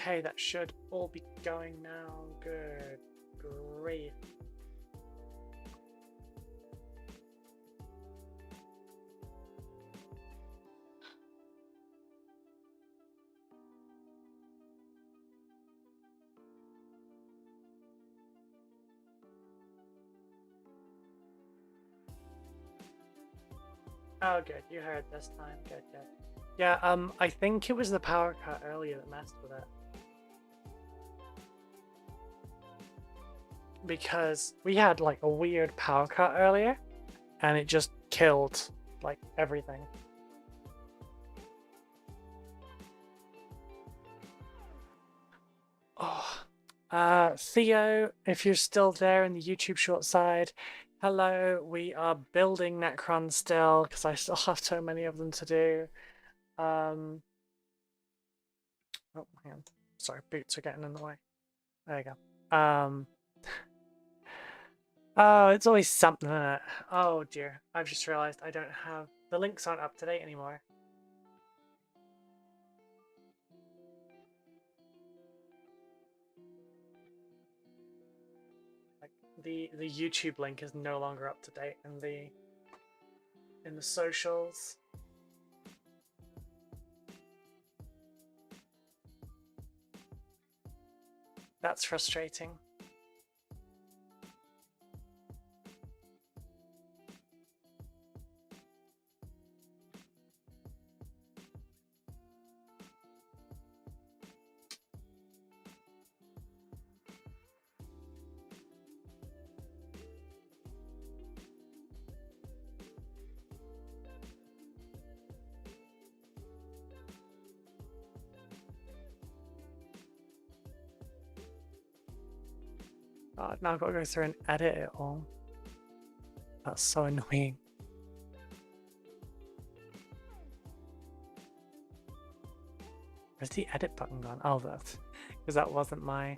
Okay, that should all be going now. Good grief. Oh, good. You heard this time. Good, good. Yeah, I think it was the power cut earlier that messed with it. Because we had like a weird power cut earlier, and it just killed like everything. Oh, Theo, if you're still there in the YouTube short side, hello. We are building Necron still because I still have so many of them to do. Oh, hang on. Sorry, boots are getting in the way. There you go. Oh, it's always something in it. Oh dear, I've just realized I don't have the links aren't up to date anymore. Like the YouTube link is no longer up to date in the socials. That's frustrating. Oh, now I've got to go through and edit it all. That's so annoying. Where's the edit button gone? Oh, that because that wasn't my.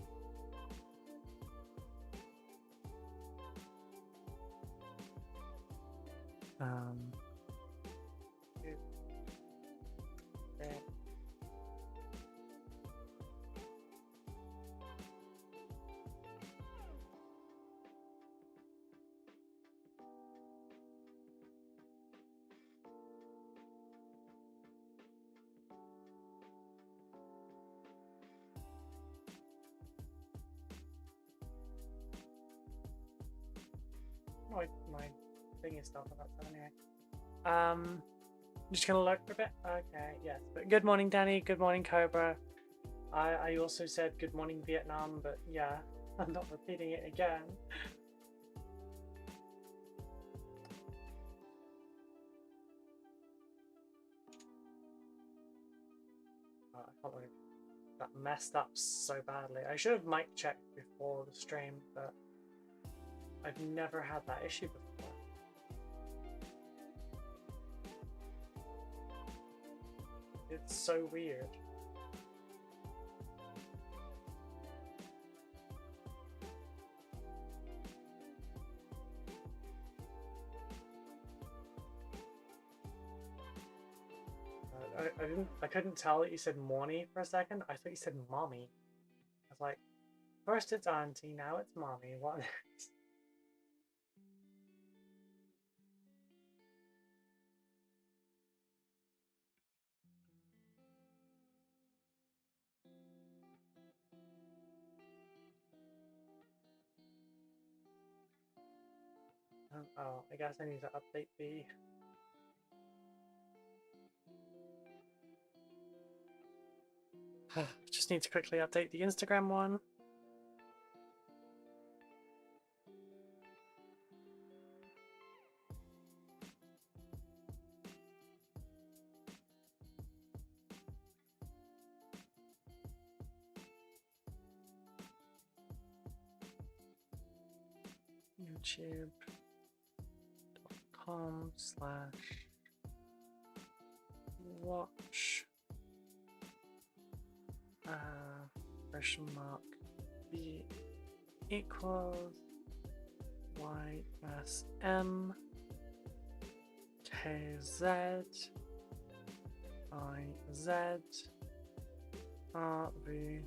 My thing is still about that anyway. I'm just gonna look for a bit. Okay, yes. But good morning, Danny. Good morning, Cobra. I also said good morning, Vietnam, but yeah, I'm not repeating it again. I can't believe that messed up so badly. I should have mic checked before the stream, but I've never had that issue before. It's so weird. I couldn't tell that you said Morny for a second. I thought you said mommy. I was like, first it's auntie, now it's mommy. What? Oh, I guess I need to update the. Just need to quickly update the Instagram one. YouTube.com/watch question mark B equals YSM KZ IZ RV.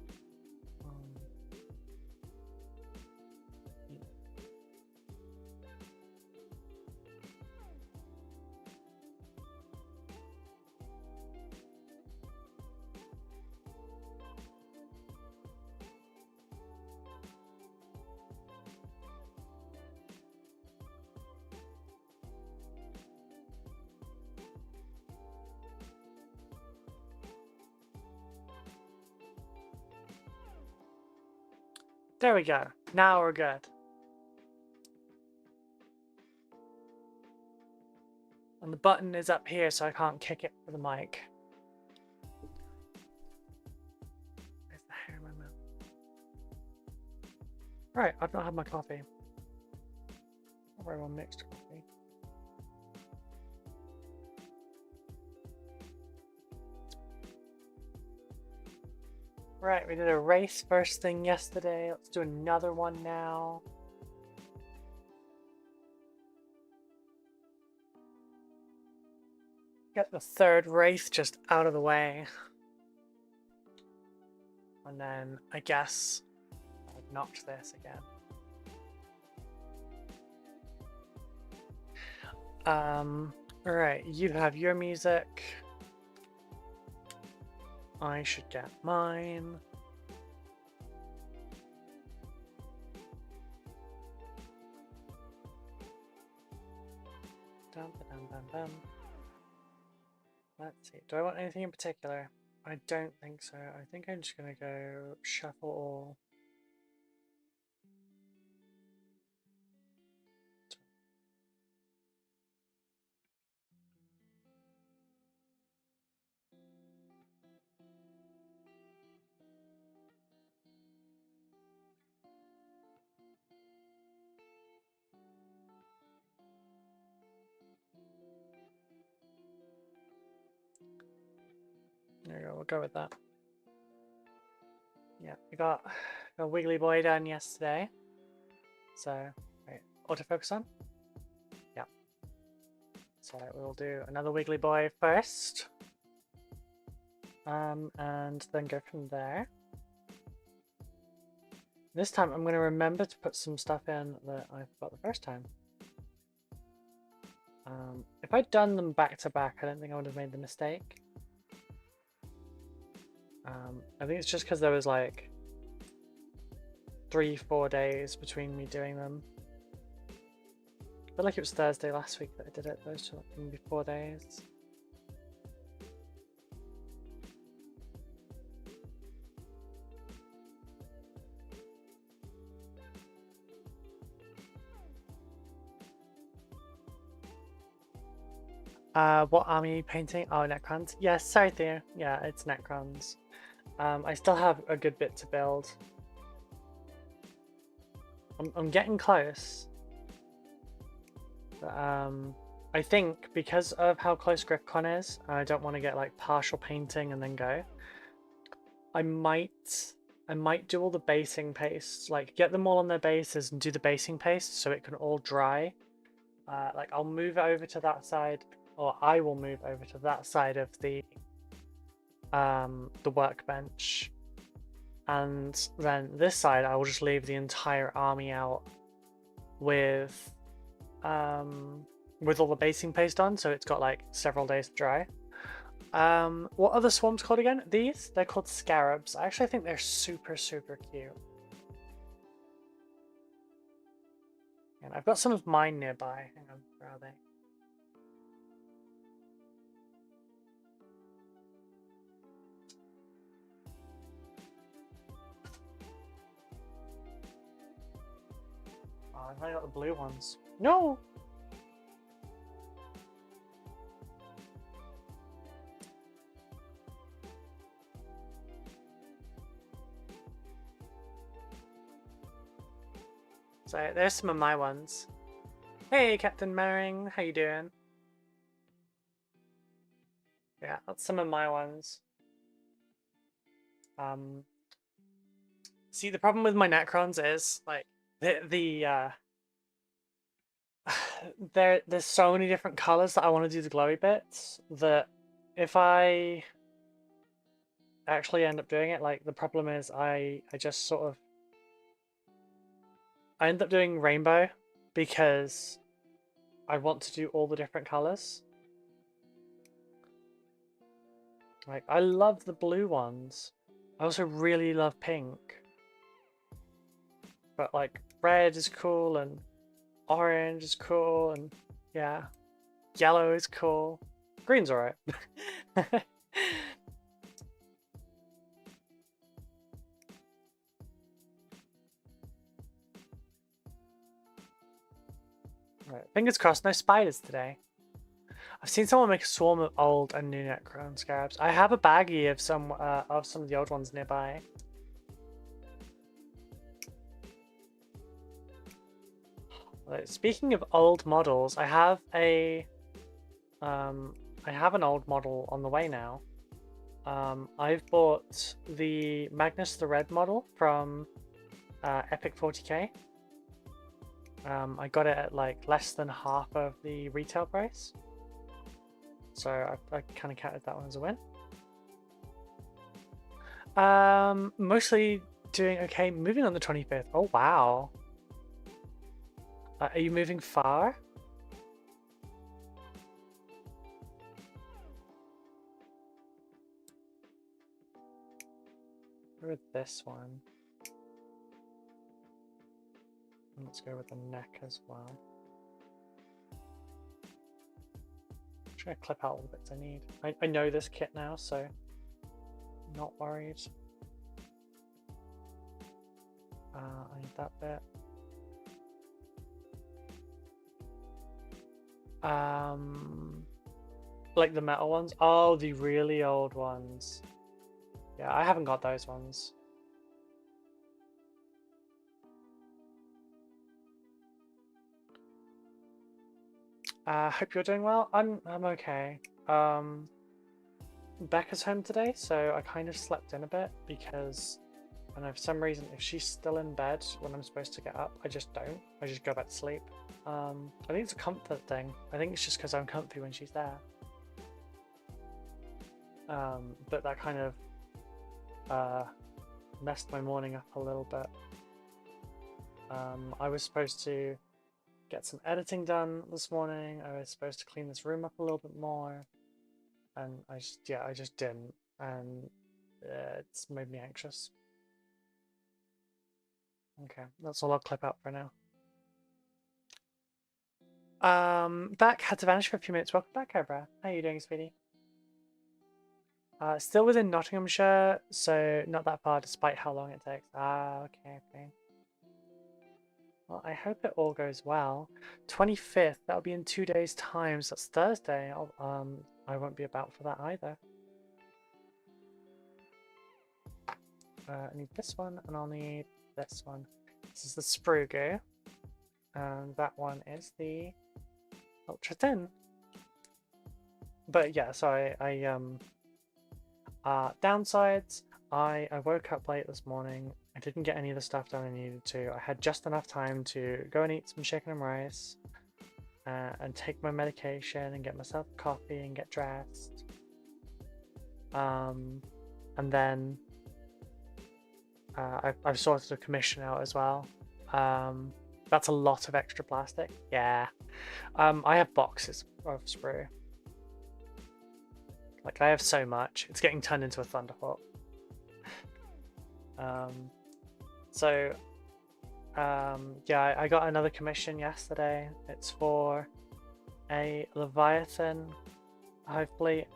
There we go. Now we're good. And the button is up here, so I can't kick it for the mic. Where's the hair in my mouth? Right, I've not had my coffee. Not very well mixed coffee. Right, we did a race first thing yesterday. Let's do another one now. Get the third race just out of the way. And then, I guess, I'll notch this again. Alright, you have your music. I should get mine. Dum, dum, dum, dum. Let's see. Do I want anything in particular? I don't think so. I think I'm just gonna go shuffle all. There you go, we'll go with that. Yeah, we got a Wiggly Boy done yesterday. So, wait, autofocus on? Yeah. So we'll do another Wiggly Boy first. And then go from there. This time I'm going to remember to put some stuff in that I forgot the first time. If I'd done them back to back, I don't think I would have made the mistake. I think it's just because there was like 3-4 days between me doing them. I feel like it was Thursday last week that I did it, those two, maybe 4 days. What army painting? Oh, Necrons. Yes, sorry Theo. Yeah, it's Necrons. I still have a good bit to build. I'm getting close. But, I think because of how close GriffCon is, I don't want to get like partial painting and then go. I might do all the basing pastes, like get them all on their bases and do the basing paste so it can all dry. Like I'll move it over to that side, or I will move over to that side of the workbench, and then this side I will just leave the entire army out with all the basing paste on, so it's got like several days to dry. What are the swarms called again? These? They're called scarabs. I actually think they're super, super cute. And I've got some of mine nearby. Hang on, where are they? Oh, I've only got the blue ones. No! So there's some of my ones. Hey, Captain Mering, how you doing? Yeah, that's some of my ones. See, the problem with my Necrons is like there's so many different colors that I want to do the glowy bits that if I actually end up doing it. Like the problem is I just sort of I end up doing rainbow because I want to do all the different colors. Like I love the blue ones. I also really love pink. But like red is cool and orange is cool and yeah. Yellow is cool. Green's alright. Right. Fingers crossed, no spiders today. I've seen someone make a swarm of old and new Necron scarabs. I have a baggie of some of the old ones nearby. Speaking of old models, I have an old model on the way now. I've bought the Magnus the Red model from Epic 40k. I got it at like less than half of the retail price. So I kind of counted that one as a win. Mostly doing okay. Moving on the 25th. Oh, wow. Are you moving far? With this one. Let's go with the neck as well. I'm trying to clip out all the bits I need. I know this kit now, so I'm not worried. I need that bit. Like the metal ones? Oh, the really old ones. Yeah, I haven't got those ones. Hope you're doing well. I'm okay. Becca's home today, so I kind of slept in a bit because I don't know, for some reason, if she's still in bed when I'm supposed to get up, I just don't. I just go back to sleep. I think it's a comfort thing. I think it's just because I'm comfy when she's there. But that kind of messed my morning up a little bit. I was supposed to get some editing done this morning. I was supposed to clean this room up a little bit more, and I just didn't, and it's made me anxious. Okay, that's all I'll clip out for now. Back had to vanish for a few minutes. Welcome back, Cobra. How are you doing, sweetie? Still within Nottinghamshire, so not that far despite how long it takes. Okay. Well, I hope it all goes well. 25th, that'll be in 2 days' time, so that's Thursday. I won't be about for that either. I need this one, and I'll need this one. This is the sprue goo, and that one is the ultra thin. But yeah, so downsides. I woke up late this morning. I didn't get any of the stuff done I needed to. I had just enough time to go and eat some chicken and rice, and take my medication and get myself coffee and get dressed. And then I've sorted a commission out as well. That's a lot of extra plastic. Yeah. I have boxes of sprue. Like I have so much. It's getting turned into a Thunderhawk. Yeah, I got another commission yesterday. It's for a Leviathan Hive Fleet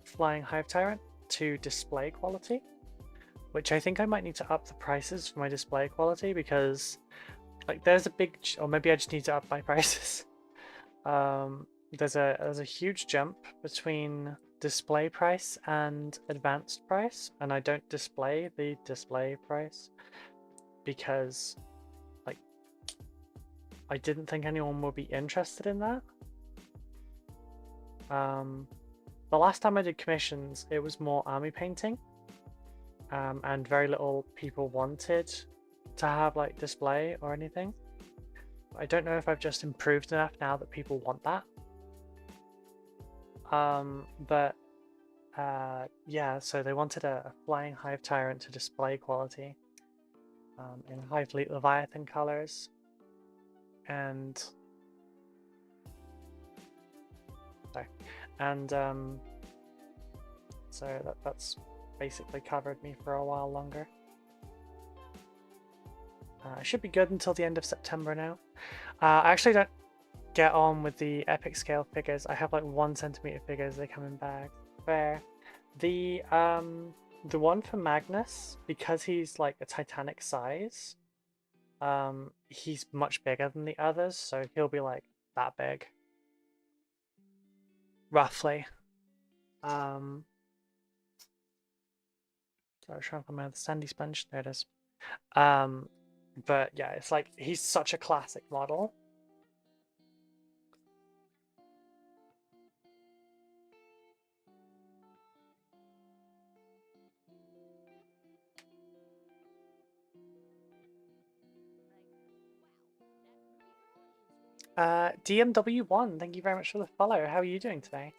Flying Hive Tyrant to display quality, which I think I might need to up the prices for my display quality because like there's a big, or maybe I just need to up my prices. There's a huge jump between display price and advanced price, and I don't display the display price because like I didn't think anyone would be interested in that. The last time I did commissions, it was more army painting, and very little people wanted to have like display or anything. I don't know if I've just improved enough now that people want that. But Yeah, so they wanted a flying hive tyrant to display quality in Hive Fleet Leviathan colors, and sorry, and so that's basically covered me for a while longer. I should be good until the end of September now. I actually don't get on with the epic scale figures. I have like 1 centimeter figures. They come in bags. Fair. The one for Magnus, because he's like a Titanic size, he's much bigger than the others, so he'll be like that big, roughly. So I was trying to find my other sandy sponge. There it is. But yeah, it's like he's such a classic model. DMW1, thank you very much for the follow. How are you doing today?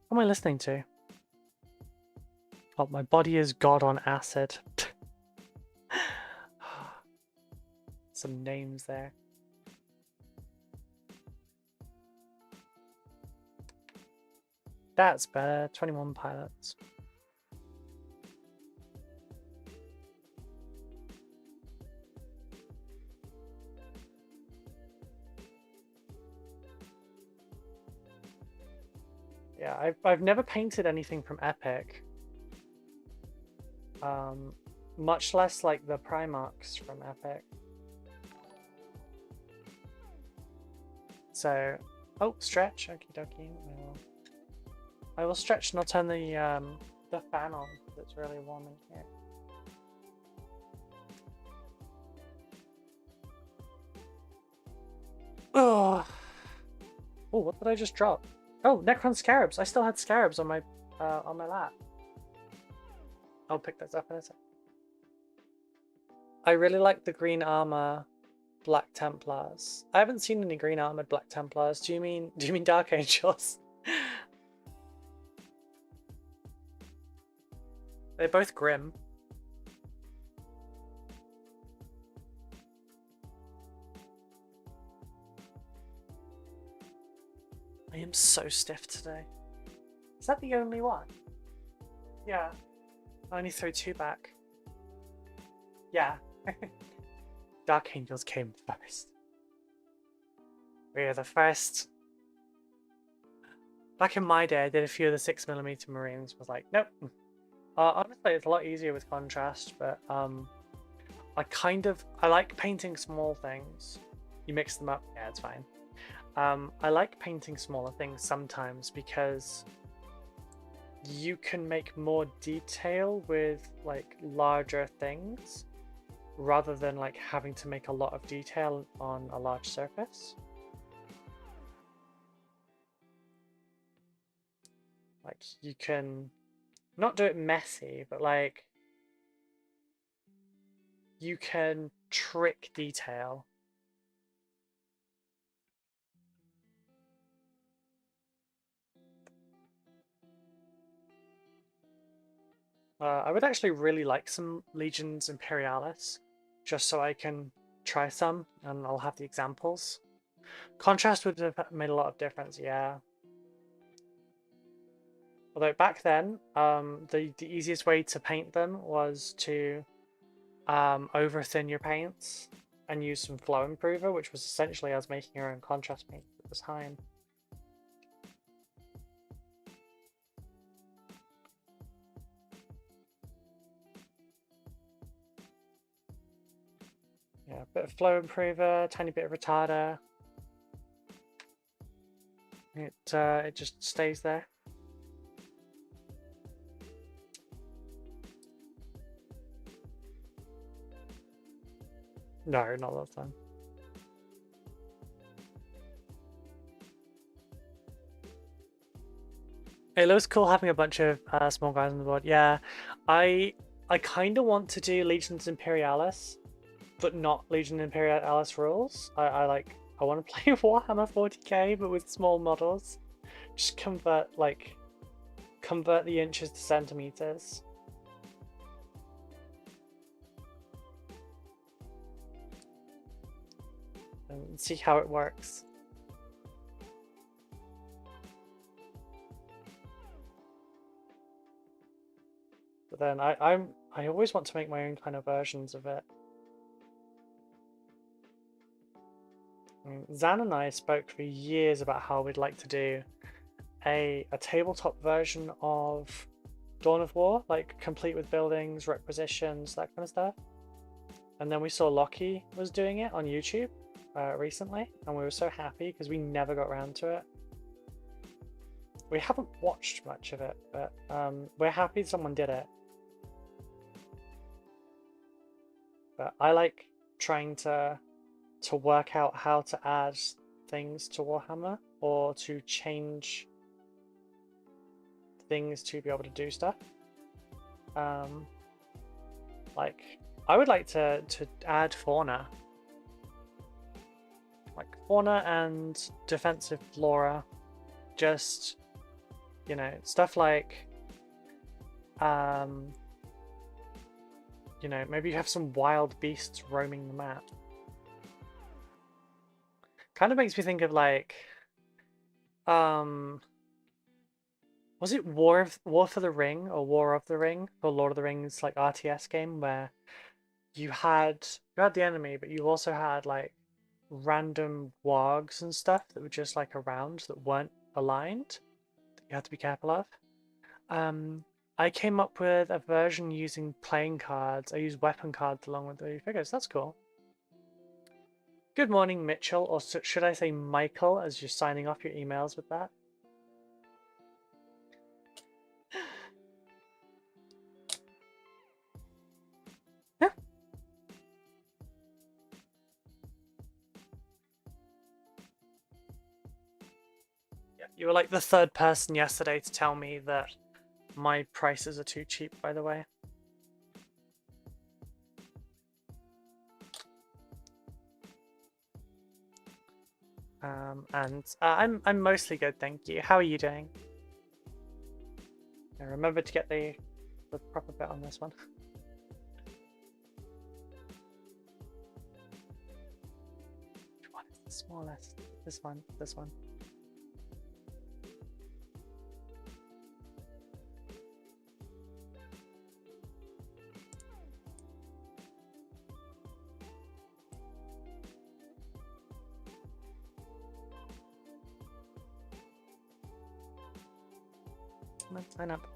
What am I listening to? Oh, my body is God on acid. Some names there. That's better. 21 pilots. Yeah, I've never painted anything from Epic. Much less like the Primarchs from Epic. So, oh, stretch. Okie dokie. I will stretch and I'll turn the fan on because it's really warm in here. Oh, what did I just drop? Oh, Necron Scarabs. I still had Scarabs on my lap. I'll pick those up in a sec. I really like the green armor Black Templars. I haven't seen any green armored Black Templars. Do you mean Dark Angels? They're both grim. I am so stiff today. Is that the only one? Yeah. I only throw 2 back. Yeah. Dark Angels came first. We are the first. Back in my day, I did a few of the 6mm Marines. Was like, nope. Honestly, it's a lot easier with contrast, but I like painting small things. You mix them up, yeah, it's fine. I like painting smaller things sometimes because you can make more detail with like larger things rather than like having to make a lot of detail on a large surface. Like you can not do it messy, but like you can trick detail. I would actually really like some Legions Imperialis, just so I can try some, and I'll have the examples. Contrast would have made a lot of difference, yeah. Although back then, the easiest way to paint them was to over thin your paints and use some flow improver, which was essentially as making your own contrast paint at the time. Yeah, a bit of flow improver, tiny bit of retarder. It just stays there. No, not that time. It looks cool having a bunch of small guys on the board. Yeah, I kind of want to do Legions Imperialis, but not Legion Imperialis rules. I I want to play Warhammer 40k, but with small models. Just convert the inches to centimeters. And see how it works. But then I always want to make my own kind of versions of it. Zan and I spoke for years about how we'd like to do a tabletop version of Dawn of War, like complete with buildings, requisitions, that kind of stuff. And then we saw Lockie was doing it on YouTube recently, and we were so happy because we never got around to it. We haven't watched much of it, but we're happy someone did it. But I like trying to work out how to add things to Warhammer or to change things to be able to do stuff. Like I would like to add fauna, like fauna and defensive flora, just, you know, stuff like you know, maybe you have some wild beasts roaming the map. Kind of makes me think of like was it War for the Ring or War of the Ring for Lord of the Rings, like RTS game, where you had the enemy, but you also had like random wargs and stuff that were just like around that weren't aligned that you had to be careful of. I came up with a version using playing cards. I used weapon cards along with the figures. That's cool. Good morning, Mitchell, or should I say Michael, as you're signing off your emails with that? Yeah. Yeah, you were like the third person yesterday to tell me that my prices are too cheap, by the way. I'm mostly good, thank you. How are you doing? Yeah, remember to get the proper bit on this one. Which one is the smallest? This one. This one. Let's sign up.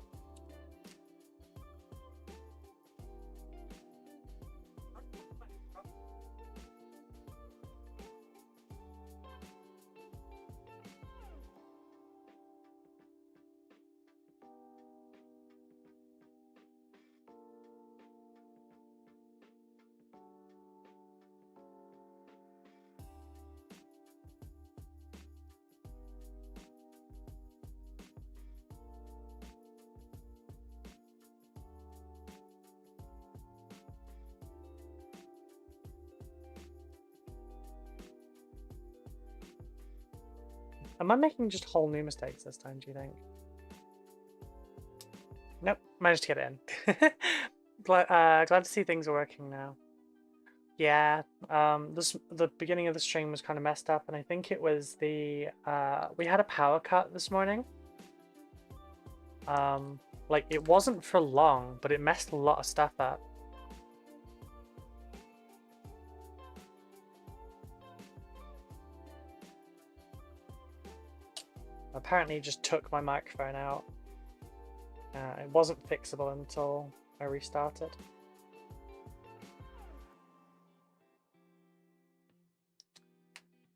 Am I making just whole new mistakes this time, do you think? Nope, managed to get it in. glad to see things are working now. Yeah, the beginning of the stream was kind of messed up, and I think it was the we had a power cut this morning. Like it wasn't for long, but it messed a lot of stuff up. Apparently just took my microphone out. It wasn't fixable until I restarted.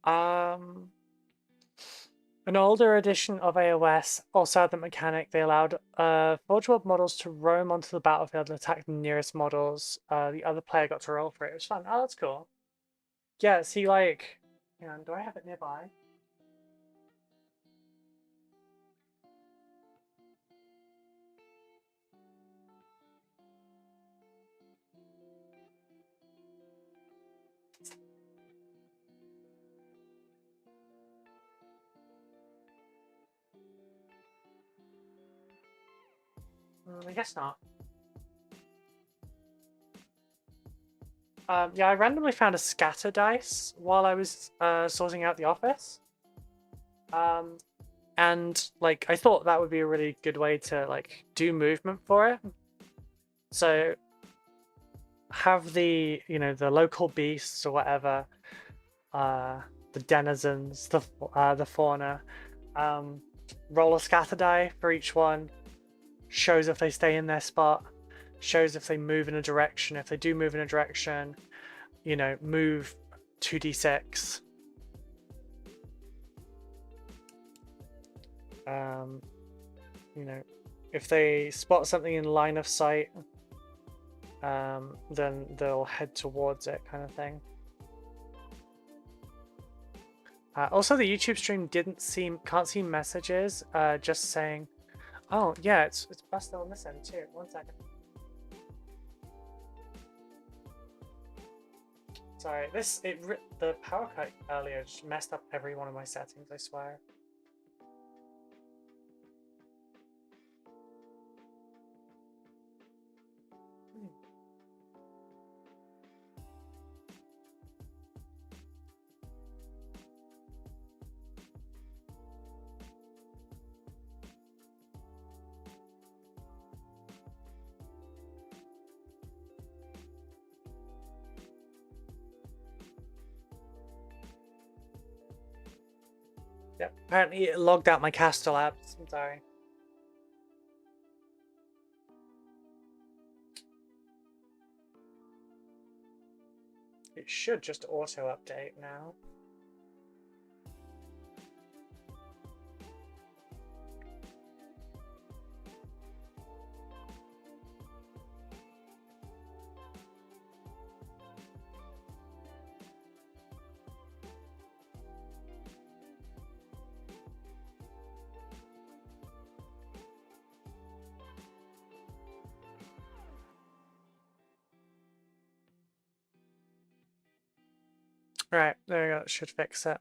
An older edition of AOS also had the mechanic. They allowed Forge World models to roam onto the battlefield and attack the nearest models. The other player got to roll for it. It was fun. Oh, that's cool. Yeah, see, like, hang on, do I have it nearby? I guess not. Yeah, I randomly found a scatter dice while I was sorting out the office. And like I thought that would be a really good way to like do movement for it. So have the, you know, the local beasts or whatever, the denizens, the fauna, roll a scatter die for each one, shows if they stay in their spot, shows if they move in a direction. If they do move in a direction, you know, move 2d6. You know, if they spot something in line of sight, then they'll head towards it, kind of thing. Also, the YouTube stream can't see messages, just saying, oh yeah, it's busted on this end too. 1 second. Sorry, the power cut earlier just messed up every one of my settings, I swear. Yep, apparently it logged out my Castle apps. I'm sorry. It should just auto update now. Right, there we go. It should fix it.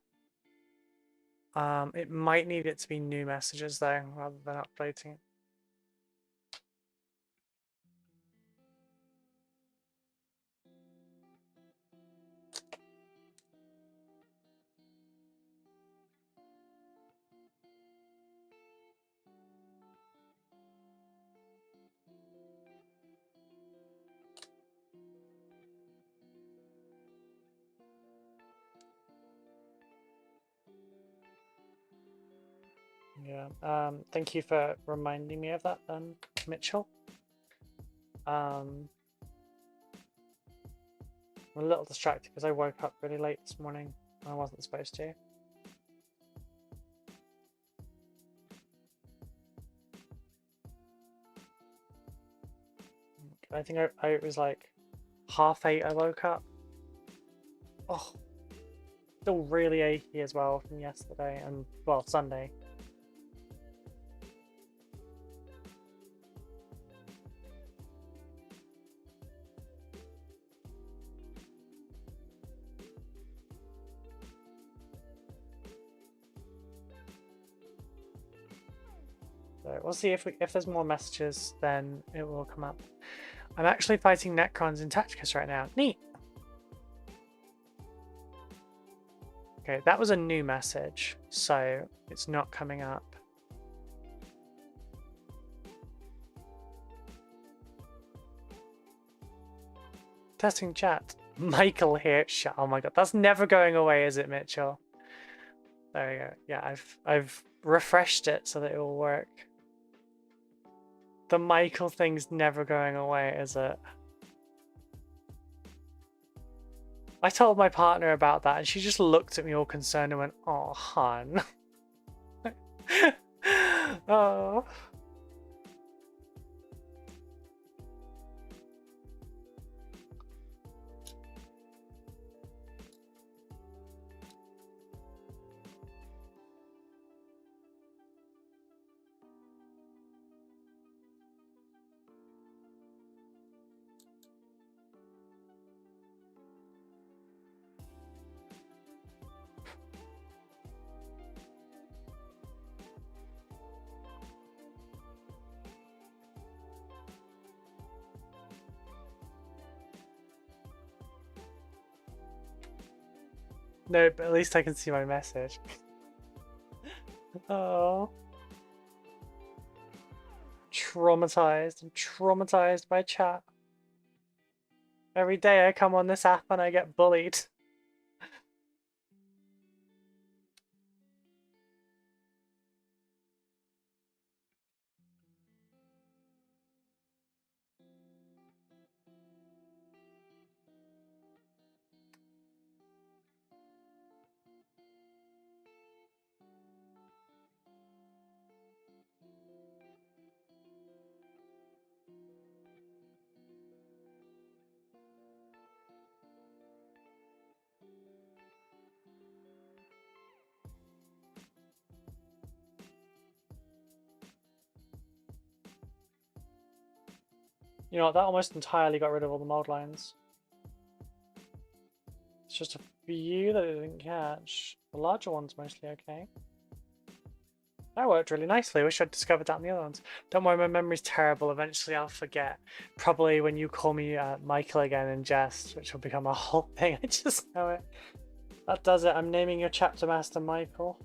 It might need it to be new messages though, rather than updating it. Yeah, thank you for reminding me of that then, Mitchell. I'm a little distracted because I woke up really late this morning and I wasn't supposed to. I think I was like 8:30 I woke up. Oh, still really achy as well from yesterday and, well, Sunday. So we'll see if there's more messages, then it will come up. I'm actually fighting Necrons in Tacticus right now. Neat. Okay, that was a new message, so it's not coming up. Testing chat. Michael here. Oh my god, that's never going away, is it, Mitchell? There we go. Yeah, I've refreshed it so that it will work. The Michael thing's never going away, is it? I told my partner about that and she just looked at me all concerned and went, "Oh, hon." Oh. No, but at least I can see my message. Oh. Traumatized. I'm traumatized by chat. Every day I come on this app and I get bullied. You know what, that almost entirely got rid of all the mold lines. It's just a few that I didn't catch. The larger ones mostly okay. That worked really nicely. I wish I'd discovered that in the other ones. Don't worry, my memory's terrible. Eventually I'll forget. Probably when you call me Michael again in jest, which will become a whole thing. I just know it. That does it. I'm naming your chapter master Michael.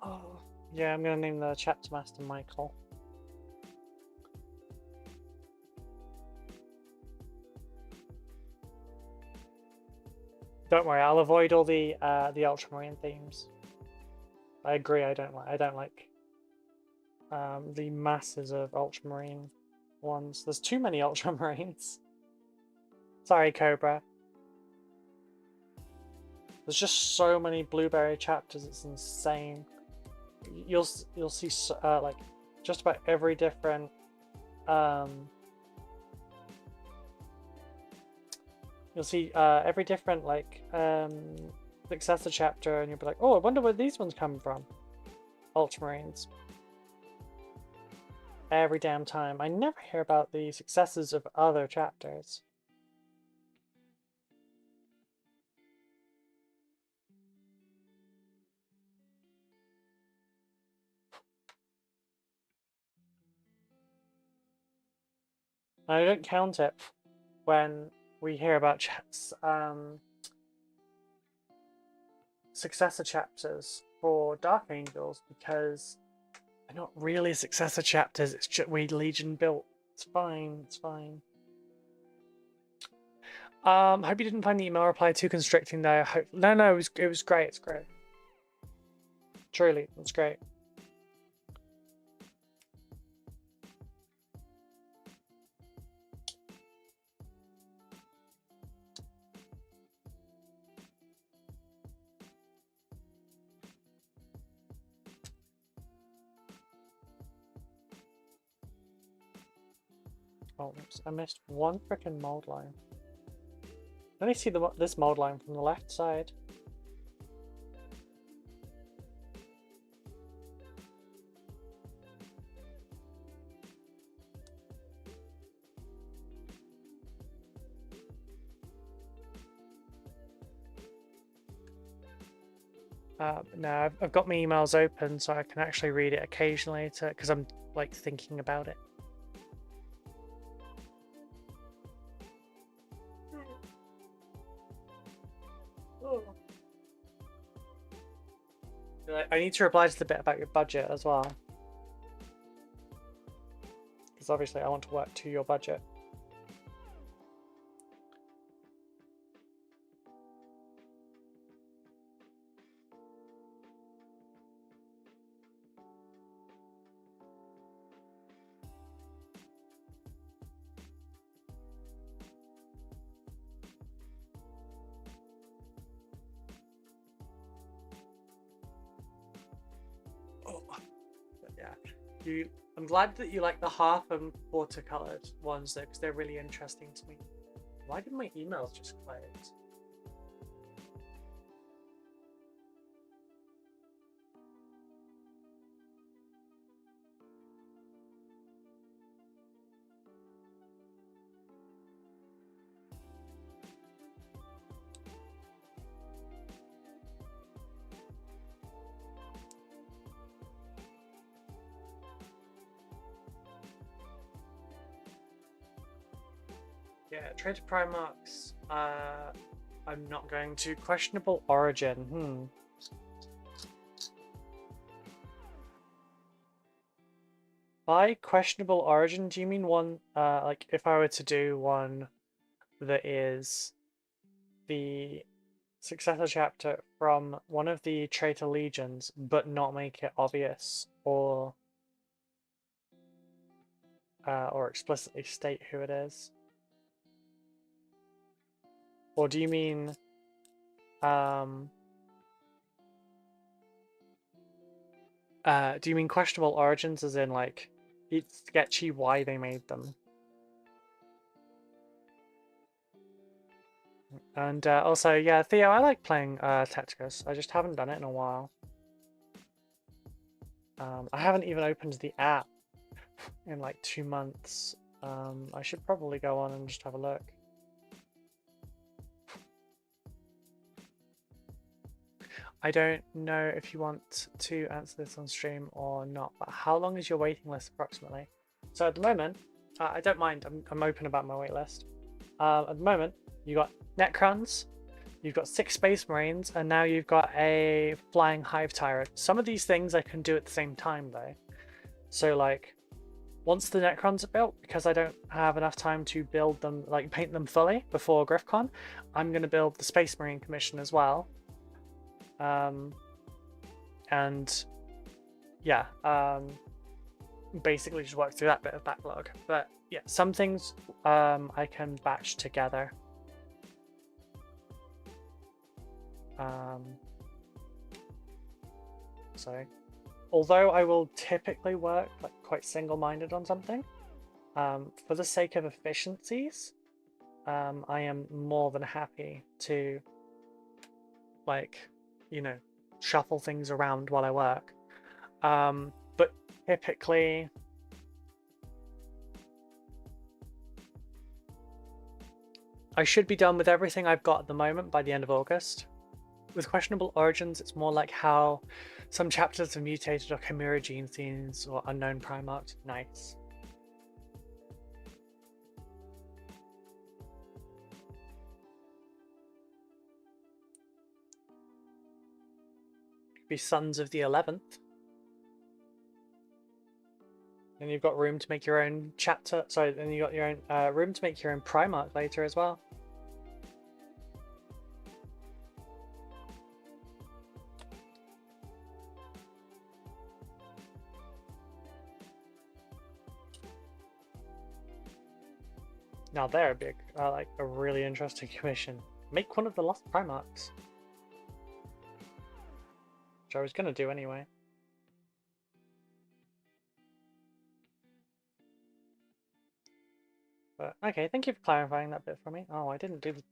Oh, yeah, I'm gonna name the chapter master Michael. Don't worry, I'll avoid all the ultramarine themes. I agree. I don't like the masses of ultramarine ones. There's too many ultramarines. Sorry, Cobra. There's just so many blueberry chapters. It's insane. You'll see like just about every different you'll see every different like successor chapter, and you'll be like, oh, I wonder where these ones come from. Ultramarines. Every damn time. I never hear about the successes of other chapters. I don't count it when we hear about successor chapters for Dark Angels, because they're not really successor chapters. It's just we Legion built. It's fine. It's fine. Hope you didn't find the email reply too constricting though. No, it was great. It's great. Truly, it's great. Oh, oops, I missed one frickin' mold line. I only see this mold line from the left side. No, I've got my emails open so I can actually read it occasionally because I'm like thinking about it. I need to reply to the bit about your budget as well, because obviously I want to work to your budget. I'm glad that you like the half and watercolored ones though, because they're really interesting to me. Why did my emails just close? Yeah, trade to Primarchs. I'm not going to. Questionable origin. By questionable origin, do you mean one, like if I were to do one that is the successor chapter from one of the traitor legions, but not make it obvious or explicitly state who it is? Or do you mean questionable origins as in like it's sketchy why they made them? And also, yeah, Theo, I like playing Tacticus. I just haven't done it in a while. I haven't even opened the app in like 2 months. I should probably go on and just have a look. I don't know if you want to answer this on stream or not, but how long is your waiting list approximately? So at the moment, I don't mind. I'm open about my wait list. At the moment, you got Necrons, you've got 6 Space Marines, and now you've got a Flying Hive Tyrant. Some of these things I can do at the same time though. So like, once the Necrons are built, because I don't have enough time to build them, like paint them fully before GriffCon, I'm going to build the Space Marine Commission as well. And yeah, basically just work through that bit of backlog. But yeah, some things I can batch together. So although I will typically work like quite single-minded on something, for the sake of efficiencies, I am more than happy to like, you know, shuffle things around while I work. But typically I should be done with everything I've got at the moment by the end of August. With questionable origins, it's more like how some chapters have mutated or chimera gene scenes or unknown Primarchs. Nice. Be Sons of the 11th. Then you've got room to make your own chapter. Sorry, then you got your own room to make your own Primarch later as well. Now they're a big, like a really interesting commission. Make one of the lost Primarchs, which I was gonna do anyway. But okay, thank you for clarifying that bit for me. Oh, I didn't do the.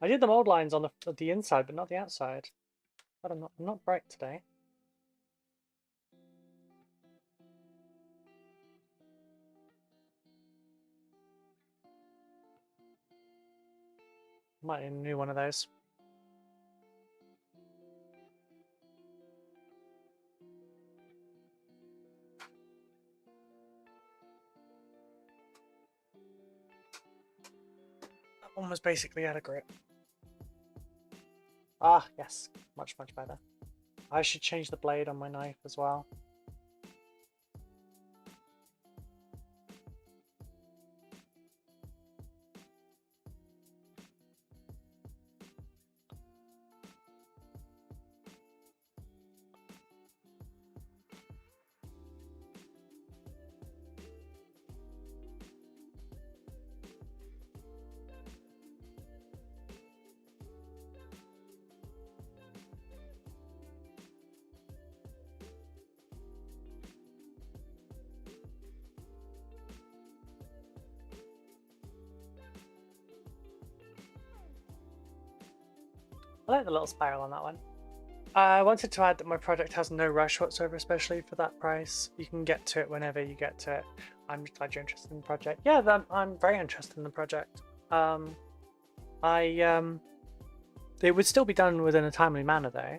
I did the mold lines on the inside, but not the outside. But I'm not bright today. Might need a new one of those. That one was basically out of grip. Ah, yes, much better. I should change the blade on my knife as well. I like the little spiral on that one. I wanted to add that my project has no rush whatsoever, especially for that price. You can get to it whenever you get to it. I'm just glad you're interested in the project. Yeah, I'm very interested in the project. It would still be done within a timely manner though.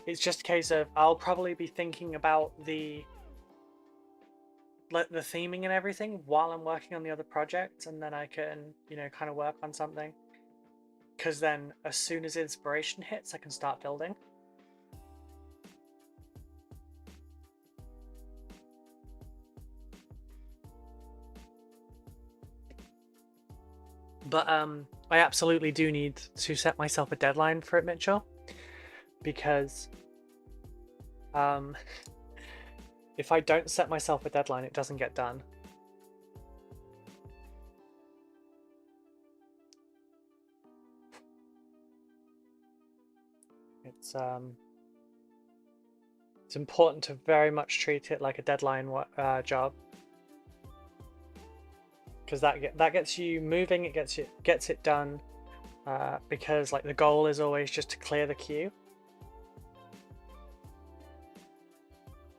It's just a case of I'll probably be thinking about the theming and everything while I'm working on the other project, and then I can, you know, kind of work on something. Because then as soon as inspiration hits, I can start building. But I absolutely do need to set myself a deadline for it, Mitchell, because if I don't set myself a deadline, it doesn't get done. It's important to very much treat it like a deadline job, because that gets you moving. It gets it done, because like the goal is always just to clear the queue.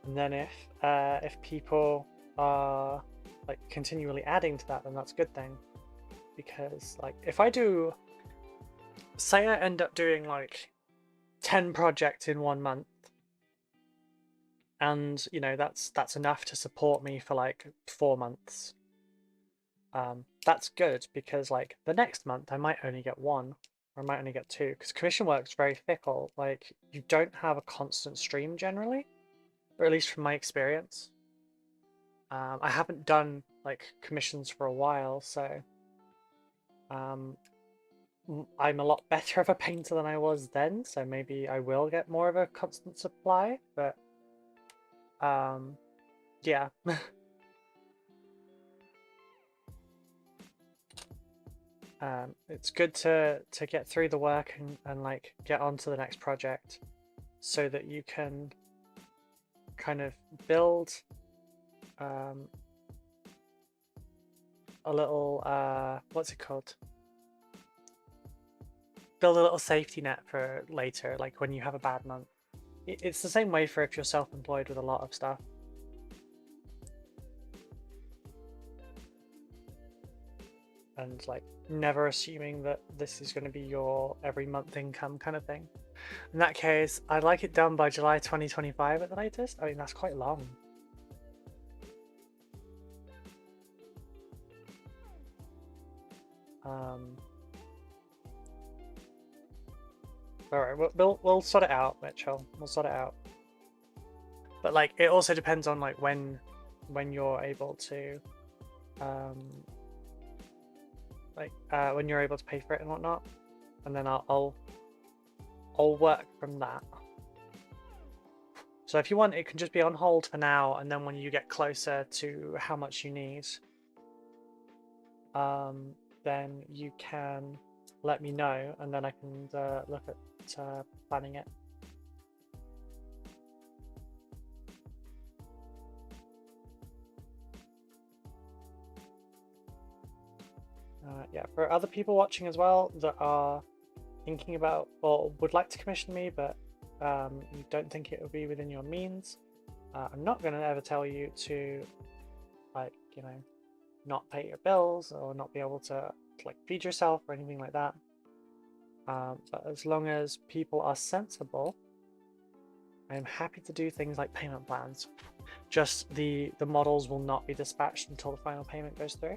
And then if people are like continually adding to that, then that's a good thing. Because like if I do, say I end up doing like 10 projects in 1 month, and you know that's enough to support me for like 4 months. That's good, because like the next month I might only get 1, or I might only get 2, because commission work's very fickle. Like you don't have a constant stream generally, or at least from my experience. I haven't done like commissions for a while, so I'm a lot better of a painter than I was then, so maybe I will get more of a constant supply, but yeah. It's good to get through the work and like get on to the next project, so that you can kind of build a little what's it called? Build a little safety net for later, like when you have a bad month. It's the same way for if you're self-employed with a lot of stuff. And like never assuming that this is going to be your every month income kind of thing. In that case, I'd like it done by July 2025 at the latest. I mean, that's quite long. All right, we'll sort it out, Mitchell. We'll sort it out. But like, it also depends on like when you're able to, when you're able to pay for it and whatnot, and then I'll work from that. So if you want, it can just be on hold for now, and then when you get closer to how much you need, then you can let me know, and then I can look at planning it. Yeah, for other people watching as well that are thinking about or would like to commission me, but you don't think it will be within your means, I'm not going to ever tell you to, like, you know, not pay your bills or not be able to like feed yourself or anything like that. But as long as people are sensible, I'm happy to do things like payment plans. Just the models will not be dispatched until the final payment goes through.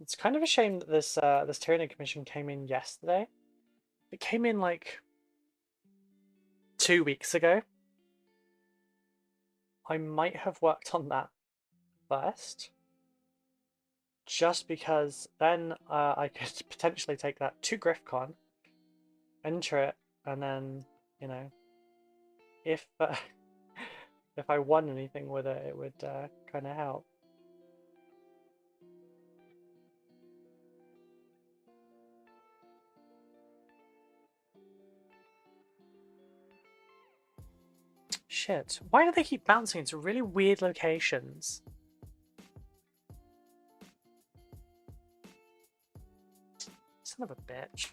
It's kind of a shame that this Tyranid commission came in yesterday. It came in like 2 weeks ago. I might have worked on that first, just because then I could potentially take that to GriffCon, enter it, and then, you know, if if I won anything with it, it would kind of help. Shit. Why do they keep bouncing into really weird locations? Son of a bitch.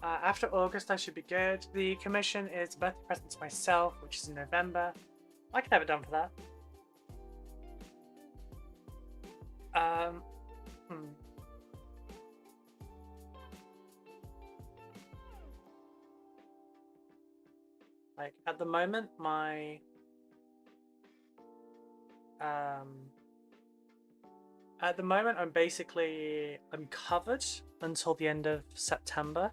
After August, I should be good. The commission is birthday present to myself, which is in November. I can have it done for that. Like, at the moment, my... At the moment, I'm covered until the end of September.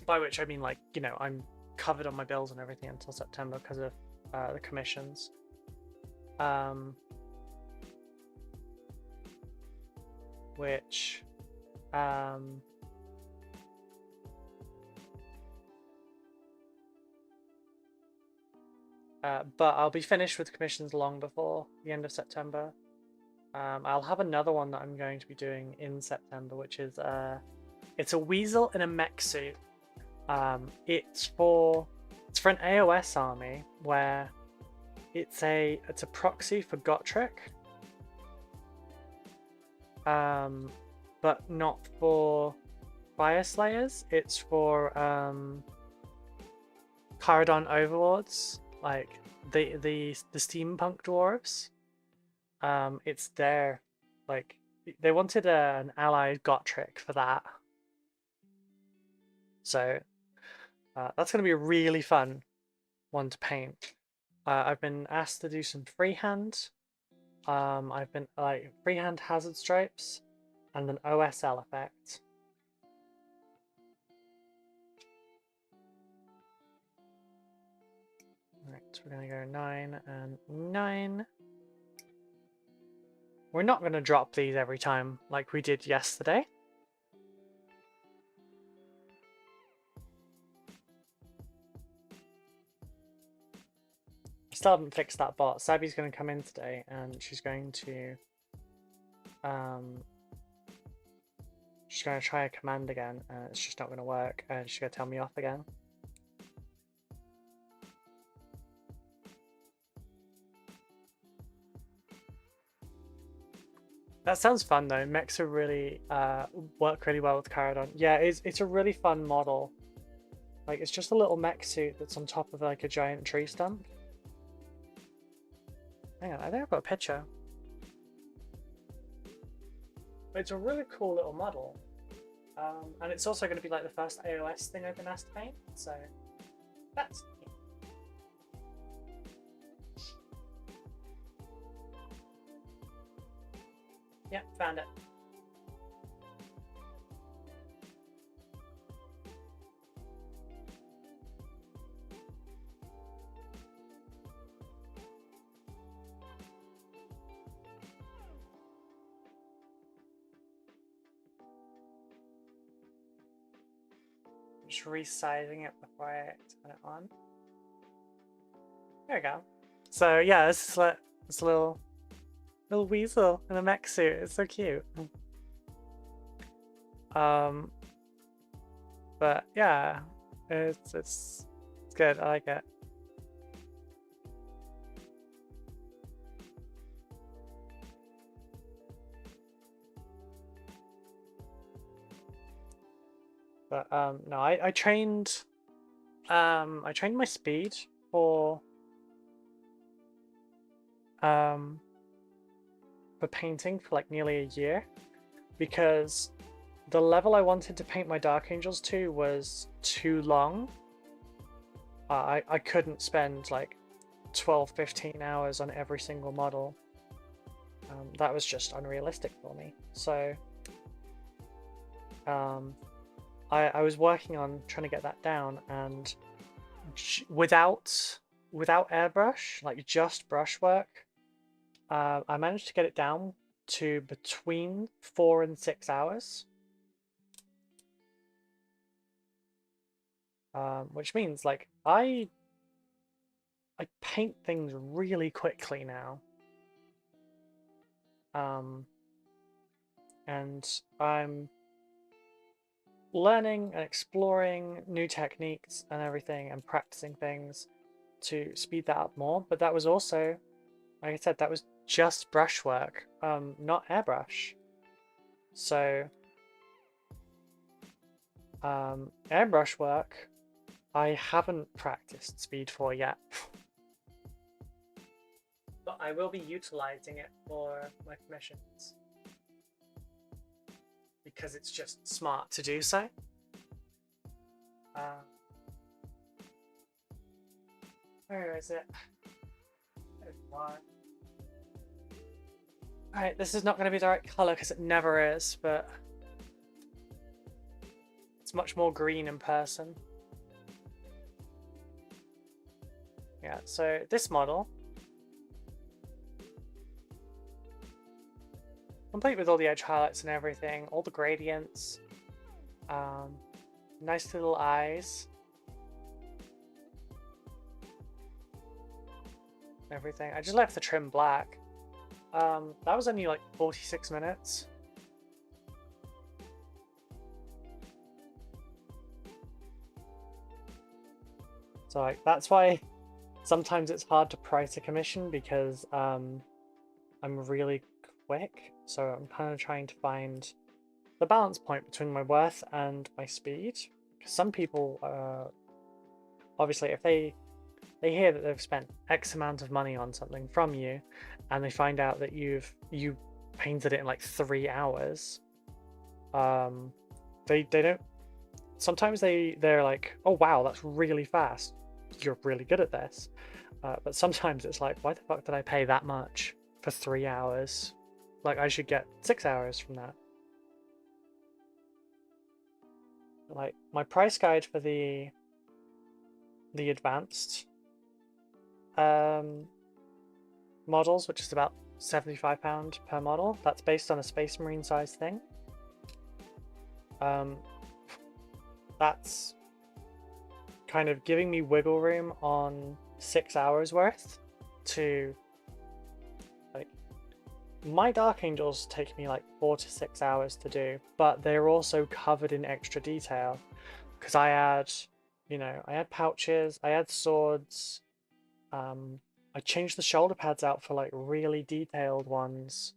By which I mean, like, you know, I'm covered on my bills and everything until September because of the commissions. But I'll be finished with commissions long before the end of September. I'll have another one that I'm going to be doing in September, which is it's a weasel in a mech suit. It's for an AOS army where it's a proxy for Gotrek. But not for Fire Slayers. It's for Caradon Overlords, like the steampunk dwarves. It's their, like, they wanted an allied Gotrek for that. So that's going to be a really fun one to paint. I've been asked to do some freehand. I've been like freehand hazard stripes and an OSL effect. Right, so we're going to go 9 and 9. We're not going to drop these every time like we did yesterday. I still haven't fixed that bot. Sabi's going to come in today and she's going to try a command again and it's just not going to work and she's going to tell me off again. That sounds fun though. Mechs are really work really well with Caradon. Yeah, it's a really fun model. Like, it's just a little mech suit that's on top of like a giant tree stump. Hang on, I think I've got a picture. It's a really cool little model. And it's also going to be like the first AOS thing I've been asked to paint, so that's neat. Yeah, found it. Just resizing it before I turn it on. There we go. So yeah, this is like this little weasel in a mech suit. It's so cute. But yeah, it's good. I like it. But no, I trained my speed for painting for like nearly a year, because the level I wanted to paint my Dark Angels to was too long. I couldn't spend like 12-15 hours on every single model. That was just unrealistic for me. So I was working on trying to get that down, and without airbrush, like just brushwork, I managed to get it down to between 4 and 6 hours. Which means like I paint things really quickly now. And I'm learning and exploring new techniques and everything and practicing things to speed that up more. But that was also, like I said, that was just brushwork, not airbrush. So airbrush work I haven't practiced speed for yet. But I will be utilizing it for my commissions, because it's just smart to do so. Where is it? Alright, this is not going to be the right colour because it never is, but it's much more green in person. Yeah, so this model, complete with all the edge highlights and everything, all the gradients, nice little eyes, everything. I just left the trim black. That was only like 46 minutes. So like, that's why sometimes it's hard to price a commission, because I'm really quick. So I'm kind of trying to find the balance point between my worth and my speed. Because some people, obviously, if they hear that they've spent X amount of money on something from you, and they find out that you painted it in like 3 hours, they don't. Sometimes they're like, oh wow, that's really fast. You're really good at this. But sometimes it's like, why the fuck did I pay that much for 3 hours? Like, I should get 6 hours from that. Like, my price guide for the advanced models, which is about £75 per model, that's based on a Space Marine size thing. That's kind of giving me wiggle room on 6 hours worth to, like, my Dark Angels take me like 4 to 6 hours to do, but they're also covered in extra detail because I add, you know, I add pouches, I add swords, I changed the shoulder pads out for like really detailed ones,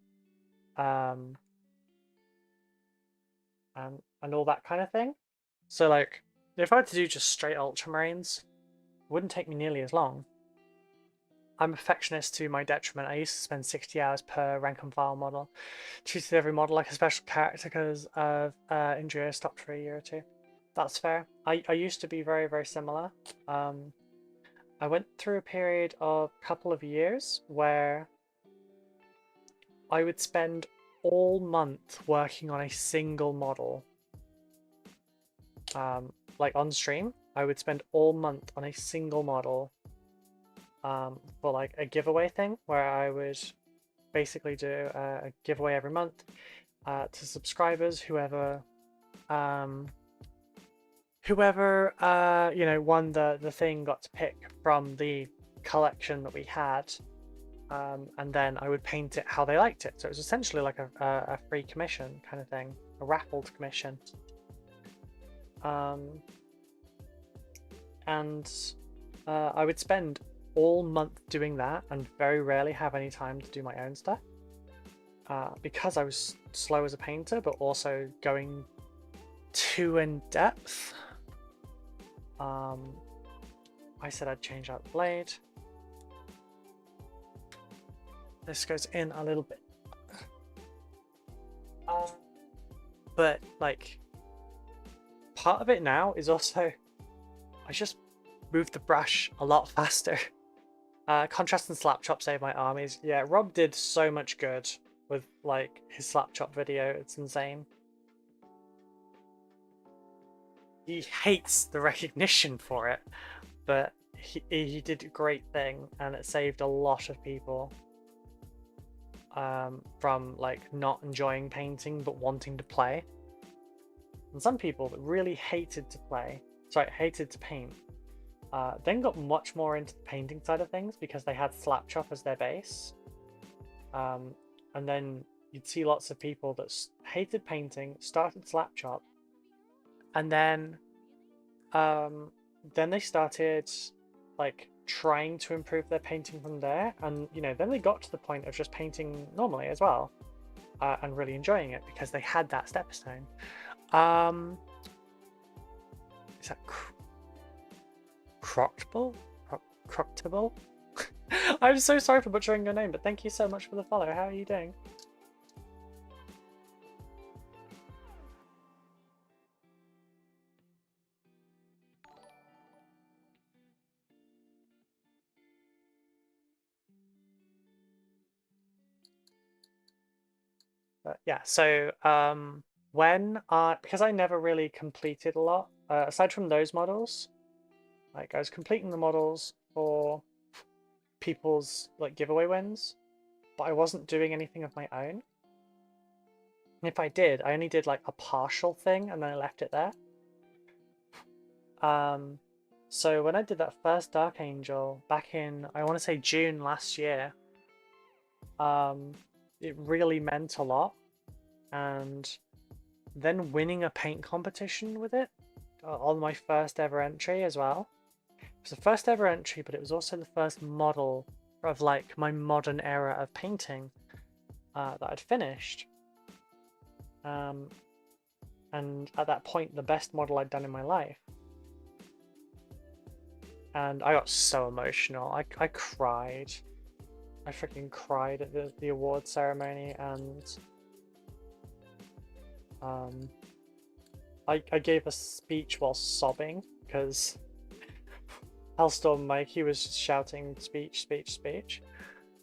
and all that kind of thing. So like, if I had to do just straight Ultramarines, it wouldn't take me nearly as long. I'm a perfectionist to my detriment. I used to spend 60 hours per rank and file model. Treated every model like a special character because of injury stopped for a year or two. That's fair. I used to be very, very similar. I went through a period of a couple of years where I would spend all month working on a single model. Like on stream, I would spend all month on a single model for like a giveaway thing, where I would basically do a giveaway every month to subscribers, whoever you know, won the thing got to pick from the collection that we had, and then I would paint it how they liked it. So it was essentially like a free commission kind of thing, a raffled commission. And I would spend all month doing that and very rarely have any time to do my own stuff, because I was slow as a painter, but also going too in depth. I said I'd change out the blade. This goes in a little bit. But like, part of it now is also, I just move the brush a lot faster. Contrast and slap chop save my armies. Yeah, Rob did so much good with like his slap chop video. It's insane. He hates the recognition for it, but he did a great thing, and it saved a lot of people from like not enjoying painting but wanting to play. And some people that really hated to paint, then got much more into the painting side of things because they had slap chop as their base. And then you'd see lots of people that hated painting, started slap chop, and then they started like trying to improve their painting from there, and you know, then they got to the point of just painting normally as well, and really enjoying it because they had that stepstone. Is that Croctable? Croctable? I'm so sorry for butchering your name, but thank you so much for the follow. How are you doing? But yeah, so because I never really completed a lot, aside from those models, like I was completing the models for people's like giveaway wins, but I wasn't doing anything of my own. And if I did, I only did like a partial thing and then I left it there. So when I did that first Dark Angel back in, I want to say June last year, it really meant a lot. And then winning a paint competition with it on my first ever entry as well. It was the first ever entry, but it was also the first model of like my modern era of painting that I'd finished. And at that point, the best model I'd done in my life. And I got so emotional. I cried. I freaking cried at the award ceremony, and I gave a speech while sobbing because Hellstorm Mikey was just shouting speech, speech, speech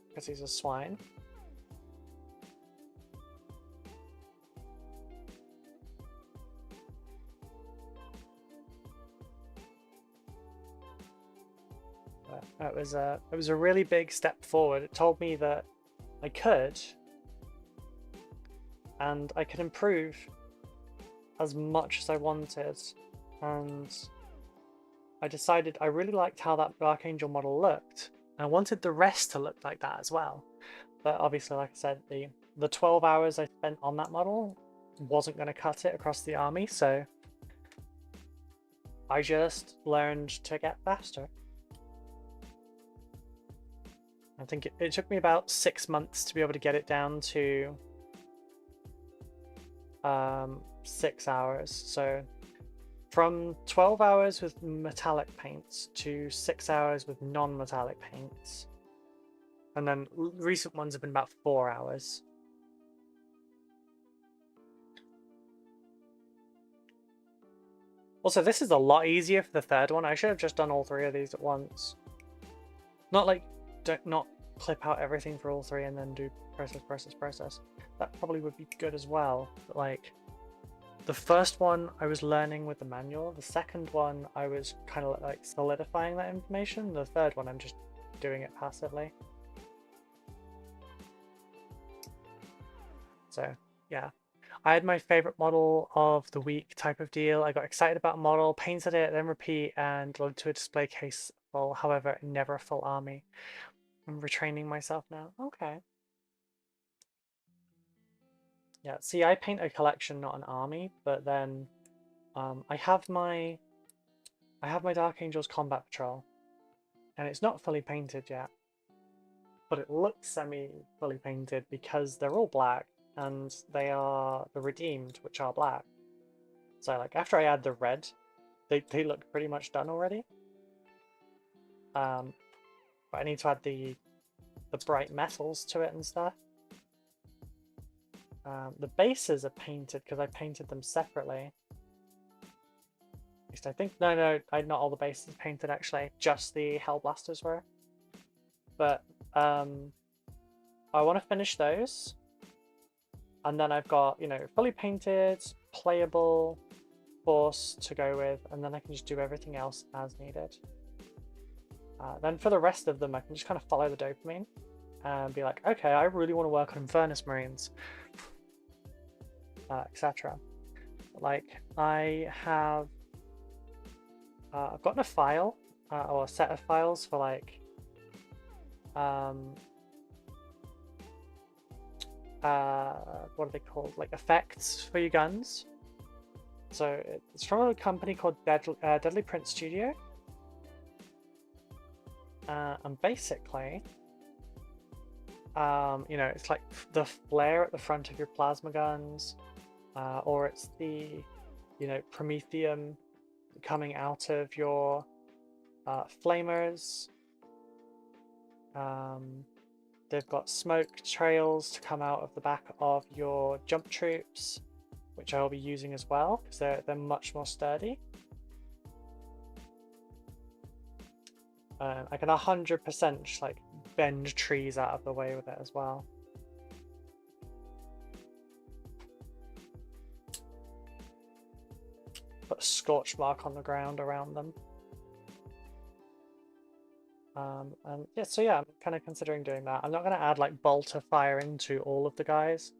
because he's a swine. It was a really big step forward. It told me that I could, and I could improve as much as I wanted. And I decided I really liked how that Dark Angel model looked. I wanted the rest to look like that as well. But obviously, like I said, the 12 hours I spent on that model wasn't going to cut it across the army, so I just learned to get faster. I think it took me about 6 months to be able to get it down to 6 hours. So from 12 hours with metallic paints to 6 hours with non-metallic paints. And then recent ones have been about 4 hours. Also, this is a lot easier for the third one. I should have just done all 3 of these at once. Not like, not clip out everything for all 3 and then do process. That probably would be good as well. But like, the first one I was learning with the manual. The second one I was kind of like solidifying that information. The third one I'm just doing it passively. So yeah, I had my favorite model of the week type of deal. I got excited about a model, painted it, then repeat, and loaded to a display case full. However, never a full army. I'm retraining myself now. Okay. Yeah, see, I paint a collection, not an army, but then I have my Dark Angels Combat Patrol, and it's not fully painted yet, but it looks semi-fully painted because they're all black, and they are the Redeemed, which are black. So like after I add the red, they look pretty much done already. But I need to add the bright metals to it and stuff. The bases are painted because I painted them separately. finished. I think no, not all the bases painted actually. Just the Hellblasters were. But I want to finish those, and then I've got, you know, fully painted, playable force to go with, and then I can just do everything else as needed. Then for the rest of them, I can just kind of follow the dopamine and be like, okay, I really want to work on Infernus Marines, etc. Like I have, I've gotten a file or a set of files for like, what are they called? Like effects for your guns. So it's from a company called Deadly Print Studio. And basically, you know, it's like the flare at the front of your plasma guns, or it's the, you know, Promethium coming out of your flamers. They've got smoke trails to come out of the back of your jump troops, which I will be using as well because they're much more sturdy. I can 100% just like bend trees out of the way with it as well. Put a scorch mark on the ground around them. And yeah, so yeah, I'm kind of considering doing that. I'm not going to add like bolt of fire into all of the guys.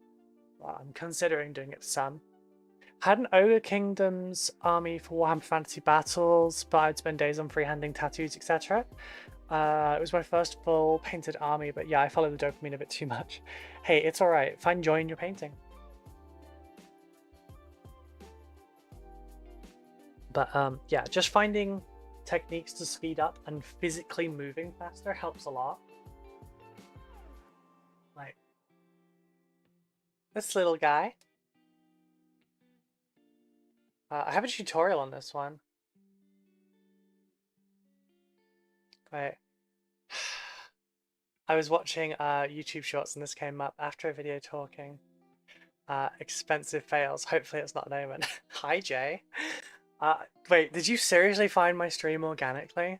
I'm considering doing it for some. I had an Ogre Kingdoms army for Warhammer Fantasy Battles, but I'd spend days on freehanding tattoos, etc. It was my first full painted army, but yeah, I follow the dopamine a bit too much. Hey, it's alright. Find joy in your painting. But yeah, just finding techniques to speed up and physically moving faster helps a lot. Like this little guy. I have a tutorial on this one. Wait. I was watching YouTube shorts and this came up after a video talking. Expensive fails. Hopefully it's not an omen. Hi, Jay. Wait, did you seriously find my stream organically?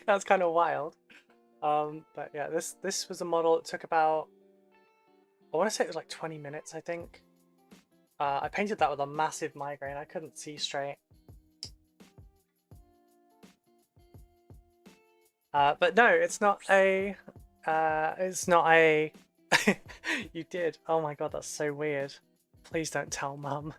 That's kind of wild. But yeah, this was a model. It took about, I want to say it was like 20 minutes, I think. I painted that with a massive migraine. I couldn't see straight. But no, it's not a. It's not a. You did. Oh my god, that's so weird. Please don't tell Mum.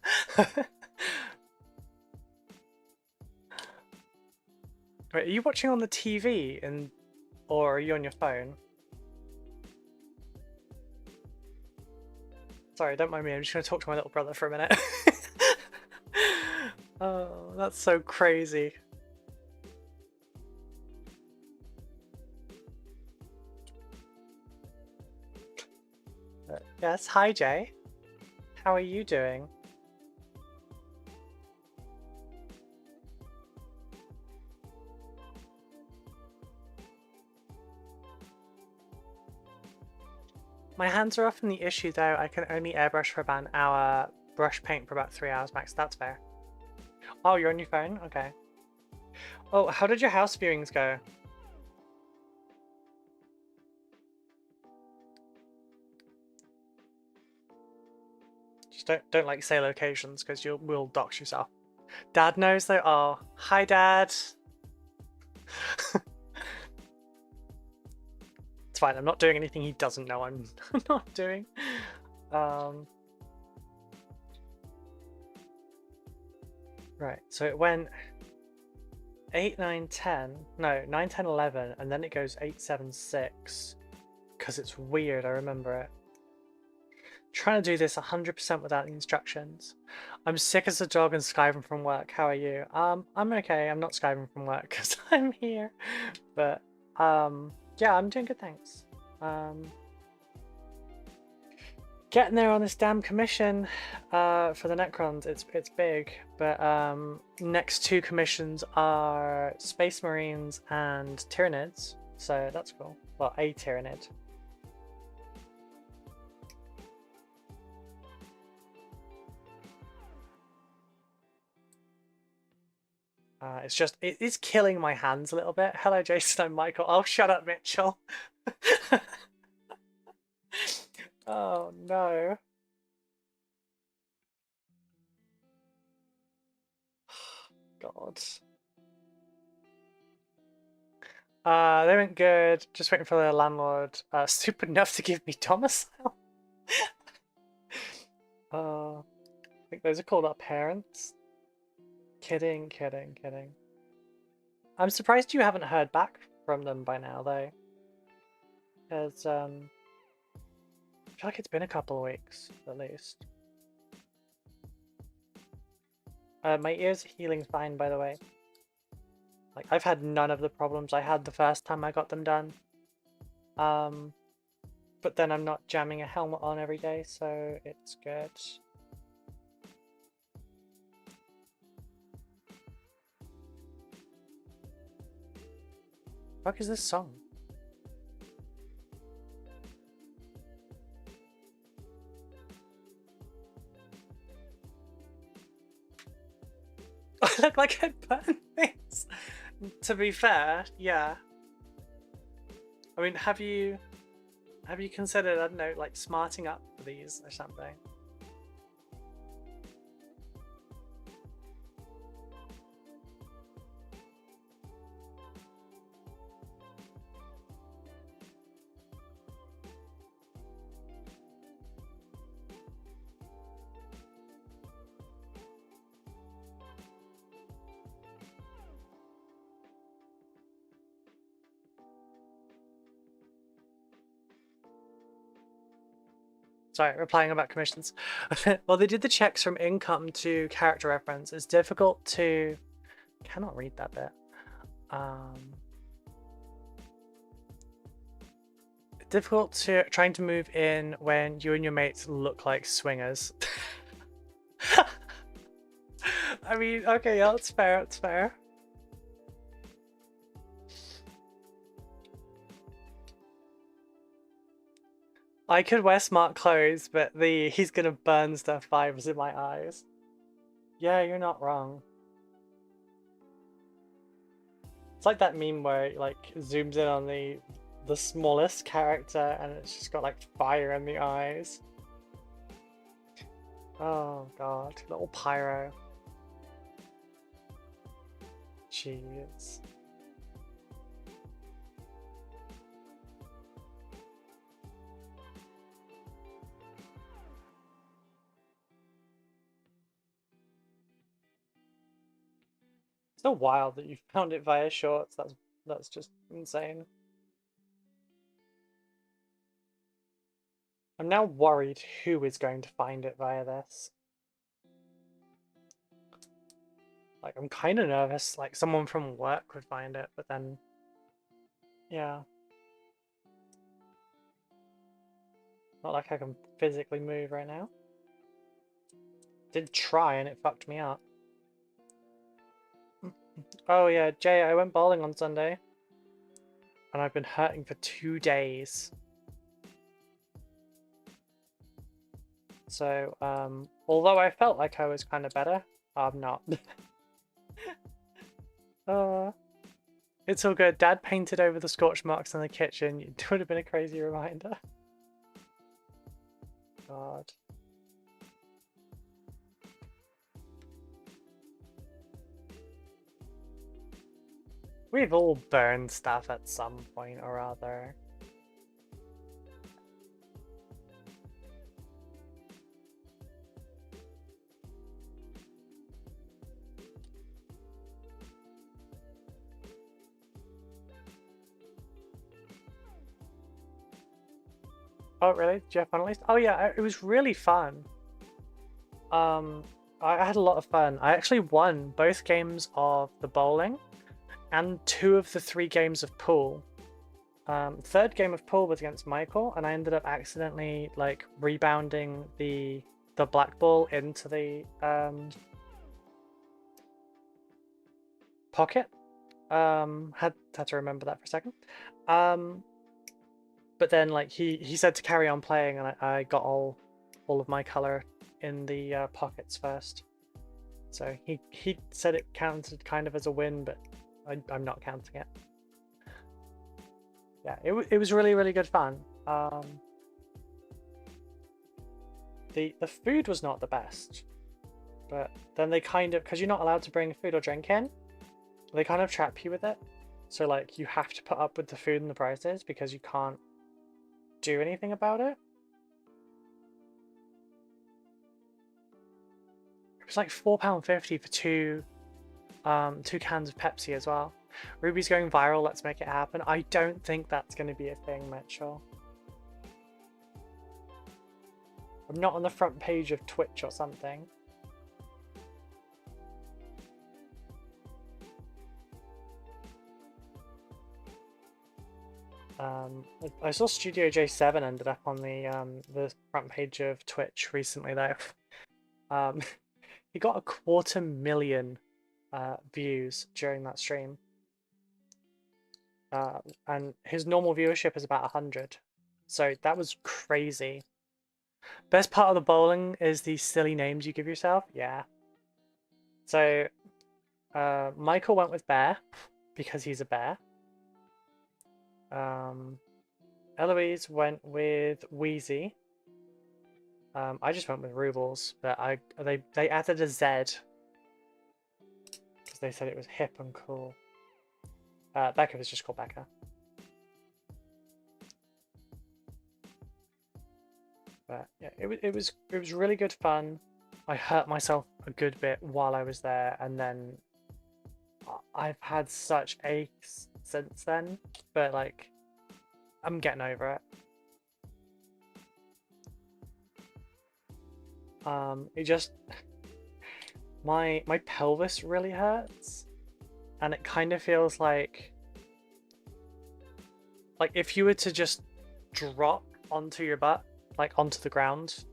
Wait, are you watching on the TV or are you on your phone? Sorry, don't mind me. I'm just going to talk to my little brother for a minute. Oh, that's so crazy. Yes, hi Jay. How are you doing? My hands are often the issue though. I can only airbrush for about an hour, brush paint for about 3 hours max. That's fair. Oh, you're on your phone? Okay. Oh, how did your house viewings go? Just don't like say locations because you will dox yourself. Dad knows though. Oh, hi Dad. It's fine. I'm not doing anything he doesn't know I'm not doing. Right. So it went 8, 9, 10. No, 9, 10, 11, and then it goes 8, 7, 6. Because it's weird. I remember it. Trying to do this 100% without the instructions. I'm sick as a dog and skiving from work. How are you? I'm okay. I'm not skiving from work because I'm here. But yeah, I'm doing good, thanks. Getting there on this damn commission for the Necrons. It's big, but next 2 commissions are Space Marines and Tyranids, so that's cool. Well, a Tyranid. It's just, it is killing my hands a little bit. Hello, Jason and Michael. Oh, shut up, Mitchell. Oh, no. God. They went good. Just waiting for the landlord. Stupid enough to give me domicile. I think those are called our parents. Kidding, kidding, kidding. I'm surprised you haven't heard back from them by now, though. Because, I feel like it's been a couple of weeks, at least. My ears are healing fine, by the way. Like, I've had none of the problems I had the first time I got them done. But then I'm not jamming a helmet on every day, so it's good. What fuck is this song? I look like I burn things. To be fair, yeah. I mean, have you considered, I don't know, like smarting up for these or something? Sorry, replying about commissions. Well, they did the checks from income to character reference. It's difficult to... Cannot read that bit. Difficult to trying to move in when you and your mates look like swingers. I mean, okay, yeah, it's fair, it's fair. I could wear smart clothes, but the he's gonna burn stuff vibes in my eyes. Yeah, you're not wrong. It's like that meme where it, like, zooms in on the smallest character and it's just got like fire in the eyes. Oh god, little pyro. Jeez. So wild that you found it via shorts. That's just insane. I'm now worried who is going to find it via this. Like, I'm kind of nervous, like someone from work would find it, but then, yeah. Not like I can physically move right now. Did try and it fucked me up. Oh yeah, Jay, I went bowling on Sunday. And I've been hurting for 2 days. So, although I felt like I was kind of better, I'm not. It's all good. Dad painted over the scorch marks in the kitchen. It would have been a crazy reminder. God. We've all burned stuff at some point or other. Oh really? Did you have fun at least? Oh yeah, it was really fun. I had a lot of fun. I actually won both games of the bowling and 2 of the 3 games of pool. Third game of pool was against Michael, and I ended up accidentally like rebounding the black ball into the pocket. Had to remember that for a second. But then like he said to carry on playing, and I got all of my color in the pockets first. So he said it counted kind of as a win, but I'm not counting it. Yeah, it was really, really good fun. The food was not the best, but then they kind of, because you're not allowed to bring food or drink in, they kind of trap you with it. So like you have to put up with the food and the prices because you can't do anything about it. It was like £4.50 for two cans of Pepsi as well. Ruby's going viral, let's make it happen. I don't think that's going to be a thing, Mitchell. I'm not on the front page of Twitch or something. I saw Studio J7 ended up on the front page of Twitch recently though. He got 250,000 views during that stream. And his normal viewership is about 100. So that was crazy. Best part of the bowling is the silly names you give yourself. Yeah. So Michael went with Bear because he's a bear. Eloise went with Wheezy. I just went with Rubles, but they added a Z because they said it was hip and cool. Becca was just called Becca. But yeah, it was really good fun. I hurt myself a good bit while I was there, and then I've had such aches since then, but like I'm getting over it. It just my pelvis really hurts, and it kind of feels like if you were to just drop onto your butt, like onto the ground,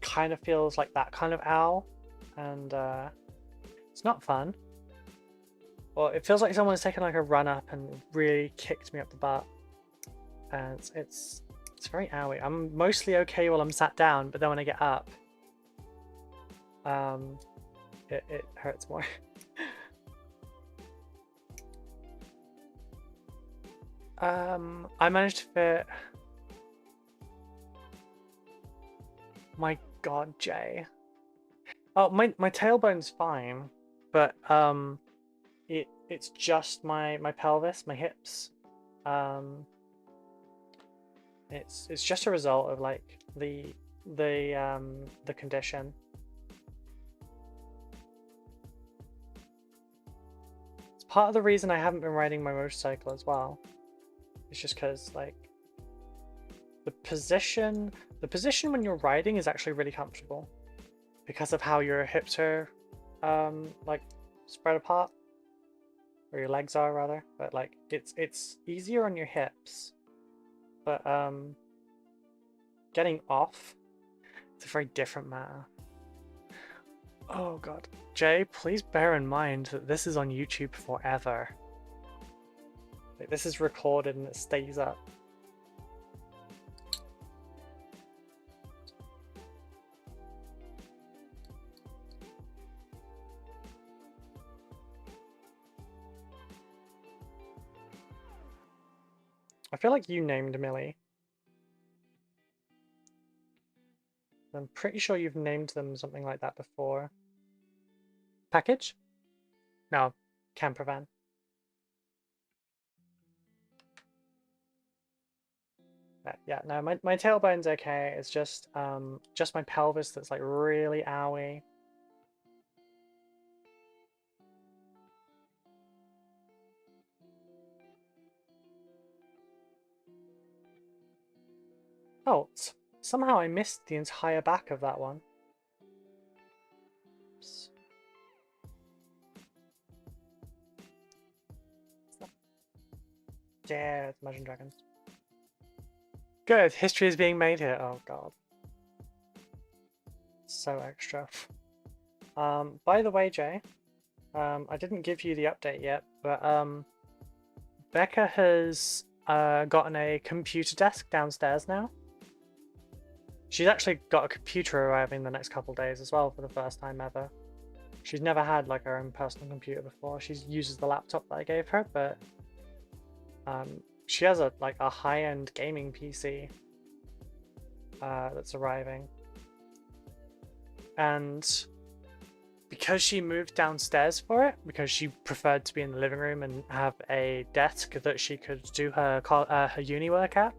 kind of feels like that kind of ow, and it's not fun. Well, it feels like someone's taken like a run up and really kicked me up the butt, and it's very owy. I'm mostly okay while I'm sat down, but then when I get up, it hurts more. I managed to fit. My God, Jay. Oh, my tailbone's fine, but it's just my pelvis, my hips. It's just a result of like the condition. It's part of the reason I haven't been riding my motorcycle as well. It's just because like the position when you're riding is actually really comfortable because of how your hips are like spread apart, or your legs are rather, but like it's easier on your hips, but getting off, it's a very different matter. Oh God, Jay, please bear in mind that this is on YouTube forever. Like, this is recorded and it stays up. I feel like you named Millie. I'm pretty sure you've named them something like that before. Package? No, camper van. Yeah, no, my tailbone's okay. It's just my pelvis that's like really owy. Oh, somehow I missed the entire back of that one. Oops. Yeah, it's Imagine Dragons. Good, history is being made here. Oh God. So extra. By the way, Jay, I didn't give you the update yet, but Becca has gotten a computer desk downstairs now. She's actually got a computer arriving the next couple days as well for the first time ever. She's never had like her own personal computer before. She uses the laptop that I gave her, but she has a high-end gaming PC that's arriving. And because she moved downstairs for it, because she preferred to be in the living room and have a desk that she could do her uni work at,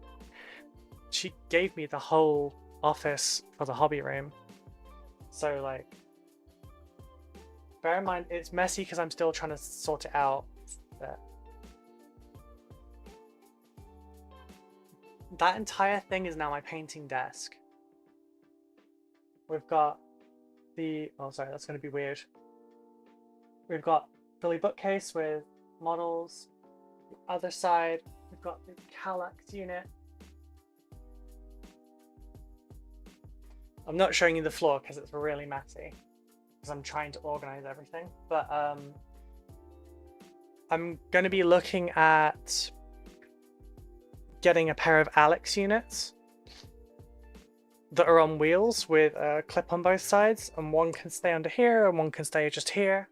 she gave me the whole office for the hobby room. So like, bear in mind it's messy because I'm still trying to sort it out. But that entire thing is now my painting desk. We've got the, oh sorry, that's going to be weird. We've got Billy bookcase with models. The other side, we've got the Kallax unit. I'm not showing you the floor because it's really messy, because I'm trying to organize everything. But I'm going to be looking at getting a pair of Alex units that are on wheels with a clip on both sides, and one can stay under here and one can stay just here.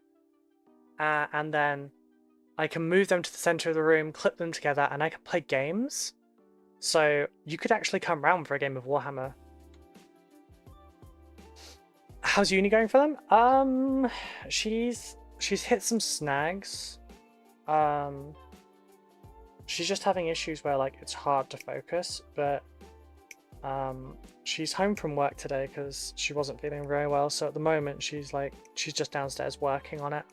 And then I can move them to the center of the room, clip them together, and I can play games. So you could actually come round for a game of Warhammer. How's uni going for them? She's hit some snags. She's just having issues where like it's hard to focus, but she's home from work today because she wasn't feeling very well. So at the moment she's just downstairs working on it.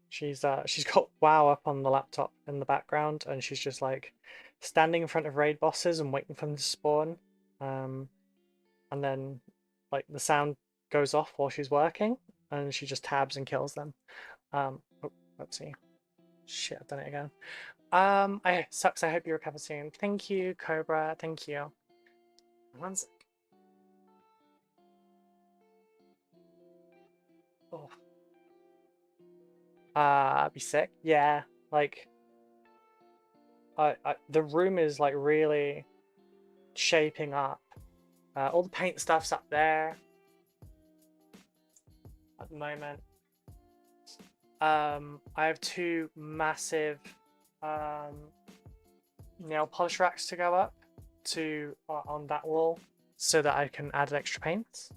She's got WoW up on the laptop in the background, and she's just like standing in front of raid bosses and waiting for them to spawn. And then like the sound goes off while she's working, and she just tabs and kills them. Oh, let's see. Shit, I've done it again. Sucks. I hope you recover soon. Thank you, Cobra. Thank you. One sec. Oh. Be sick. Yeah, like the room is like really shaping up. All the paint stuff's up there at the moment. I have two massive nail polish racks to go up to on that wall so that I can add extra paints.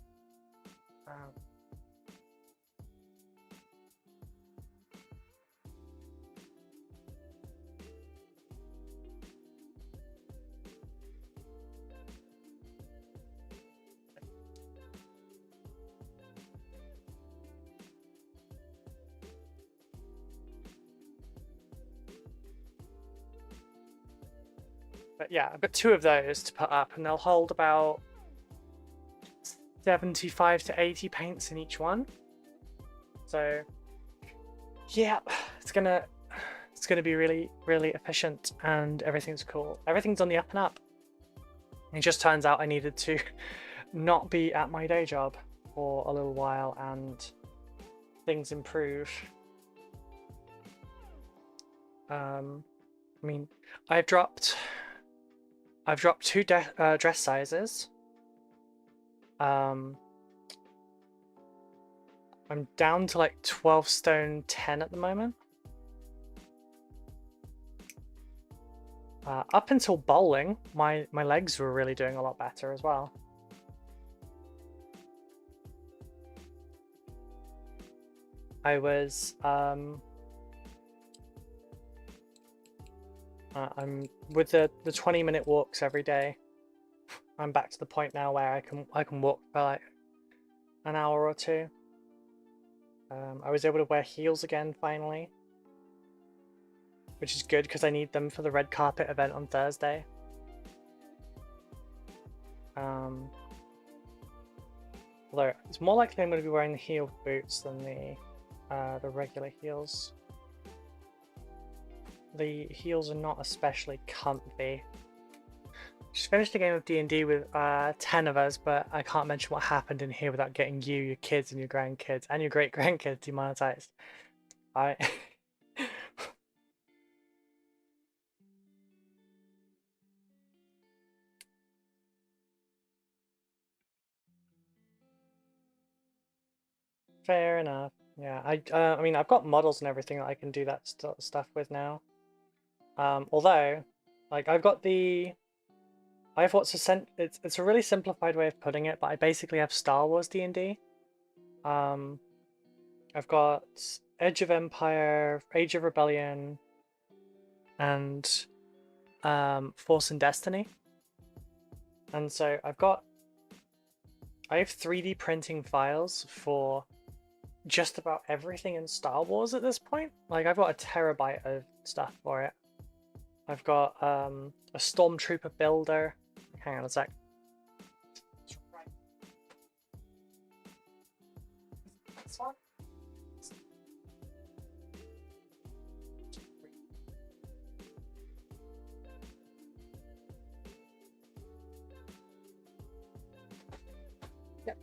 But yeah, I've got two of those to put up, and they'll hold about 75 to 80 paints in each one. So yeah, it's gonna be really, really efficient, and everything's cool. Everything's on the up and up. It just turns out I needed to not be at my day job for a little while, and things improve. I mean, I've dropped two dress sizes. I'm down to like 12 stone 10 at the moment. Up until bowling, my legs were really doing a lot better as well. I was I'm with the 20-minute walks every day. I'm back to the point now where I can walk for like an hour or two. I was able to wear heels again finally, which is good because I need them for the red carpet event on Thursday. Although it's more likely I'm going to be wearing the heel boots than the regular heels. The heels are not especially comfy. Just finished a game of D&D with 10 of us, but I can't mention what happened in here without getting you, your kids, and your grandkids, and your great-grandkids demonetized. Fair enough. Yeah, I mean, I've got models and everything that I can do that stuff with now. Although, like, I have it's a really simplified way of putting it, but I basically have Star Wars D&D. I've got Edge of Empire, Age of Rebellion, and Force and Destiny. And so I have 3D printing files for just about everything in Star Wars at this point. Like, I've got a terabyte of stuff for it. I've got a Stormtrooper builder. Hang on a sec. This one? Yep.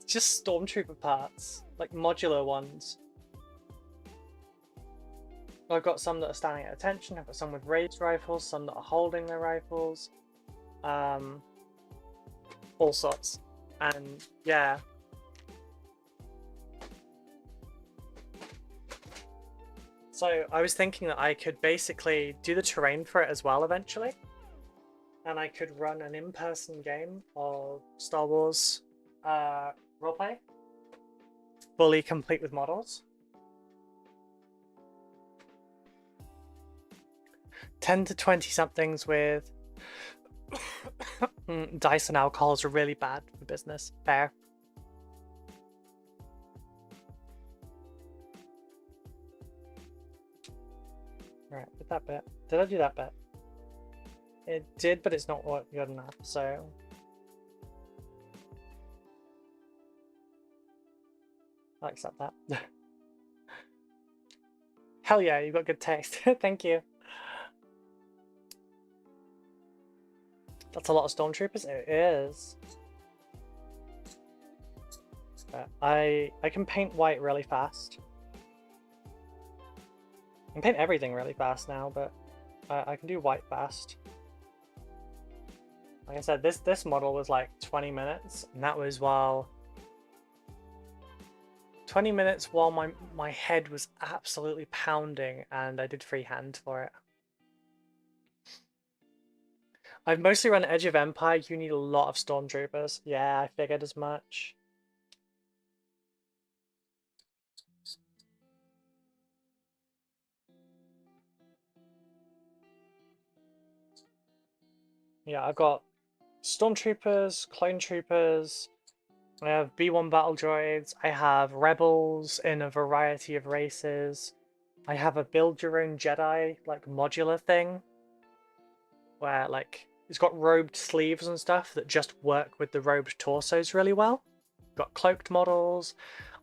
It's just Stormtrooper parts, like modular ones. I've got some that are standing at attention, I've got some with raised rifles, some that are holding their rifles, all sorts. And yeah. So I was thinking that I could basically do the terrain for it as well eventually. And I could run an in-person game of Star Wars roleplay, fully complete with models. 10 to 20 somethings with dice and alcohols are really bad for business. Fair. Right, did that bit. Did I do that bit? It did, but it's not good enough, so... I'll accept that. Hell yeah, you've got good taste. Thank you. That's a lot of stormtroopers. It is. I can paint white really fast. I can paint everything really fast now, but I can do white fast. Like I said, this model was like 20 minutes, and that was while 20 minutes while my head was absolutely pounding, and I did freehand for it. I've mostly run Edge of Empire. You need a lot of stormtroopers. Yeah, I figured as much. Yeah, I've got stormtroopers, clone troopers, I have B1 battle droids, I have rebels in a variety of races, I have a build your own Jedi, like, modular thing, where, like, it's got robed sleeves and stuff that just work with the robed torsos really well. I've got cloaked models,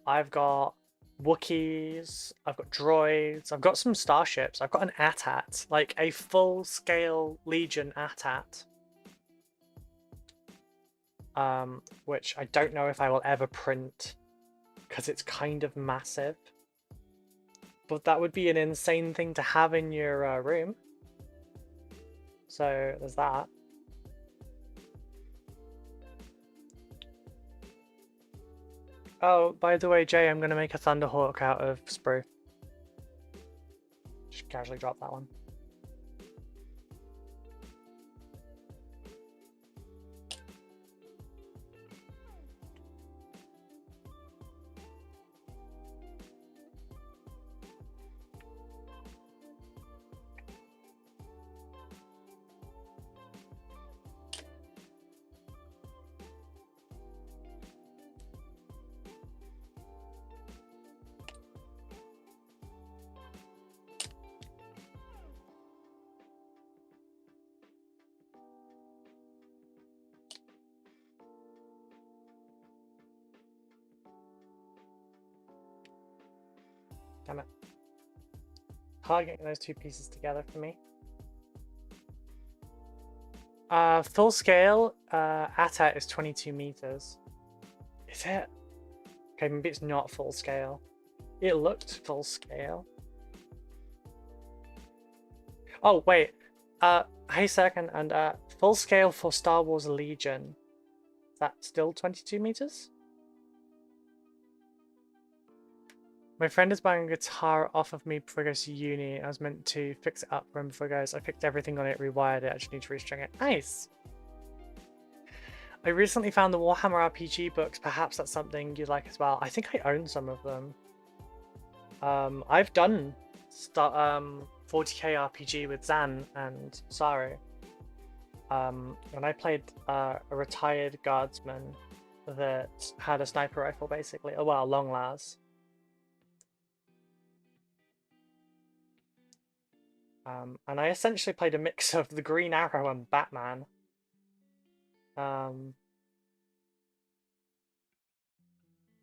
I've got Wookiees, I've got droids, I've got some starships, I've got an AT-AT, like a full-scale Legion AT-AT. Which I don't know if I will ever print, because it's kind of massive. But that would be an insane thing to have in your room. So there's that. Oh, by the way, Jay, I'm going to make a Thunderhawk out of sprue. Just casually drop that one. Damn it. Hard getting those two pieces together for me. Full scale, AT-AT is 22 meters. Is it? Okay, maybe it's not full scale. It looked full scale. Oh, wait. Hey second, and full scale for Star Wars Legion. Is that still 22 meters? My friend is buying a guitar off of me before I go to uni. I was meant to fix it up for him before he goes. I fixed everything on it, rewired it. I just need to restring it. Nice! I recently found the Warhammer RPG books. Perhaps that's something you'd like as well. I think I own some of them. I've done 40k RPG with Zan and Saru. When I played a retired guardsman that had a sniper rifle, basically. Oh, well, long las. And I essentially played a mix of the Green Arrow and Batman.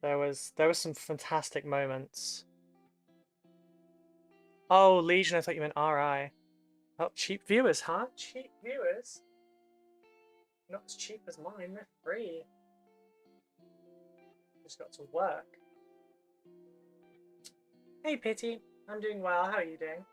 There was some fantastic moments. Oh, Legion, I thought you meant RI. Oh, cheap viewers, huh? Cheap viewers? Not as cheap as mine, they're free. Just got to work. Hey, Pity. I'm doing well, how are you doing?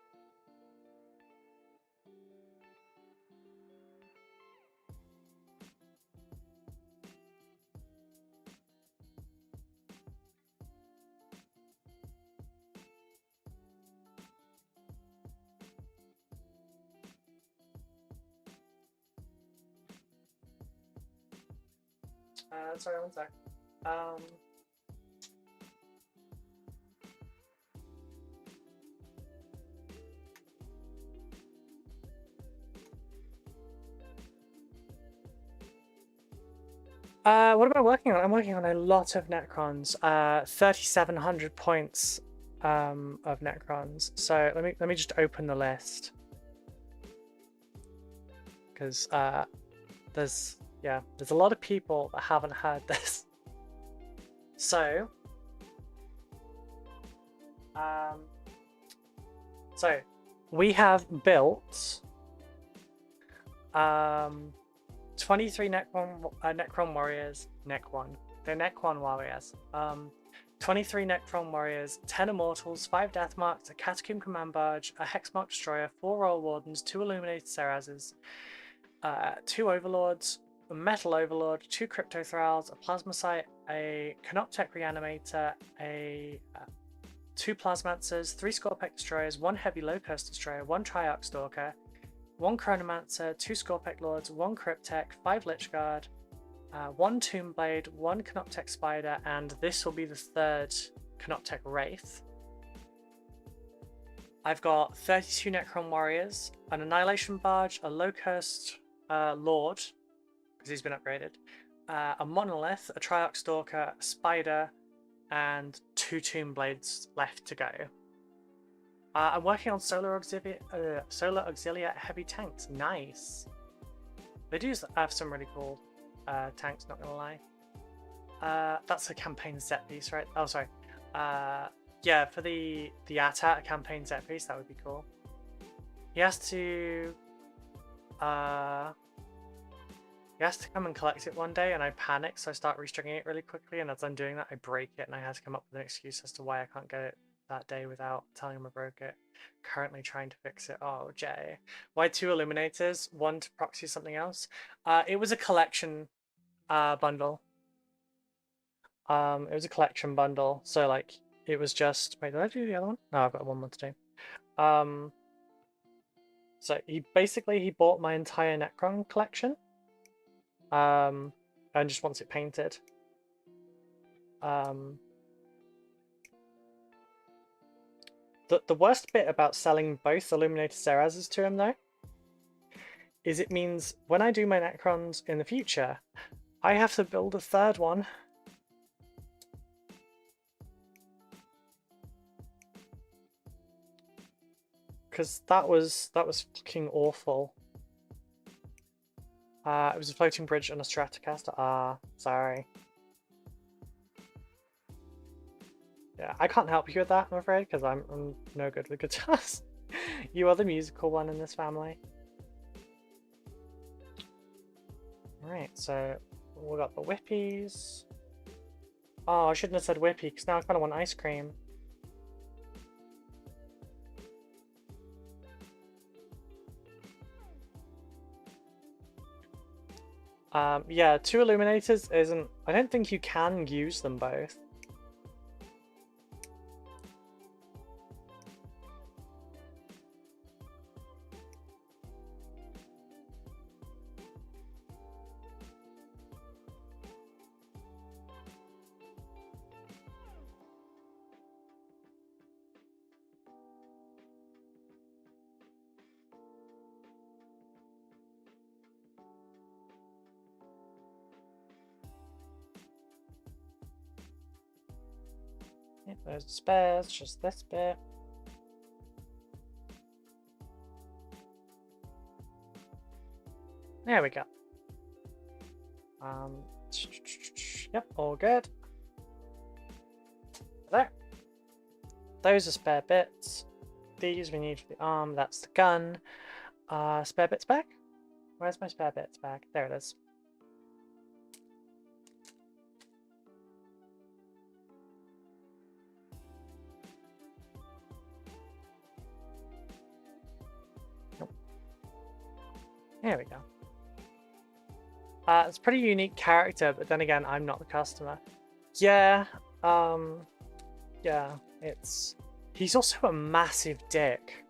Sorry, one sec. What am I working on? I'm working on a lot of Necrons. 3,700 points of Necrons. So let me just open the list. Because there's a lot of people that haven't heard this. So we have built 23 Necron warriors. They're Necron warriors. 23 Necron warriors, 10 immortals, 5 death marks, a catacomb command barge, a hexmark destroyer, 4 royal wardens, 2 illuminated Serazes, 2 overlords, a metal overlord, 2 crypto thralls, a plasma sight, a canoptech reanimator, 2 plasmancers, 3 scorpec destroyers, 1 heavy low curse destroyer, 1 triarch stalker, 1 chronomancer, 2 scorpec lords, 1 cryptech, 5 lich guard, 1 tomb blade, 1 canoptech spider, and this will be the 3rd canoptech wraith. I've got 32 Necron warriors, an annihilation barge, a low cursed lord, because he's been upgraded, a monolith, a triarch stalker, a spider, and 2 tomb blades left to go. I'm working on solar auxilia heavy tanks. Nice. They do have some really cool tanks, not gonna lie. That's a campaign set piece, right? Oh, sorry. Yeah, for the AT-AT campaign set piece, that would be cool. He has to come and collect it one day, and I panic, so I start restringing it really quickly, and as I'm doing that, I break it, and I had to come up with an excuse as to why I can't get it that day without telling him I broke it. Currently trying to fix it. Oh, Jay. Why 2 illuminators? 1 to proxy something else? It was a collection bundle. It was a collection bundle, so like it was just. Wait, did I do the other one? No, I've got one more to do. So he bought my entire Necron collection. And just wants it painted. The worst bit about selling both Illuminated Serazes to him, though, is it means when I do my Necrons in the future, I have to build a 3rd one. Because that was fucking awful. It was a floating bridge and a Stratocaster. Sorry. Yeah, I can't help you with that, I'm afraid, because I'm no good with guitars. You are the musical one in this family. Alright, so we got the Whippies. Oh, I shouldn't have said Whippy, because now I kind of want ice cream. Yeah, 2 illuminators isn't... I don't think you can use them both. Yep, there's the spares, just this bit. There we go. Yep, all good. There. Those are spare bits. These we need for the arm, that's the gun. Spare bits back? Where's my spare bits back? There it is. There we go. It's a pretty unique character, but then again, I'm not the customer. Yeah, yeah, it's... He's also a massive dick.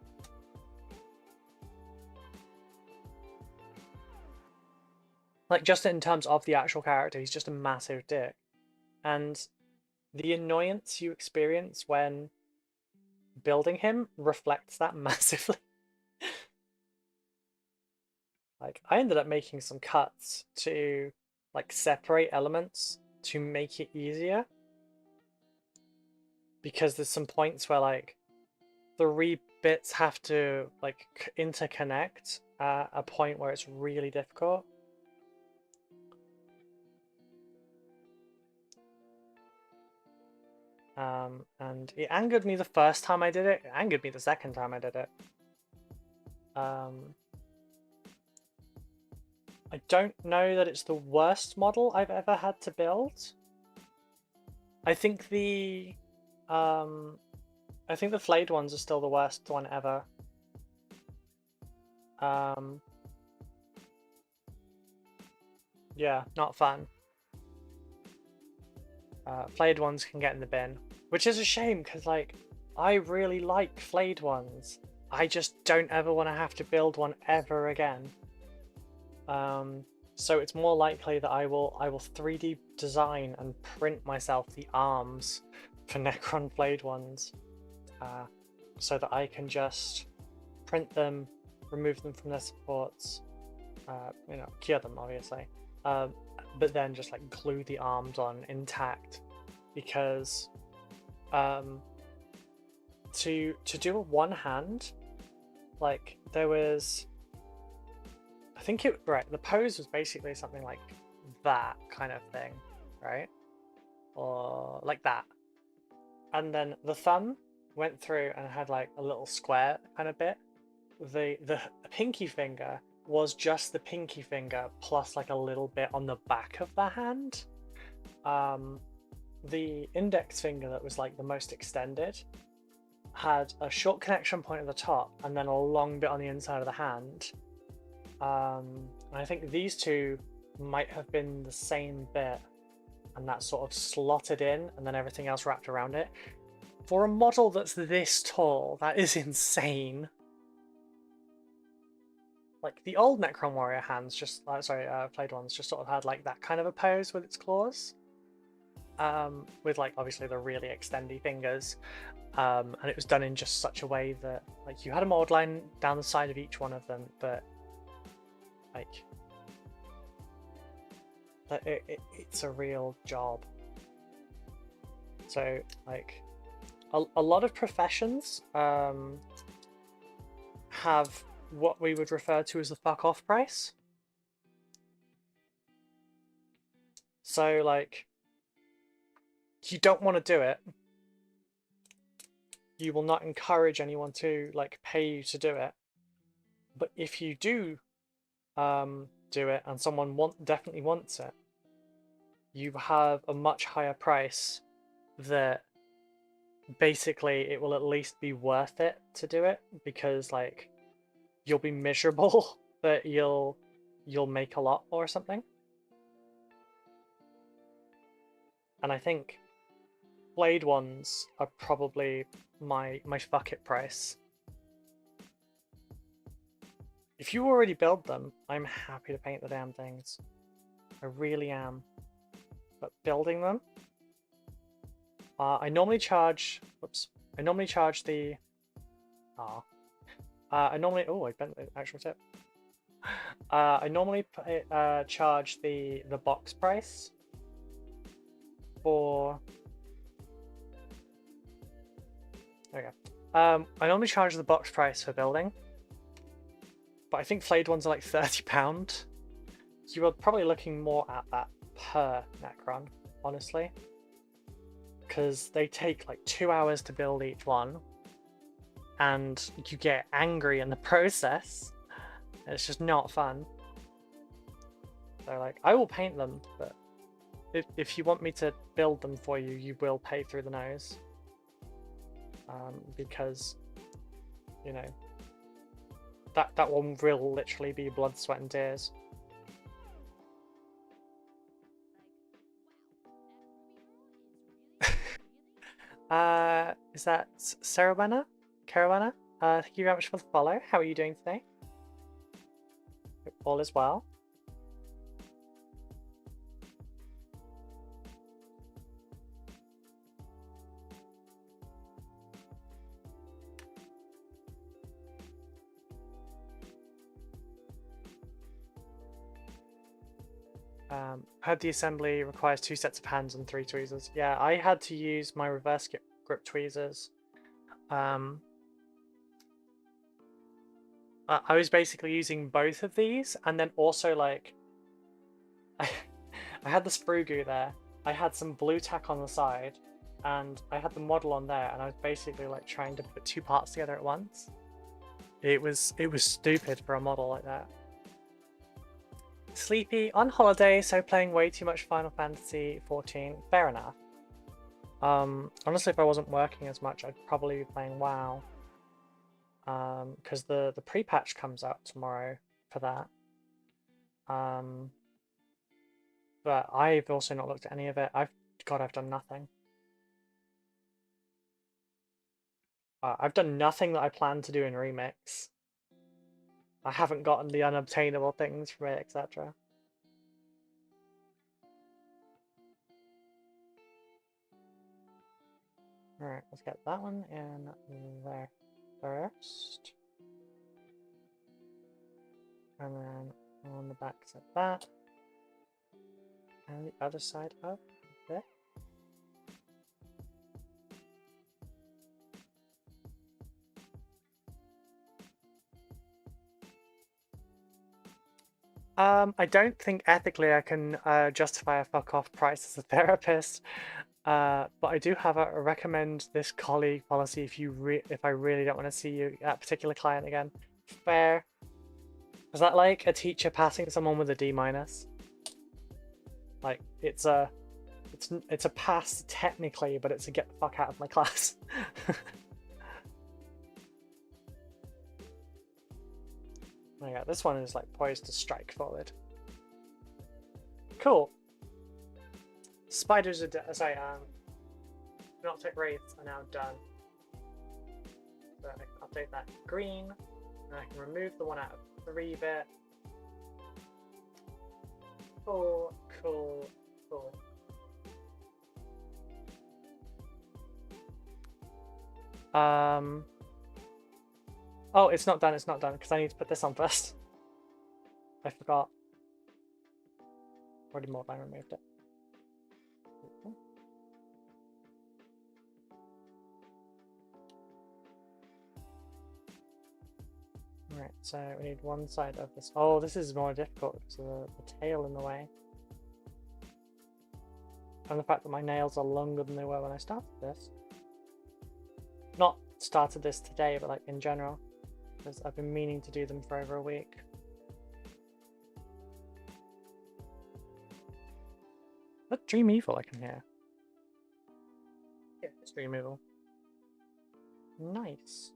Like, just in terms of the actual character, he's just a massive dick. And the annoyance you experience when building him reflects that massively. Like, I ended up making some cuts to, like, separate elements to make it easier. Because there's some points where, like, 3 bits have to, like, interconnect at a point where it's really difficult. And it angered me the first time I did it. It angered me the second time I did it. I don't know that it's the worst model I've ever had to build. I think the flayed ones are still the worst one ever. Yeah, not fun. Flayed ones can get in the bin, which is a shame because, like, I really like flayed ones. I just don't ever want to have to build one ever again. So it's more likely that I will 3D design and print myself the arms for Necron flayed ones, so that I can just print them, remove them from their supports, you know, cure them obviously, but then just like glue the arms on intact, because to do a one hand, like there was, I think it, right, the pose was basically something like that kind of thing, right? Or like that. And then the thumb went through and had like a little square kind of bit. The pinky finger was just the pinky finger plus like a little bit on the back of the hand. The index finger that was like the most extended had a short connection point at the top and then a long bit on the inside of the hand. I think these two might have been the same bit, and that sort of slotted in and then everything else wrapped around it. For a model that's this tall, that is insane. Like the old Necron Warrior hands, just played ones, just sort of had like that kind of a pose with its claws, with like obviously the really extendy fingers, and it was done in just such a way that like you had a mold line down the side of each one of them, but like it's a real job. So like a lot of professions have what we would refer to as the fuck off price. So like you don't want to do it, you will not encourage anyone to like pay you to do it, but if you do do it and someone definitely wants it, you have a much higher price that basically it will at least be worth it to do it, because like you'll be miserable but you'll make a lot or something. And I think blade ones are probably my fuck it price. If you already build them, I'm happy to paint the damn things. I really am. But building them, I normally charge. Whoops! I normally charge the. I normally. Oh, I bent the actual tip. I normally charge the box price for. There we go. I normally charge the box price for building, but I think flayed ones are like £30. You are probably looking more at that per Necron, honestly, because they take like 2 hours to build each one, and you get angry in the process. It's just not fun. So like, I will paint them, but if you want me to build them for you, you will pay through the nose. Because, you know, that one will literally be blood, sweat, and tears. Is that Caravana? Thank you very much for the follow. How are you doing today? Hope all is well. Heard the assembly requires 2 sets of hands and 3 tweezers. Yeah, I had to use my reverse grip tweezers. I was basically using both of these, and then also like I had the sprue goo there. I had some blue tack on the side, and I had the model on there, and I was basically like trying to put 2 parts together at once. It was stupid for a model like that. Sleepy on holiday, so playing way too much Final Fantasy 14. Fair enough. Honestly, if I wasn't working as much, I'd probably be playing WoW. Because the pre-patch comes out tomorrow for that. But I've also not looked at any of it. I've done nothing. I've done nothing that I planned to do in Remix. I haven't gotten the unobtainable things from it, etc. Alright, let's get that one in there first. And then on the back set that. And the other side up there. I don't think ethically I can justify a fuck off price as a therapist, but I do have a recommend this colleague policy if I really don't want to see you that particular client again. Fair. Is that like a teacher passing someone with a D-? Like it's a pass technically, but it's a get the fuck out of my class. Oh yeah, this one is like poised to strike forward. Cool. Spiders are sorry, Meltec wraiths are now done. So I can update that green, and I can remove the one out of 3 bit. Cool, cool, cool. Oh, it's not done, because I need to put this on first. I forgot. Already more than I removed it. Alright, so we need one side of this. Oh, this is more difficult because of the tail in the way. And the fact that my nails are longer than they were when I started this. Not started this today, but like in general. Because I've been meaning to do them for over a week. What Dream Evil I can hear? Yeah, it's Dream Evil. Nice.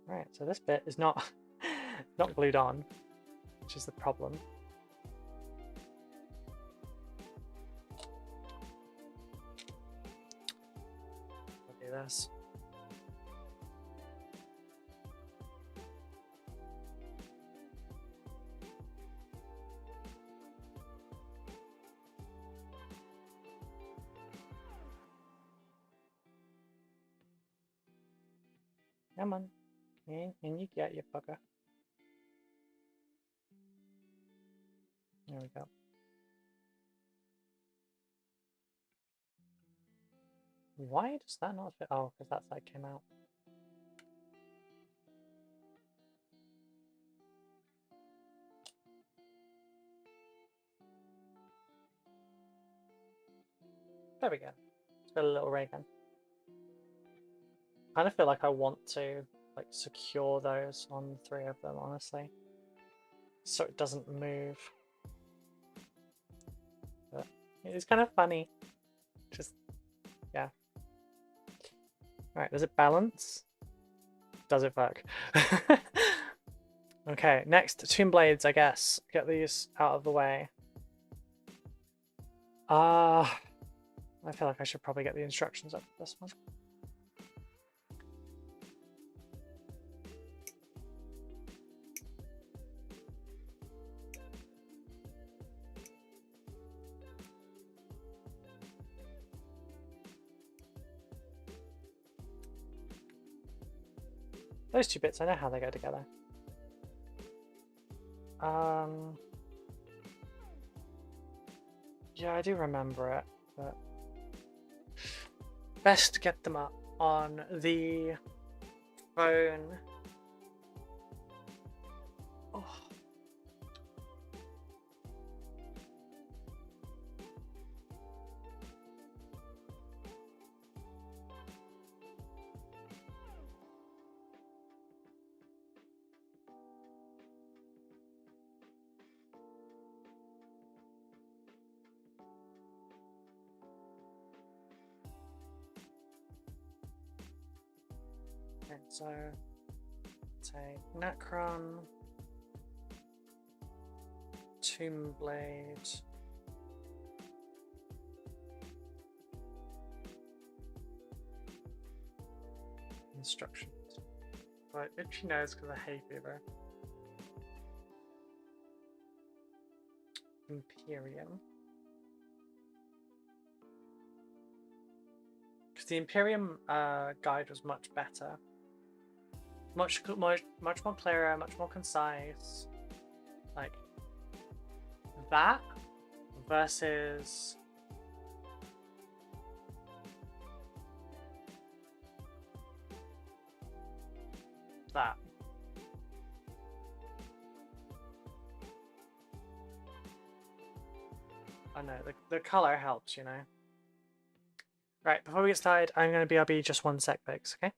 Right, so this bit is not not glued on, which is the problem. has. Come on. In you get, you fucker. There we go. Why does that not fit? Oh, because that side came out. There we go. It's got a little ray gun. I kind of feel like I want to like secure those on 3 of them, honestly, so it doesn't move. But it's kind of funny. Just yeah. All right, does it balance? Does it work? Okay, next Tomb Blades, I guess. Get these out of the way. I feel like I should probably get the instructions up for this one. Those 2 bits, I know how they go together. Yeah, I do remember it, but best to get them up on the phone. Oh. Okay, so take Necron, Tomb Blade, instructions. Right, itchy nose because of hay fever. Imperium. Because the Imperium guide was much better. Much more clearer, much more concise. Like that versus that. I know the color helps, you know. Right, before we get started, I'm going to BRB just 1 sec, folks. Okay.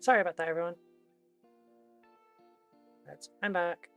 Sorry about that, everyone. I'm back.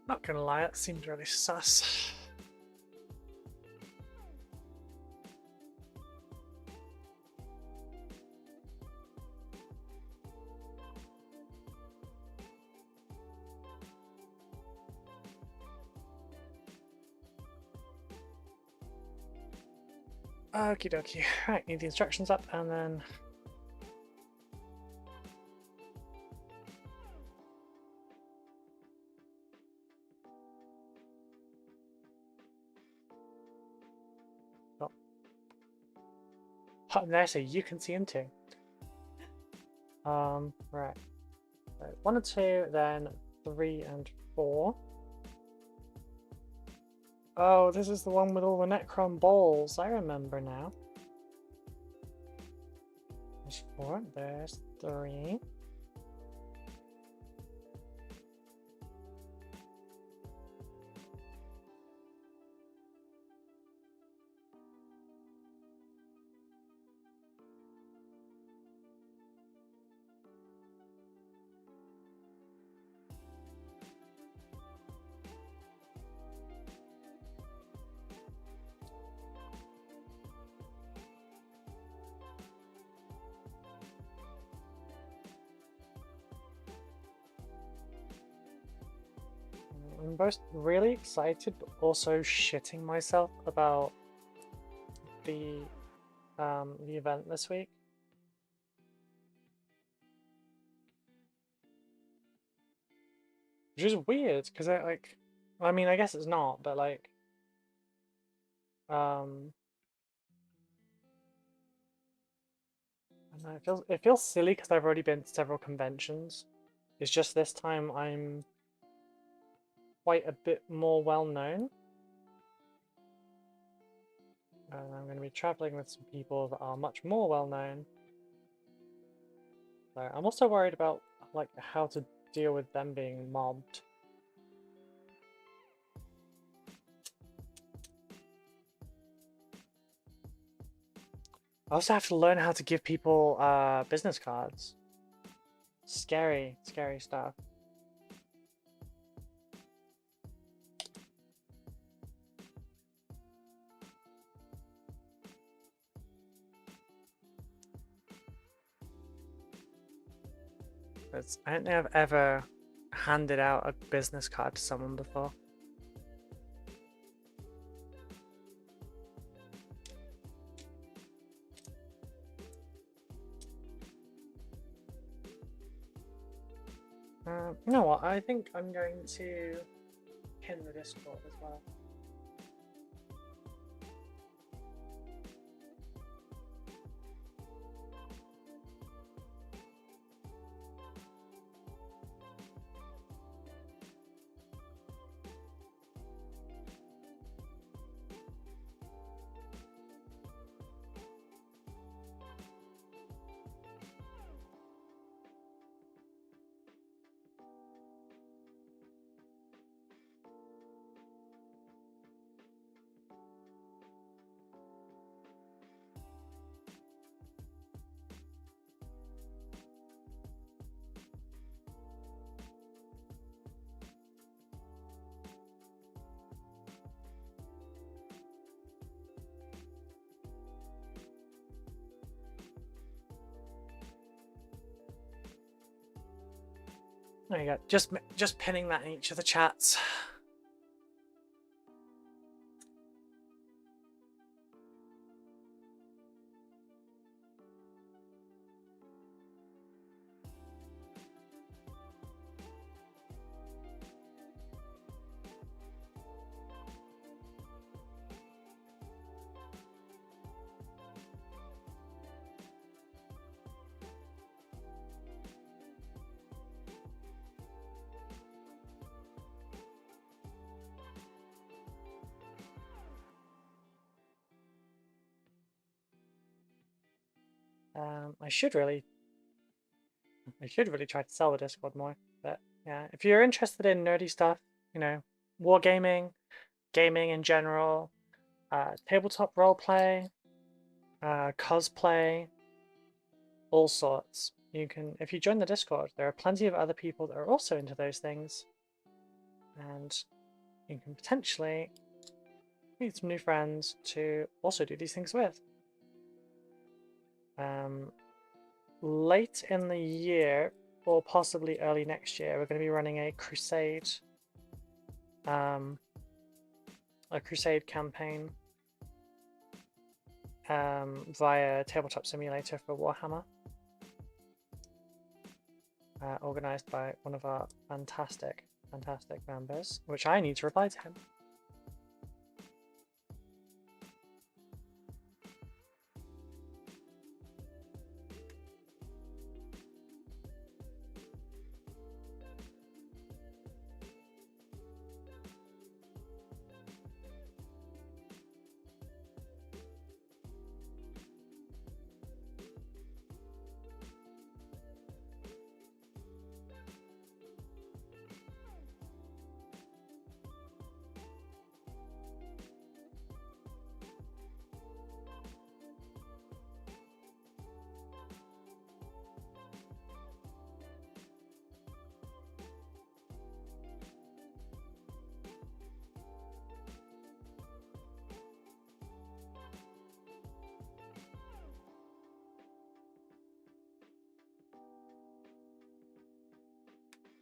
Not gonna lie, that seemed really sus. Okie dokie. Right, need the instructions up and then. Oh. Oh, there, so you can see him too. Right. So 1 and 2, then 3 and 4. Oh, this is the one with all the Necron balls. I remember now. There's 4, there's 3. I'm both really excited, but also shitting myself about the event this week. Which is weird, because I mean, I guess it's not, but like, I don't know, it feels silly because I've already been to several conventions. It's just this time I'm quite a bit more well known. And I'm going to be traveling with some people that are much more well known. So I'm also worried about like how to deal with them being mobbed. I also have to learn how to give people business cards. Scary, scary stuff. I don't think I've ever handed out a business card to someone before. You know what? I think I'm going to pin the Discord as well. There you go. Just pinning that in each of the chats. I should really try to sell the Discord more. But yeah, if you're interested in nerdy stuff, you know, wargaming, gaming in general, tabletop roleplay, cosplay, all sorts. You can, if you join the Discord, there are plenty of other people that are also into those things, and you can potentially meet some new friends to also do these things with. Late in the year, or possibly early next year, we're going to be running a crusade campaign via Tabletop Simulator for Warhammer, organized by one of our fantastic members, which I need to reply to him.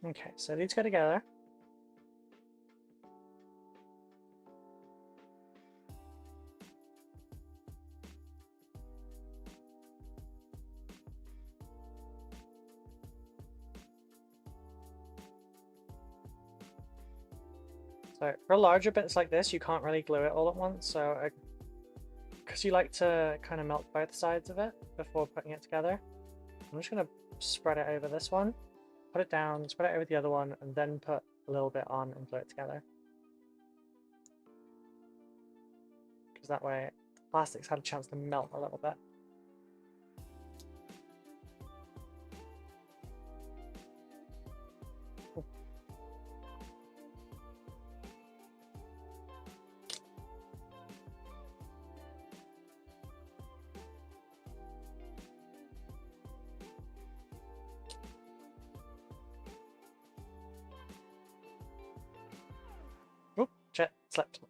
Okay, so these go together. So for larger bits like this, you can't really glue it all at once, so because you like to kind of melt both sides of it before putting it together, I'm just going to spread it over this one, put it down, spread it over the other one, and then put a little bit on and glue it together. Because that way the plastics had a chance to melt a little bit. Oop, shit, slipped.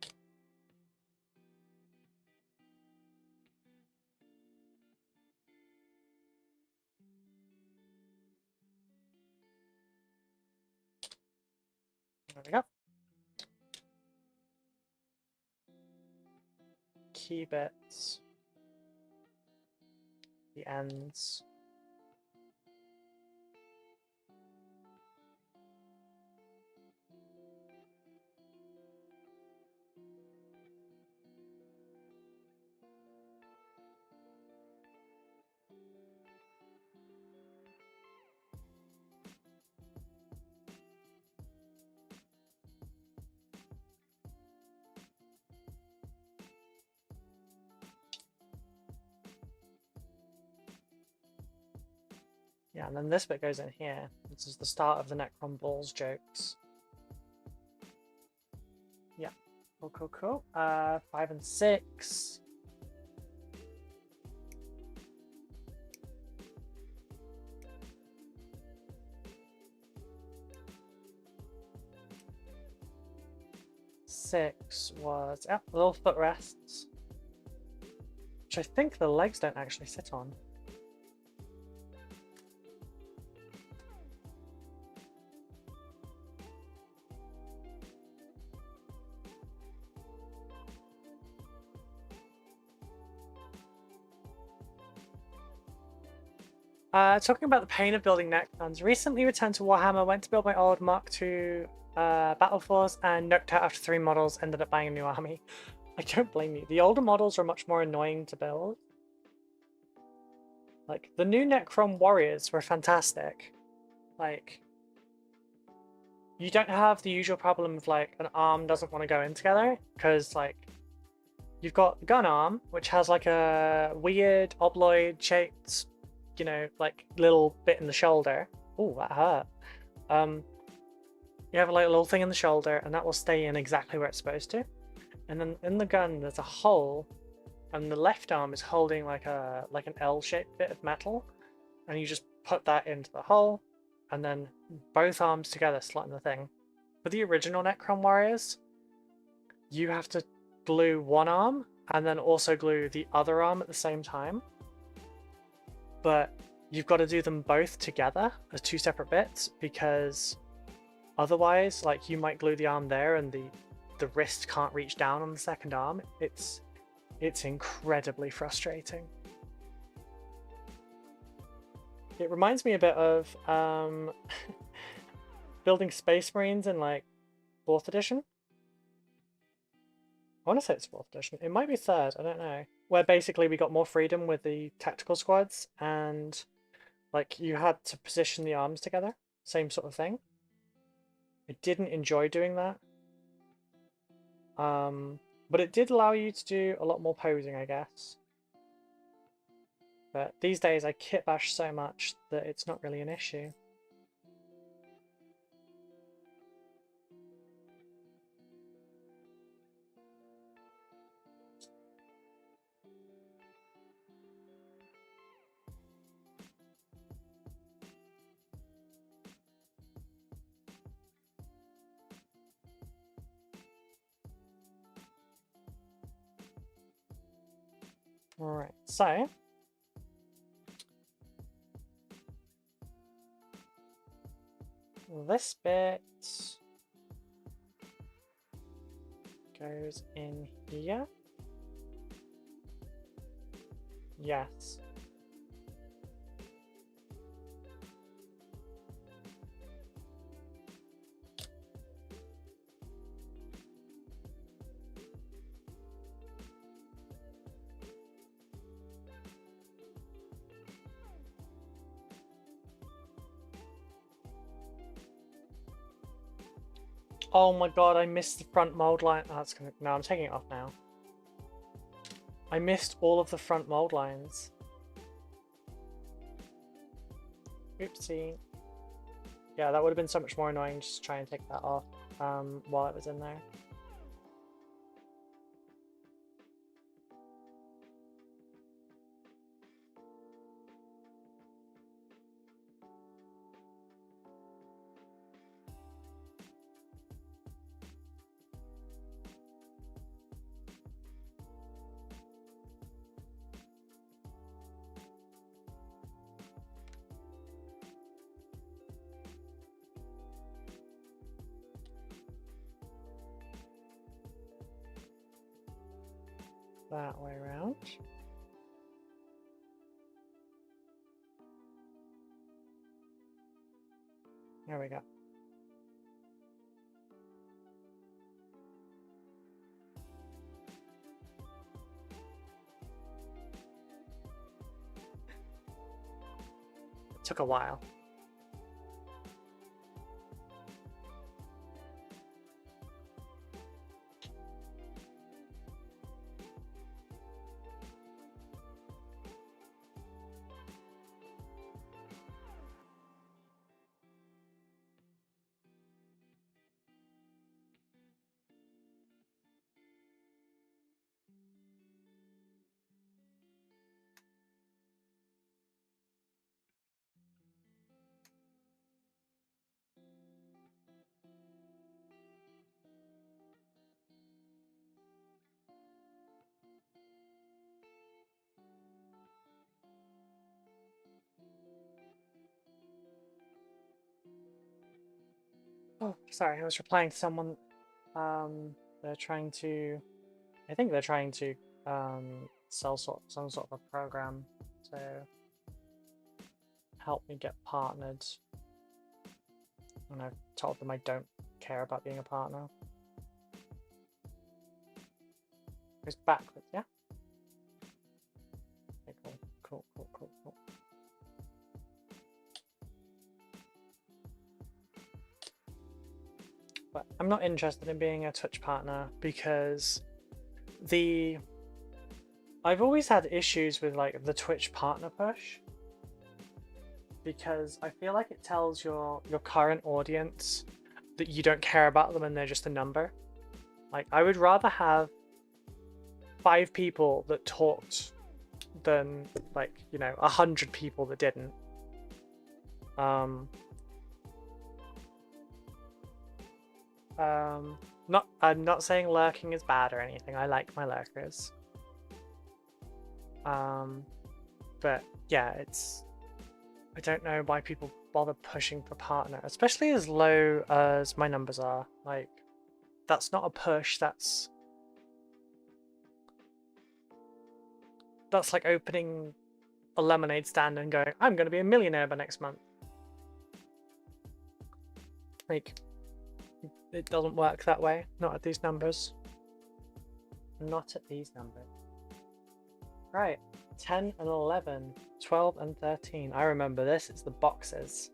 There we go. Key bits. The ends. Yeah, and then this bit goes in here. This is the start of the Necron Balls jokes. Yeah, cool. 5 and 6. Six was, yeah, little footrests, which I think the legs don't actually sit on. Talking about the pain of building Necrons, recently returned to Warhammer, went to build my old Mark II Battle Force and nuked out after 3 models, ended up buying a new army. I don't blame you. The older models are much more annoying to build. Like, the new Necron warriors were fantastic. Like, you don't have the usual problem of, like, an arm doesn't want to go in together, because, like, you've got gun arm, which has like a weird obloid shaped, you know, like little bit in the shoulder. Oh, that hurt. You have like a little thing in the shoulder, and that will stay in exactly where it's supposed to. And then in the gun, there's a hole, and the left arm is holding like an L-shaped bit of metal, and you just put that into the hole, and then both arms together slot in the thing. For the original Necron warriors, you have to glue one arm and then also glue the other arm at the same time. But you've got to do them both together as two separate bits, because otherwise, like, you might glue the arm there and the wrist can't reach down on the second arm. It's incredibly frustrating. It reminds me a bit of building Space Marines in like 4th edition. I want to say it's 4th edition. It might be 3rd, I don't know. Where basically we got more freedom with the tactical squads, and like you had to position the arms together. Same sort of thing. I didn't enjoy doing that. But it did allow you to do a lot more posing, I guess. But these days I kit bash so much that it's not really an issue. Alright, so this bit goes in here. Yes. Oh my god, I missed the front mold line. Oh, that's gonna... No, I'm taking it off now. I missed all of the front mold lines. Oopsie. Yeah, that would have been so much more annoying just to try and take that off while it was in there. That way around. There we go. It took a while. Oh, sorry, I was replying to someone. They're trying to... I think they're trying to sell some sort of a program to help me get partnered. And I've told them I don't care about being a partner. Goes backwards, yeah? Okay, cool. But I'm not interested in being a Twitch partner because I've always had issues with like the Twitch partner push, because I feel like it tells your current audience that you don't care about them and they're just a number. Like, I would rather have 5 people that talked than, like, you know, 100 people that didn't. I'm not saying lurking is bad or anything. I like my lurkers. But yeah, I don't know why people bother pushing for partner, especially as low as my numbers are. Like, that's not a push, that's like opening a lemonade stand and going, I'm going to be a millionaire by next month. Like, it doesn't work that way. Not at these numbers. Not at these numbers. Right, 10 and 11, 12 and 13. I remember this, it's the boxes.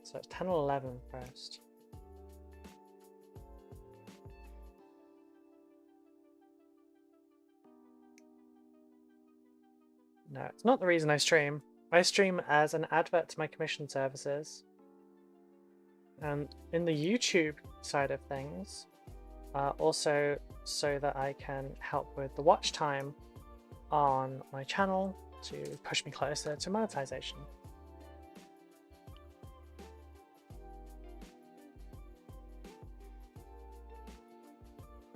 So it's 10 and 11 first. No, it's not the reason I stream. I stream as an advert to my commission services. And in the YouTube side of things, also so that I can help with the watch time on my channel to push me closer to monetization.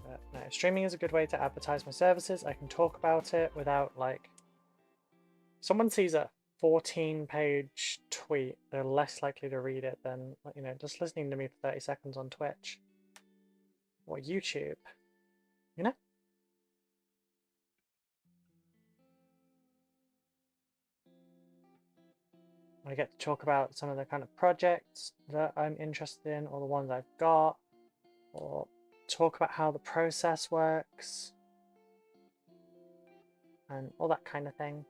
But no, streaming is a good way to advertise my services. I can talk about it without, like, someone sees a 14-page tweet, they're less likely to read it than, you know, just listening to me for 30 seconds on Twitch or YouTube, you know? I get to talk about some of the kind of projects that I'm interested in, or the ones I've got, or talk about how the process works, and all that kind of thing.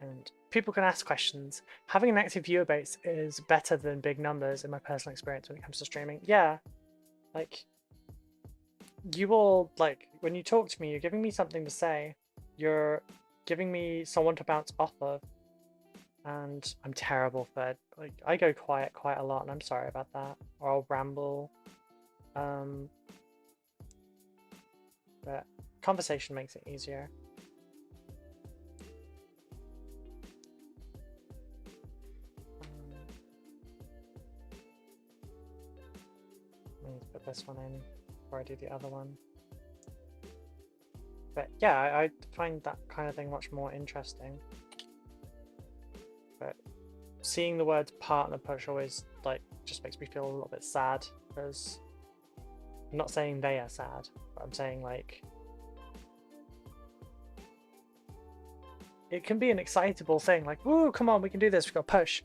And people can ask questions. Having an active viewer base is better than big numbers in my personal experience when it comes to streaming. Yeah, like, you all, like, when you talk to me, you're giving me something to say. You're giving me someone to bounce off of. And I'm terrible for it. Like, I go quiet quite a lot, and I'm sorry about that. Or I'll ramble. But conversation makes it easier. Let me put this one in before I do the other one. But yeah, I find that kind of thing much more interesting. But seeing the words partner push always, like, just makes me feel a little bit sad, because I'm not saying they are sad, but I'm saying, like, it can be an excitable thing, like, woo, come on, we can do this, we got push.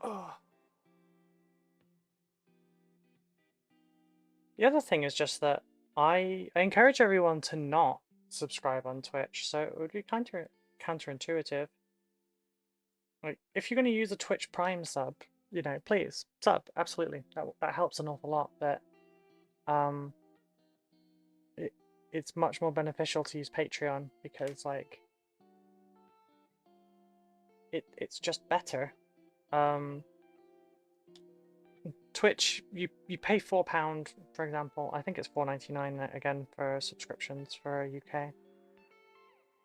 Oh. The other thing is just that I encourage everyone to not subscribe on Twitch, so it would be counterintuitive. Like, if you're going to use a Twitch Prime sub, you know, please sub. Absolutely, that helps an awful lot. But um, it's much more beneficial to use Patreon because like it's just better. Twitch, you pay £4, for example. I think it's £4.99 again for subscriptions for UK.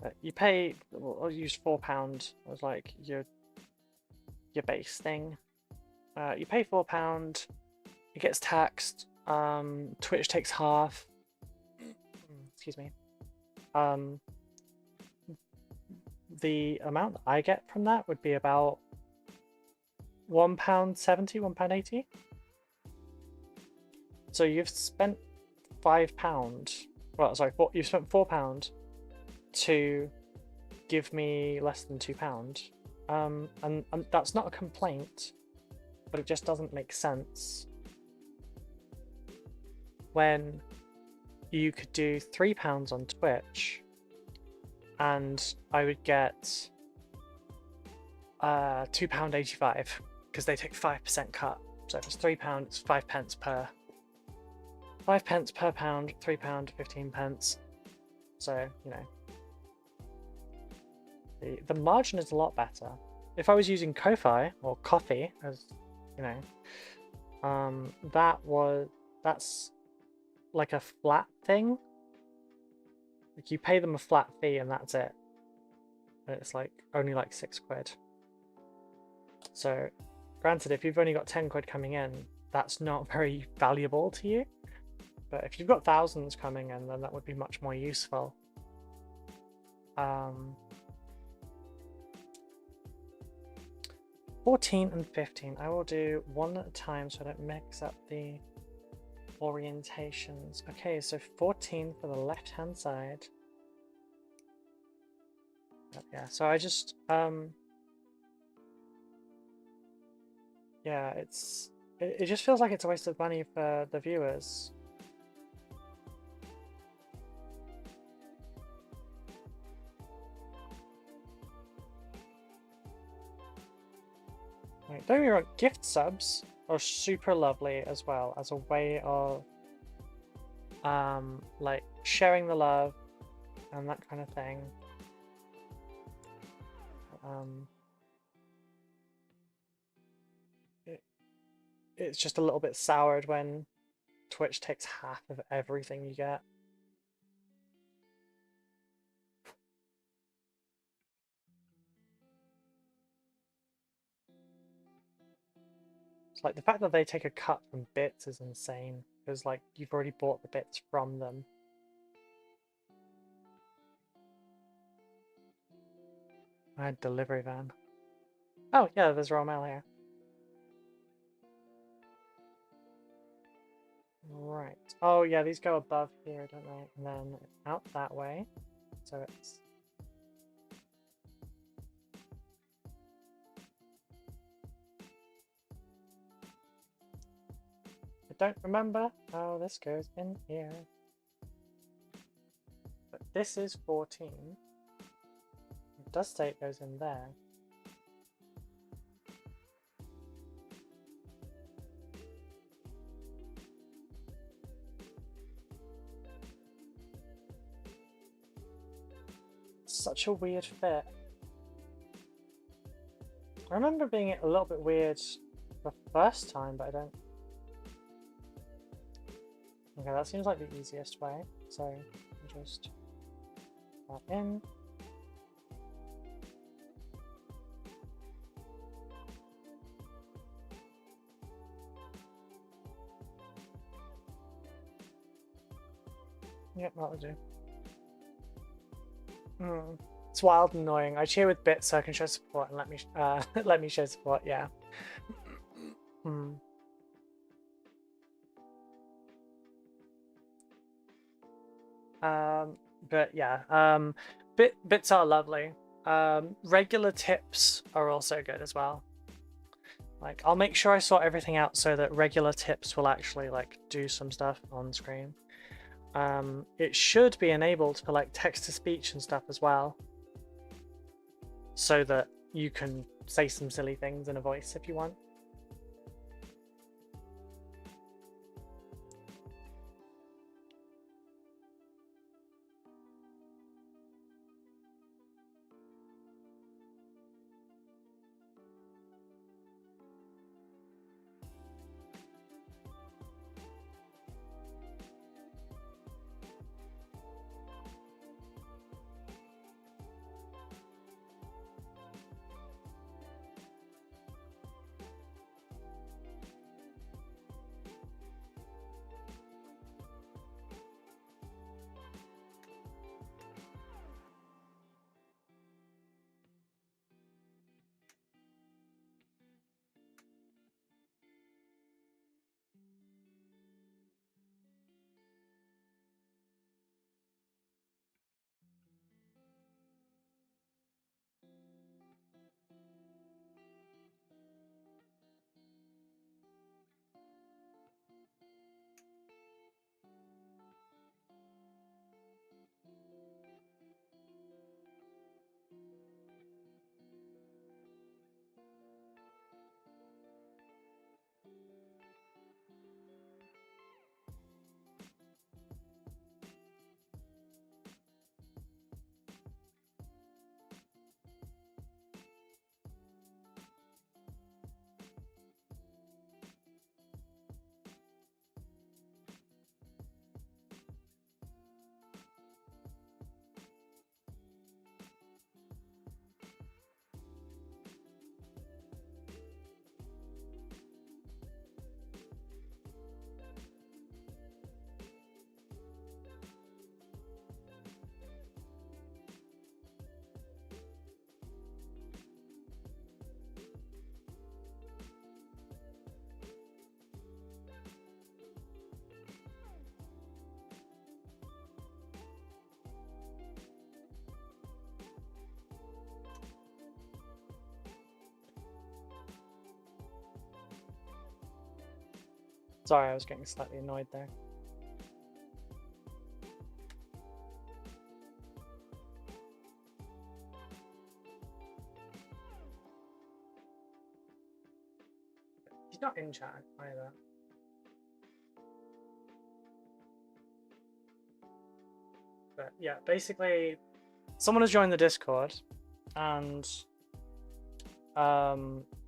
But you pay, I'll use £4 as like your base thing. You pay £4, it gets taxed. Twitch takes half. Excuse me. The amount that I get from that would be about £1.70, £1.80. So you've spent £5. Well, sorry, you've spent £4 to give me less than £2. And that's not a complaint, but it just doesn't make sense when you could do £3 on Twitch and I would get £2.85 because they take 5% cut. So if it's £3, it's 5 pence per 5 pence per pound, £3, 15 pence. So, you know, the margin is a lot better. If I was using Ko-Fi or Coffee, as you know, that's like a flat thing. Like you pay them a flat fee and that's it. And it's like only like £6. So, granted, if you've only got 10 quid coming in, that's not very valuable to you. But if you've got thousands coming in, then that would be much more useful. 14 and 15. I will do one at a time so I don't mix up the orientations. Okay, so 14 for the left-hand side. Yeah, so I just yeah, it just feels like it's a waste of money for the viewers. Right, don't get me wrong, gift subs are super lovely as well as a way of like sharing the love and that kind of thing. It's just a little bit soured when Twitch takes half of everything you get. It's like the fact that they take a cut from bits is insane, because like you've already bought the bits from them. I had delivery van. Oh yeah, there's raw mail here. Right. Oh yeah, these go above here, don't they? And then out that way. So it's... I don't remember how this goes in here. But this is 14. It does say it goes in there. Such a weird fit. I remember being a little bit weird the first time, but I don't... Okay, that seems like the easiest way. So just that in. Yep, that'll do. It's wild and annoying. I cheer with bits so I can show support and let me let me show support. Yeah. But yeah, bits are lovely. Regular tips are also good as well. Like I'll make sure I sort everything out so that regular tips will actually like do some stuff on screen. It should be enabled for like text to speech and stuff as well, so that you can say some silly things in a voice if you want. Sorry, I was getting slightly annoyed there. He's not in chat either. But yeah, basically, someone has joined the Discord and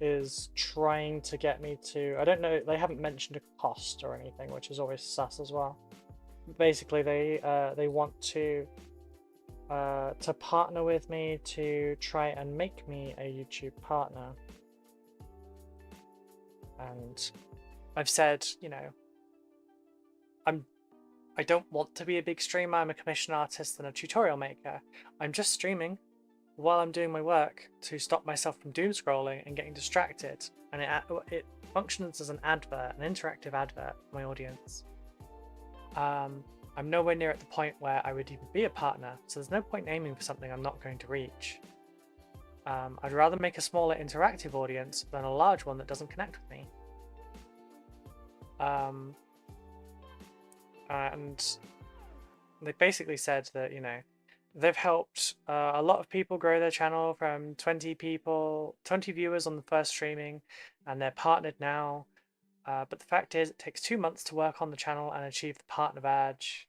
is trying to get me to, I don't know, they haven't mentioned a cost or anything, which is always sus as well. Basically, they want to partner with me to try and make me a YouTube partner. And I've said, you know, I don't want to be a big streamer. I'm a commission artist and a tutorial maker. I'm just streaming while I'm doing my work to stop myself from doom scrolling and getting distracted. And it functions as an advert, an interactive advert for my audience. I'm nowhere near at the point where I would even be a partner, so there's no point aiming for something I'm not going to reach. I'd rather make a smaller interactive audience than a large one that doesn't connect with me. And they basically said that, you know, they've helped a lot of people grow their channel from 20 viewers on the first streaming, and they're partnered now. But the fact is, it takes 2 months to work on the channel and achieve the partner badge.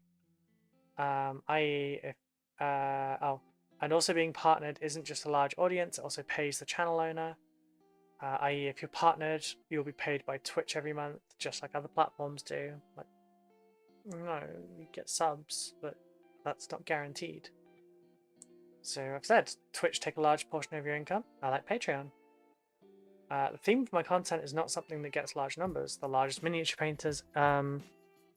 I.e., if and also being partnered isn't just a large audience; it also pays the channel owner. I.e., if you're partnered, you'll be paid by Twitch every month, just like other platforms do. Like, no, you get subs, but that's not guaranteed. So I've said, Twitch take a large portion of your income. I like Patreon. The theme of my content is not something that gets large numbers. The largest miniature painters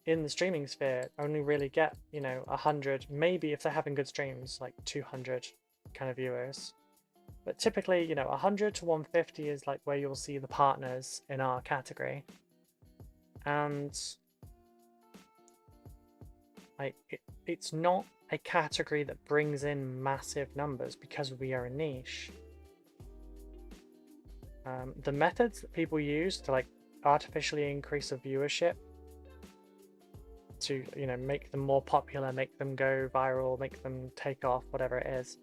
in the streaming sphere only really get, you know, 100, maybe if they're having good streams, like 200 kind of viewers. But typically, you know, 100 to 150 is like where you'll see the partners in our category. And like it's not a category that brings in massive numbers because we are a niche. The methods that people use to like artificially increase a viewership, to, you know, make them more popular, make them go viral, make them take off, whatever it is,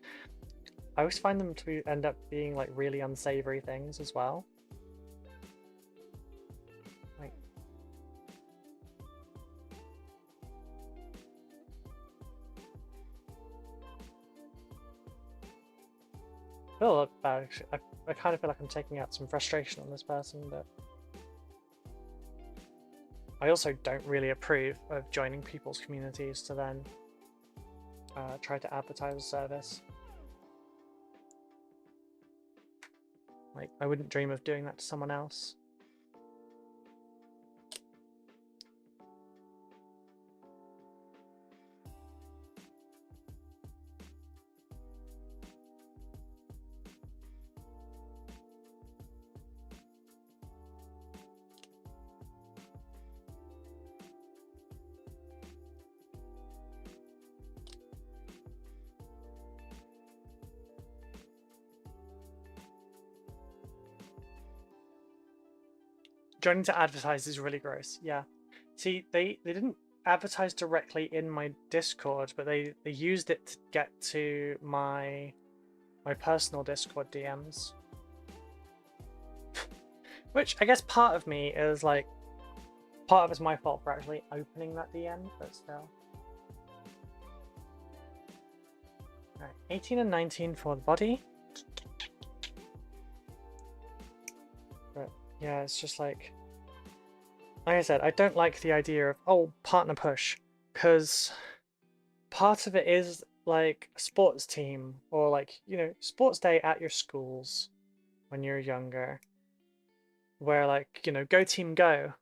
I always find them to end up being like really unsavory things as well. Like, I kind of feel like I'm taking out some frustration on this person, but I also don't really approve of joining people's communities to then try to advertise a service. Like, I wouldn't dream of doing that to someone else. Joining to advertise is really gross. Yeah. See, they didn't advertise directly in my Discord, but they used it to get to my personal Discord DMs. Which I guess part of me is like, part of it's my fault for actually opening that DM, but still. Alright, 18 and 19 for the body. But yeah, it's just like I said, I don't like the idea of, oh, partner push, because part of it is like a sports team or like, you know, sports day at your schools when you're younger, where like, you know, go team go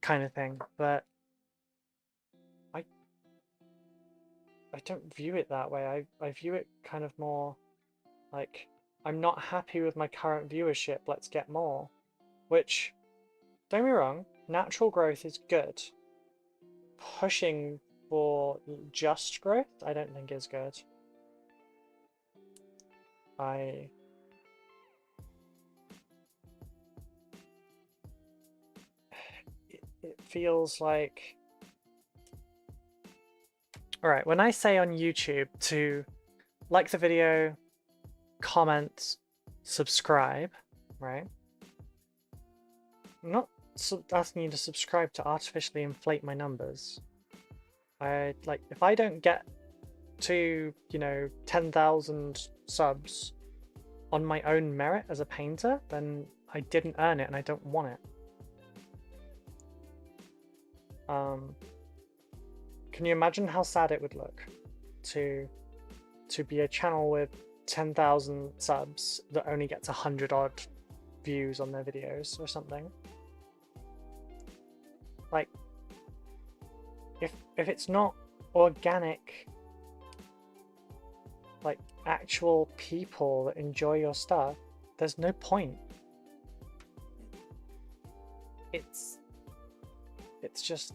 kind of thing. But I don't view it that way. I view it kind of more like, I'm not happy with my current viewership, let's get more. Which, don't get me wrong, natural growth is good. Pushing for just growth, I don't think is good. It feels like... Alright, when I say on YouTube to like the video, comment, subscribe, right? I'm not asking you to subscribe to artificially inflate my numbers. Like, if I don't get to, you know, 10,000 subs on my own merit as a painter, then I didn't earn it and I don't want it. Can you imagine how sad it would look to be a channel with 10,000 subs that only gets 100 odd views on their videos or something? Like, if it's not organic, like actual people that enjoy your stuff, there's no point. It's just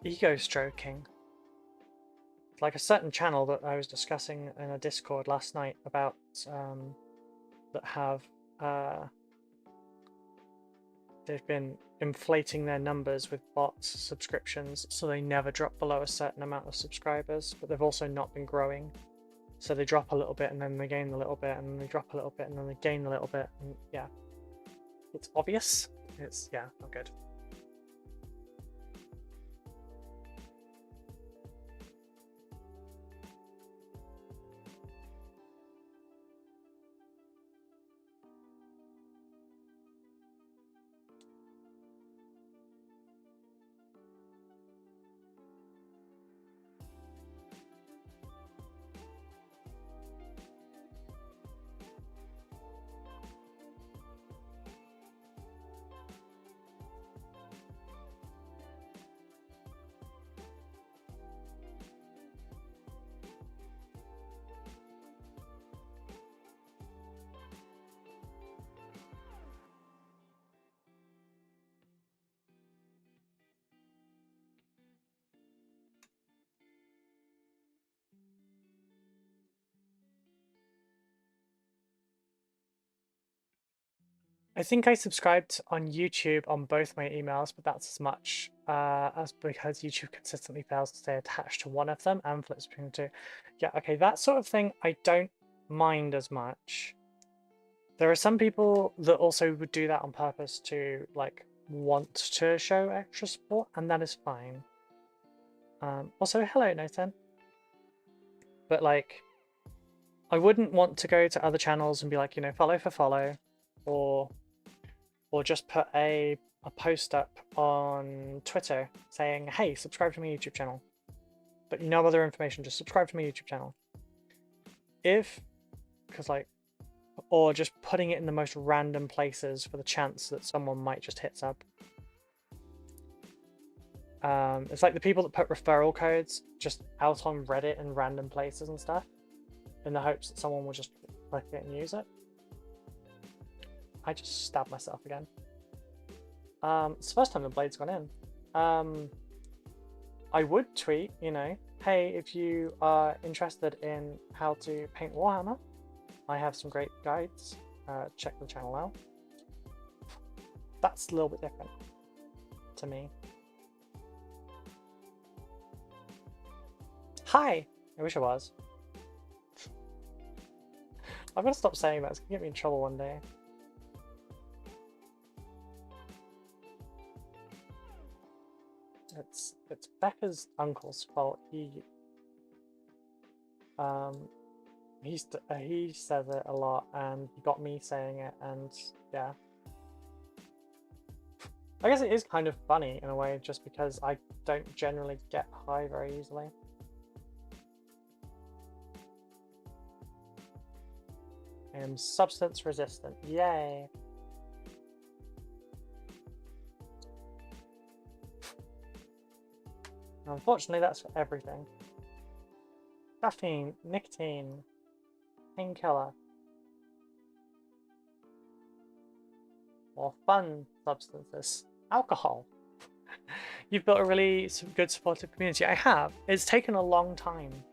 ego stroking. Like a certain channel that I was discussing in a Discord last night about that have they've been inflating their numbers with bot subscriptions, so they never drop below a certain amount of subscribers, but they've also not been growing. So they drop a little bit and then they gain a little bit and then they drop a little bit and then they gain a little bit, and yeah. It's obvious. It's, yeah, not good. I think I subscribed on YouTube on both my emails, but that's as much as because YouTube consistently fails to stay attached to one of them and flips between the two. Yeah, okay, that sort of thing I don't mind as much. There are some people that also would do that on purpose to like want to show extra support, and that is fine. Also, hello, Nathan. But like, I wouldn't want to go to other channels and be like, you know, follow for follow, or just put a post up on Twitter saying, hey, subscribe to my YouTube channel. But no other information, just subscribe to my YouTube channel. Because like, or just putting it in the most random places for the chance that someone might just hit sub. It's like the people that put referral codes just out on Reddit and random places and stuff in the hopes that someone will just click it and use it. I just stabbed myself again. It's the first time the blade's gone in. I would tweet, you know, hey, if you are interested in how to paint Warhammer, I have some great guides. Check the channel out. That's a little bit different to me. Hi! I wish I was. I'm gonna stop saying that, it's gonna get me in trouble one day. It's Becca's uncle's fault. He says it a lot, and he got me saying it, and yeah. I guess it is kind of funny in a way, just because I don't generally get high very easily. I am substance resistant. Yay! Unfortunately, that's for everything. Caffeine, nicotine, painkiller, or fun substances, alcohol. You've built a really good supportive community. I have. It's taken a long time,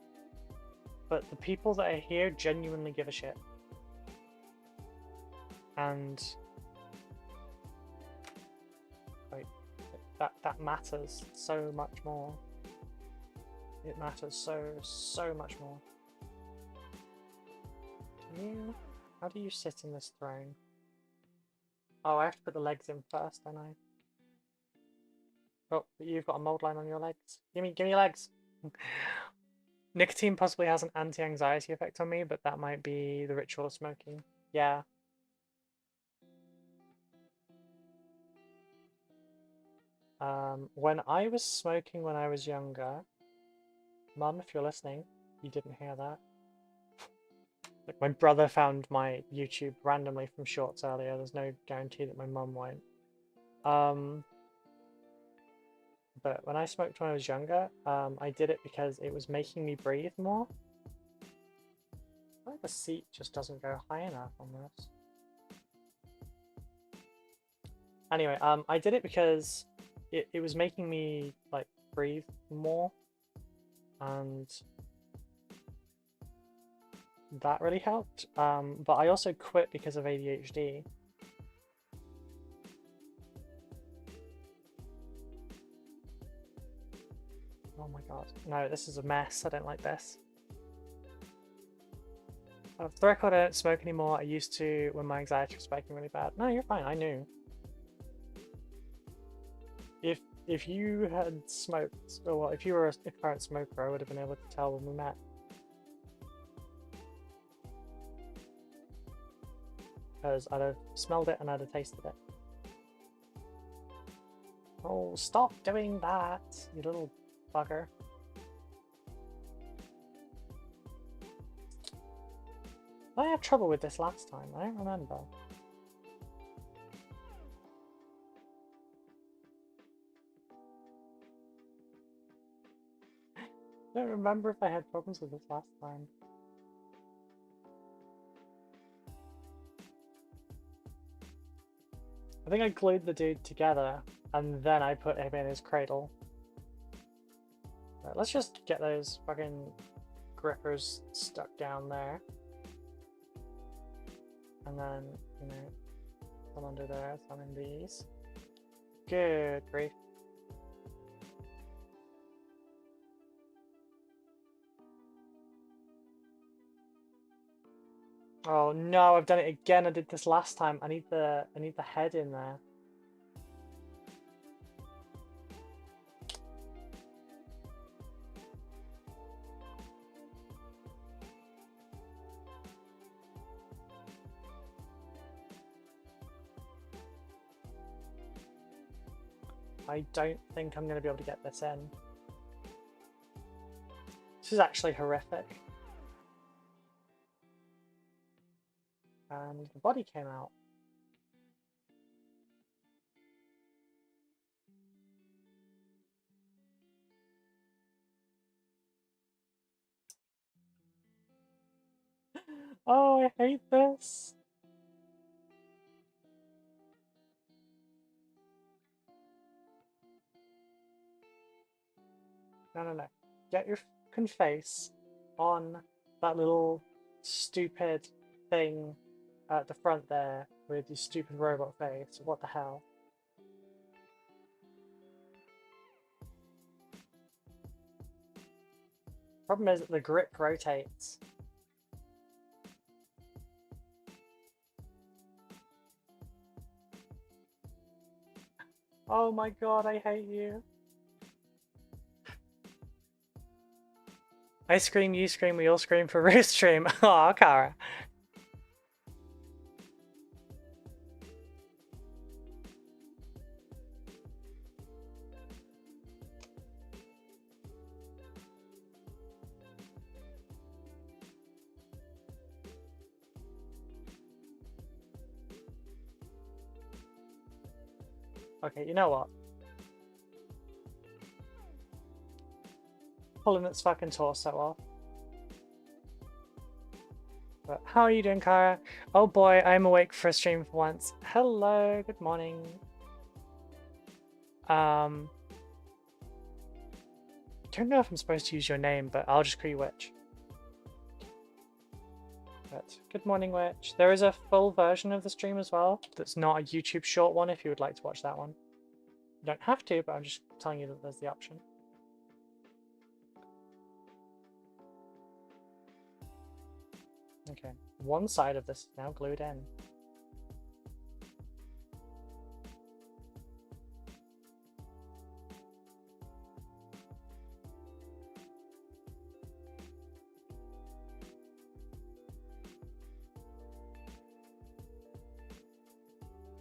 but the people that are here genuinely give a shit. And like that matters so much more. It matters so much more. How do you sit in this throne? Oh, I have to put the legs in first, don't I? Oh, but you've got a mold line on your legs. Give me your legs. Nicotine possibly has an anti-anxiety effect on me, but that might be the ritual of smoking. Yeah. When I was smoking when I was younger, Mum, if you're listening, you didn't hear that. Like, my brother found my YouTube randomly from shorts earlier. There's no guarantee that my mum won't. But when I smoked when I was younger, I did it because it was making me breathe more. I think the seat just doesn't go high enough on this. Anyway, I did it because it was making me like breathe more, and that really helped. But I also quit because of ADHD. Oh my god. No, this is a mess. I don't like this. For the record, I don't smoke anymore. I used to when my anxiety was spiking really bad. No, you're fine. I knew. If you had smoked, or well, if you were a current smoker, I would have been able to tell when we met. Because I'd have smelled it and I'd have tasted it. Oh, stop doing that, you little bugger. I had trouble with this last time, I don't remember. I don't remember if I had problems with this last time. I think I glued the dude together and then I put him in his cradle. Right, let's just get those fucking grippers stuck down there. And then, you know, from under there, summon these. Good grief. Oh no, I've done it again. I did this last time. I need the head in there. I don't think I'm going to be able to get this in. This is actually horrific. And the body came out. Oh, I hate this. No. Get your fucking face on that little stupid thing at the front there with your stupid robot face. What the hell? Problem is that the grip rotates. Oh my god, I hate you. I scream, you scream, we all scream for Roost stream. Aw, Kara. Okay, you know what? Pulling its fucking torso off. But how are you doing, Kara? Oh boy, I'm awake for a stream for once. Hello, good morning. Don't know if I'm supposed to use your name, but I'll just call you Witch. But good morning, Witch. There is a full version of the stream as well that's not a YouTube short one if you would like to watch that one. You don't have to, but I'm just telling you that there's the option. Okay, one side of this is now glued in.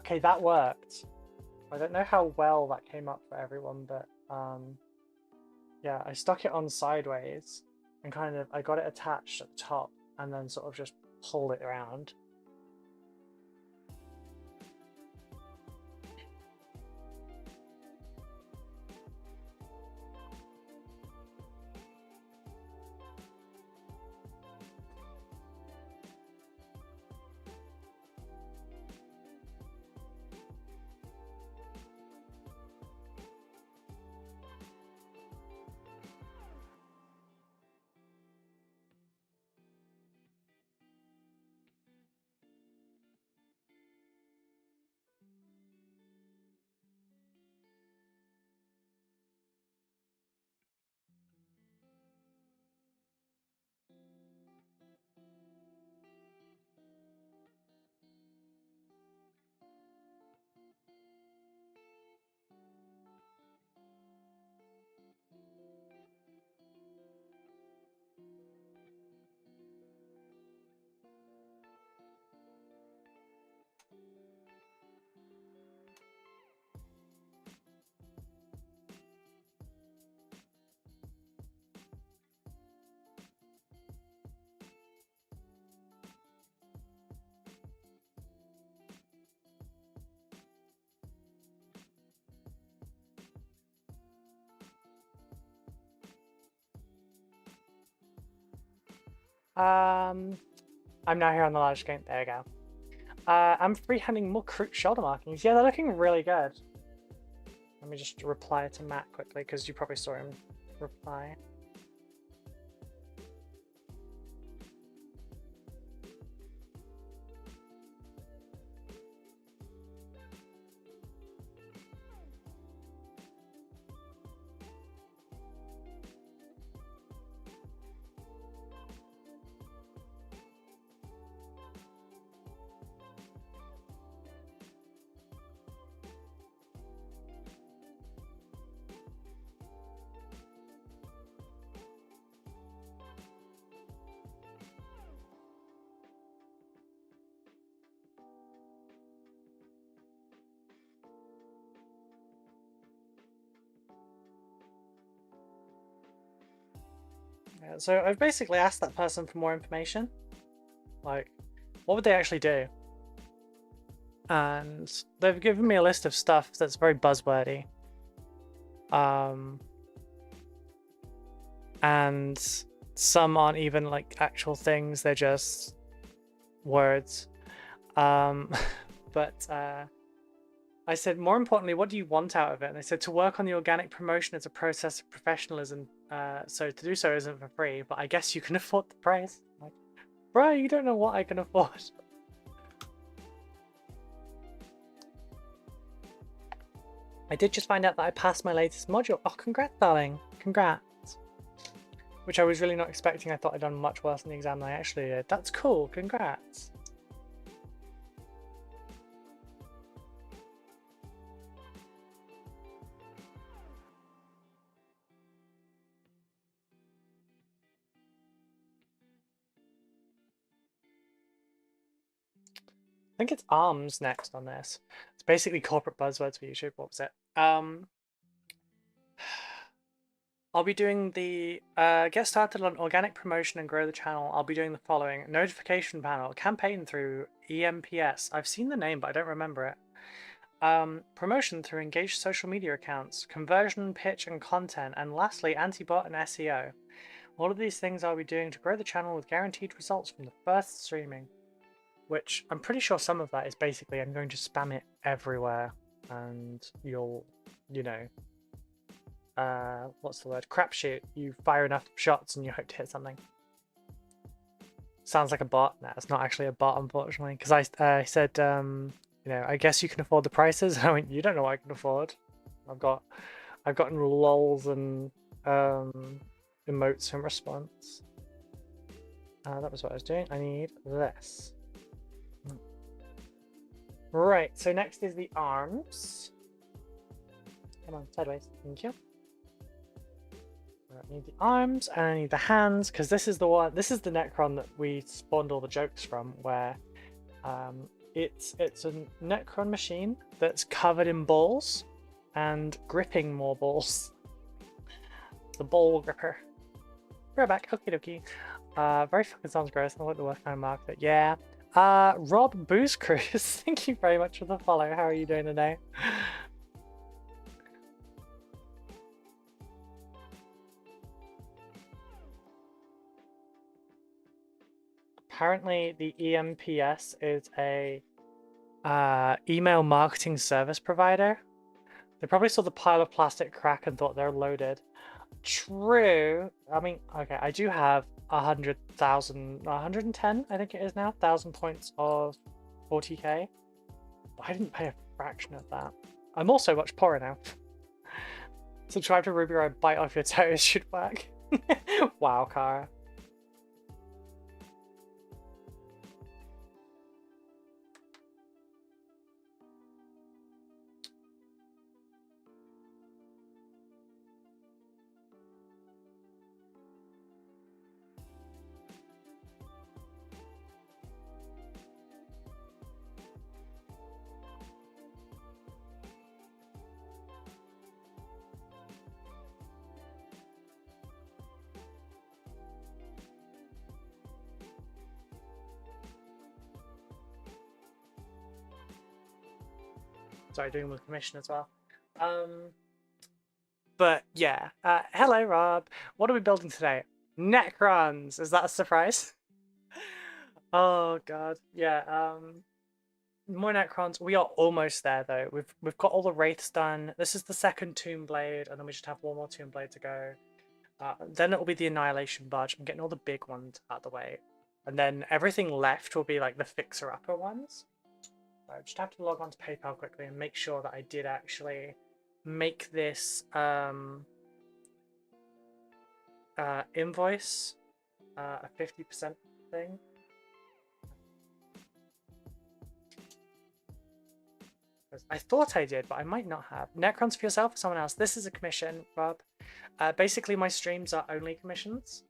Okay, that worked. I don't know how well that came up for everyone, but yeah, I stuck it on sideways and kind of, I got it attached at the top and then sort of just pulled it around. I'm now here on the large screen. There we go. I'm freehanding more croup shoulder markings. Yeah, they're looking really good. Let me just reply to Matt quickly because you probably saw him reply. Yeah, so I've basically asked that person for more information. Like, what would they actually do? And they've given me a list of stuff that's very buzzwordy. And some aren't even like actual things, they're just words. But I said, more importantly, what do you want out of it? And they said, to work on the organic promotion is a process of professionalism, so to do so isn't for free, but I guess you can afford the price. Like, bro, you don't know what I can afford. I did just find out that I passed my latest module. Oh, congrats, darling. Congrats. Which I was really not expecting. I thought I'd done much worse in the exam than I actually did. That's cool. Congrats. I think it's ARMS next on this. It's basically corporate buzzwords for YouTube. What was it? I'll be doing the get started on organic promotion and grow the channel. I'll be doing the following: notification panel, campaign through EMPS. I've seen the name, but I don't remember it. Promotion through engaged social media accounts, conversion, pitch, and content, and lastly, anti-bot and SEO. All of these things I'll be doing to grow the channel with guaranteed results from the first streaming. Which I'm pretty sure some of that is basically I'm going to spam it everywhere, and you'll, you know, what's the word? Crapshoot. You fire enough shots and you hope to hit something. Sounds like a bot. No, it's not actually a bot, unfortunately, because I said, you know, I guess you can afford the prices. I went, you don't know what I can afford. I've gotten lols and emotes in response. That was what I was doing. I need this. Right, so next is the arms. Come on, sideways. Thank you. I need the arms and I need the hands, because this is the one. This is the Necron that we spawned all the jokes from, where it's a Necron machine that's covered in balls and gripping more balls. The ball gripper. We're back. Okie dokie. Very fucking sounds gross. I like the worst kind of market. Yeah. Rob Booze Cruise, thank you very much for the follow. How are you doing today? Apparently the EMPS is a email marketing service provider. They probably saw the pile of plastic crack and thought they're loaded. True. I mean, okay, I do have 100,000, 110, I think it is now, 1,000 points of 40k. But I didn't pay a fraction of that. I'm also much poorer now. Subscribe to Ruby or bite off your toes should work. Wow, Kara. Sorry, doing with commission as well. But yeah, hello Rob. What are we building today? Necrons. Is that a surprise? Oh god, yeah. More Necrons. We are almost there though. We've got all the wraiths done. This is the second Tomb Blade, and then we just have one more Tomb Blade to go. Then it will be the Annihilation Barge. I'm getting all the big ones out of the way, and then everything left will be like the fixer-upper ones. I just have to log on to PayPal quickly and make sure that I did actually make this invoice a 50% thing. I thought I did, but I might not have. Necrons for yourself or someone else? This is a commission, Rob. Basically, my streams are only commissions.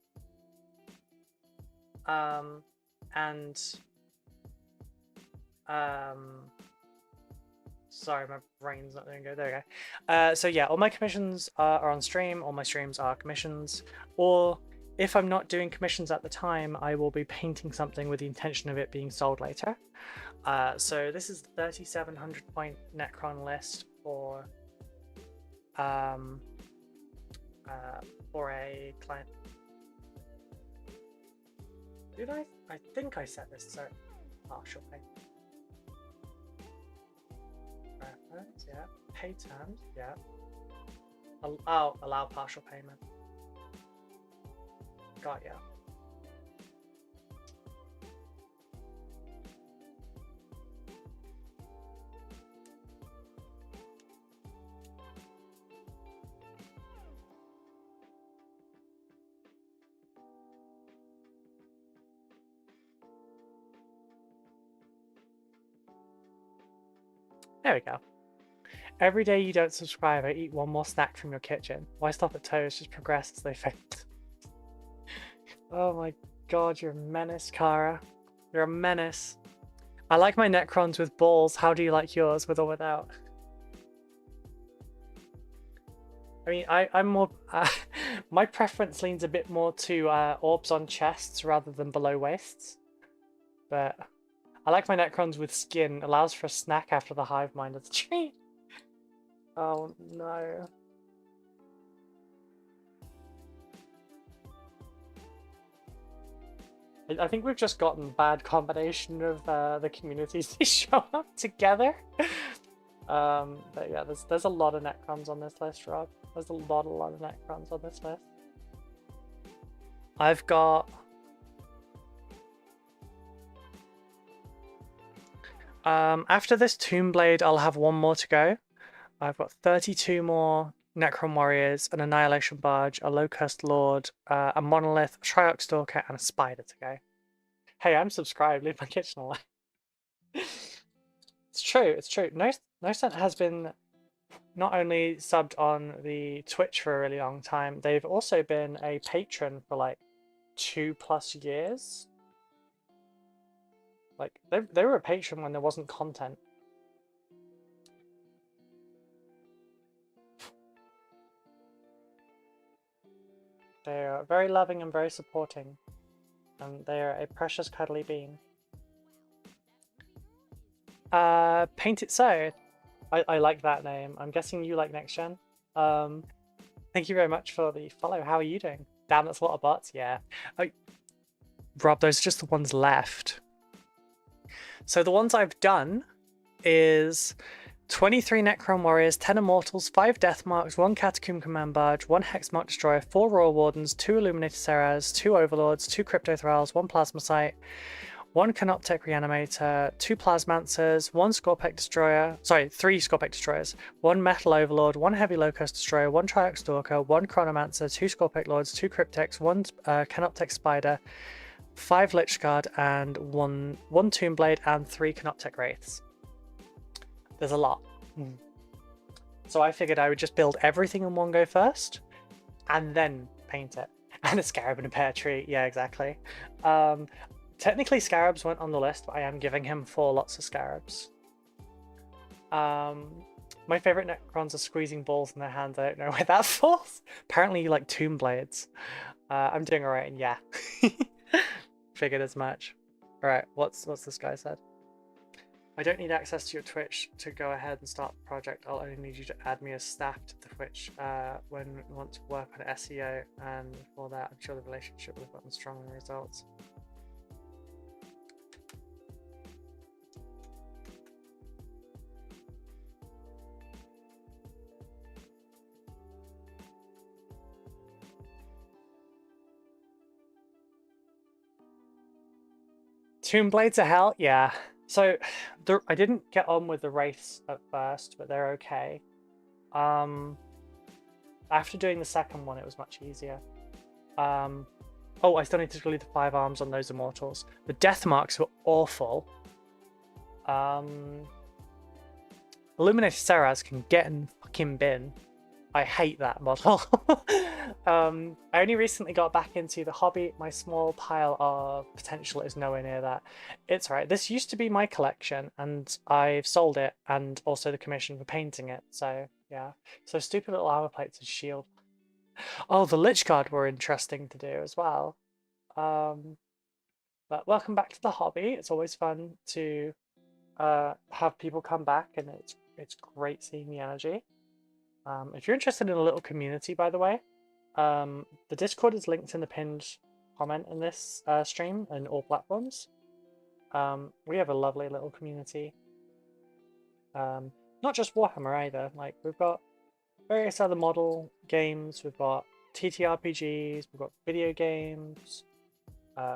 Sorry, my brain's not doing good. There we go. So yeah, all my commissions are on stream. All my streams are commissions. Or if I'm not doing commissions at the time, I will be painting something with the intention of it being sold later. So this is the 3,700 point Necron list for a client. Did I? I think I set this so partial pay. Reference, yeah. Pay terms, yeah. Allow partial payment. Got ya. There we go. Every day you don't subscribe, I eat one more snack from your kitchen. Why stop at toes? Just progress as they fade. Oh my god, you're a menace, Kara. You're a menace. I like my Necrons with balls. How do you like yours, with or without? I mean, I'm more... my preference leans a bit more to orbs on chests rather than below waists. But I like my Necrons with skin. Allows for a snack after the hive mind of the tree. Oh no. I think we've just gotten bad combination of the communities to show up together. But yeah, there's a lot of Necrons on this list, Rob. There's a lot of Necrons on this list. I've got... after this Tombblade, I'll have one more to go. I've got 32 more Necron Warriors, an Annihilation Barge, a Locust Lord, a Monolith, a Triox Stalker, and a Spider to go. Hey, I'm subscribed. Leave my kitchen alive. It's true. It's true. Nocent has been not only subbed on the Twitch for a really long time, they've also been a patron for like 2+ years. Like they were a patron when there wasn't content. They are very loving and very supporting, and they are a precious cuddly bean. Paint It So. I like that name. I'm guessing you like Next Gen. Thank you very much for the follow. How are you doing? Damn, that's a lot of bots. Yeah. Rob, those are just the ones left. So the ones I've done is 23 Necron Warriors, 10 Immortals, 5 Death Marks, 1 Catacomb Command Barge, 1 Hexmark Destroyer, 4 Royal Wardens, 2 Illuminated Serras, 2 Overlords, 2 Crypto Thralls, 1 Plasmacite, 1 Canoptech Reanimator, 2 Plasmancers, 1 Scorpec Destroyer, sorry, 3 Scorpec Destroyers, 1 Metal Overlord, 1 Heavy Locust Destroyer, 1 Triox Stalker, 1 Chronomancer, 2 Scorpec Lords, 2 Cryptex, 1 Canoptech Spider, 5 Lich Guard, and 1 Tombblade, and 3 Canoptech Wraiths. There's a lot. So I figured I would just build everything in one go first, and then paint it. And a Scarab and a Pear Tree. Yeah, exactly. Technically Scarabs weren't on the list, but I am giving him 4 lots of Scarabs. My favourite Necrons are squeezing balls in their hands. I don't know where that falls. Apparently you like Tombblades. I'm doing alright, and yeah. Figured as much. Alright, what's this guy said? I don't need access to your Twitch to go ahead and start the project. I'll only need you to add me as staff to the Twitch when we want to work on SEO, and for that I'm sure the relationship will have gotten stronger results. Tombblades are hell? Yeah. So I didn't get on with the Wraiths at first, but they're okay. After doing the second one, it was much easier. Oh, I still need to delete the 5 arms on those Immortals. The Death Marks were awful. Illuminated Serras can get in the fucking bin. I hate that model. I only recently got back into the hobby. My small pile of potential is nowhere near that. It's alright. This used to be my collection, and I've sold it, and also the commission for painting it. So yeah. So stupid little armor plates and shield. Oh, the Lich Guard were interesting to do as well. Um, but welcome back to the hobby. It's always fun to have people come back, and it's great seeing the energy. If you're interested in a little community, by the way, the Discord is linked in the pinned comment in this stream and all platforms. We have a lovely little community. Not just Warhammer either. Like we've got various other model games. We've got TTRPGs. We've got video games.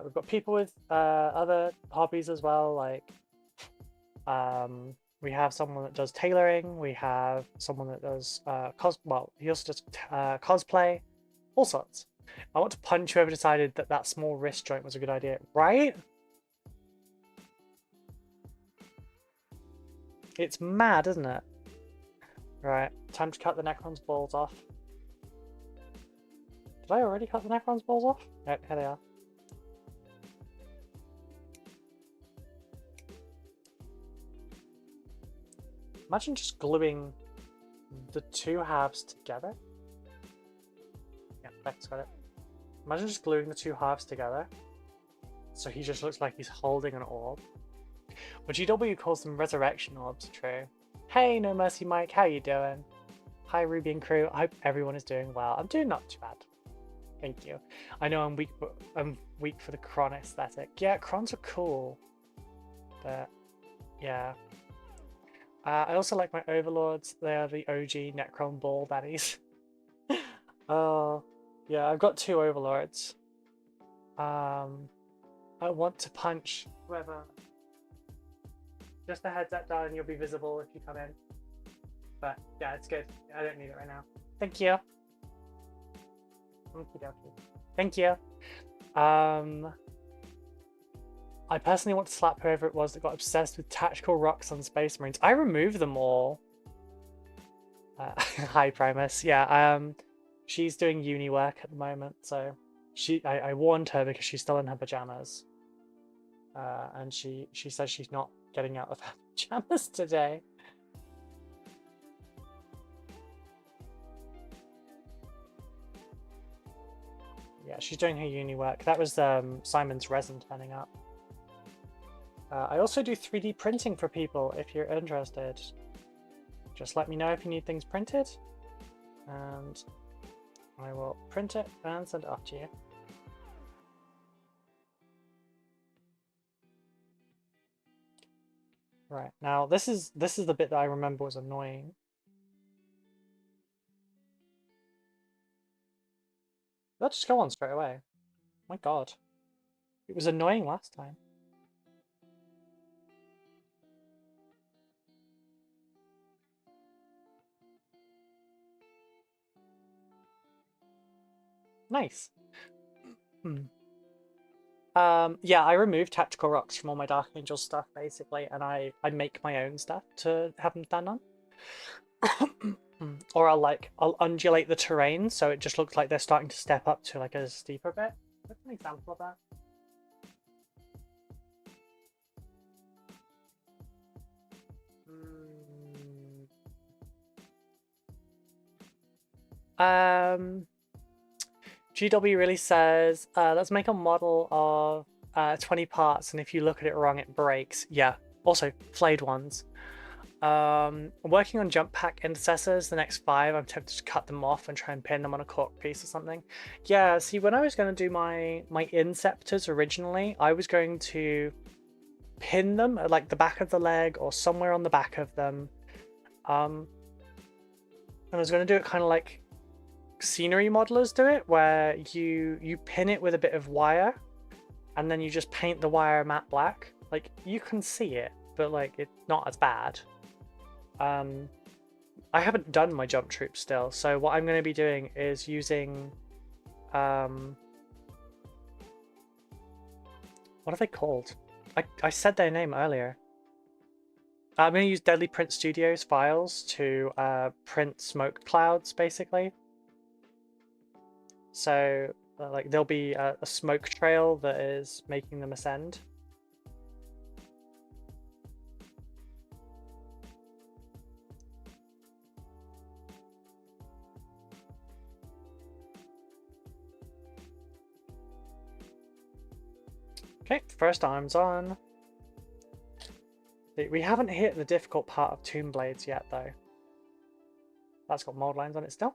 We've got people with other hobbies as well. Like we have someone that does tailoring. We have someone that does he also does cosplay. All sorts. I want to punch whoever decided that that small wrist joint was a good idea. Right? It's mad, isn't it? Right, time to cut the Necron's balls off. Did I already cut the Necron's balls off? Yep, here they are. Imagine just gluing the two halves together. Yeah, Beck's got it. Imagine just gluing the two halves together. So he just looks like he's holding an orb. But GW calls them resurrection orbs, true. Hey, No Mercy Mike, how you doing? Hi, Ruby and crew. I hope everyone is doing well. I'm doing not too bad. Thank you. I know I'm weak, but I'm weak for the Cron aesthetic. Yeah, Crons are cool. But, yeah. I also like my Overlords. They are the OG Necron ball baddies. Oh, yeah, I've got two Overlords. I want to punch whoever. Just a heads up, darling, you'll be visible if you come in. But yeah, it's good. I don't need it right now. Thank you. Okie dokie. Thank you. I personally want to slap whoever it was that got obsessed with tactical rocks on Space Marines. I removed them all. Hi, Primus. Yeah, she's doing uni work at the moment, so I warned her because she's still in her pajamas. And she says she's not getting out of her pajamas today. Yeah, she's doing her uni work. That was Simon's resin turning up. I also do 3D printing for people if you're interested. Just let me know if you need things printed, and I will print it and send it off to you. Right, now this is the bit that I remember was annoying. Let's just go on straight away. My god. It was annoying last time. Nice. Yeah, I removed tactical rocks from all my Dark Angel stuff basically, and I make my own stuff to have them stand on. Or I'll undulate the terrain so it just looks like they're starting to step up to like a steeper bit. What's an example of that? GW really says, let's make a model of 20 parts, and if you look at it wrong, it breaks. Yeah, also flayed ones. I'm working on jump pack intercessors, the next 5. I'm tempted to cut them off and try and pin them on a cork piece or something. Yeah, see, when I was going to do my inceptors originally, I was going to pin them at like the back of the leg or somewhere on the back of them. And I was going to do it kind of like scenery modelers do it, where you pin it with a bit of wire and then you just paint the wire matte black. Like, you can see it, but like it's not as bad. I haven't done my jump troop still, so what I'm going to be doing is using what are they called? I said their name earlier. I'm going to use Deadly Print Studios files to print smoke clouds basically. So like there'll be a smoke trail that is making them ascend. Okay, first arm's on. We haven't hit the difficult part of Tomb Blades yet, though. That's got mold lines on it still.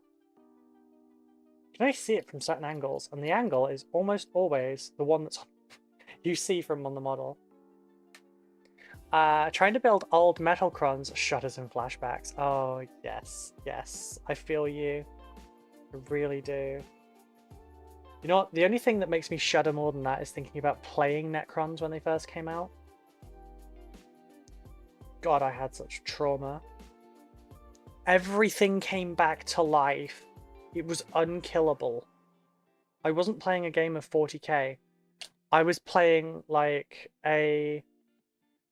You can only see it from certain angles, and the angle is almost always the one that's you see from on the model. Trying to build old metal crons, shudders and flashbacks. Oh, yes, yes. I feel you. I really do. You know what? The only thing that makes me shudder more than that is thinking about playing Necrons when they first came out. God, I had such trauma. Everything came back to life. It was unkillable. I wasn't playing a game of 40k. I was playing like a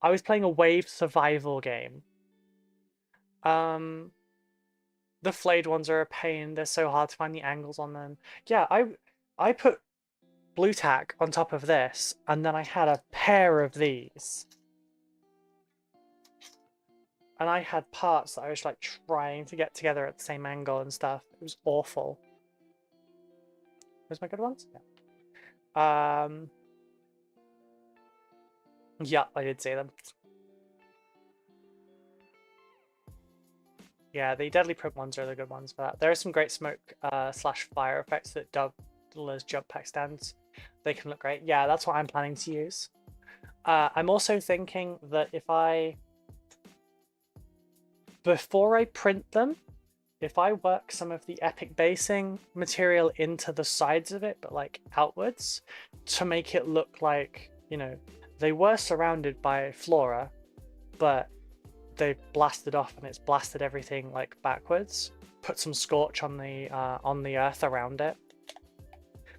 wave survival game. The flayed ones are a pain. They're so hard to find the angles on them. Yeah, I put blue tack on top of this, and then I had a pair of these. And I had parts that I was like trying to get together at the same angle and stuff. It was awful. Where's my good ones? Yeah. Yeah, I did see them. Yeah, the Deadly Print ones are the good ones for that. There are some great smoke slash fire effects that double as jump pack stands. They can look great. Yeah, that's what I'm planning to use. I'm also thinking that before I print them, if I work some of the epic basing material into the sides of it, but like outwards, to make it look like, you know, they were surrounded by flora, but they blasted off and it's blasted everything like backwards. Put some scorch on the earth around it.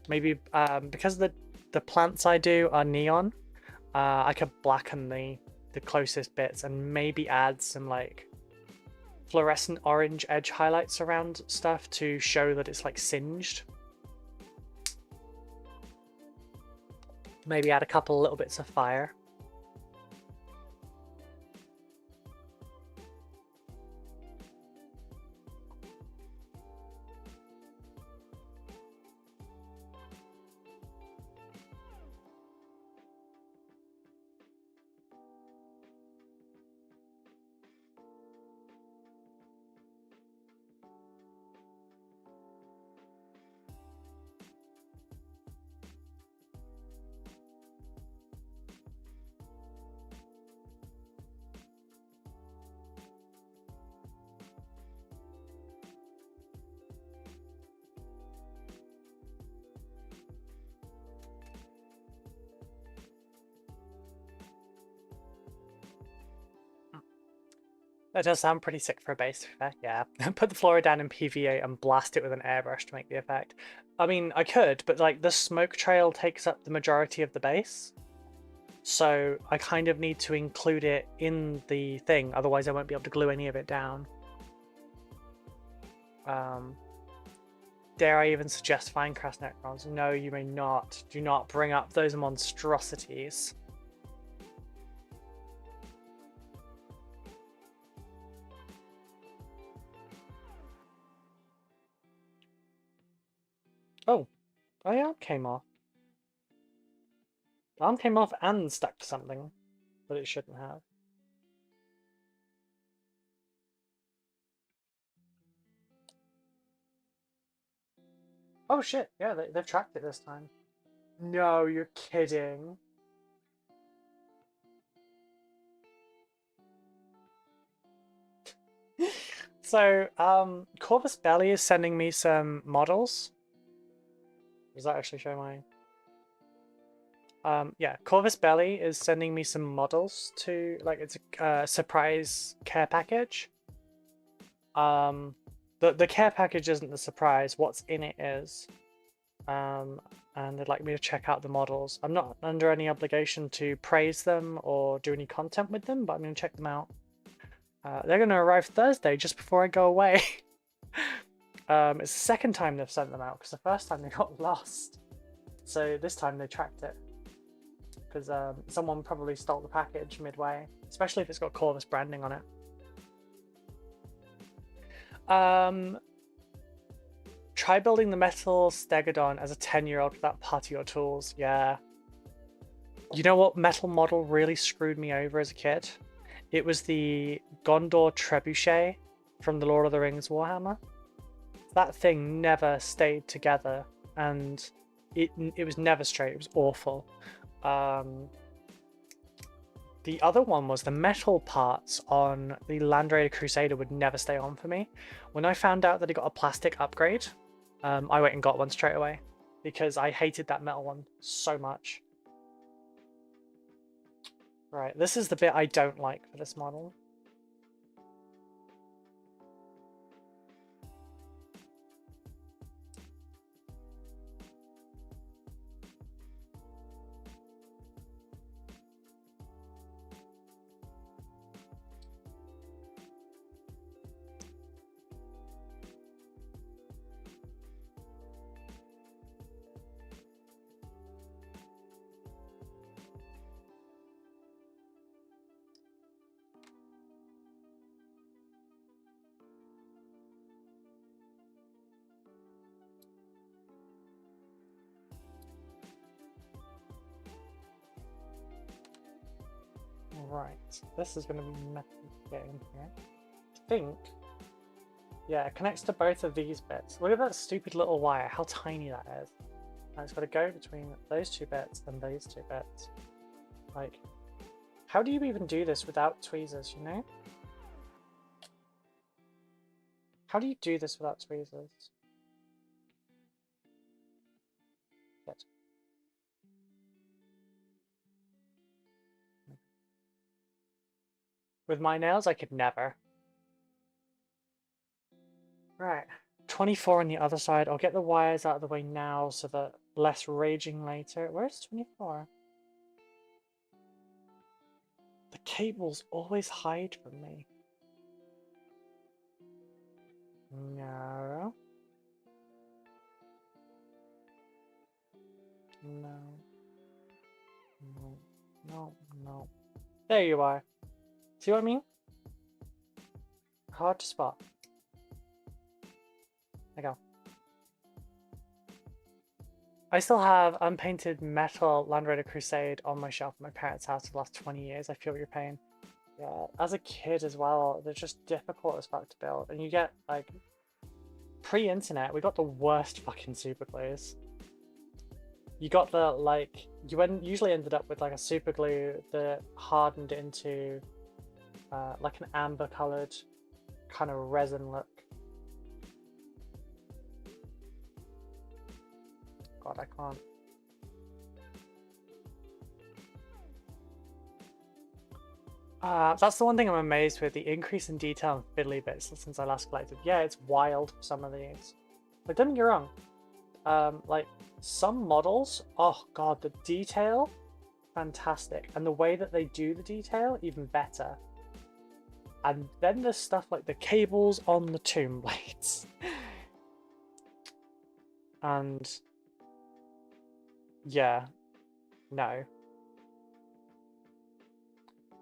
Maybe because the plants I do are neon, I could blacken the closest bits and maybe add some like fluorescent orange edge highlights around stuff to show that it's like singed. Maybe add a couple little bits of fire. That does sound pretty sick for a base effect, yeah. Put the flora down in PVA and blast it with an airbrush to make the effect. I mean, I could, but like the smoke trail takes up the majority of the base. So I kind of need to include it in the thing, otherwise I won't be able to glue any of it down. Dare I even suggest Finecast Necrons? No, you may not. Do not bring up those monstrosities. Oh, my arm came off. The arm came off and stuck to something that it shouldn't have. Oh shit, yeah, they've tracked it this time. No, you're kidding. So, Corvus Belli is sending me some models. Does that actually show mine? Yeah, Corvus Belli is sending me some models to, like, it's a surprise care package. The care package isn't the surprise, what's in it is. And they'd like me to check out the models. I'm not under any obligation to praise them or do any content with them, but I'm going to check them out. They're going to arrive Thursday, just before I go away. It's the second time they've sent them out, because the first time they got lost. So this time they tracked it. Because someone probably stole the package midway, especially if it's got Corvus branding on it. Try building the metal stegodon as a 10-year-old without party or tools. Yeah. You know what metal model really screwed me over as a kid? It was the Gondor Trebuchet from the Lord of the Rings Warhammer. That thing never stayed together, and it was never straight. It was awful. The other one was the metal parts on the Land Raider Crusader would never stay on for me. When I found out that it got a plastic upgrade, I went and got one straight away because I hated that metal one so much. Right, this is the bit I don't like for this model. Right, this is going to be messy to get in here. I think, yeah, it connects to both of these bits. Look at that stupid little wire, how tiny that is. And it's got to go between those two bits and those two bits. Like, how do you even do this without tweezers, you know? How do you do this without tweezers? Good. With my nails, I could never. Right, 24 on the other side. I'll get the wires out of the way now so that less raging later. Where's 24? The cables always hide from me. No. No. No. No. No. There you are. See what I mean? Hard to spot. There you go. I still have unpainted metal Land Raider Crusade on my shelf at my parents' house for the last 20 years. I feel your pain. Yeah, as a kid as well, they're just difficult as fuck to build. And you get, like, pre-internet, we got the worst fucking super glues. You got the, like, you usually ended up with, like, a super glue that hardened into, like, an amber-coloured kind of resin look. God, I can't. That's the one thing I'm amazed with, the increase in detail and fiddly bits since I last collected. Yeah, it's wild for some of these. But don't get me wrong. Like, some models, oh god, the detail, fantastic. And the way that they do the detail, even better. And then there's stuff like the cables on the tomb blades. And yeah, no.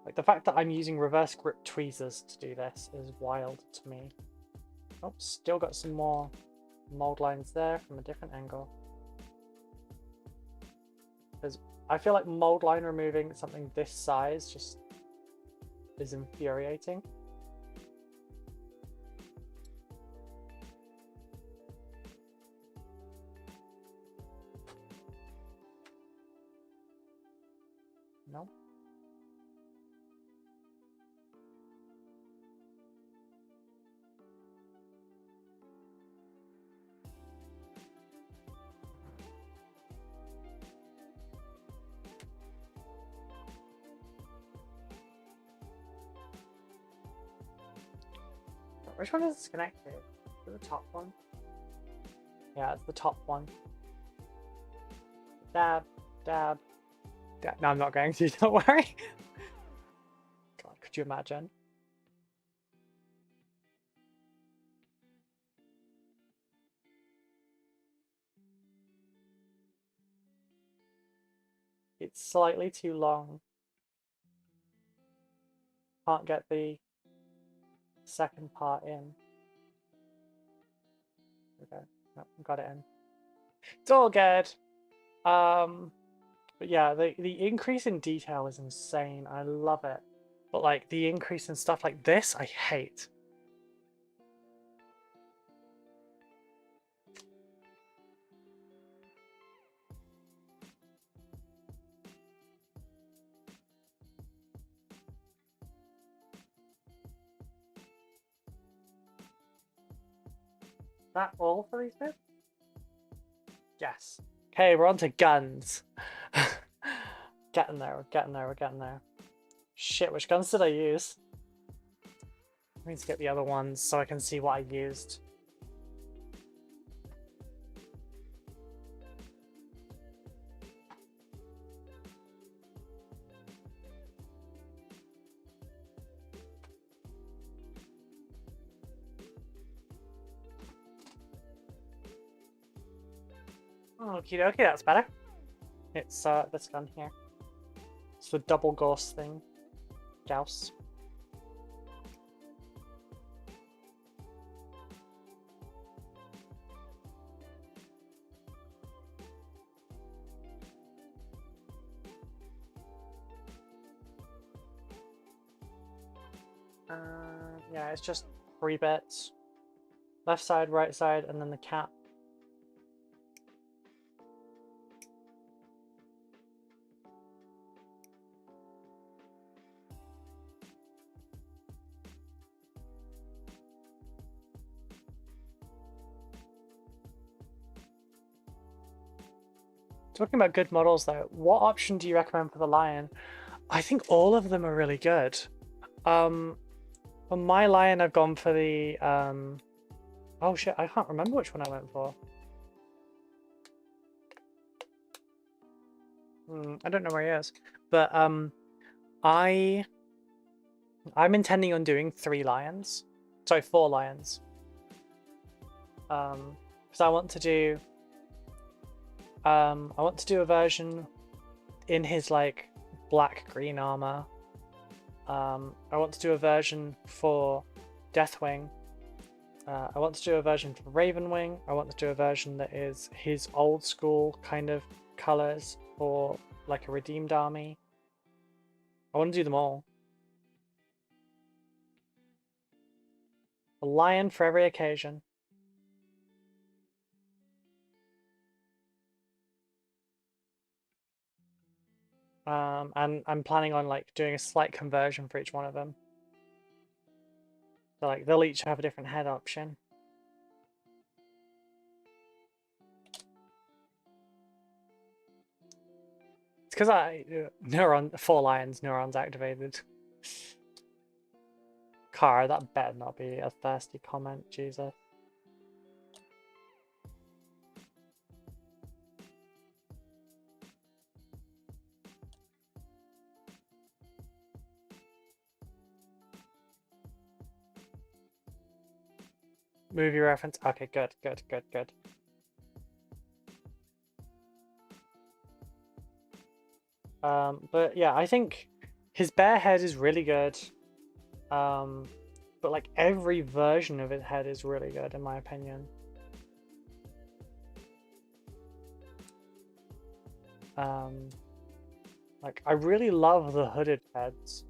Like, the fact that I'm using reverse grip tweezers to do this is wild to me. Oh, still got some more mold lines there from a different angle. Because I feel like mold line removing something this size just is infuriating. No. Which one is this connected? Is it the top one? Yeah, it's the top one. Dab, dab, dab. No, I'm not going to, don't worry. God, could you imagine? It's slightly too long. Can't get the second part in. Okay, nope, got it in. It's all good. But yeah, the increase in detail is insane. I love it. But like the increase in stuff like this, I hate. That all for these bits? Yes. Okay, we're on to guns. Getting there, we're getting there, we're getting there. Shit, which guns did I use? I need to get the other ones so I can see what I used. Okie dokie, that's better. It's this gun here. It's the double Gauss thing. Gauss. Yeah, it's just 3 bits. Left side, right side, and then the cap. Talking about good models though, what option do you recommend for the lion? I think all of them are really good. For my lion, I've gone for the oh shit, I can't remember which one I went for. I don't know where he is, but I'm intending on doing 3 lions, sorry, 4 lions. Because I want to do a version in his like black green armor. I want to do a version for Deathwing. I want to do a version for Ravenwing. I want to do a version that is his old school kind of colors for like a redeemed army. I want to do them all. A lion for every occasion. And I'm planning on like doing a slight conversion for each one of them. So like they'll each have a different head option. It's because I 4 lions, neurons activated. Car, that better not be a thirsty comment, Jesus. Movie reference. Okay, good. But yeah, I think his bare head is really good. But like every version of his head is really good in my opinion. Like I really love the hooded heads.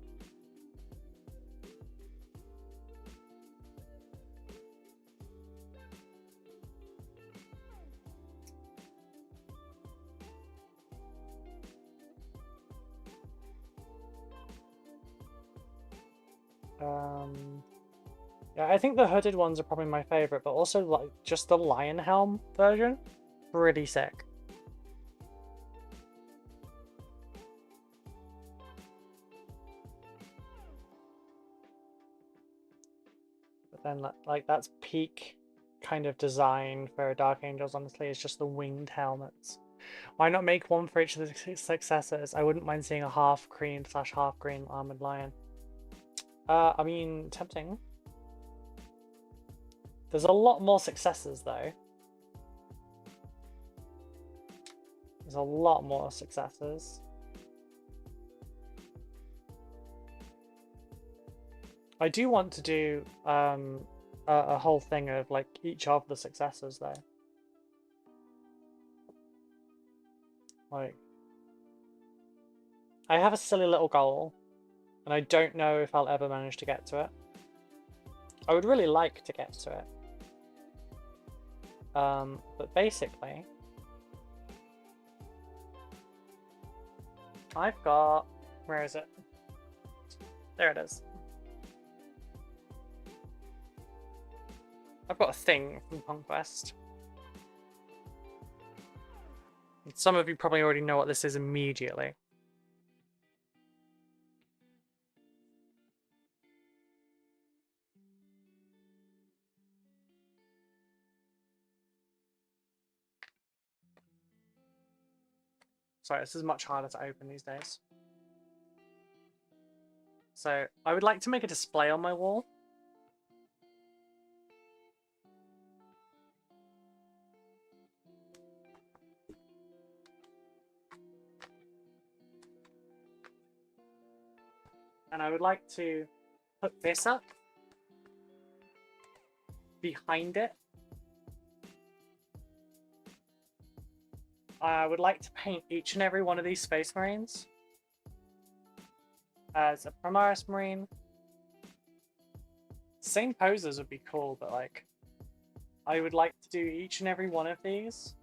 Yeah, I think the hooded ones are probably my favorite, but also like just the lion helm version, pretty sick. But then like that's peak kind of design for Dark Angels, honestly, it's just the winged helmets. Why not make one for each of the successors? I wouldn't mind seeing a half green / half green armored lion. I mean, tempting. There's a lot more successors though. There's a lot more successors. I do want to do a whole thing of like each of the successors though. Like I have a silly little goal, and I don't know if I'll ever manage to get to it. I would really like to get to it. But basically, I've got... Where is it? There it is. I've got a thing from Conquest. And some of you probably already know what this is immediately. Sorry, this is much harder to open these days. So, I would like to make a display on my wall. And I would like to put this up behind it. I would like to paint each and every one of these Space Marines as a Primaris Marine. Same poses would be cool, but like, I would like to do each and every one of these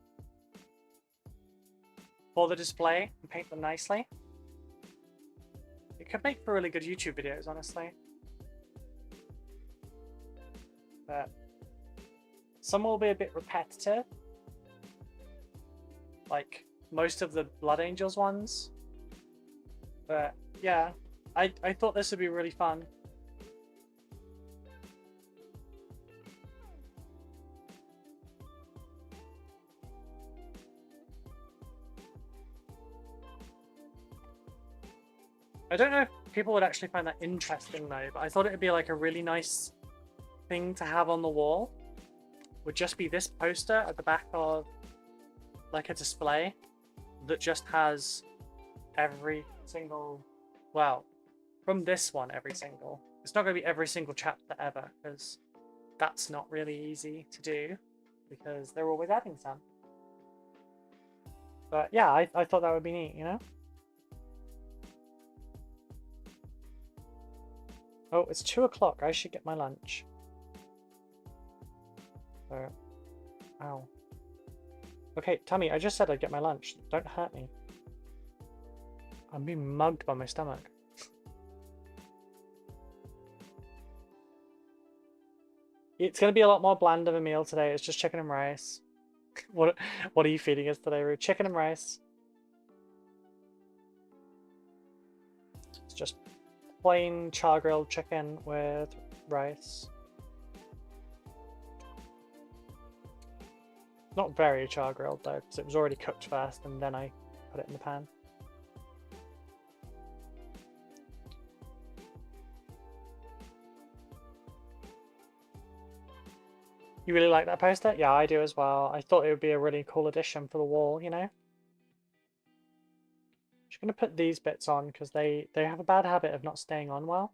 for the display and paint them nicely. It could make for really good YouTube videos, honestly. But some will be a bit repetitive. Like most of the Blood Angels ones. But yeah, I thought this would be really fun. I don't know if people would actually find that interesting though, but I thought it would be like a really nice thing to have on the wall. Would just be this poster at the back of like a display that just has every single, well, from this one, every single. It's not going to be every single chapter ever, because that's not really easy to do, because they're always adding some. But yeah, I thought that would be neat, you know? Oh, it's 2 o'clock. I should get my lunch. So, ow. Okay, Tammy, I just said I'd get my lunch. Don't hurt me. I'm being mugged by my stomach. It's going to be a lot more bland of a meal today. It's just chicken and rice. What are you feeding us today, Rue? Chicken and rice. It's just plain char-grilled chicken with rice. Not very char-grilled though, because it was already cooked first and then I put it in the pan. You really like that poster? Yeah, I do as well. I thought it would be a really cool addition for the wall, you know? Just going to put these bits on because they have a bad habit of not staying on well.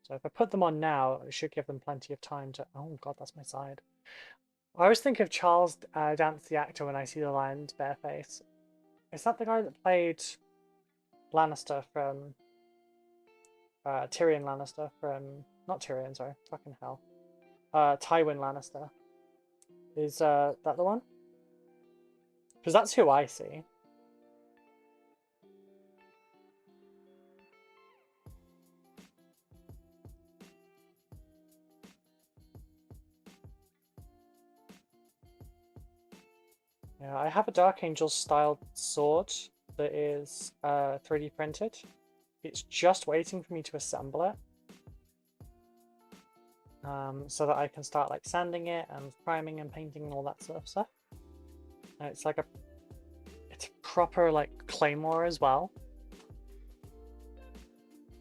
So if I put them on now, it should give them plenty of time to... Oh god, that's my side. I always think of Charles Dance the actor when I see the lion's bare face. Is that the guy that played Lannister from... Tyrion Lannister from... Not Tyrion, sorry. Fucking hell. Tywin Lannister. Is that the one? Because that's who I see. Yeah, I have a Dark Angel styled sword that is 3D printed. It's just waiting for me to assemble it. So that I can start like sanding it and priming and painting and all that sort of stuff. And it's like it's a proper like claymore as well.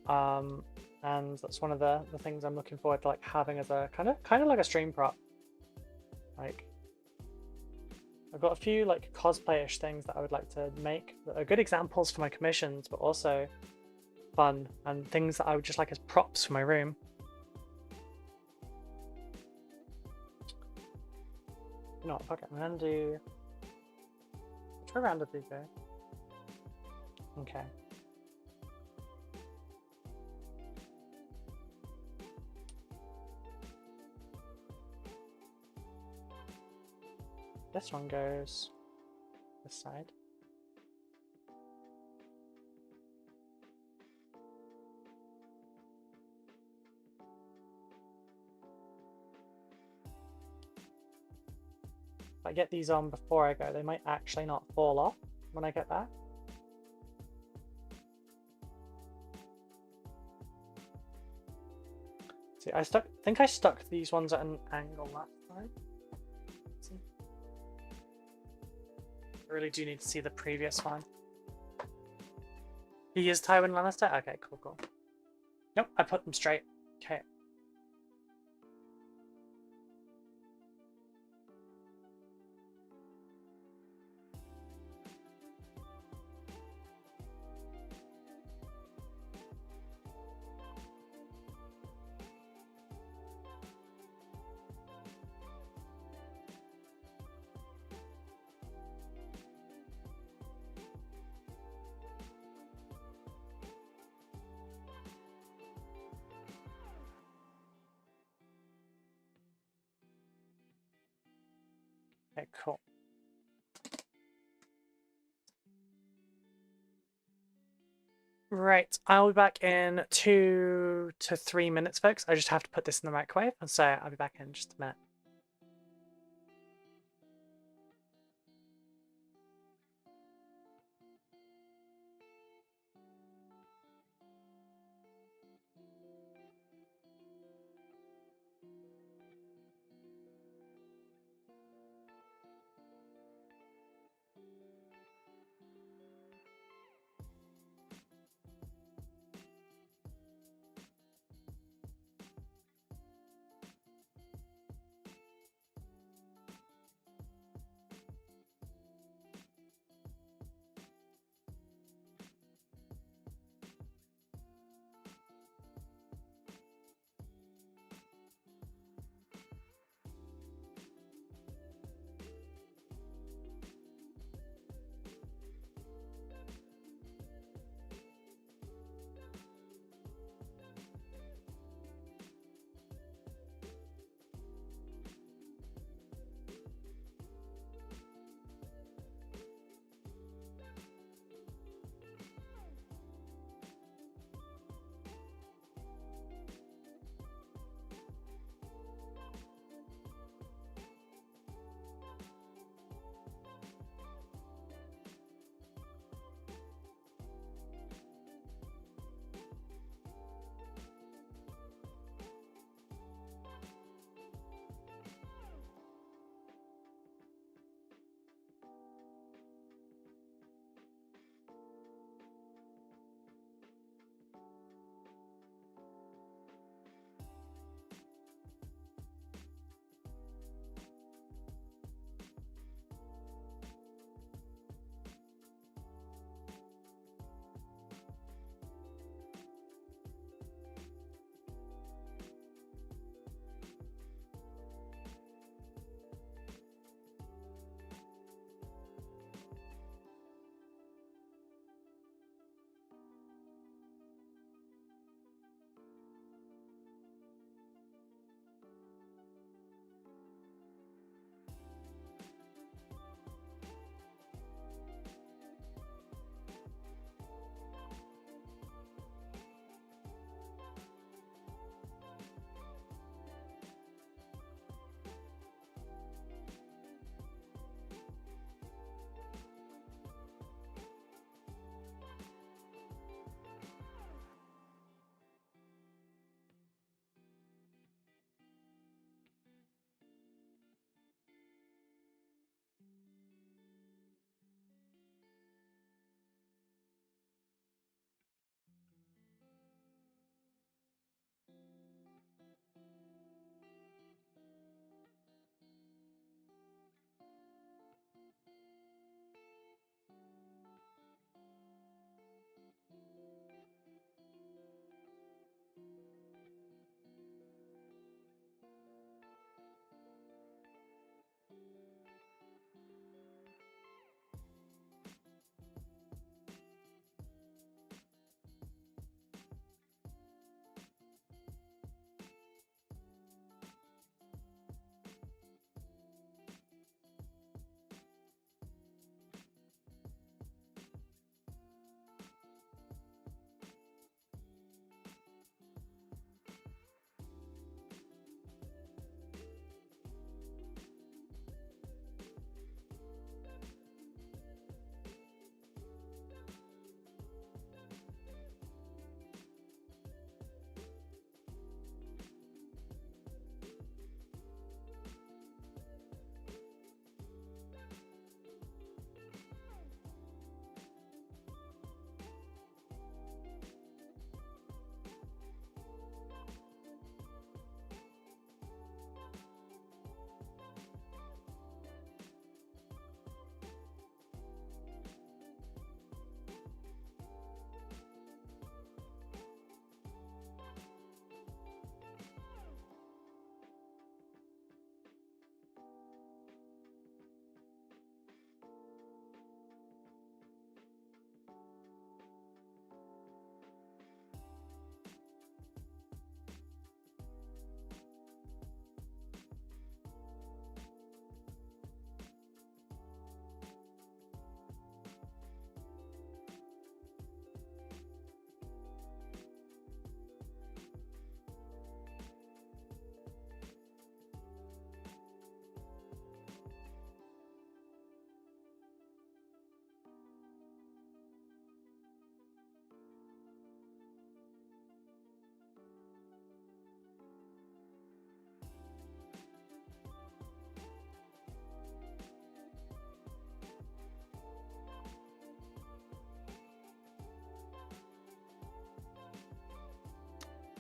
And that's one of the things I'm looking forward to like having as a kind of like a stream prop. Like I've got a few like cosplay-ish things that I would like to make that are good examples for my commissions, but also fun and things that I would just like as props for my room. No, fuck it, I'm gonna do... Which way round did these go? Okay. This one goes this side. If I get these on before I go, they might actually not fall off when I get back. See, I think I stuck these ones at an angle last time. Let's see. I really do need to see the previous one. He is Tywin Lannister? Okay, cool, cool. Nope, I put them straight. Okay. Okay, cool. Right, I'll be back in 2 to 3 minutes, folks. I just have to put this in the microwave, and so I'll be back in just a minute.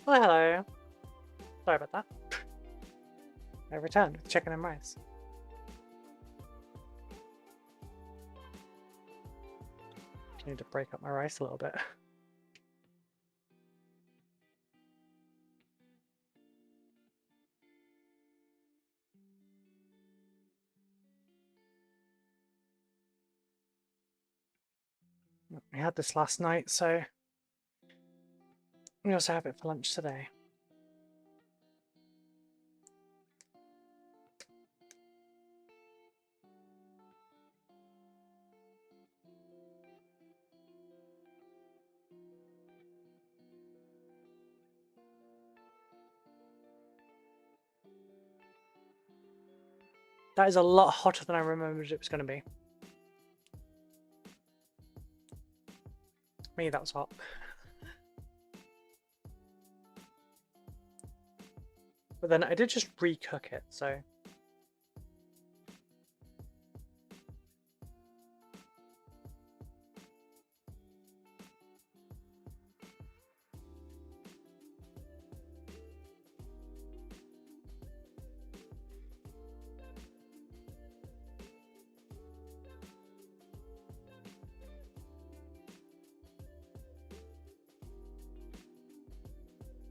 Oh, hello. Sorry about that. I returned with chicken and rice. I need to break up my rice a little bit. We had this last night, so we also have it for lunch today. That is a lot hotter than I remembered it was going to be. Me, that was hot. But then I did just recook it, so...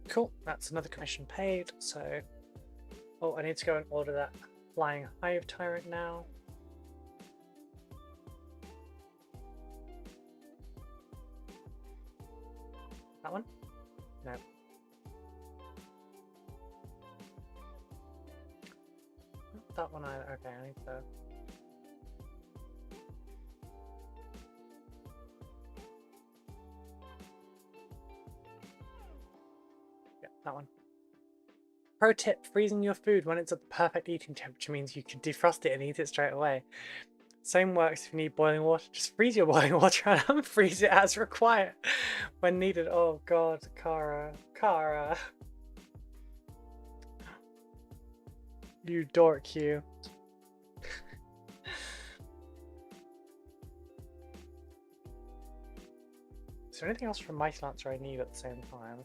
Cool, that's another commission paid, so... Oh, I need to go and order that Flying Hive Tyrant now. That one? No. Not that one either. Okay, I need to... Yeah, that one. Pro tip, freezing your food when it's at the perfect eating temperature means you can defrost it and eat it straight away. Same works if you need boiling water. Just freeze your boiling water and unfreeze it as required when needed. Oh god, Kara. Kara. You dork, you. Is there anything else from Mighty Lancer I need at the same time?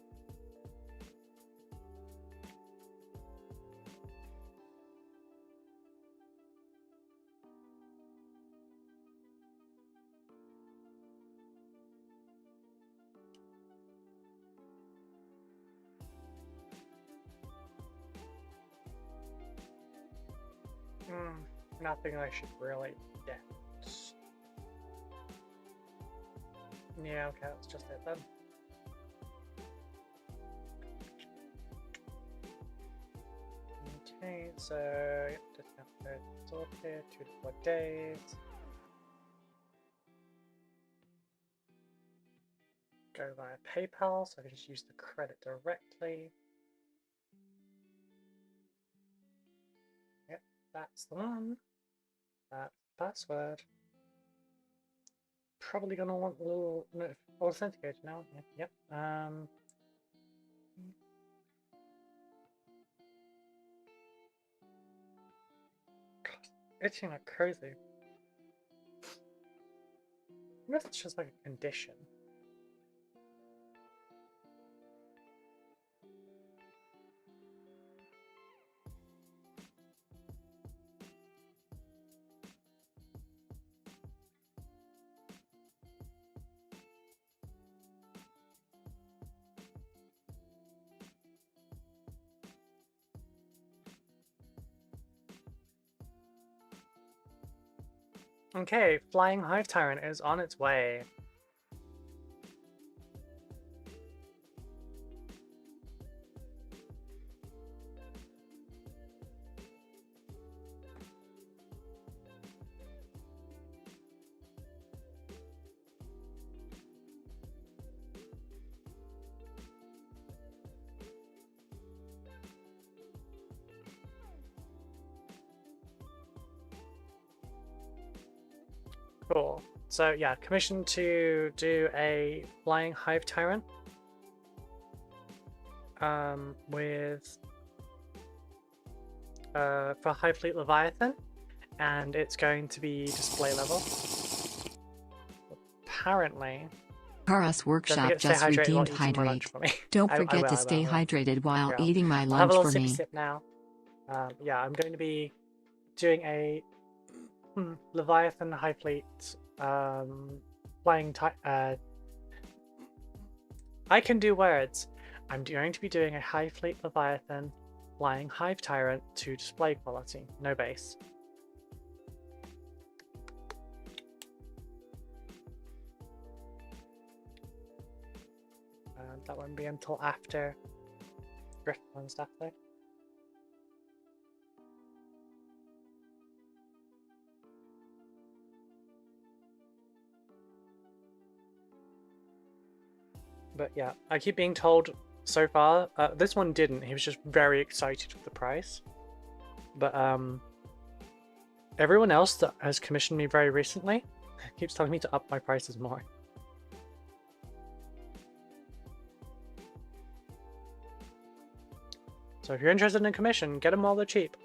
Nothing I should really get. Yeah, okay, that's just it then. Okay, so yep, discount code sorted, 2 to 4 days. Go via PayPal, so I can just use the credit directly. Yep, that's the one. That's the password. Probably gonna want a little authenticator now. Yep. God, itching like crazy. I guess it's just like a condition. Okay, Flying Hive Tyrant is on its way. Cool. So yeah, commissioned to do a Flying Hive Tyrant with for Hive Fleet Leviathan, and it's going to be display level. Apparently, Kara's Don't workshop forget to stay just hydrated while redeemed eating my lunch hydrate. for me. Don't I forget will, to I will, stay I will. hydrated while Yeah. eating my I'll have a lunch little for sip me. sip now. Yeah, I'm going to be doing a Leviathan High Fleet flying I can do words. I'm going to be doing a High Fleet Leviathan flying Hive Tyrant to display quality, no base. That won't be until after Griffin and stuff though. But yeah, I keep being told so far, this one didn't, he was just very excited with the price. But everyone else that has commissioned me very recently keeps telling me to up my prices more. So if you're interested in a commission, get them while they're cheap.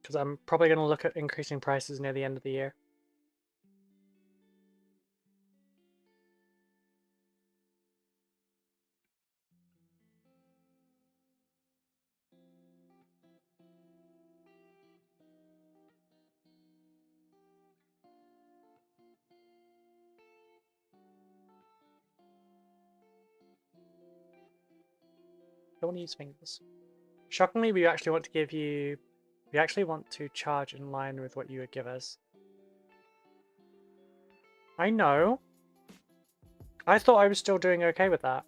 Because I'm probably going to look at increasing prices near the end of the year. Don't want to use fingers. Shockingly, we actually want to charge in line with what you would give us. I know. I thought I was still doing okay with that.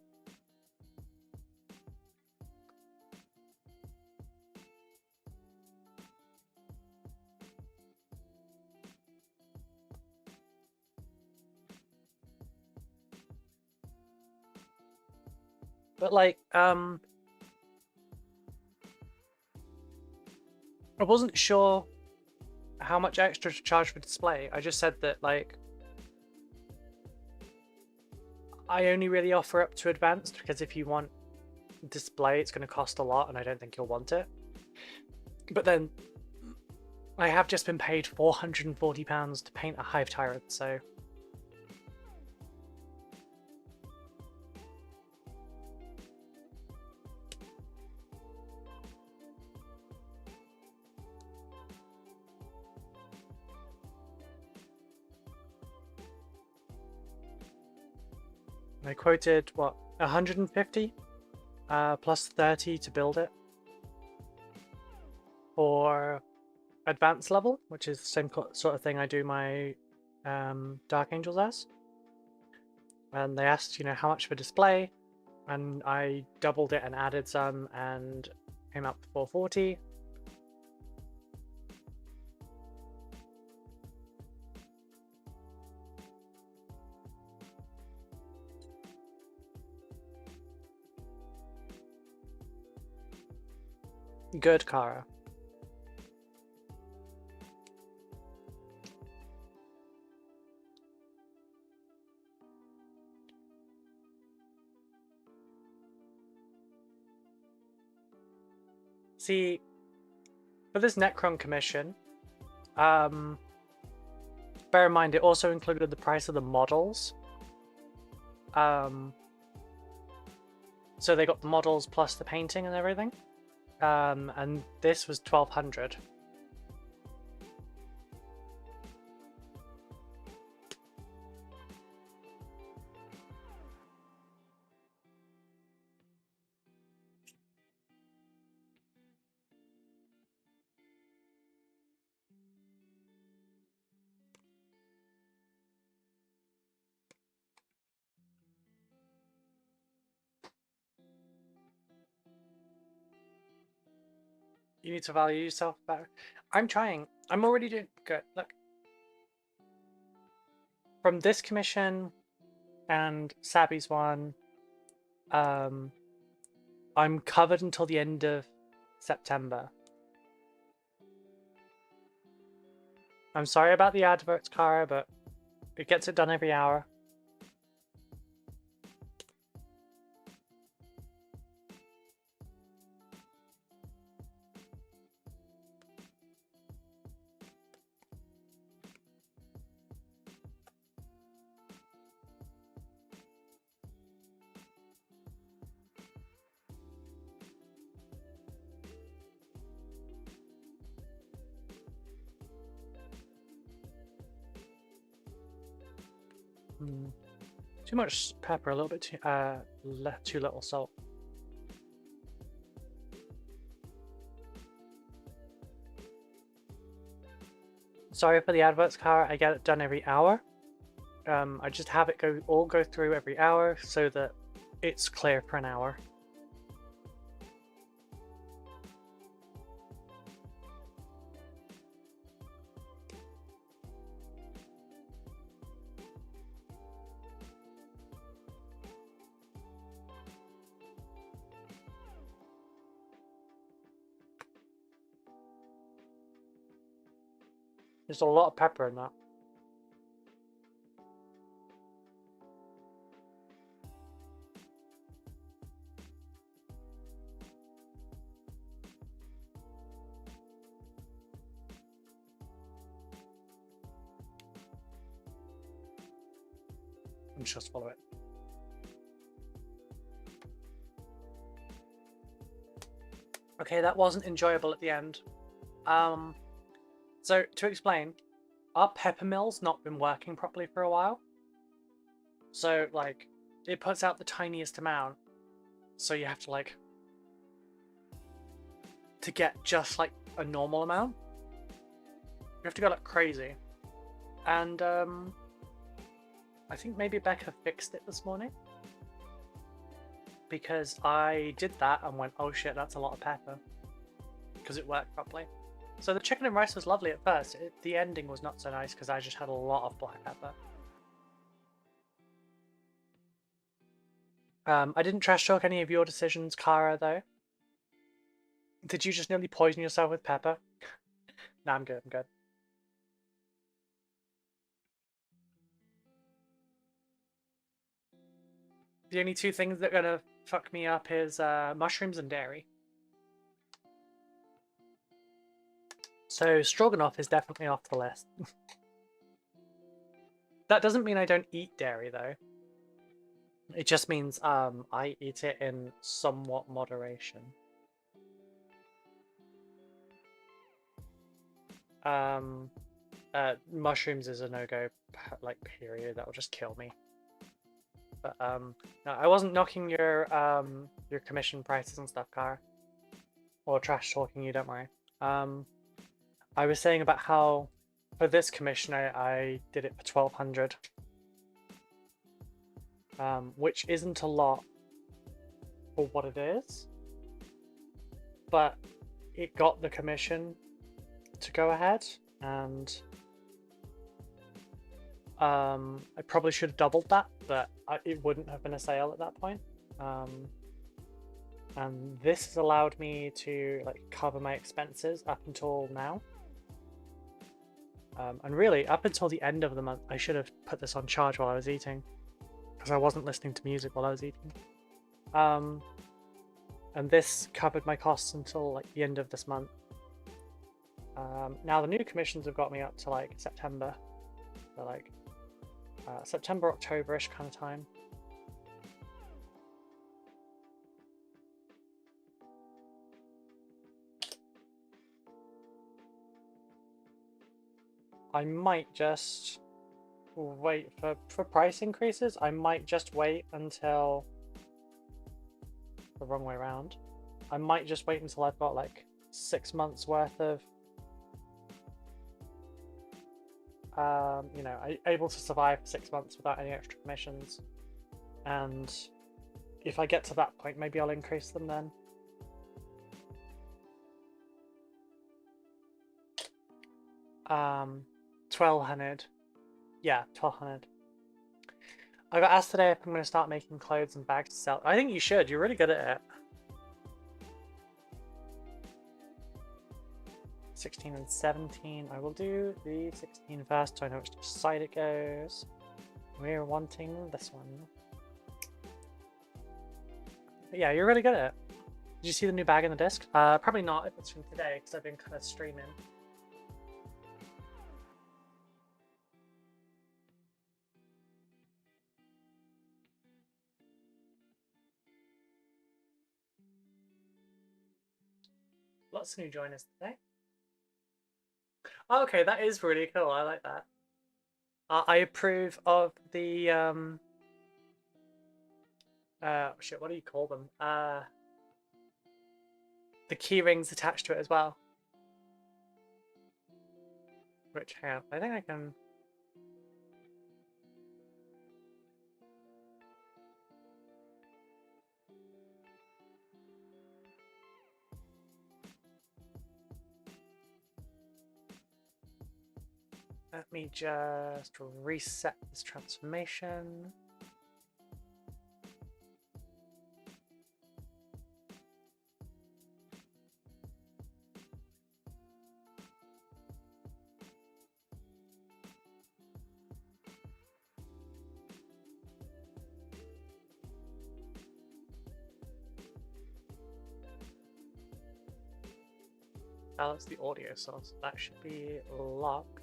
But like, I wasn't sure how much extra to charge for display. I just said that, like, I only really offer up to advanced because if you want display, it's going to cost a lot and I don't think you'll want it. But then I have just been paid £440 to paint a Hive Tyrant, so... I quoted, what, 150? Plus 30 to build it. For advanced level, which is the same sort of thing I do my Dark Angels as. And they asked, you know, how much for display, and I doubled it and added some and came up to 440. Good, Kara. See, for this Necron commission, bear in mind it also included the price of the models. So they got the models plus the painting and everything. And this was 1200. You need to value yourself better. I'm trying. I'm already doing good. Look. From this commission and Sabby's one, I'm covered until the end of September. I'm sorry about the adverts, Kara, but it gets it done every hour. Too much pepper, a little bit too little salt. Sorry for the adverts, Cara. I get it done every hour. I just have it go through every hour so that it's clear for an hour. There's a lot of pepper in that. And just follow it. Okay, that wasn't enjoyable at the end. So to explain, our pepper mill's not been working properly for a while. So like, it puts out the tiniest amount. So you have to like, to get just like a normal amount, you have to go like crazy. And I think maybe Becca fixed it this morning. Because I did that and went, oh shit, that's a lot of pepper. Because it worked properly. So the chicken and rice was lovely at first. The ending was not so nice because I just had a lot of black pepper. I didn't trash talk any of your decisions, Cara, though. Did you just nearly poison yourself with pepper? Nah, I'm good, I'm good. The only two things that are gonna fuck me up is mushrooms and dairy. So stroganoff is definitely off the list. That doesn't mean I don't eat dairy though. It just means I eat it in somewhat moderation. Mushrooms is a no-go, like, period. That will just kill me. But no, I wasn't knocking your commission prices and stuff, Cara. Or trash talking you, don't worry. I was saying about how for this commission I did it for 1200. Which isn't a lot for what it is. But it got the commission to go ahead, and I probably should have doubled that, but it wouldn't have been a sale at that point. And this has allowed me to like cover my expenses up until now. And really, up until the end of the month, I should have put this on charge while I was eating, because I wasn't listening to music while I was eating. And this covered my costs until like the end of this month. Now the new commissions have got me up to like September, so like September, October-ish kind of time. I might just wait for price increases. I might just wait until the wrong way around. I might just wait until I've got like 6 months worth of you know, able to survive for 6 months without any extra commissions, and if I get to that point, maybe I'll increase them then. Um, 1200. Yeah, 1200. I got asked today if I'm going to start making clothes and bags to sell. I think you should. You're really good at it. 16 and 17. I will do the 16 first so I know which side it goes. We're wanting this one. But yeah, you're really good at it. Did you see the new bag in the disc? Probably not if it's from today, because I've been kind of streaming. Lots of new joiners today. Oh, okay, that is really cool. I like that. I approve of the shit, what do you call them? The key rings attached to it as well. Which, hang on, I think I can... Let me just reset this transformation. Balance the audio source. That should be locked.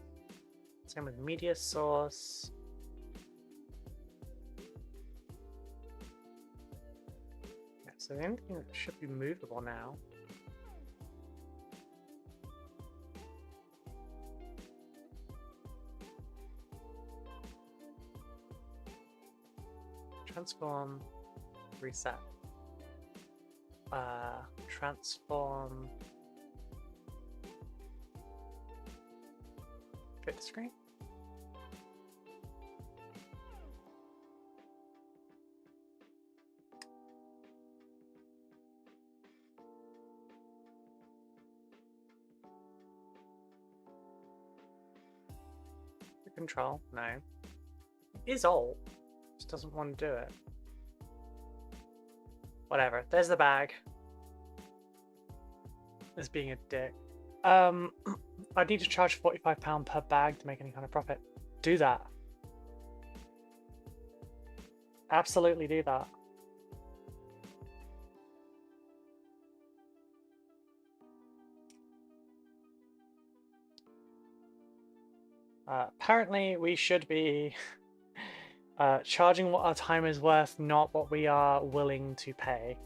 Same with media source. Yeah, so the only thing that should be movable now. Transform, reset. Transform. Fit screen. Control, no. It is alt, just doesn't want to do it. Whatever, there's the bag. As being a dick. I need to charge £45 per bag to make any kind of profit. Do that. Absolutely do that. Apparently we should be charging what our time is worth, not what we are willing to pay.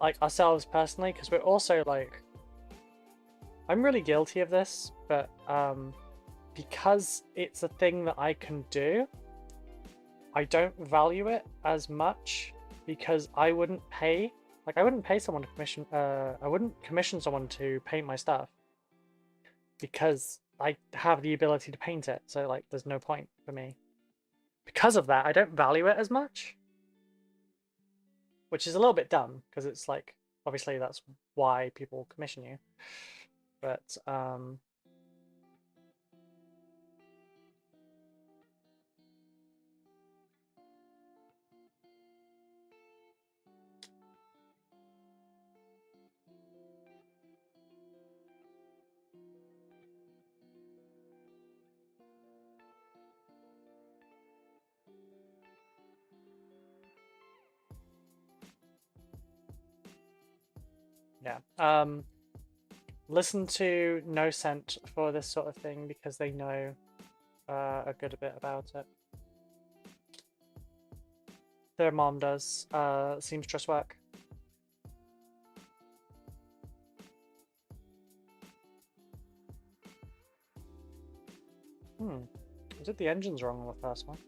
Like ourselves personally, because we're also like... I'm really guilty of this, but because it's a thing that I can do, I don't value it as much because I wouldn't pay... Like, I wouldn't pay someone to commission... I wouldn't commission someone to paint my stuff because I have the ability to paint it, so like there's no point for me. Because of that, I don't value it as much. Which is a little bit dumb, because it's like, obviously that's why people commission you. But, yeah. Listen to No Scent for this sort of thing because they know a good bit about it. Their mom does seamstress work. I did the engines wrong on the first one.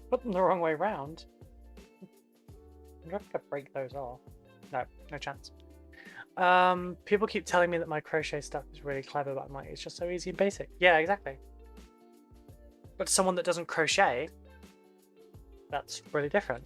Put them the wrong way round. I wonder if I could break those off. No, no chance. People keep telling me that my crochet stuff is really clever, but I'm like, it's just so easy and basic. Yeah, exactly. But someone that doesn't crochet, that's really different.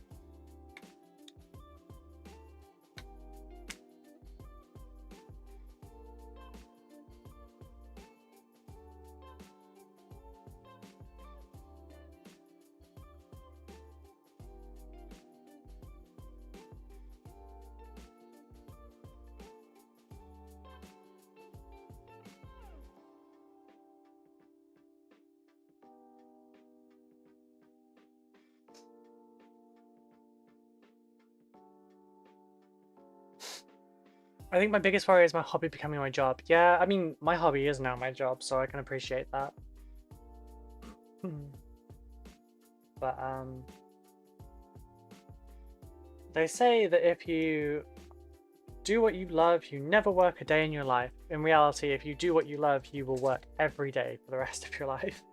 I think my biggest worry is my hobby becoming my job. Yeah, I mean, my hobby is now my job, so I can appreciate that. But, they say that if you do what you love, you never work a day in your life. In reality, if you do what you love, you will work every day for the rest of your life.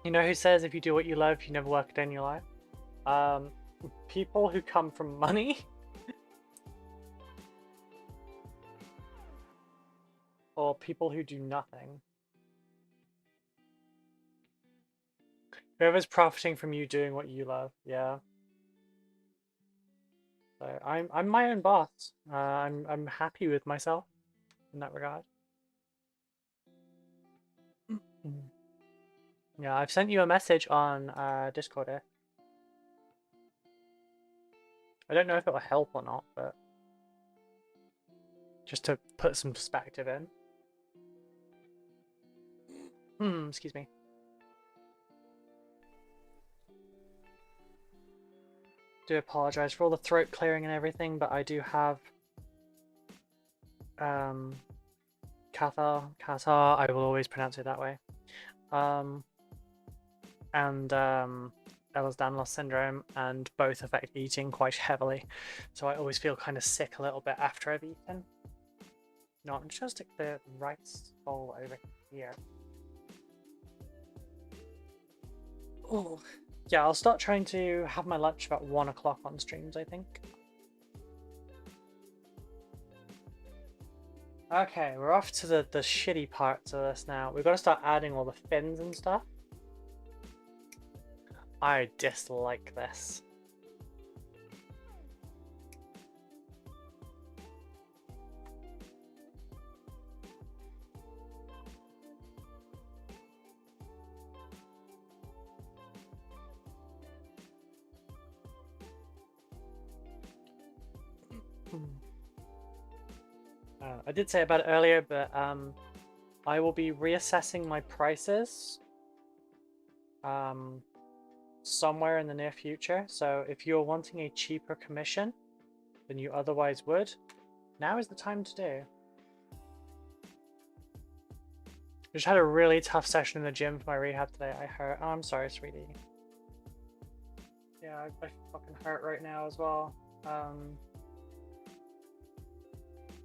You know who says if you do what you love, you never work a day in your life? People who come from money. Or people who do nothing. Whoever's profiting from you doing what you love, yeah. So I'm my own boss. I'm happy with myself in that regard. Yeah, I've sent you a message on Discord here. I don't know if it will help or not, but just to put some perspective in. Excuse me. Do apologize for all the throat clearing and everything, but I do have cathar, I will always pronounce it that way. And Ehlers-Danlos syndrome, and both affect eating quite heavily. So I always feel kind of sick a little bit after I've eaten. No, I'm just gonna stick the rice bowl over here. Oh, yeah, I'll start trying to have my lunch about 1 o'clock on streams, I think. Okay, we're off to the shitty parts of this now. We've got to start adding all the fins and stuff. I dislike this. I did say about it earlier, but I will be reassessing my prices somewhere in the near future. So if you're wanting a cheaper commission than you otherwise would, now is the time to do. I just had a really tough session in the gym for my rehab today. I hurt. Oh, I'm sorry, sweetie. Yeah, I fucking hurt right now as well.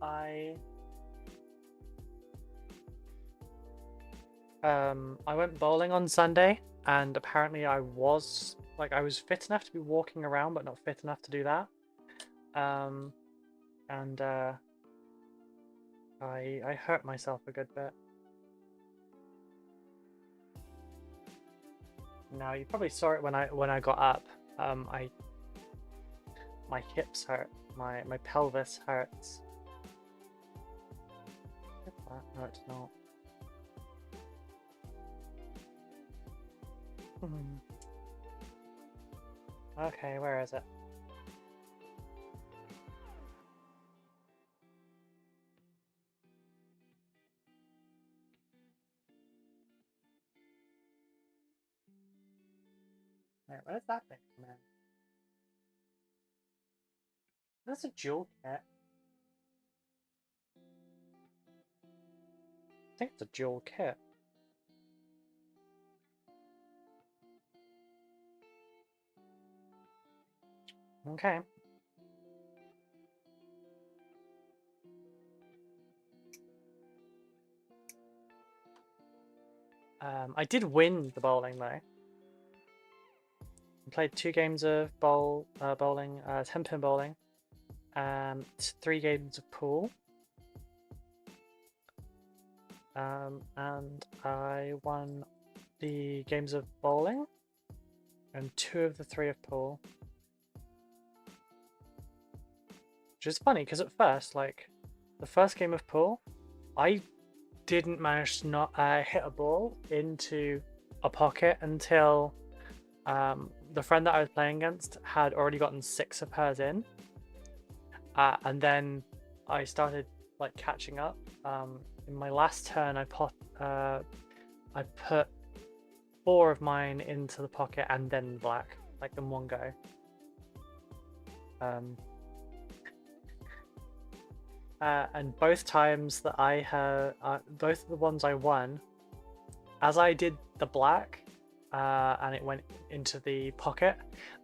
I went bowling on Sunday, and apparently I was fit enough to be walking around, but not fit enough to do that. I hurt myself a good bit. Now you probably saw it when I got up. My hips hurt, my pelvis hurts. No, it's not. Okay, where is it? Wait, where's that thing, man? That's a jewel kit. I think it's a jewel kit. Okay. I did win the bowling though. I played 2 games of bowling, 10-pin bowling, 3 games of pool, and I won the games of bowling and 2 of the 3 of pool. Which is funny because at first, like the first game of pool, I didn't manage to not hit a ball into a pocket until the friend that I was playing against had already gotten 6 of hers in, and then I started like catching up, in my last turn, I put 4 of mine into the pocket and then black, like in one go. And both times that I have, both of the ones I won, as I did the black, and it went into the pocket,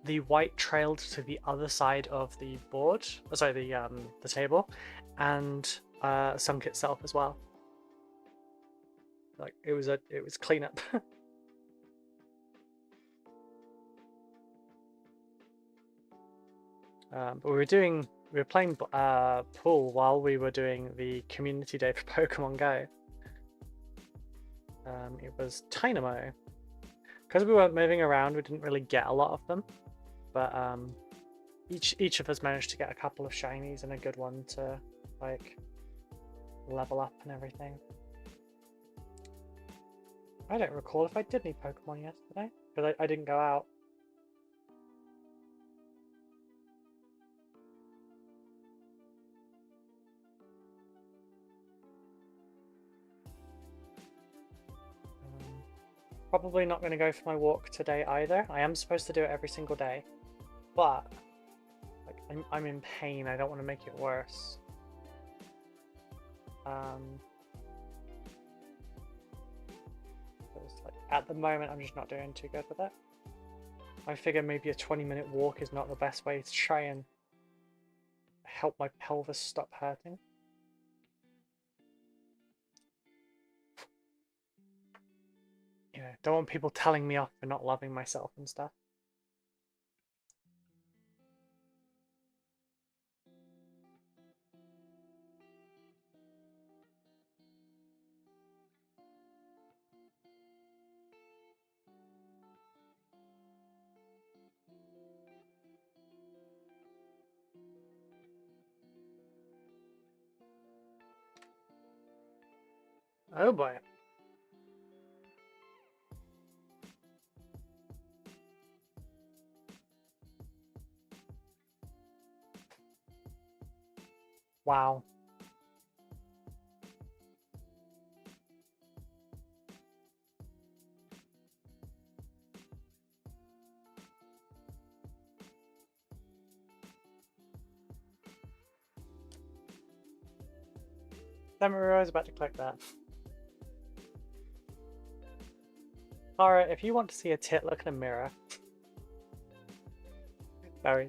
the white trailed to the other side of the board, sorry, the table, and sunk itself as well. Like it was cleanup. But we were playing pool while we were doing the community day for Pokemon Go. It was Dynamo. Because we weren't moving around, we didn't really get a lot of them. But each of us managed to get a couple of shinies and a good one to like level up and everything. I don't recall if I did any Pokemon yesterday, because I didn't go out. Probably not going to go for my walk today either. I am supposed to do it every single day, but like I'm in pain. I don't want to make it worse. Like, at the moment, I'm just not doing too good with it. I figure maybe a 20-minute walk is not the best way to try and help my pelvis stop hurting. You know, don't want people telling me off for not loving myself and stuff. Oh boy. Wow. Damn it, I was about to click that. Alright, if you want to see a tit, look in a mirror. Sorry.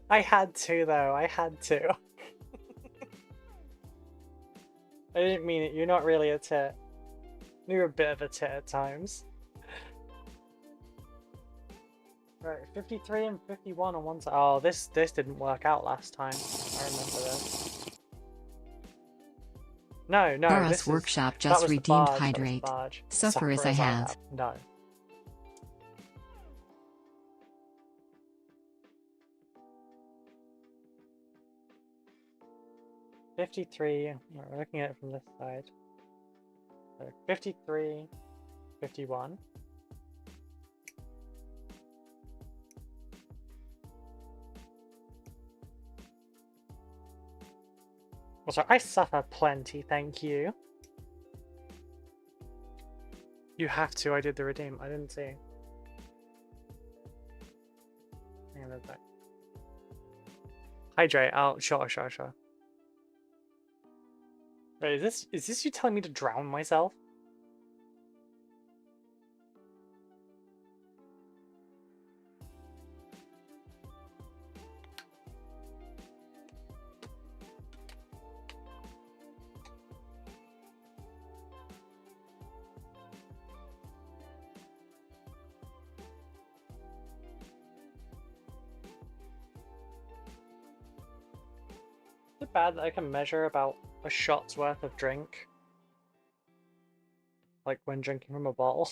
I had to, though. I had to. I didn't mean it. You're not really a tit. You're a bit of a tit at times. Right, 53 and 51 on one side. Oh, this didn't work out last time. I remember this. No, Boros Workshop just redeemed Hydrate. Suffer as I have. No. $53. We're looking at it from this side. So 53, 51. Also, I suffer plenty, thank you. You have to, I did the redeem. I didn't see. Hang on a sec. Hydrate. Oh, sure. Wait, is this you telling me to drown myself? Is it bad that I can measure about a shot's worth of drink? Like when drinking from a bottle?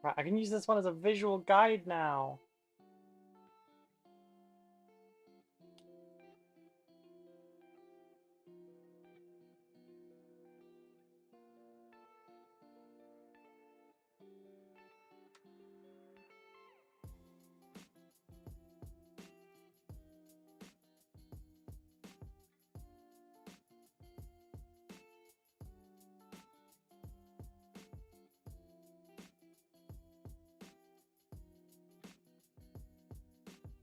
Right, I can use this one as a visual guide now.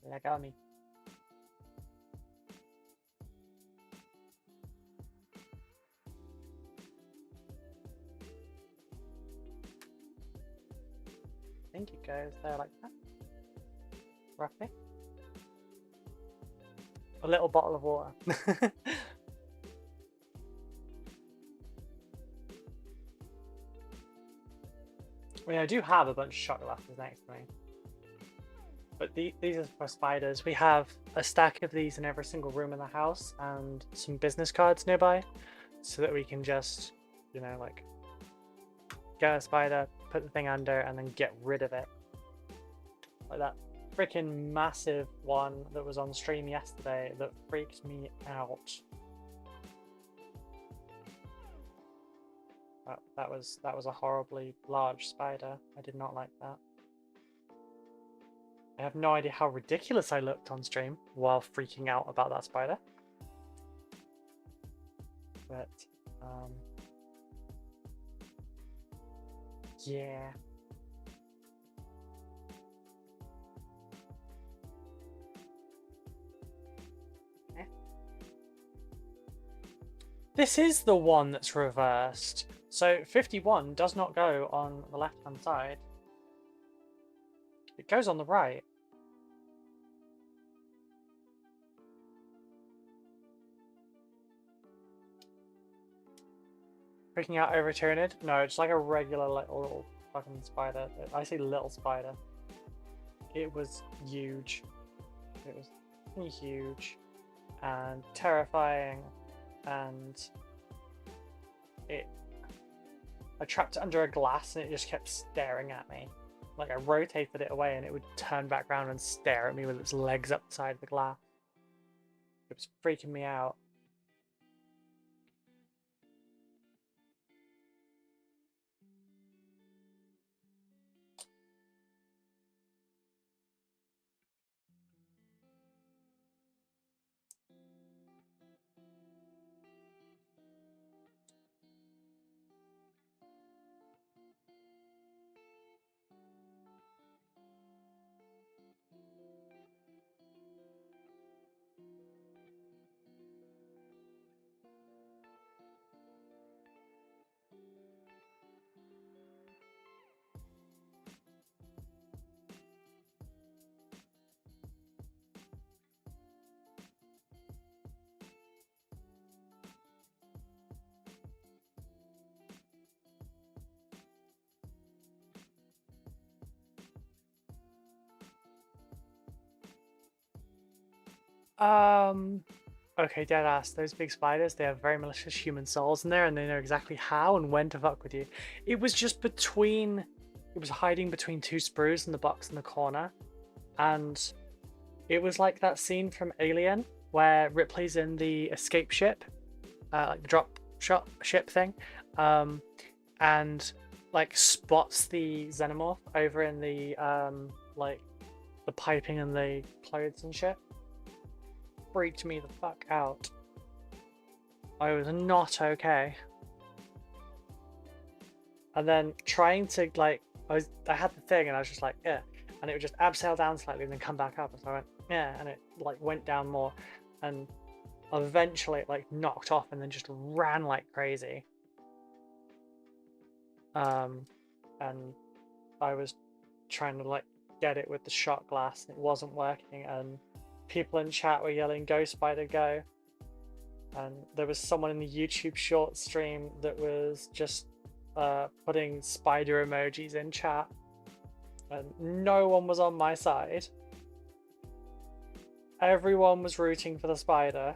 Let go of me. I think it goes there like that. Roughly. A little bottle of water. I mean, I do have a bunch of shot glasses next to me. But these are for spiders. We have a stack of these in every single room in the house and some business cards nearby so that we can just, you know, like get a spider, put the thing under, and then get rid of it. Like that freaking massive one that was on stream yesterday that freaked me out. That was a horribly large spider. I did not like that. I have no idea how ridiculous I looked on stream while freaking out about that spider. But, yeah. This is the one that's reversed. So 51 does not go on the left-hand side. It goes on the right. Freaking out over Tyranid? No, it's like a regular little fucking spider. I say little spider. It was huge. It was huge and terrifying, and I trapped it under a glass and it just kept staring at me. Like I rotated it away and it would turn back around and stare at me with its legs up the side of the glass. It was freaking me out. Okay, deadass, those big spiders, they have very malicious human souls in there and they know exactly how and when to fuck with you. It was just between, it was hiding between two sprues in the box in the corner, and it was like that scene from Alien where Ripley's in the escape ship, like the drop shot ship thing, and like spots the xenomorph over in the like the piping and the clothes and shit. Freaked me the fuck out. I was not okay. And then trying to like, I had the thing and I was just like, yeah, and it would just abseil down slightly and then come back up, and so I went, yeah, and it like went down more, and eventually it like knocked off and then just ran like crazy. And I was trying to like get it with the shot glass and it wasn't working, and people in chat were yelling, "Go Spider, go!" And there was someone in the YouTube short stream that was just putting spider emojis in chat, and no one was on my side. Everyone was rooting for the spider,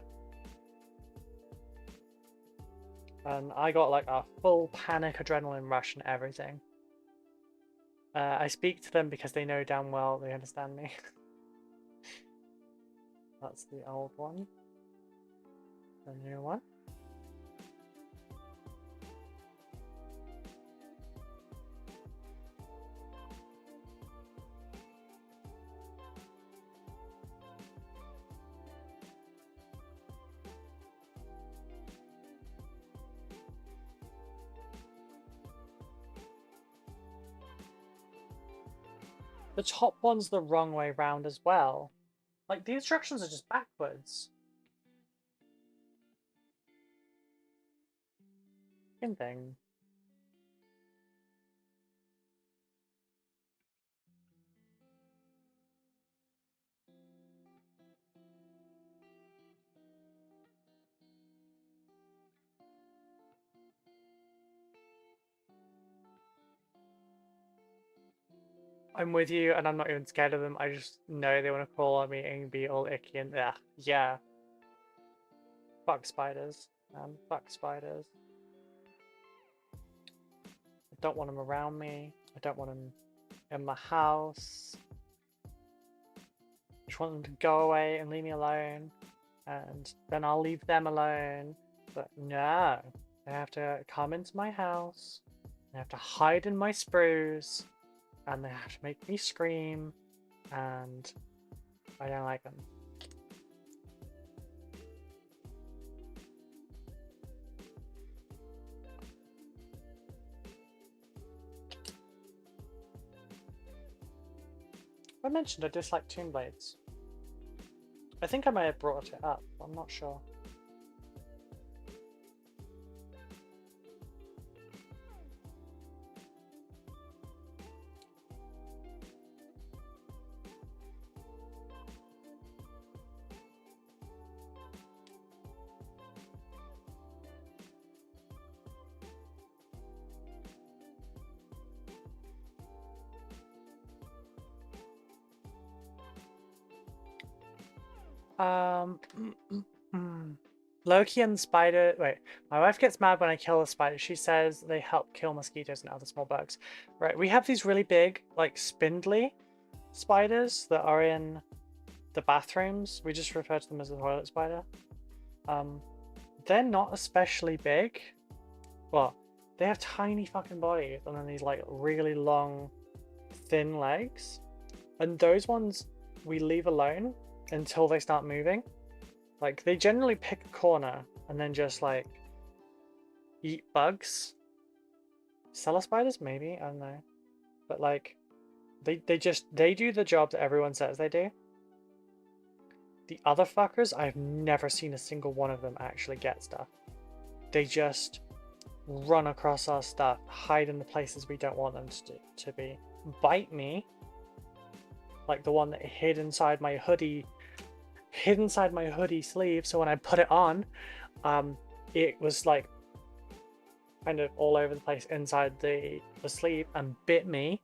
and I got like a full panic adrenaline rush and everything. I speak to them because they know damn well they understand me. That's the old one. The new one. The top one's the wrong way round as well. Like, the instructions are just backwards. Same thing. I'm with you, and I'm not even scared of them. I just know they want to crawl on me and be all icky and yeah. Fuck spiders, man. Fuck spiders. I don't want them around me. I don't want them in my house. I just want them to go away and leave me alone, and then I'll leave them alone. But no, they have to come into my house. They have to hide in my sprues. And they have to make me scream, and I don't like them. I mentioned I dislike Toon Blades. I think I may have brought it up, but I'm not sure. Loki and the spider. Wait, my wife gets mad when I kill a spider. She says they help kill mosquitoes and other small bugs. Right, we have these really big, like spindly spiders that are in the bathrooms. We just refer to them as the toilet spider. They're not especially big. Well, they have tiny fucking bodies and then these like really long, thin legs. And those ones we leave alone until they start moving. Like, they generally pick a corner and then just, like, eat bugs. Cellar spiders? Maybe? I don't know. But, like, they do the job that everyone says they do. The other fuckers, I've never seen a single one of them actually get stuff. They just run across our stuff, hide in the places we don't want them to be, bite me. Like the one that hid inside my hoodie sleeve, so when I put it on, it was like kind of all over the place inside the sleeve and bit me,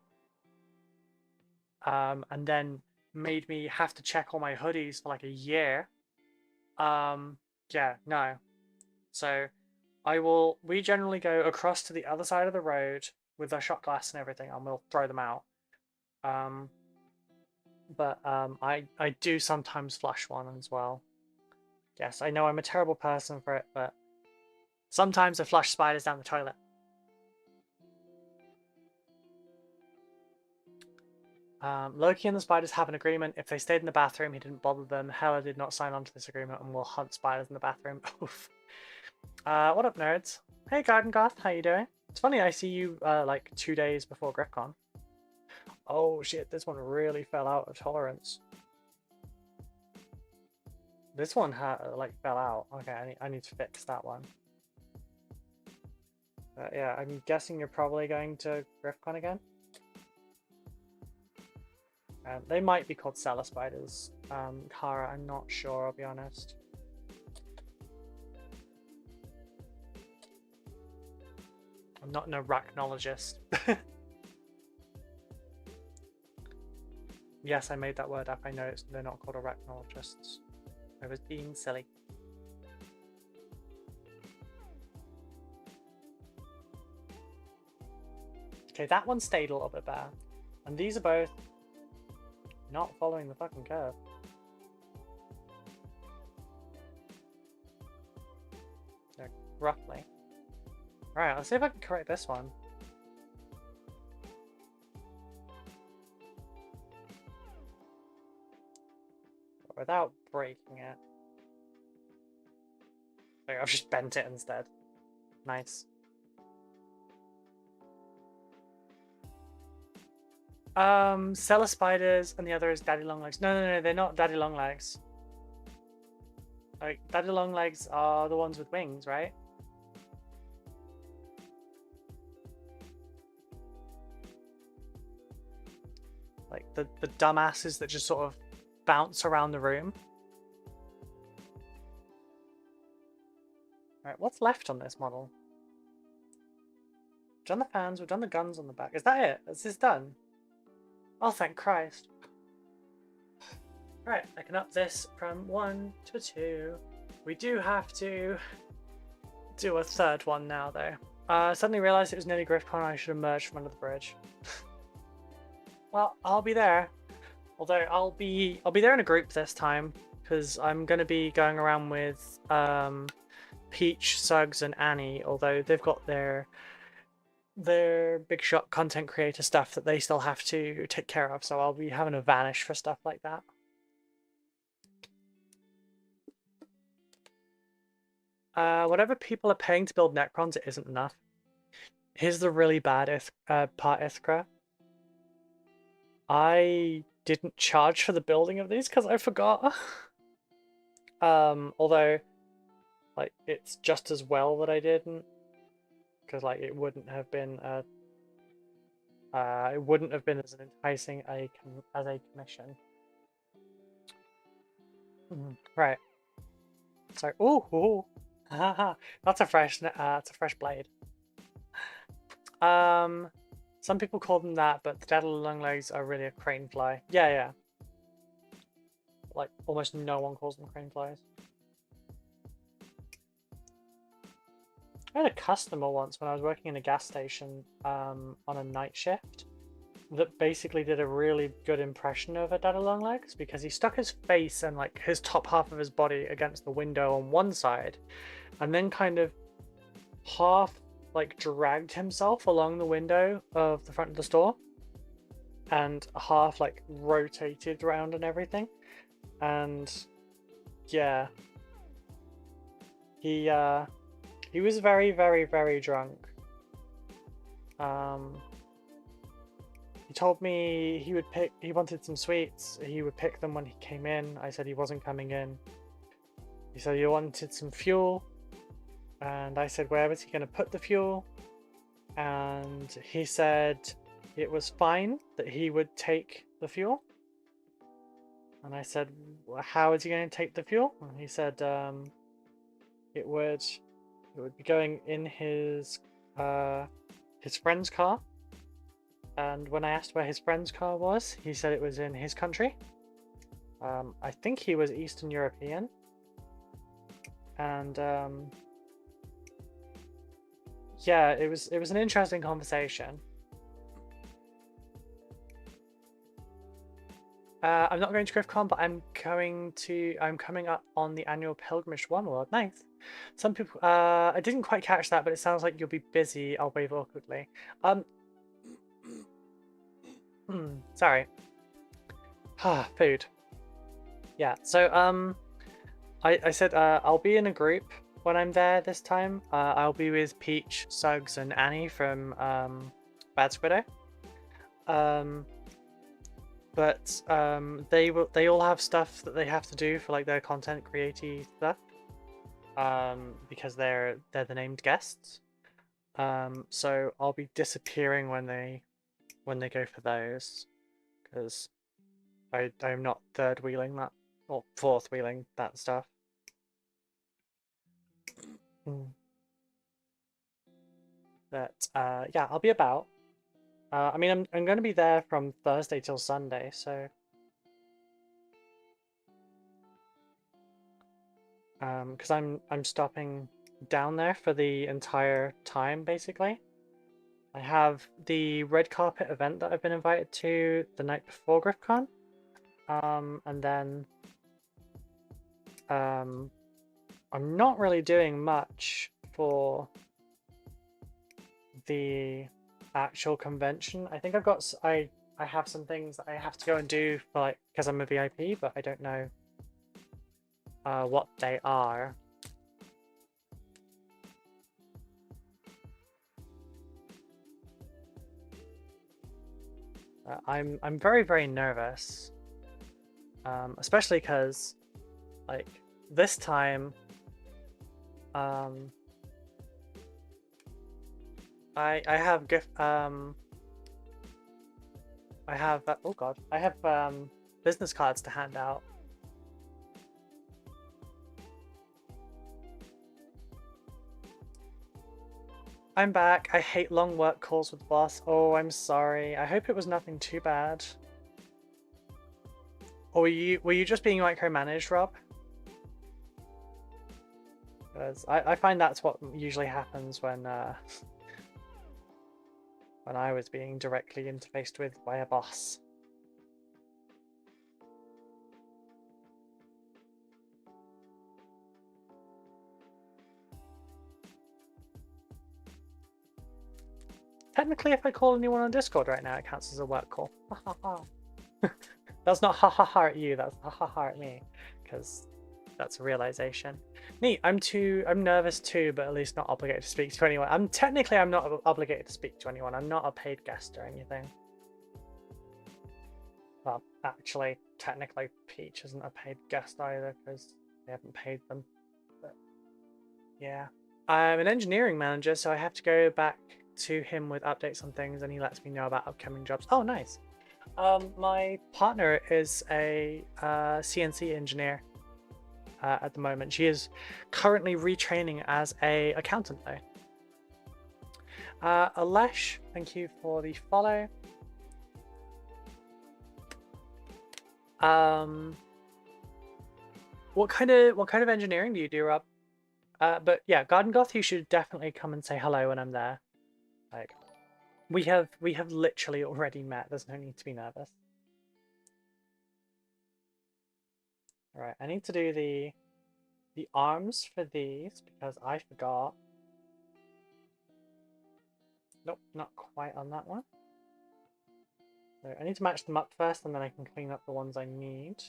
and then made me have to check all my hoodies for like a year. Yeah, no. So we generally go across to the other side of the road with our shot glass and everything, and we'll throw them out. But I do sometimes flush one as well. Yes, I know I'm a terrible person for it, but sometimes I flush spiders down the toilet. Loki and the spiders have an agreement. If they stayed in the bathroom, he didn't bother them. Hela did not sign on to this agreement and will hunt spiders in the bathroom. Oof. What up, nerds? Hey, Garden Goth, how you doing? It's funny, I see you like 2 days before GripCon. Oh shit, this one really fell out of tolerance. This one like fell out. Okay, I need to fix that one. Yeah, I'm guessing you're probably going to GripCon again. They might be called cellar spiders. Kara, I'm not sure, I'll be honest. I'm not an arachnologist. Yes, I made that word up. I know they're not called arachnologists. I was being silly. Okay, that one stayed a little bit better. And these are both not following the fucking curve. They're roughly. Right, let's see if I can correct this one. Without breaking it. There, I've just bent it instead. Nice. Cellar spiders and the other is daddy long legs. No, they're not daddy long legs. Like, daddy long legs are the ones with wings, right? Like the dumbasses that just sort of bounce around the room. Alright, what's left on this model? We've done the fans, we've done the guns on the back. Is that it? Is this done? Oh, thank Christ. Right, I can up this from 1 to 2. We do have to do a third one now, though. I suddenly realised it was nearly GriffCon and I should have merged from under the bridge. Well, I'll be there. Although I'll be there in a group this time, because I'm going to be going around with Peach, Suggs, and Annie, although they've got their big shot content creator stuff that they still have to take care of, so I'll be having a vanish for stuff like that. Whatever people are paying to build Necrons, it isn't enough. Here's the really bad part, Iskra. I didn't charge for the building of these because I forgot. Although, like, it's just as well that I didn't, because like it wouldn't have been as enticing as a commission. Right. So, ooh, that's a fresh blade. Some people call them that, but the daddy long legs are really a crane fly. Yeah. Like, almost no one calls them crane flies. I had a customer once when I was working in a gas station on a night shift that basically did a really good impression of a daddy long legs, because he stuck his face and like his top half of his body against the window on one side and then kind of half like dragged himself along the window of the front of the store and half like rotated around and everything. And yeah, he was very, very, very drunk. He told me he wanted some sweets. He would pick them when he came in. I said he wasn't coming in. He said he wanted some fuel. And I said, where was he going to put the fuel? And he said it was fine that he would take the fuel. And I said, well, how is he going to take the fuel? And he said it would be going in his friend's car. And when I asked where his friend's car was, he said it was in his country. I think he was Eastern European. And yeah, it was an interesting conversation. I'm not going to GriffCon, but I'm coming up on the annual Pilgrimage One World. Nice. Some people, I didn't quite catch that, but it sounds like you'll be busy. I'll wave awkwardly. Sorry. Food. Yeah. So I said I will be in a group when I'm there this time. I'll be with Peach, Suggs, and Annie from Bad Squiddo. But they all have stuff that they have to do for like their content creative stuff. Because they're the named guests. So I'll be disappearing when they go for those, because I'm not third wheeling that or fourth wheeling that stuff. But yeah, I'll be about. I mean, I'm going to be there from Thursday till Sunday, so because I'm stopping down there for the entire time basically. I have the red carpet event that I've been invited to the night before GriffCon. And then I'm not really doing much for the actual convention. I think I've got I have some things that I have to go and do for, like, because I'm a VIP, but I don't know what they are. I'm very, very nervous, especially because, like, this time I have oh god, I have business cards to hand out. I'm back. I hate long work calls with boss. Oh, I'm sorry. I hope it was nothing too bad. Or were you just being micromanaged, Rob? Because I find that's what usually happens when I was being directly interfaced with by a boss. Technically, if I call anyone on Discord right now, it counts as a work call. Ha ha ha. That's not ha ha ha at you, that's ha ha ha at me. Because that's a realization. Neat, I'm nervous too, but at least not obligated to speak to anyone. I'm not obligated to speak to anyone. I'm not a paid guest or anything. Well, actually, technically, Peach isn't a paid guest either, because they haven't paid them. But yeah. I'm an engineering manager, so I have to go back to him with updates on things, and he lets me know about upcoming jobs. Oh, nice. My partner is a CNC engineer at the moment. She is currently retraining as a accountant though. Alesh, thank you for the follow. What kind of engineering do you do, Rob? But yeah, Garden Goth, you should definitely come and say hello when I'm there. Like, we have literally already met. There's no need to be nervous. All right, I need to do the arms for these because I forgot. Nope, not quite on that one. So I need to match them up first, and then I can clean up the ones I need.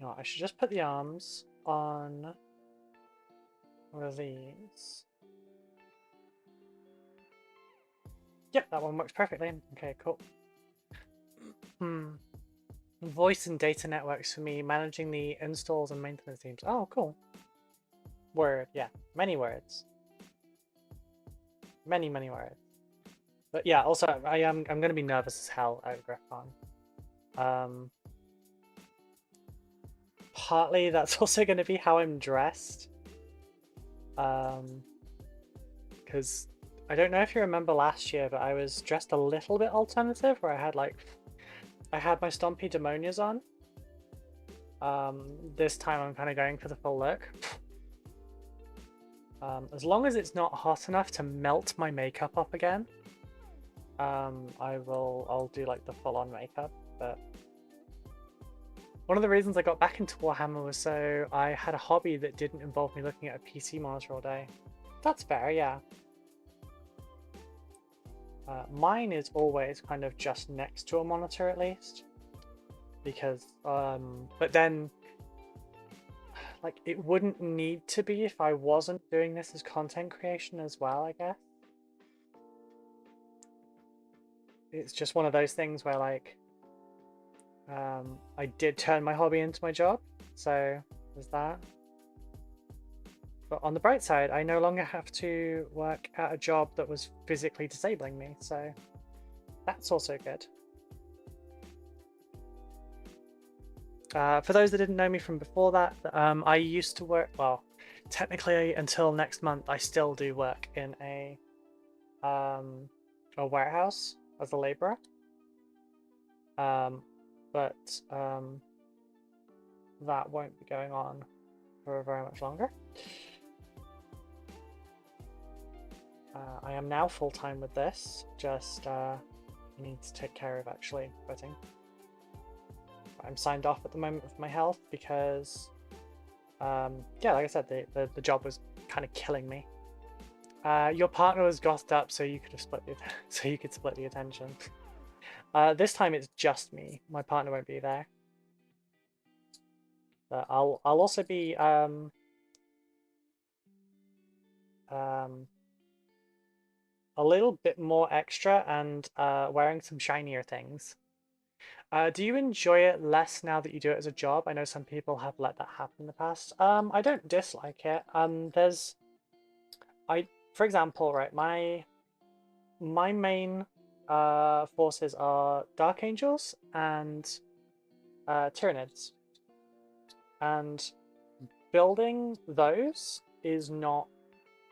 No, I should just put the arms on one of these. Yep, that one works perfectly. Okay, cool. Voice and data networks for me, managing the installs and maintenance teams. Oh, cool. Word, yeah, many words. Many words. But yeah, also I'm gonna be nervous as hell at GriffCon. Partly that's also gonna be how I'm dressed. Because I don't know if you remember last year, but I was dressed a little bit alternative, where I had my Stompy Demonias on. This time I'm kind of going for the full look. As long as it's not hot enough to melt my makeup up again, I'll do like the full-on makeup. But one of the reasons I got back into Warhammer was so I had a hobby that didn't involve me looking at a PC monitor all day. That's fair, yeah. Mine is always kind of just next to a monitor at least, because but then, like, it wouldn't need to be if I wasn't doing this as content creation as well, I guess. It's just one of those things where, like, I did turn my hobby into my job, so there's that. But on the bright side, I no longer have to work at a job that was physically disabling me, so that's also good. For those that didn't know me from before that, I used to work, well, technically until next month, I still do work in a warehouse as a labourer. But that won't be going on for very much longer. am now full-time with this, just need to take care of actually quitting. I'm signed off at the moment with my health because, yeah, like I said, the job was kind of killing me. Your partner was gossed up, so you could have split the attention. This time it's just me. My partner won't be there. But I'll also be a little bit more extra and wearing some shinier things. Do you enjoy it less now that you do it as a job? I know some people have let that happen in the past. I don't dislike it. For example, right, my main forces are Dark Angels and Tyranids. And building those is not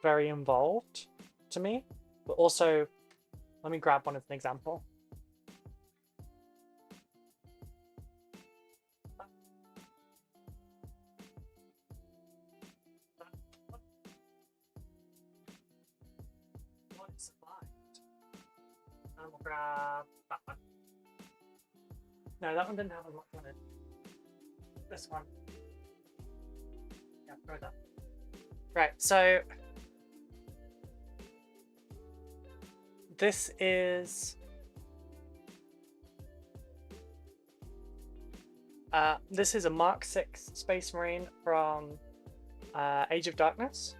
very involved to me. But also, let me grab one as an example. And we'll grab that one. No, that one didn't have as much on it. This one. Yeah, throw that. Right, so this is a Mark 6 Space Marine from Age of Darkness.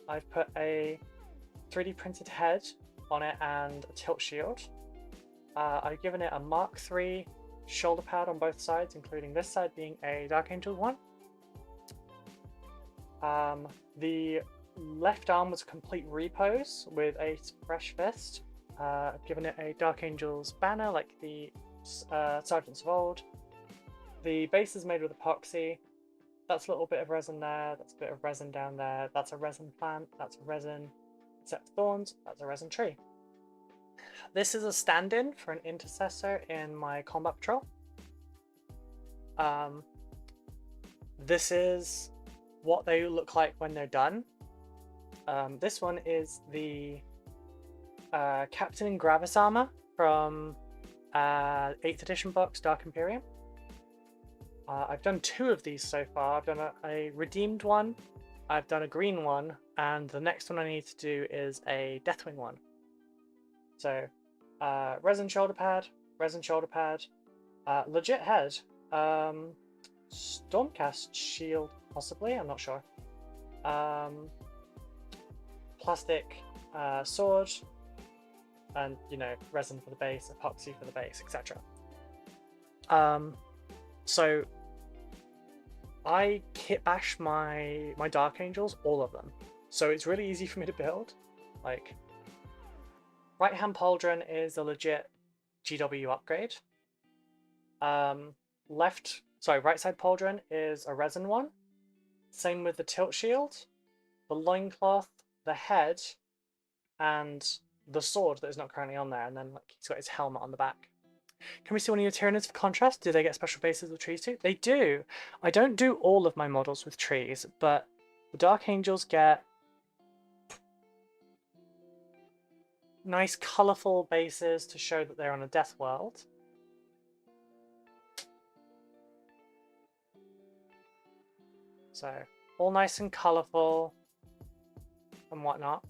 I've put a 3D printed head on it and a tilt shield. I've given it a Mark 3 shoulder pad on both sides, including this side being a Dark Angel one. The left arm was a complete repose with a fresh fist. I've given it a Dark Angel's banner like the Sergeants of old. The base is made with epoxy. That's a little bit of resin there, that's a bit of resin down there, that's a resin plant, that's a resin set of thorns, that's a resin tree. This is a stand-in for an intercessor in my combat patrol. This is what they look like when they're done. This one is the Captain in Gravis armor from 8th edition box, Dark Imperium. I've done 2 of these so far. I've done a redeemed one, I've done a green one, and the next one I need to do is a Deathwing one. So, resin shoulder pad, legit head, Stormcast shield, possibly, I'm not sure. Plastic sword, and, you know, resin for the base, epoxy for the base, etc. So I kit bash my Dark Angels, all of them. So it's really easy for me to build. Like, right hand pauldron is a legit GW upgrade. Right side pauldron is a resin one. Same with the tilt shield, the loincloth, the head, and the sword that is not currently on there, and then like he's got his helmet on the back. Can we see one of your Tyranids for contrast? Do they get special bases with trees too? They do! I don't do all of my models with trees, but the Dark Angels get nice colourful bases to show that they're on a death world. So, all nice and colourful and whatnot.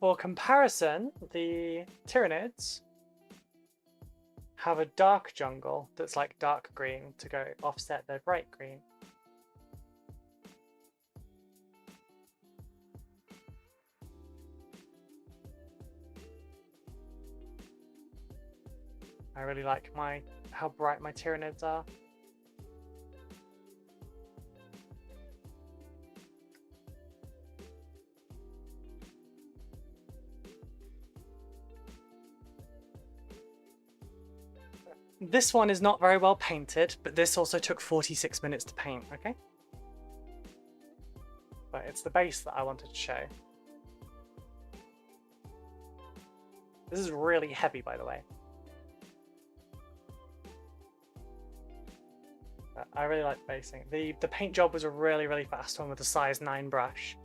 For comparison, the Tyranids have a dark jungle that's like dark green to go offset their bright green. I really like how bright my Tyranids are. This one is not very well painted, but this also took 46 minutes to paint, okay? But it's the base that I wanted to show. This is really heavy, by the way. But I really like basing. The paint job was a really fast one with a size 9 brush.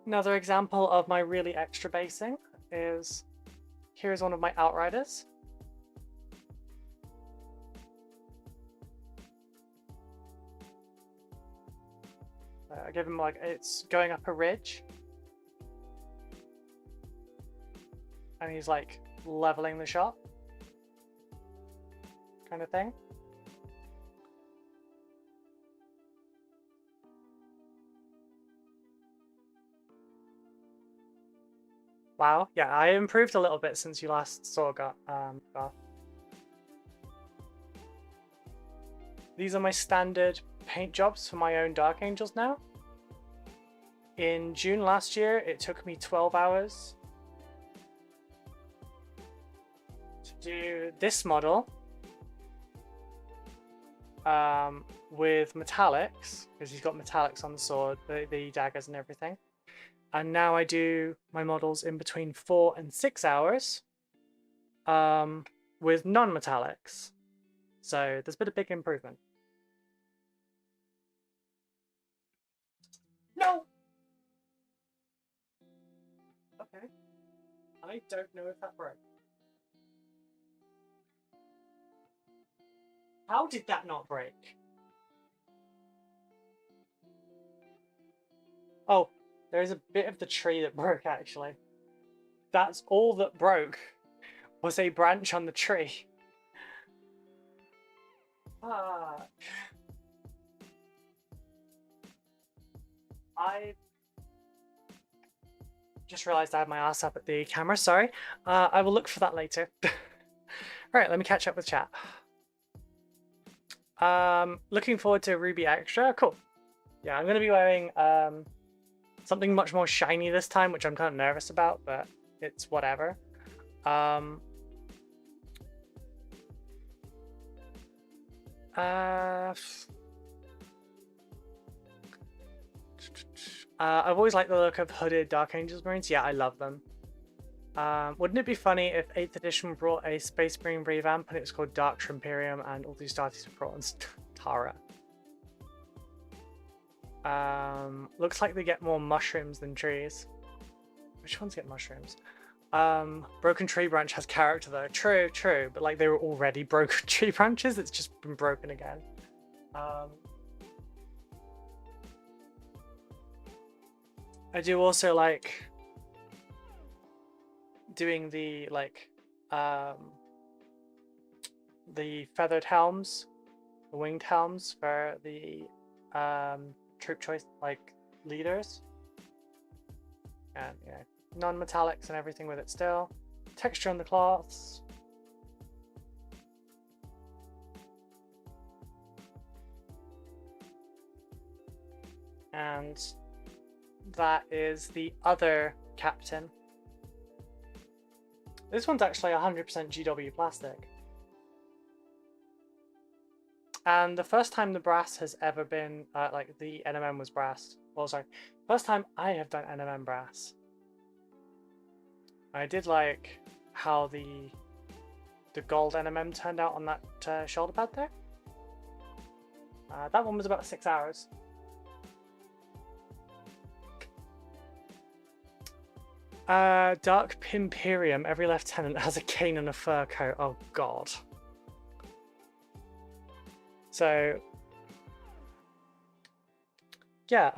Another example of my really extra basing is, here's one of my outriders. I give him like, it's going up a ridge. And he's like leveling the shot. Kind of thing. Wow, yeah, I improved a little bit since you last saw Garth. These are my standard paint jobs for my own Dark Angels now. In June last year, it took me 12 hours to do this model with metallics, because he's got metallics on the sword, the daggers and everything. And now I do my models in between 4 and 6 hours with non-metallics. So there's been a big improvement. No! Okay. I don't know if that broke. How did that not break? Oh, there's a bit of the tree that broke actually. That's all that broke, was a branch on the tree. Ah. I just realized I had my ass up at the camera, sorry. I will look for that later. Right, let me catch up with chat. Looking forward to Ruby Extra, cool. Yeah, I'm gonna be wearing something much more shiny this time, which I'm kind of nervous about, but it's whatever. I've always liked the look of hooded Dark Angels Marines. Yeah, I love them. Wouldn't it be funny if 8th edition brought a Space Marine revamp and it was called Dark Trimperium and all these starters were brought on Tara? Looks like they get more mushrooms than trees. Which ones get mushrooms? Broken Tree Branch has character though. True, true, but like they were already broken tree branches, it's just been broken again. I do also like doing the the feathered helms, the winged helms for the troop choice leaders, and yeah, non-metallics and everything with it still. Texture on the cloths. And that is the other captain. This one's actually 100% GW plastic. And the first time the brass has ever been, like the NMM was brass. Well, sorry, first time I have done NMM brass. I did like how the gold NMM turned out on that shoulder pad there. That one was about 6 hours. Dark Pimperium. Every lieutenant has a cane and a fur coat. Oh god. So yeah,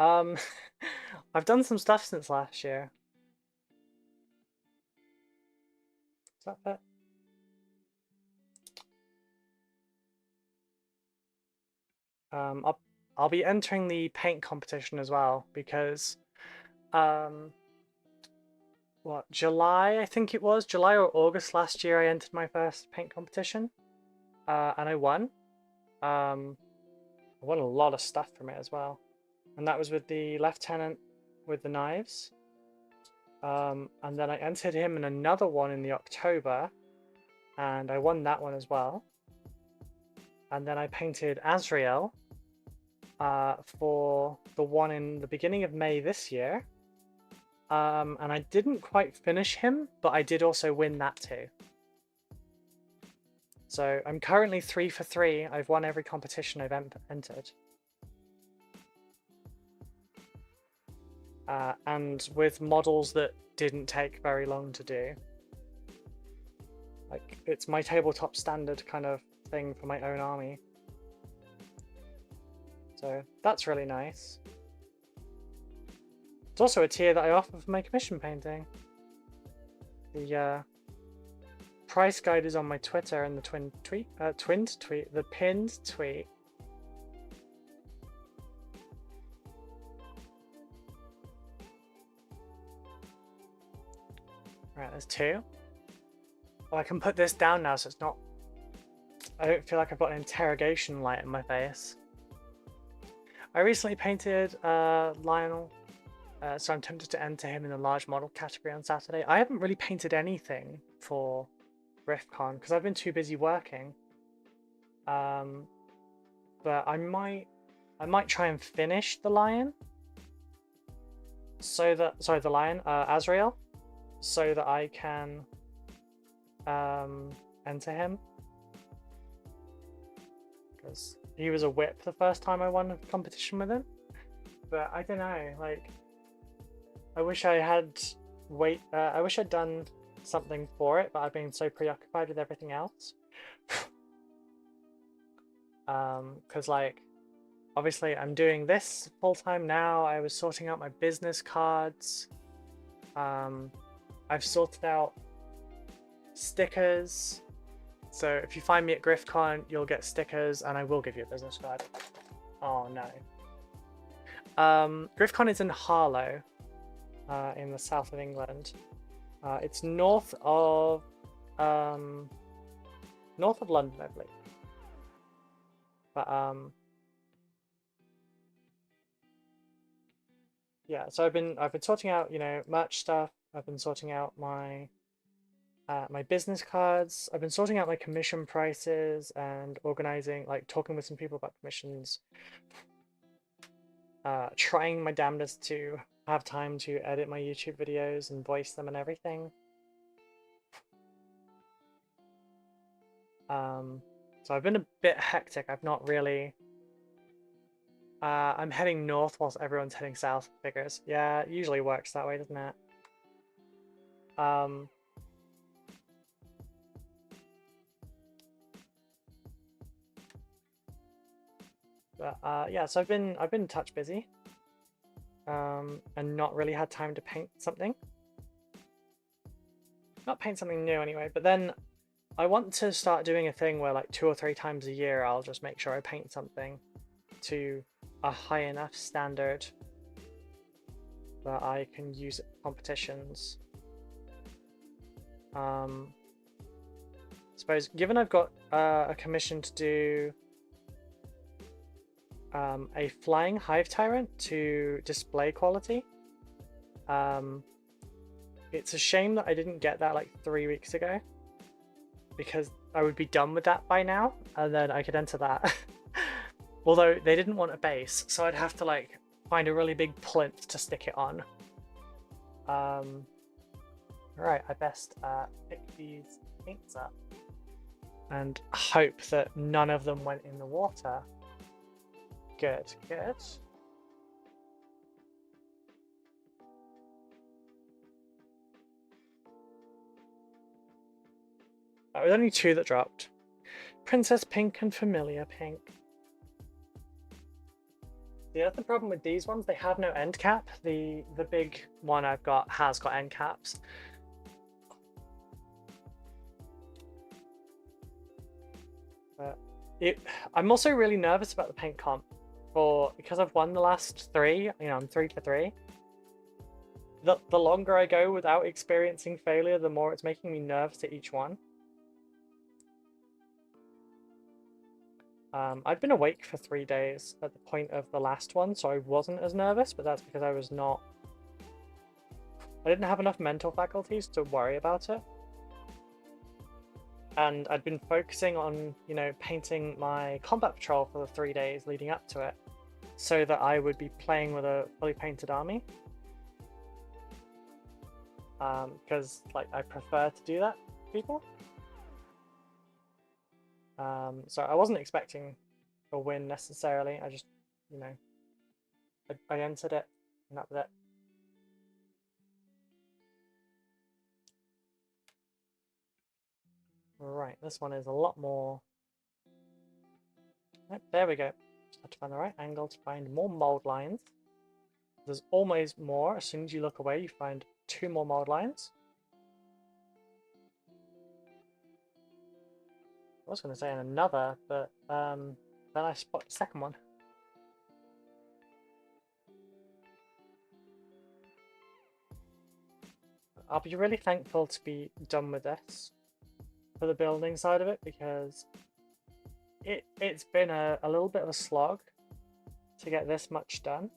I've done some stuff since last year. Is that fair? I'll be entering the paint competition as well because what, July, I think it was July or August last year I entered my first paint competition and I won. I won a lot of stuff from it as well, and that was with the lieutenant with the knives, and then I entered him in another one in the October and I won that one as well, and then I painted Azrael for the one in the beginning of May this year. And I didn't quite finish him, but I did also win that too. So I'm currently 3 for 3. I've won every competition I've entered. And with models that didn't take very long to do. Like, it's my tabletop standard kind of thing for my own army. So that's really nice. It's also a tier that I offer for my commission painting. The price guide is on my Twitter and the pinned tweet. Right, there's 2. Oh, I can put this down now so it's not... I don't feel like I've got an interrogation light in my face. I recently painted Lionel. So I'm tempted to enter him in the large model category on Saturday. I haven't really painted anything for RiftCon because I've been too busy working. But I might try and finish the lion. The lion, Azrael, so that I can enter him. Because he was a whip the first time I won a competition with him. But I don't know, like, I wish I had I wish I'd done something for it, but I've been so preoccupied with everything else. Because like, obviously I'm doing this full time now. I was sorting out my business cards. I've sorted out stickers. So if you find me at GriffCon, you'll get stickers, and I will give you a business card. Oh no. GriffCon is in Harlow. In the south of England. It's north of London, I believe. But yeah, so I've been sorting out, you know, merch stuff. I've been sorting out my my business cards. I've been sorting out my commission prices and organizing, like talking with some people about commissions. Trying my damnedest to have time to edit my YouTube videos and voice them and everything. So I've been a bit hectic. I've not really... I'm heading north whilst everyone's heading south, figures. Yeah, it usually works that way, doesn't it? But yeah, so I've been a touch busy. And not really had time to paint something. Not paint something new anyway, but then I want to start doing a thing where like 2 or 3 times a year I'll just make sure I paint something to a high enough standard that I can use it for competitions. I suppose given I've got a commission to do a flying hive tyrant to display quality. It's a shame that I didn't get that like 3 weeks ago, because I would be done with that by now and then I could enter that. Although they didn't want a base, so I'd have to like find a really big plinth to stick it on. Right, I best pick these paints up and hope that none of them went in the water. Good, good. There was only 2 that dropped. Princess Pink and Familiar Pink. The other problem with these ones, they have no end cap. The big one I've got has got end caps. I'm also really nervous about the paint comp. Because I've won the last 3, you know, I'm 3 for 3. The longer I go without experiencing failure, the more it's making me nervous at each one. I'd been awake for 3 days at the point of the last one, so I wasn't as nervous, but that's because I didn't have enough mental faculties to worry about it. And I'd been focusing on, you know, painting my combat patrol for the 3 days leading up to it. so that I would be playing with a fully painted army. Because like I prefer to do that to people. So I wasn't expecting a win necessarily. I just, you know, I entered it and that was it. Right, this one is a lot more. Yep, there we go. Just have to find the right angle to find more mold lines. There's always more. As soon as you look away, you find 2 more mold lines. I was going to say another, but then I spot the second one. I'll be really thankful to be done with this for the building side of it, because it's been a little bit of a slog to get this much done.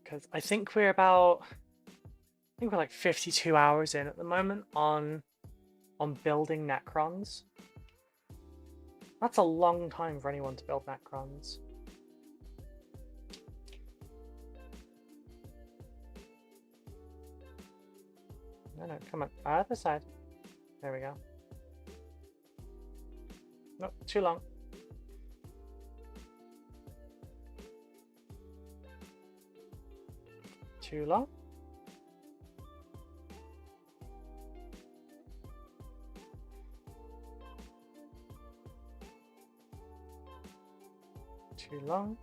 Because I think we're like 52 hours in at the moment on building Necrons. That's a long time for anyone to build Necrons. No, come on. Other side. There we go. Nope, too long. Too long. Too long.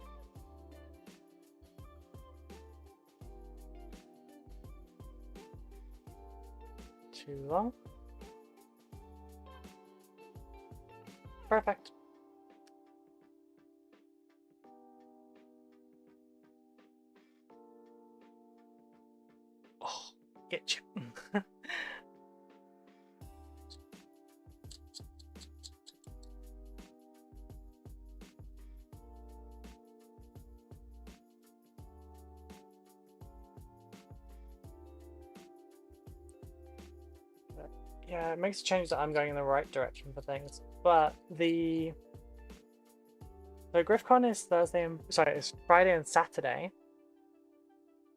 Too long. Perfect. Oh, itch. Yeah, it makes a change that I'm going in the right direction for things. But the GriffCon is it's Friday and Saturday.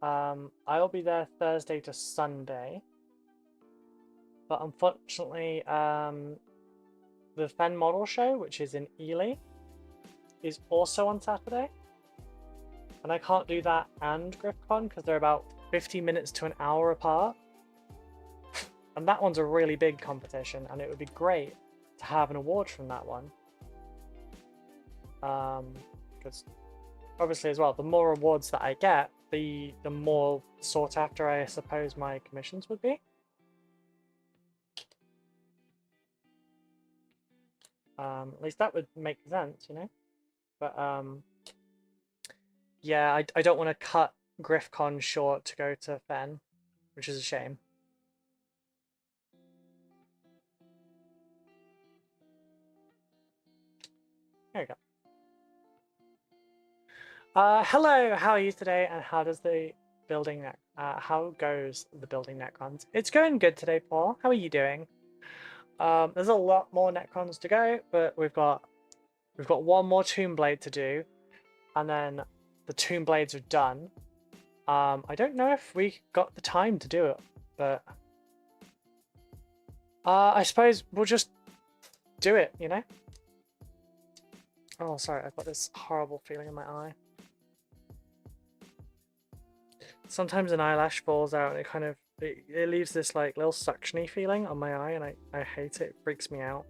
I'll be there Thursday to Sunday. But unfortunately, the Fen Model Show, which is in Ely, is also on Saturday. And I can't do that and GriffCon because they're about 50 minutes to an hour apart. And that one's a really big competition, and it would be great to have an award from that one. Because obviously as well, the more awards that I get, the more sought after I suppose my commissions would be. At least that would make sense, you know? But yeah, I don't want to cut GriffCon short to go to Fen, which is a shame. There we go. Hello, how are you today? And how does the building how goes the building Necrons? It's going good today, Paul. How are you doing? There's a lot more Necrons to go, but we've got one more Tomb Blade to do, and then the Tomb Blades are done. I don't know if we got the time to do it, but I suppose we'll just do it, you know? Oh, sorry, I've got this horrible feeling in my eye. Sometimes an eyelash falls out and it leaves this like little suctiony feeling on my eye, and I hate it. It freaks me out.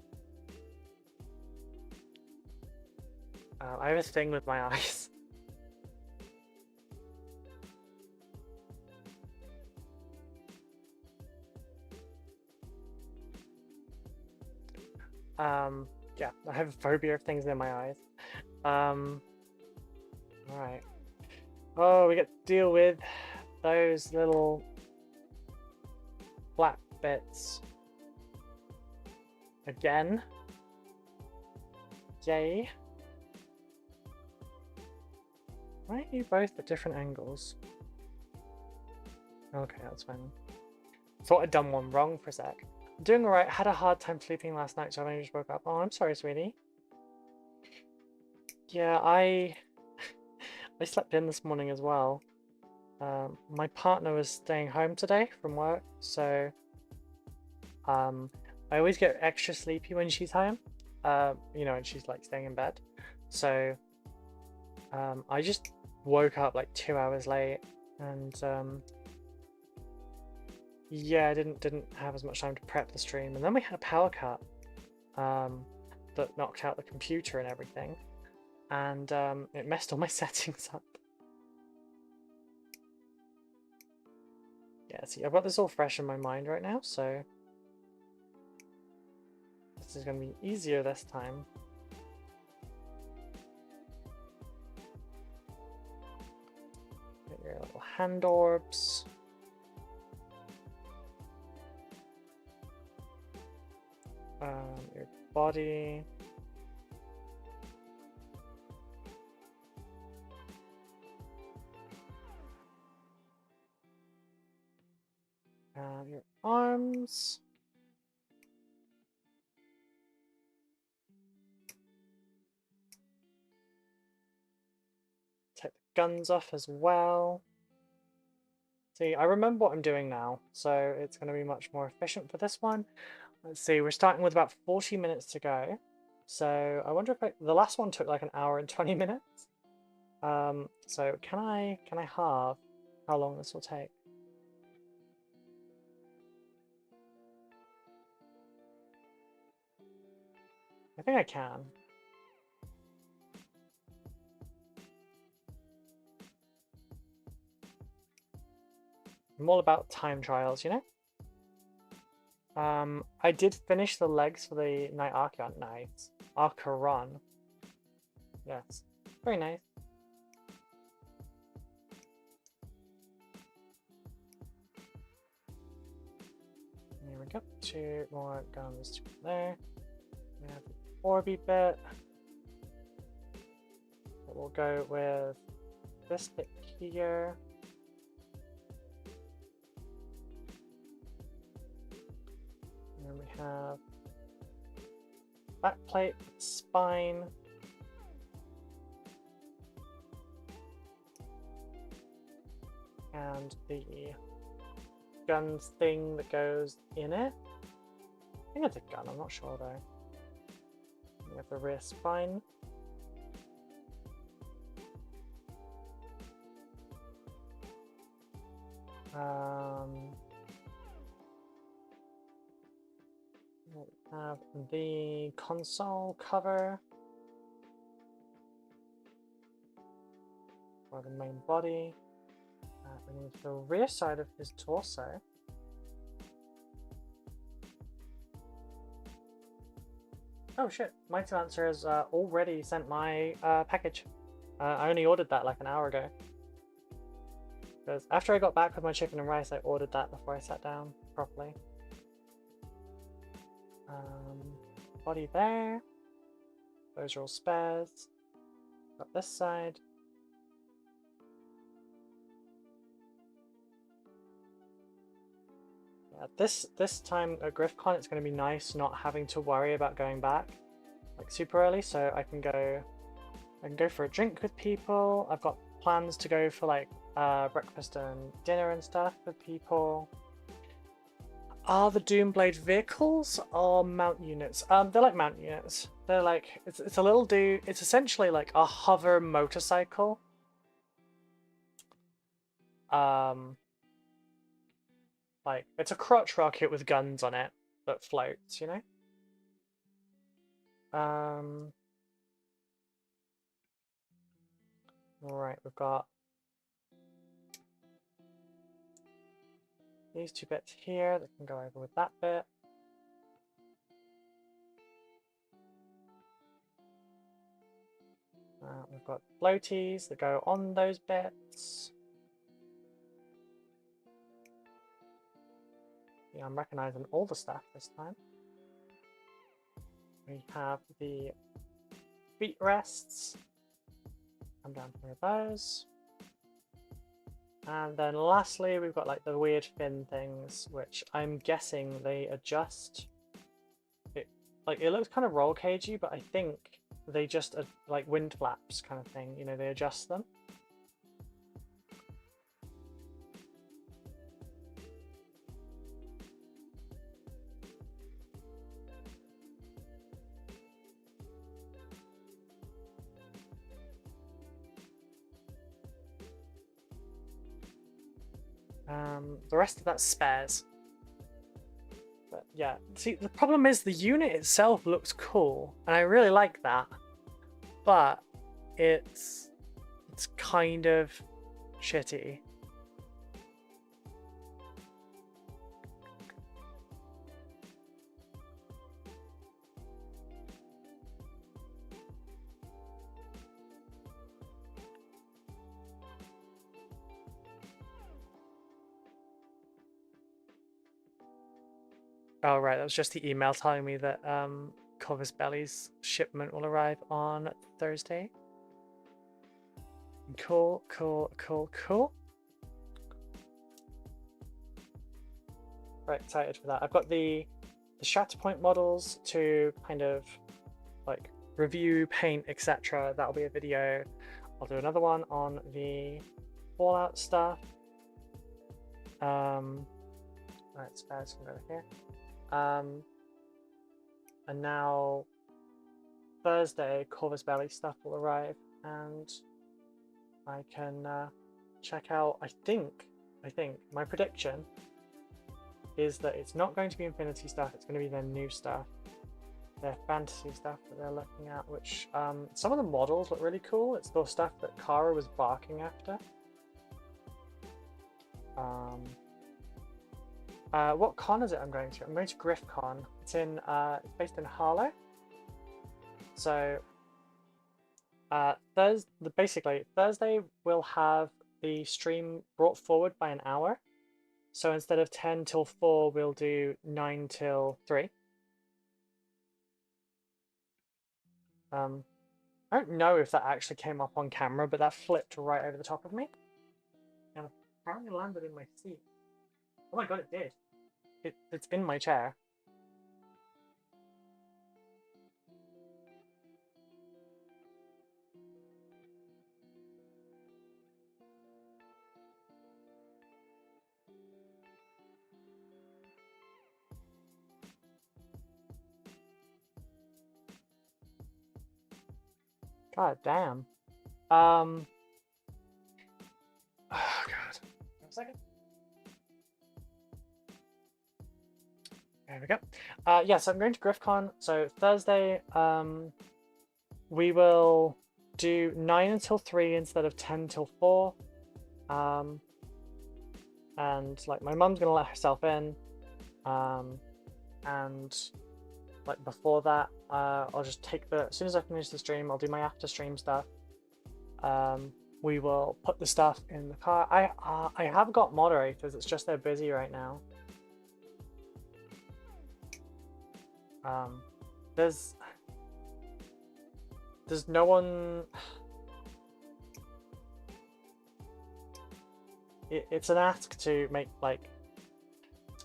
I have a thing with my eyes. Yeah, I have a phobia of things in my eyes. Alright. Oh, we get to deal with those little black bits. Again. Yay. Why are you both at different angles? Okay, that's fine. Thought I'd done one wrong for a sec. Doing alright, had a hard time sleeping last night, so I only just woke up. Oh, I'm sorry, sweetie. Yeah, I slept in this morning as well. My partner was staying home today from work, so I always get extra sleepy when she's home. You know, and she's like staying in bed. So I just woke up like 2 hours late, and yeah, I didn't have as much time to prep the stream, and then we had a power cut that knocked out the computer and everything, and it messed all my settings up. Yeah, see, I've got this all fresh in my mind right now, so this is going to be easier this time. Get your little hand orbs. Your body. Your arms. Take the guns off as well. See, I remember what I'm doing now, so it's going to be much more efficient for this one. Let's see, we're starting with about 40 minutes to go. So I wonder if the last one took like an hour and 20 minutes. So can I halve how long this will take? I think I can. I'm all about time trials, you know? I did finish the legs for the Night Archaon. Nice. Archaron. Yes. Very nice. Here we go. 2 more guns to put there. We have the Orby bit. But we'll go with this bit here. And then we have backplate, spine. And the guns thing that goes in it. I think it's a gun, I'm not sure though. We have the rear spine. We have the console cover for the main body. We need the rear side of his torso. Oh shit, Mighty Lancer has already sent my package. I only ordered that like an hour ago. Because after I got back with my chicken and rice, I ordered that before I sat down properly. Body there. Those are all spares. Got this side. Yeah, this time at GriffCon, it's going to be nice not having to worry about going back like super early, so I can go for a drink with people. I've got plans to go for like breakfast and dinner and stuff with people. Are the Doomblade vehicles or mount units? They're like mount units. They're like it's a little dude. It's essentially like a hover motorcycle. Like it's a crotch rocket with guns on it that floats, you know. All right, we've got these 2 bits here that can go over with that bit. We've got floaties that go on those bits. Yeah, I'm recognizing all the stuff this time. We have the feet rests. Come down for those. And then lastly, we've got like the weird fin things, which I'm guessing they adjust. It looks kind of roll cagey, but I think they just are like wind flaps kind of thing, you know, they adjust them. The rest of that's spares. But yeah, see, the problem is the unit itself looks cool, and I really like that. But it's kind of shitty. Oh right, that was just the email telling me that Corvus Belly's shipment will arrive on Thursday. Cool, cool, cool, cool. Right, excited for that. I've got the Shatterpoint models to kind of like review, paint, etc. That'll be a video. I'll do another one on the Fallout stuff. Right, spares can go here. And now Thursday, Corvus Belly stuff will arrive, and I can check out. I think my prediction is that it's not going to be Infinity stuff. It's going to be their new stuff, their fantasy stuff that they're looking at. Which some of the models look really cool. It's the stuff that Kara was barking after. What con is it I'm going to? I'm going to GriffCon. It's in it's based in Harlow. So Thursday we'll have the stream brought forward by an hour. So instead of 10 till 4, we'll do 9 till 3. I don't know if that actually came up on camera, but that flipped right over the top of me. And apparently landed in my seat. Oh my god, it did. It's in my chair. God damn. Oh god. One second. There we go. Yeah, so I'm going to GriffCon. So Thursday, we will do 9 until 3 instead of 10 till 4. And like my mum's gonna let herself in. And like before that, I'll just take as soon as I finish the stream, I'll do my after stream stuff. We will put the stuff in the car. I have got moderators, it's just they're busy right now. There's no one. It's an ask to make, like,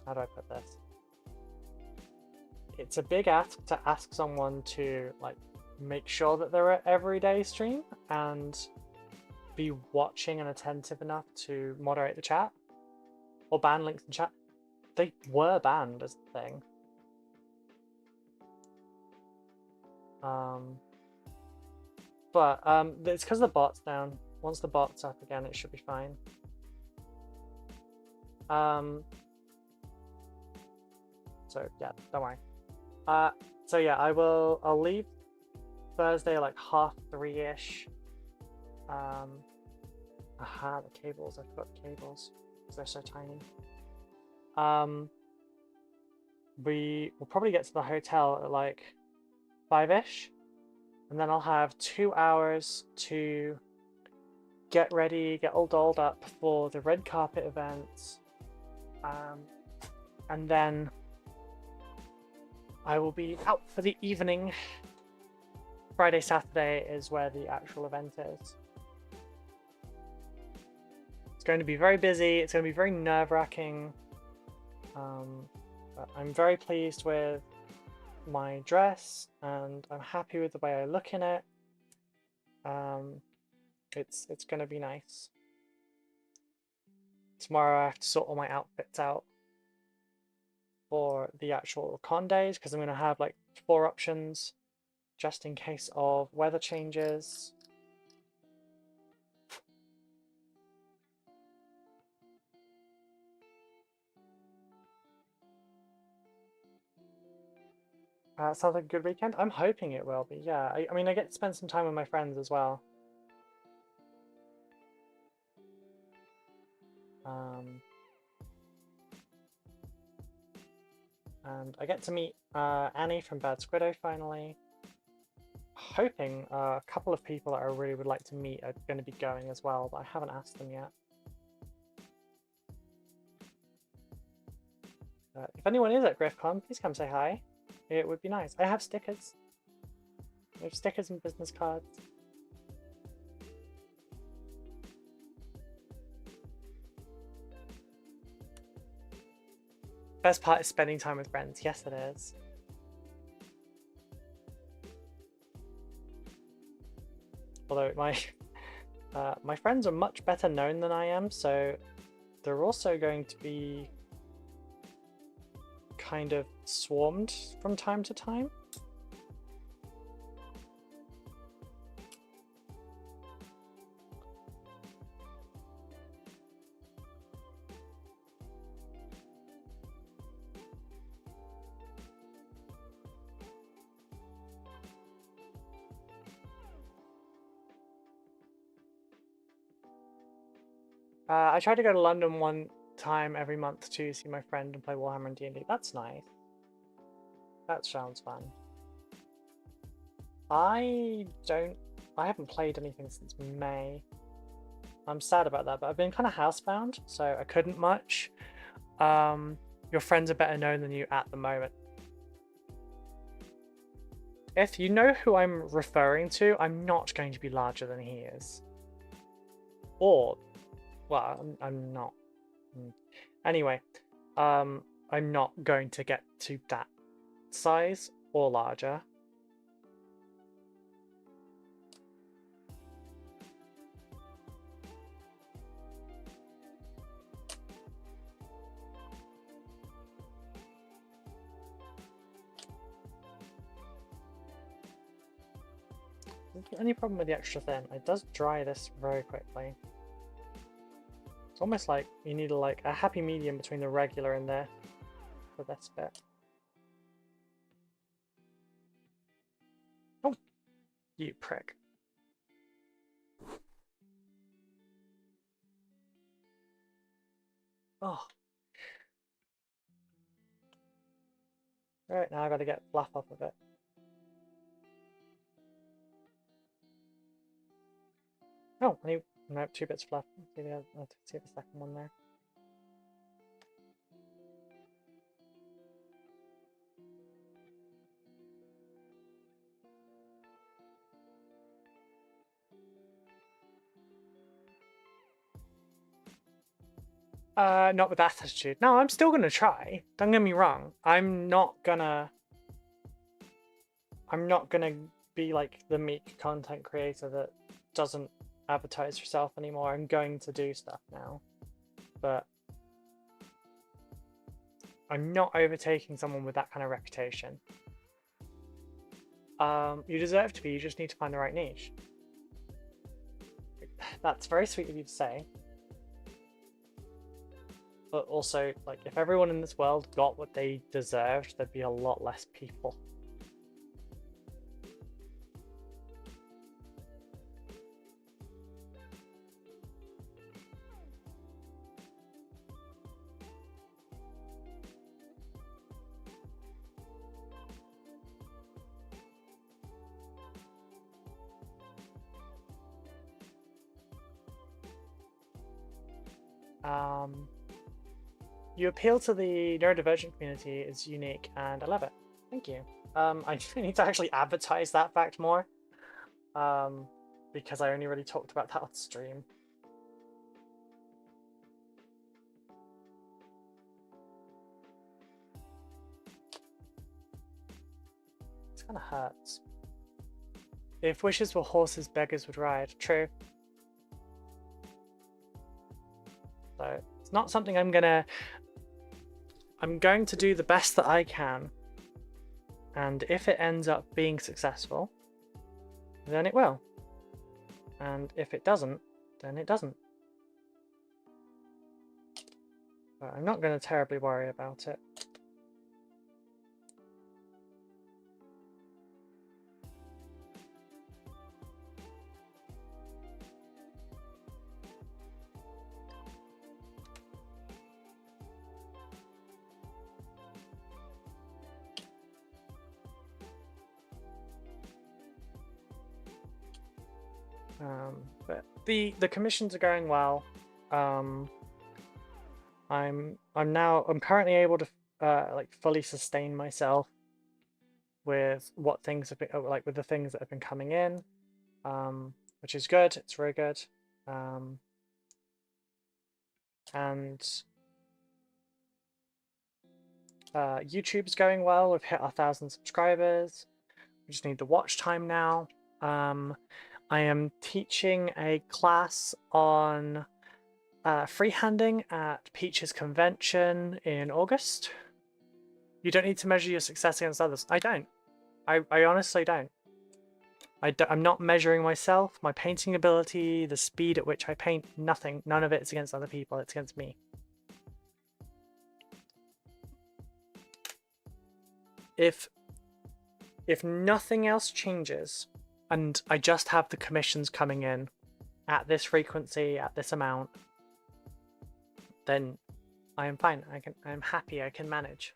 how do I put this? It's a big ask to ask someone to like make sure that they're at everyday stream and be watching and attentive enough to moderate the chat or ban links in chat. They were banned as a thing. But it's because the bot's down. Once the bot's up again, it should be fine. So yeah, don't worry. So yeah, I'll leave Thursday like 2:30ish. Aha, the cables. I forgot the cables because they're so tiny. We will probably get to the hotel at like 5ish, and then I'll have 2 hours to get ready, get all dolled up for the red carpet event, and then I will be out for the evening. Friday, Saturday is where the actual event is. It's going to be very busy. It's going to be very nerve-wracking. But I'm very pleased with my dress and I'm happy with the way I look in it. It's gonna be nice. Tomorrow I have to sort all my outfits out for the actual con days because I'm gonna have like 4 options just in case of weather changes. Sounds like a good weekend. I'm hoping it will be, yeah. I mean, I get to spend some time with my friends as well. And I get to meet Annie from Bad Squiddo finally. Hoping a couple of people that I really would like to meet are going to be going as well, but I haven't asked them yet. If anyone is at GriffCon, please come say hi. It would be nice. I have stickers. I have stickers and business cards. Best part is spending time with friends. Yes, it is. Although my friends are much better known than I am, so they're also going to be kind of swarmed from time to time. I try to go to London one time every month to see my friend and play Warhammer and D&D. That's nice. That sounds fun. I haven't played anything since May. I'm sad about that, but I've been kind of housebound, so I couldn't much. Your friends are better known than you at the moment. If you know who I'm referring to, I'm not going to be larger than he is. Or, well, I'm not. Anyway, I'm not going to get to that size or larger. Any problem with the extra thin? It does dry this very quickly. It's almost like you need a happy medium between the regular and the for this bit. Oh, you prick. Oh. Alright, now I gotta get fluff off of it. Oh, I need 2 bits of fluff. Let's see the second one there. Not with that attitude. No, I'm still gonna try. Don't get me wrong. I'm not gonna be like the meek content creator that doesn't advertise herself anymore. I'm going to do stuff now. But I'm not overtaking someone with that kind of reputation. You deserve to be, you just need to find the right niche. That's very sweet of you to say. But also, like, if everyone in this world got what they deserved, there'd be a lot less people. You appeal to the neurodivergent community is unique and I love it. Thank you. I need to actually advertise that fact more. Because I only really talked about that on stream. kind of hurts. If wishes were horses, beggars would ride. True. So it's not something I'm going to do the best that I can. And if it ends up being successful, then it will. And if it doesn't, then it doesn't. But I'm not going to terribly worry about it. But the commissions are going well. I'm currently able to like fully sustain myself with what things have been like with the things that have been coming in, which is good. It's very good. And YouTube's going well. We've hit 1,000 subscribers. We just need the watch time now. I am teaching a class on freehanding at Peach's convention in August. You don't need to measure your success against others. I don't. I honestly don't. I'm not measuring myself, my painting ability, the speed at which I paint, nothing. None of it is against other people, it's against me. If nothing else changes, and I just have the commissions coming in at this frequency, at this amount, then I am fine. I'm happy, I can manage.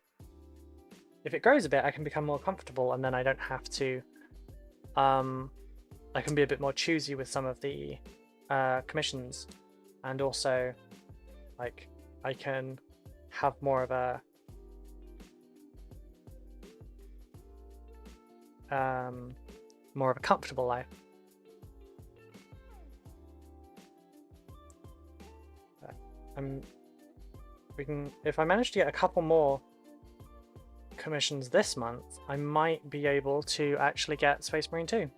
If it grows a bit, I can become more comfortable, and then I don't have to I can be a bit more choosy with some of the commissions, and also like I can have more of a comfortable life. If I manage to get a couple more commissions this month, I might be able to actually get Space Marine 2,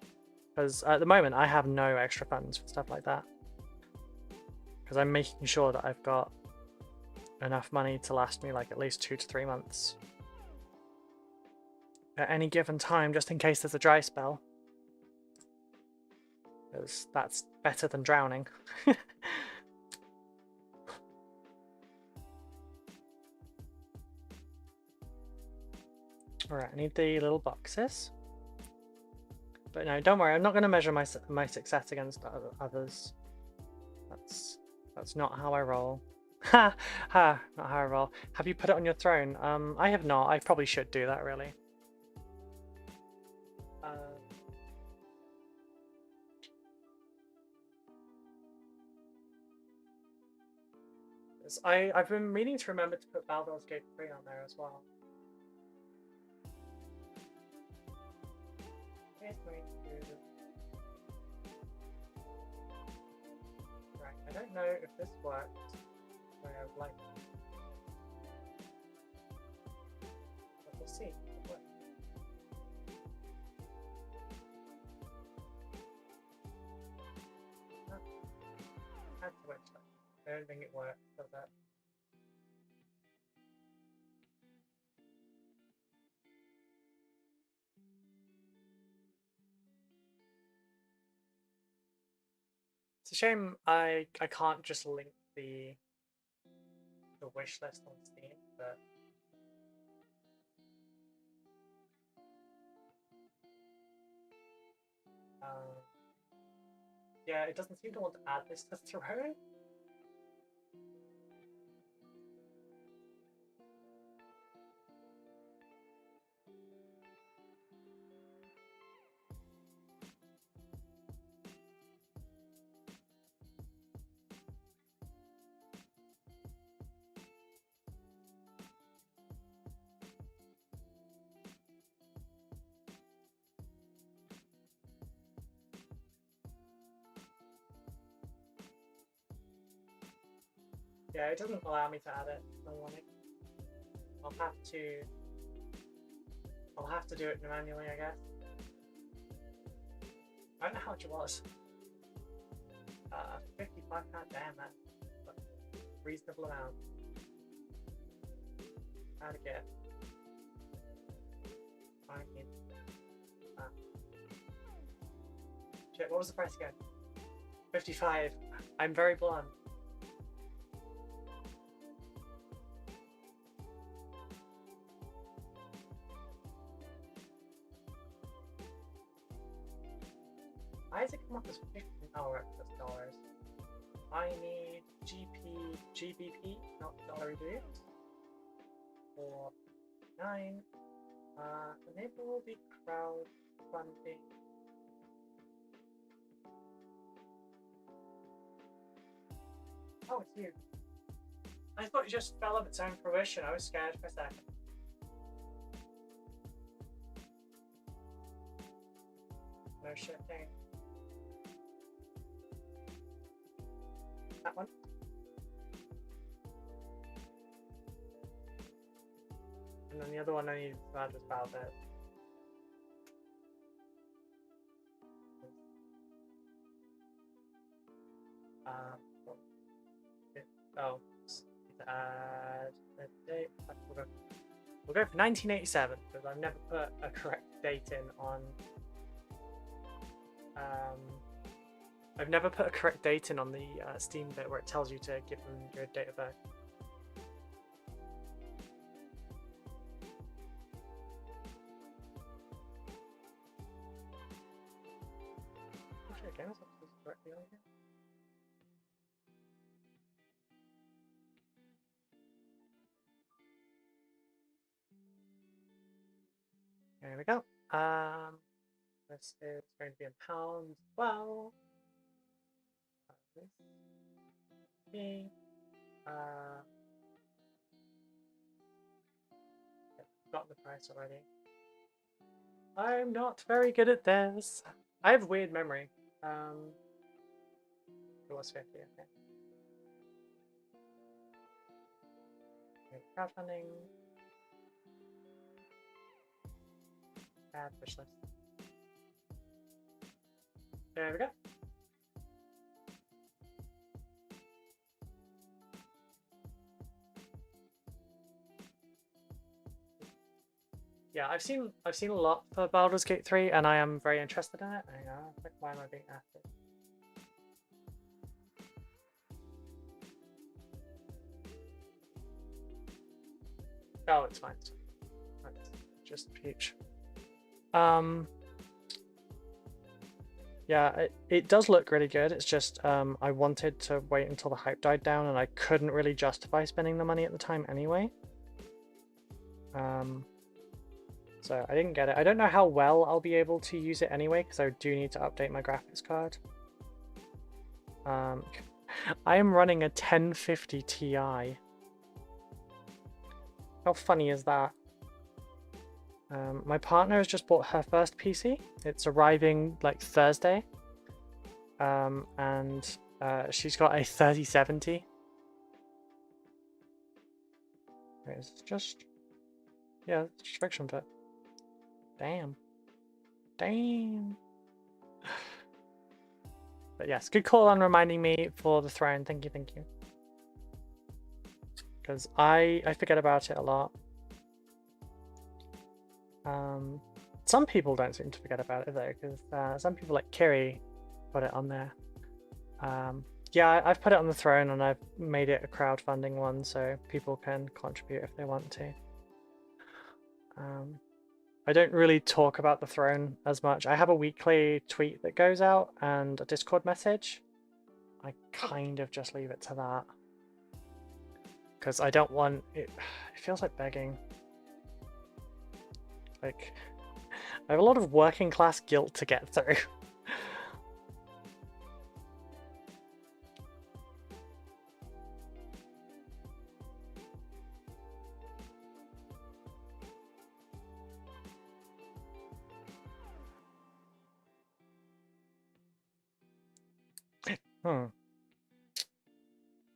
because at the moment I have no extra funds for stuff like that, because I'm making sure that I've got enough money to last me like at least 2 to 3 months at any given time, just in case there's a dry spell, because that's better than drowning. Alright, I need the little boxes. But no, don't worry, I'm not going to measure my success against others. That's not how I roll. Ha! Ha! Not how I roll. Have you put it on your throne? I have not. I probably should do that, really. I've been meaning to remember to put Baldur's Gate 3 on there as well. Right, I don't know if this works the way I would like it. But we'll see. It works. That's the website. I don't think it works, does it? It's a shame I can't just link the wish list on Steam, but yeah, it doesn't seem to want to add this to throne. Yeah, it doesn't allow me to add it. I don't want it. I'll have to I'll have to do it manually, I guess. I don't know how much it was. 55 pound, damn, that's a reasonable amount. How to get? I need. Shit, what was the price again? 55. I'm very blunt. Why does it come up as 50? Oh, right, that's dollars. I need GBP, not dollar dues. For 9. Maybe we'll be crowdfunding. Oh, it's you. I thought it just fell of its own fruition. I was scared for a second. No shit thing. That one. And then the other one I need to add was about that. Oh, add a date. We'll go for 1987 because I've never put a correct date in on. I've never put a correct date in on the Steam bit where it tells you to give them your date of birth. Actually, again, is that correctly on here? There we go. This is going to be in pounds. Well, I've got the price already. I'm not very good at this. I have weird memory. It was 50, okay. Crowdfunding. Add wish list. There we go. Yeah, I've seen a lot for Baldur's Gate 3, and I am very interested in it. Hang on, why am I being active? Oh, it's fine. That's just peach. Yeah, it does look really good. It's just I wanted to wait until the hype died down, and I couldn't really justify spending the money at the time anyway. So I didn't get it. I don't know how well I'll be able to use it anyway, because I do need to update my graphics card. I am running a 1050 Ti. How funny is that? My partner has just bought her first PC. It's arriving like Thursday. And she's got a 3070. It's just, yeah, it's just friction fit. Damn. Damn. But yes, good call on reminding me for the throne. Thank you, thank you. Because I forget about it a lot. Some people don't seem to forget about it though, because some people like Kiri put it on there. Yeah, I've put it on the throne, and I've made it a crowdfunding one so people can contribute if they want to. I don't really talk about the throne as much. I have a weekly tweet that goes out and a Discord message. I kind of just leave it to that because I don't want it. It feels like begging. Like, I have a lot of working class guilt to get through.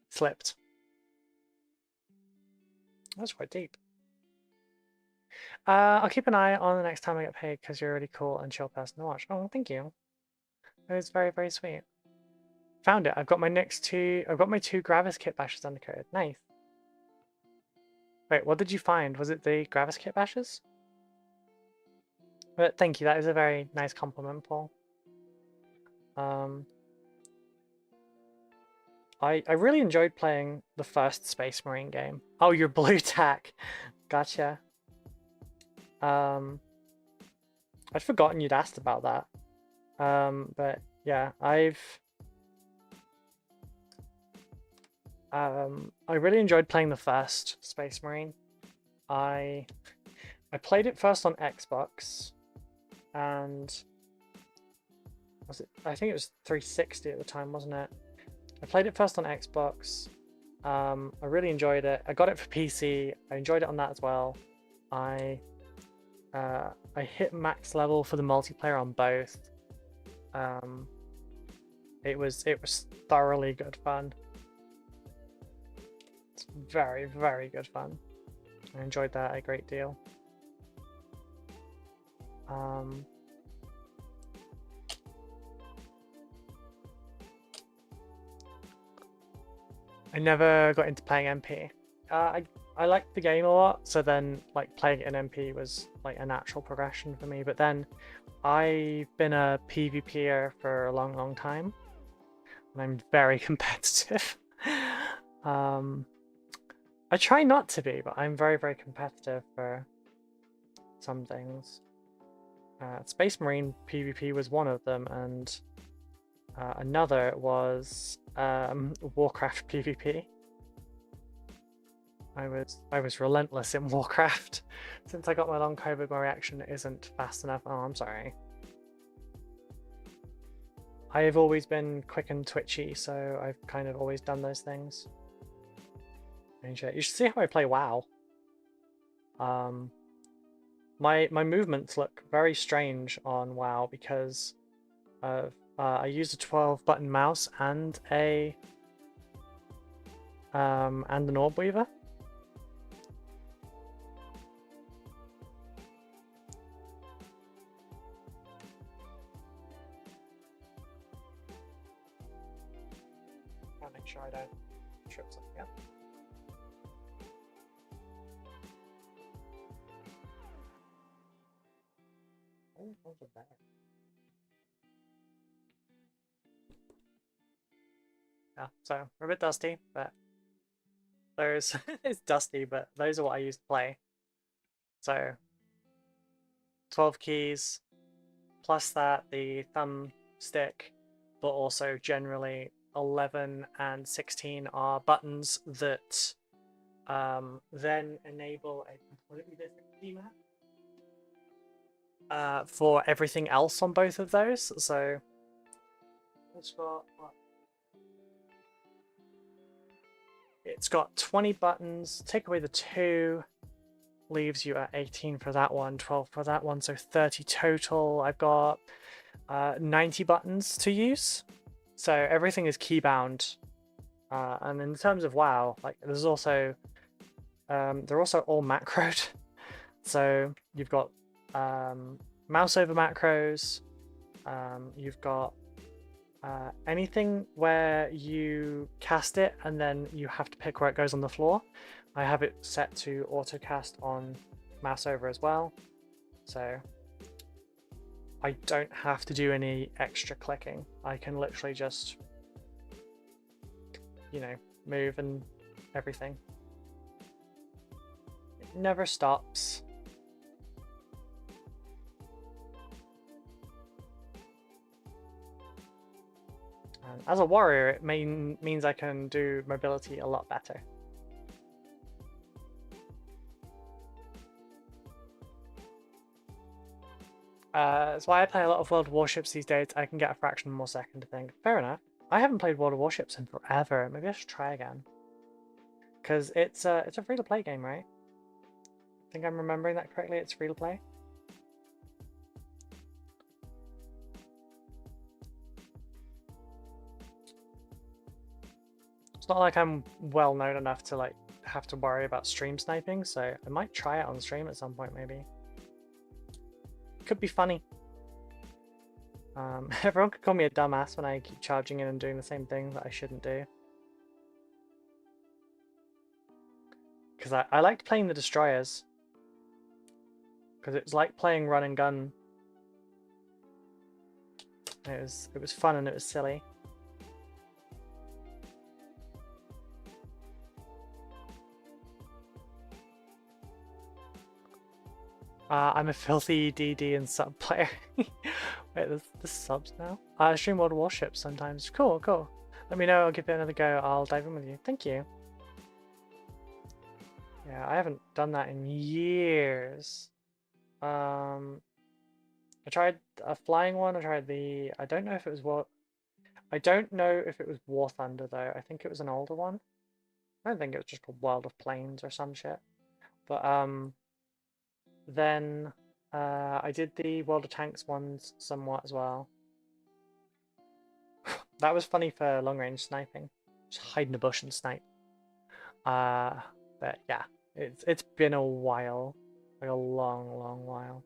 Slipped. That's quite deep. I'll keep an eye on the next time I get paid because you're a really cool and chill person to watch. Oh, thank you. It was very, very sweet. Found it. I've got my two Gravis kit bashes undercoated. Nice. Wait, what did you find? Was it the Gravis kit bashes? But thank you. That is a very nice compliment, Paul. I really enjoyed playing the first Space Marine game. Oh, you're blue tack. Gotcha. I'd forgotten you'd asked about that. But yeah, I really enjoyed playing the first Space Marine. I played it first on Xbox, and I think it was 360 at the time, wasn't it? I played it first on Xbox. I really enjoyed it. I got it for PC. I enjoyed it on that as well. I hit max level for the multiplayer on both. It was thoroughly good fun. It's very, very good fun. I enjoyed that a great deal. I never got into playing MP. I liked the game a lot, so then like playing it in MP was like a natural progression for me. But then I've been a PvPer for a long, long time, and I'm very competitive. I try not to be, but I'm very, very competitive for some things. Space Marine PvP was one of them, and another was Warcraft PvP. I was relentless in Warcraft. Since I got my long COVID, my reaction isn't fast enough. Oh, I'm sorry. I have always been quick and twitchy, so I've kind of always done those things. You should see how I play WoW. My movements look very strange on WoW because of I use a 12-button mouse and an Orb Weaver. I'll make sure I don't trip something up. Oh, those are better. Yeah, so we're a bit dusty, but those it's dusty, but those are what I use to play. So 12 keys, plus that the thumb stick, but also generally 11 and 16 are buttons that then enable a completely different key map for everything else on both of those. So it's got what? It's got 20 buttons. Take away the 2, leaves you at 18 for that one, 12 for that one, so 30 total. I've got 90 buttons to use, so everything is key bound. And in terms of WoW, like there's also they're also all macroed. So you've got mouse over macros. You've got anything where you cast it and then you have to pick where it goes on the floor. I have it set to auto cast on mouse over as well, so I don't have to do any extra clicking. I can literally just, you know, move and everything. It never stops. And as a warrior, it means I can do mobility a lot better. That's why I play a lot of World of Warships these days. I can get a fraction more second to think. Fair enough. I haven't played World of Warships in forever. Maybe I should try again. Because it's a free-to-play game, right? I think I'm remembering that correctly. It's free-to-play. It's not like I'm well known enough to like have to worry about stream sniping, so I might try it on stream at some point maybe. Could be funny. Everyone could call me a dumbass when I keep charging in and doing the same thing that I shouldn't do. Because I liked playing the destroyers. Because it was like playing run and gun. It was fun and it was silly. I'm a filthy DD and sub player. Wait, there's subs now? I stream World of Warships sometimes. Cool, cool. Let me know, I'll give it another go. I'll dive in with you. Thank you. Yeah, I haven't done that in years. I tried a flying one. I tried the... I don't know if it was what... I don't know if it was War Thunder though. I think it was an older one. I don't think it was just called World of Planes or some shit. But then I did the World of Tanks ones somewhat as well. That was funny for long range sniping. Just hide in a bush and snipe. But yeah, it's been a while. Like a long while.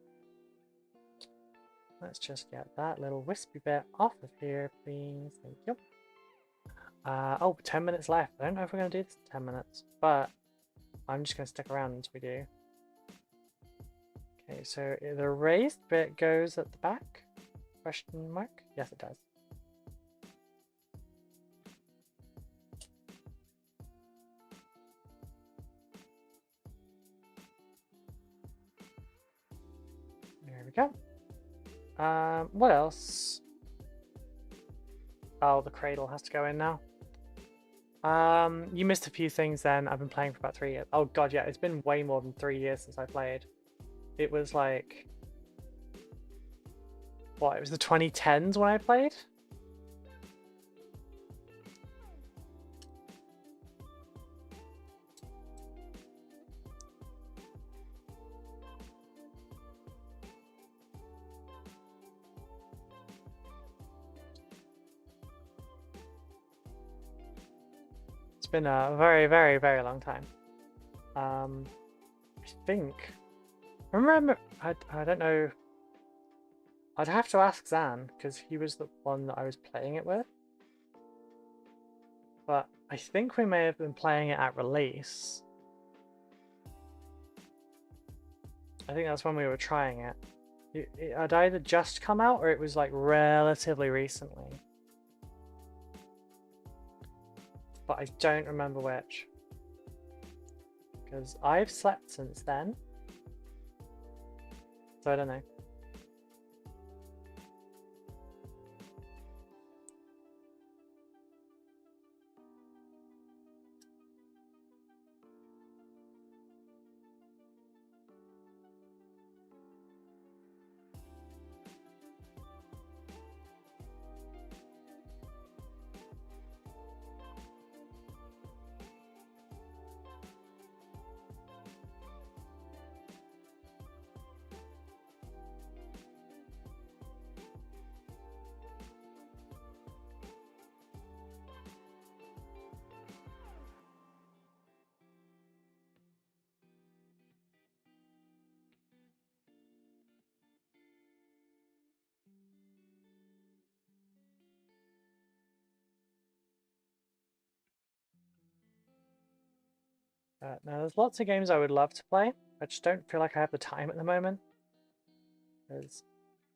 Let's just get that little wispy bit off of here, please. Thank you. Oh, 10 minutes left. I don't know if we're going to do this in 10 minutes, but I'm just going to stick around until we do. Okay, so the raised bit goes at the back? Question mark? Yes, it does. There we go. What else? Oh, the cradle has to go in now. You missed a few things then. I've been playing for about 3 years. Oh god, yeah, it's been way more than 3 years since I played. It was like... What, it was the 2010s when I played? It's been a very long time. I think... I don't know. I'd have to ask Zan, because he was the one that I was playing it with. But I think we may have been playing it at release. I think that's when we were trying it. It had either just come out or it was like relatively recently. But I don't remember which. Because I've slept since then. So I don't know. Now there's lots of games I would love to play. I just don't feel like I have the time at the moment. Because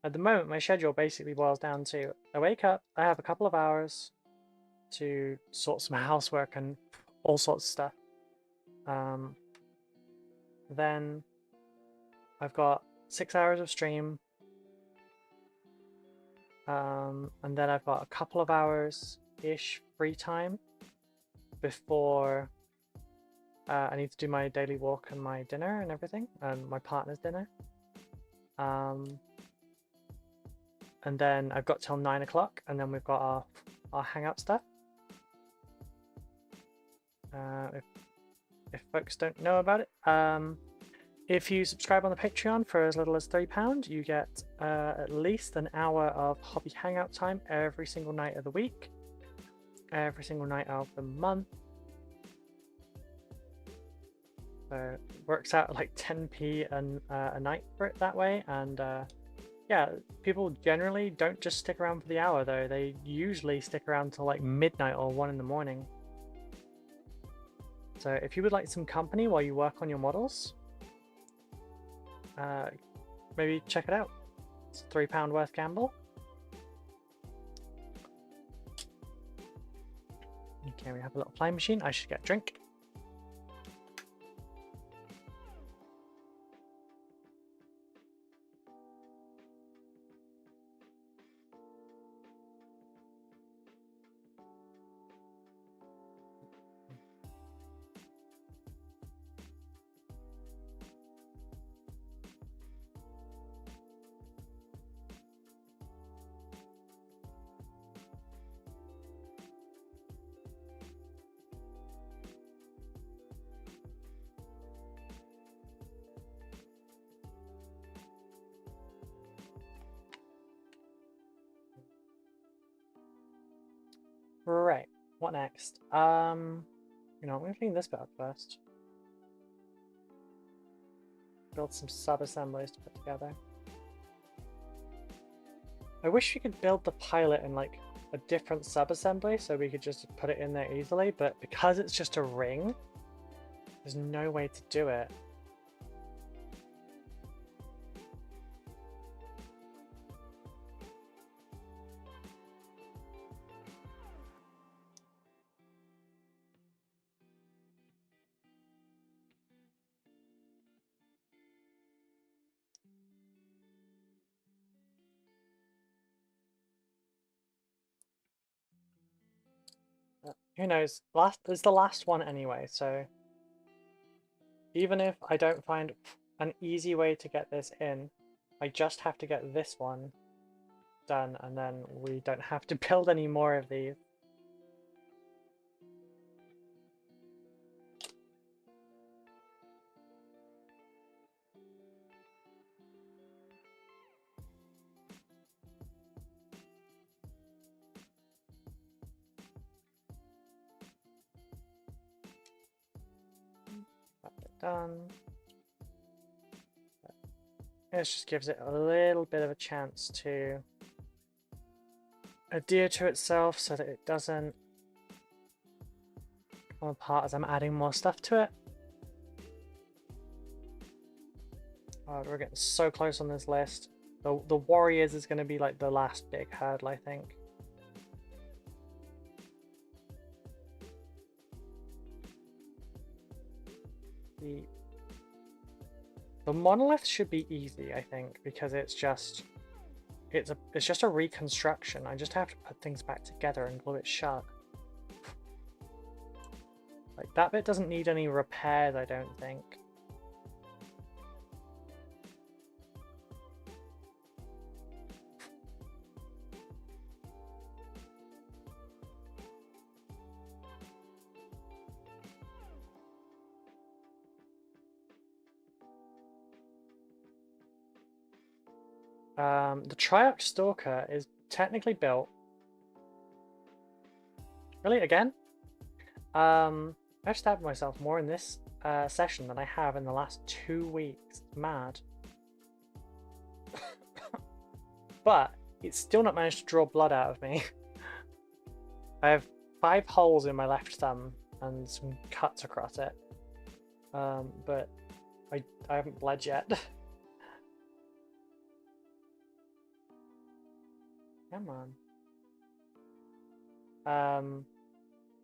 at the moment my schedule basically boils down to I wake up, I have a couple of hours to sort some housework and all sorts of stuff. Then I've got 6 hours of stream. And then I've got a couple of hours-ish free time before I need to do my daily walk and my dinner and everything, and my partner's dinner. And then I've got till 9 o'clock, and then we've got our hangout stuff. If folks don't know about it, if you subscribe on the Patreon for as little as £3, you get at least an hour of hobby hangout time every single night of the week, every single night of the month. So it works out like 10p a night for it that way, and yeah, people generally don't just stick around for the hour though. They usually stick around till like midnight or 1 in the morning. So if you would like some company while you work on your models, maybe check it out. It's a £3 worth gamble. Okay, we have a little flying machine. I should get a drink. Right, what next? You know, I'm gonna clean this bit up first. Build some sub-assemblies to put together. I wish we could build the pilot in like a different sub-assembly so we could just put it in there easily, but because it's just a ring, there's no way to do it. Who knows? It's the last one anyway, so even if I don't find an easy way to get this in, I just have to get this one done, and then we don't have to build any more of these. Done. It just gives it a little bit of a chance to adhere to itself so that it doesn't come apart as I'm adding more stuff to it. Oh, we're getting so close on this list. The Warriors is going to be like the last big hurdle, I think. The monolith should be easy, I think, because it's just a reconstruction. I just have to put things back together and glue it shut. Like that bit doesn't need any repairs, I don't think. The Triarch Stalker is technically built. Really, again? I've stabbed myself more in this session than I have in the last 2 weeks. It's mad. But it's still not managed to draw blood out of me. I have 5 holes in my left thumb and some cuts across it. But I haven't bled yet. Come on.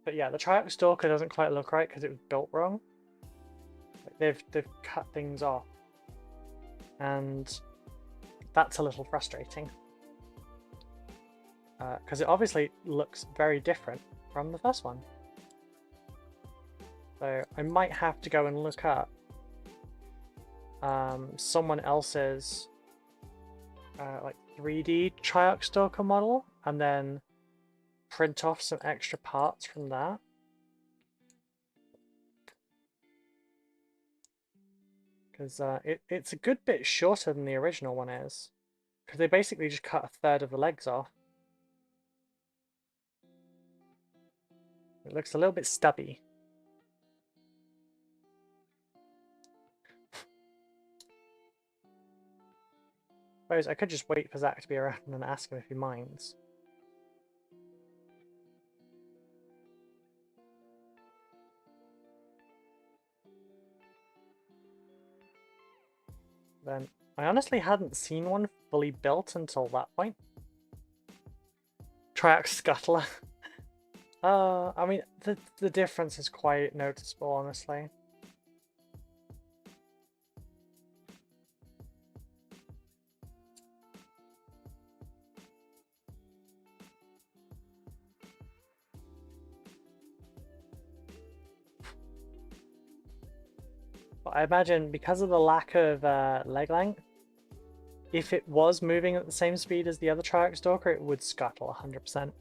But yeah, the Triarch Stalker doesn't quite look right because it was built wrong. Like they've cut things off, and that's a little frustrating because it obviously looks very different from the first one. So I might have to go and look up someone else's like 3D Triarch Stalker model and then print off some extra parts from that. Because it's a good bit shorter than the original one is. Because they basically just cut 1/3 of the legs off. It looks a little bit stubby. suppose I could just wait for Zach to be around and ask him if he minds. Then I honestly hadn't seen one fully built until that point. Triax Scuttler. I mean, the difference is quite noticeable, honestly. But I imagine because of the lack of leg length, if it was moving at the same speed as the other Triax Stalker, it would scuttle 100%.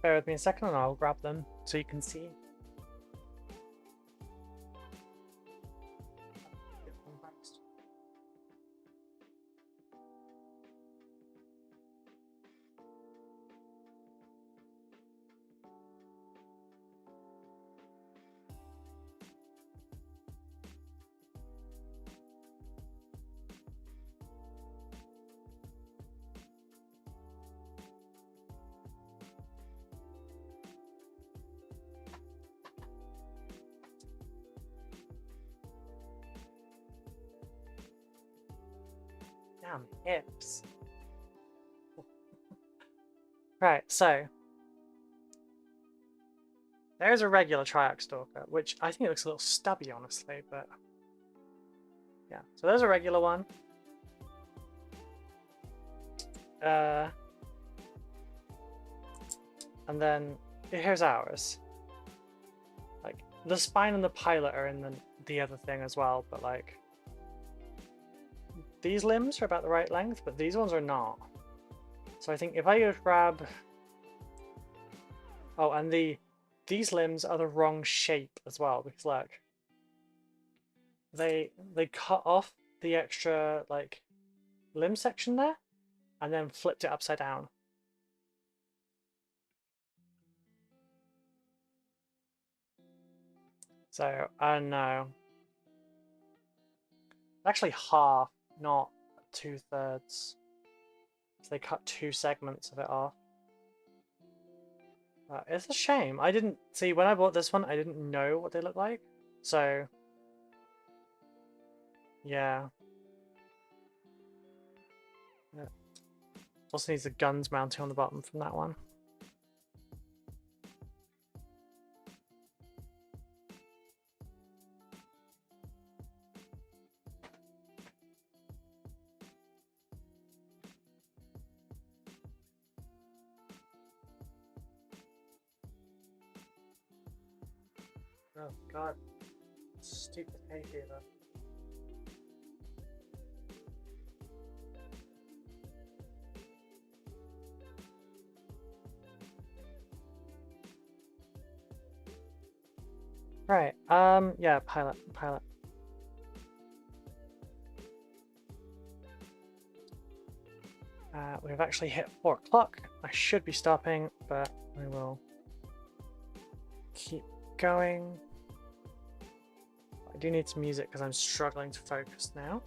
Bear with me a second and I'll grab them so you can see. Damn hips. Right, so there's a regular Triax Stalker, which I think looks a little stubby, honestly, but yeah. So there's a regular one. And then here's ours. Like the spine and the pilot are in the other thing as well, but like these limbs are about the right length, but these ones are not. So I think if I just grab... Oh, and these limbs are the wrong shape as well, because look. They cut off the extra, like, limb section there, and then flipped it upside down. So, I don't know. Actually half, not 2/3. So they cut 2 segments of it off. It's a shame. I didn't see when I bought this one. I didn't know what they look like. So yeah. Also needs the guns mounting on the bottom from that one. Oh god, stupid hay fever. Right, yeah, pilot. We've actually hit 4 o'clock. I should be stopping, but I will keep going. I do need some music because I'm struggling to focus now.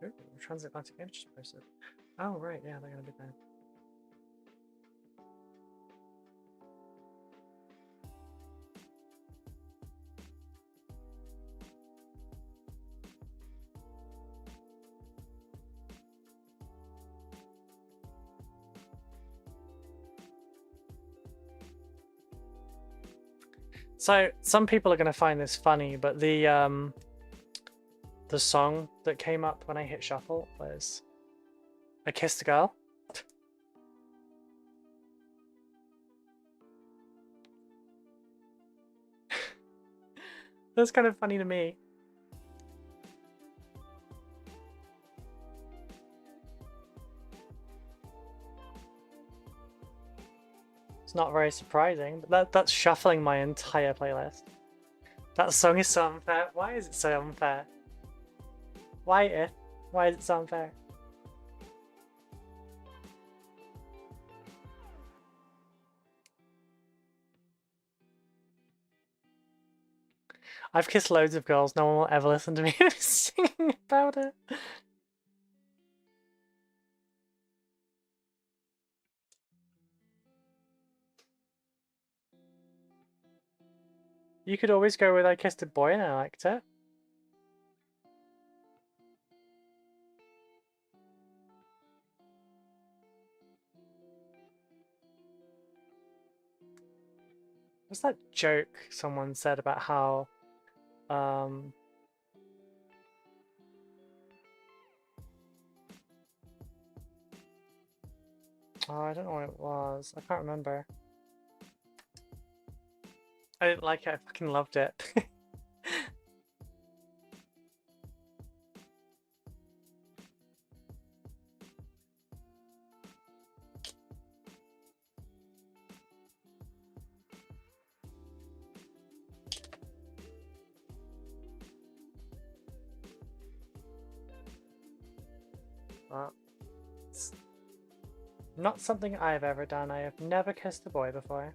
Ooh, transatlantic images posted. Oh right, yeah, they're gonna be there. So some people are going to find this funny, but the song that came up when I hit shuffle was "I Kissed a Girl." That's kind of funny to me. It's not very surprising, but that's shuffling my entire playlist. That song is so unfair. Why is it so unfair? Why is it so unfair? I've kissed loads of girls, no one will ever listen to me singing about it. You could always go with I kissed a boy and I liked it. What's that joke someone said about how oh, I don't know what it was. I can't remember. I didn't like it. I fucking loved it. Well, it's not something I've ever done. I have never kissed a boy before.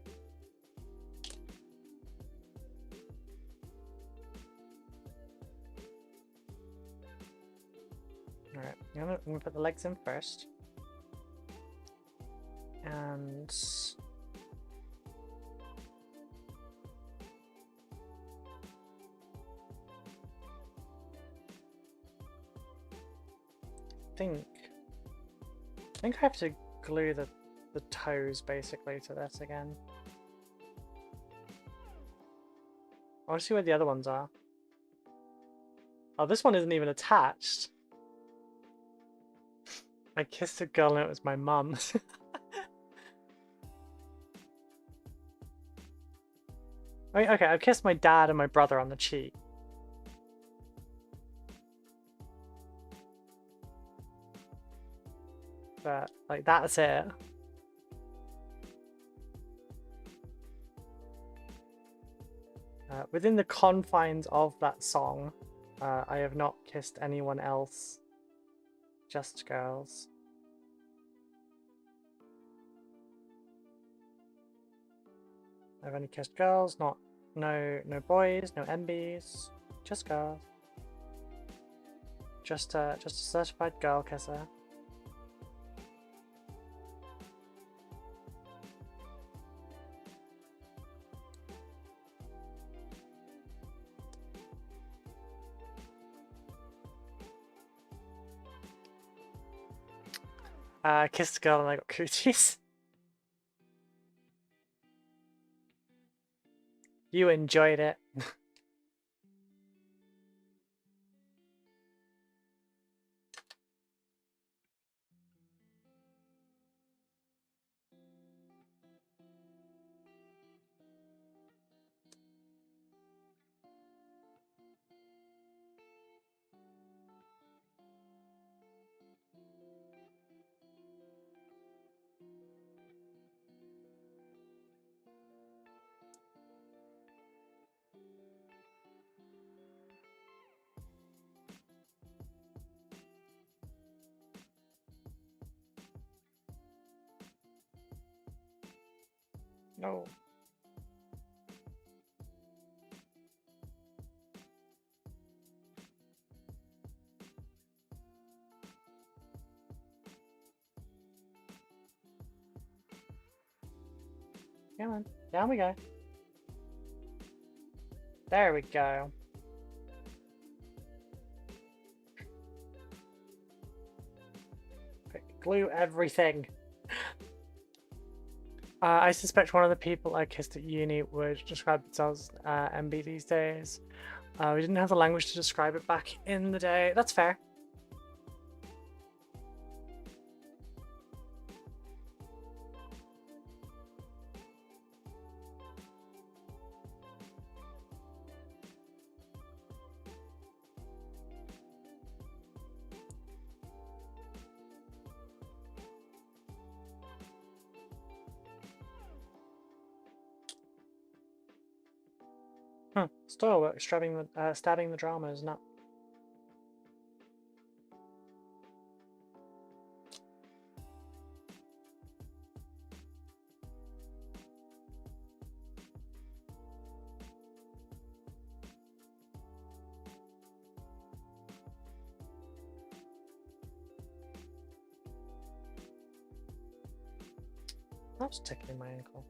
Alright, I'm gonna put the legs in first. And I think I have to glue the toes basically to this again. I want to see where the other ones are. Oh, this one isn't even attached. I kissed a girl and it was my mum. I mean, okay, I've kissed my dad and my brother on the cheek. But, like, that's it. Within the confines of that song, I have not kissed anyone else. Just girls. I've only kissed girls, no boys, no MBs, just girls. Just a certified girl kisser. Kissed a girl and I got cooties. You enjoyed it. No. Come on, down we go. There we go. Glue everything. I suspect one of the people I kissed at uni would describe themselves MB these days. We didn't have the language to describe it back in the day. That's fair. Huh. Still works. Stabbing the drama is not. That was tickling my ankle.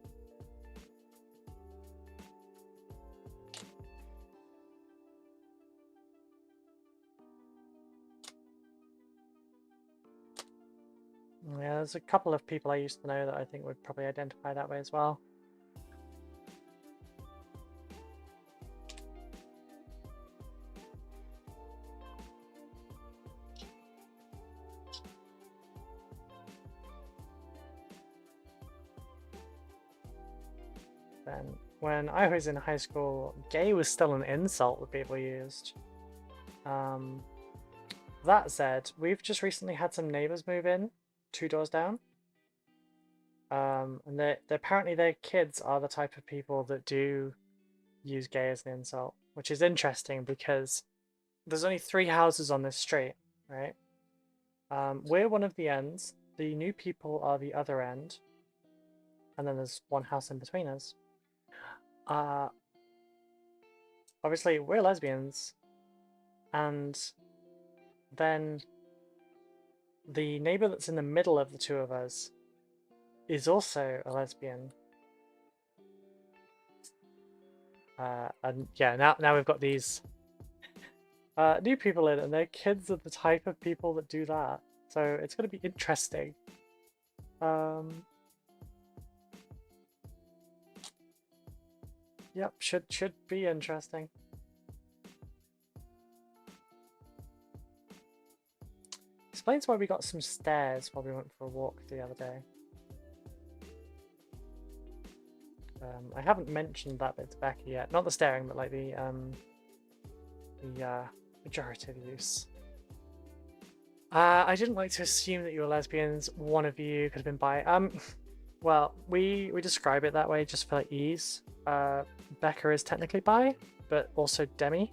Yeah, there's a couple of people I used to know that I think would probably identify that way as well. Then, when I was in high school, gay was still an insult that people used. That said, we've just recently had some neighbors move in, 2 doors down. And apparently their kids are the type of people that do use gay as an insult, which is interesting because there's only 3 houses on this street, right? We're one of the ends, the new people are the other end, and then there's 1 house in between us. Obviously we're lesbians, and then the neighbor that's in the middle of the 2 of us is also a lesbian. And yeah, now we've got these new people in, and their kids are the type of people that do that. So it's going to be interesting. Yep, should be interesting. Explains why we got some stairs while we went for a walk the other day. I haven't mentioned that bit to Becky yet. Not the staring, but like the pejorative use. I didn't like to assume that you were lesbians. One of you could have been bi. Well, we describe it that way just for ease. Becca is technically bi, but also demi.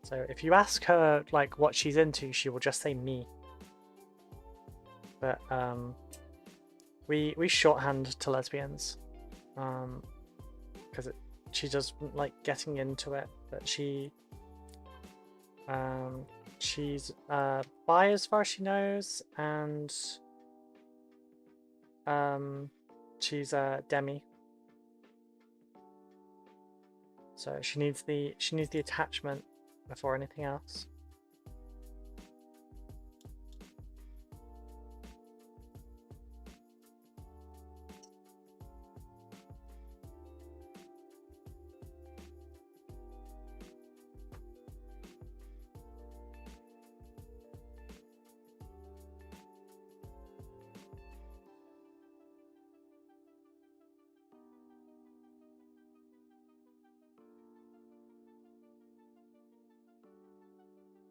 So if you ask her like what she's into, she will just say me. But we shorthand to lesbians, because she doesn't like getting into it. But she's bi as far as she knows, and she's a demi. So she needs the attachment before anything else.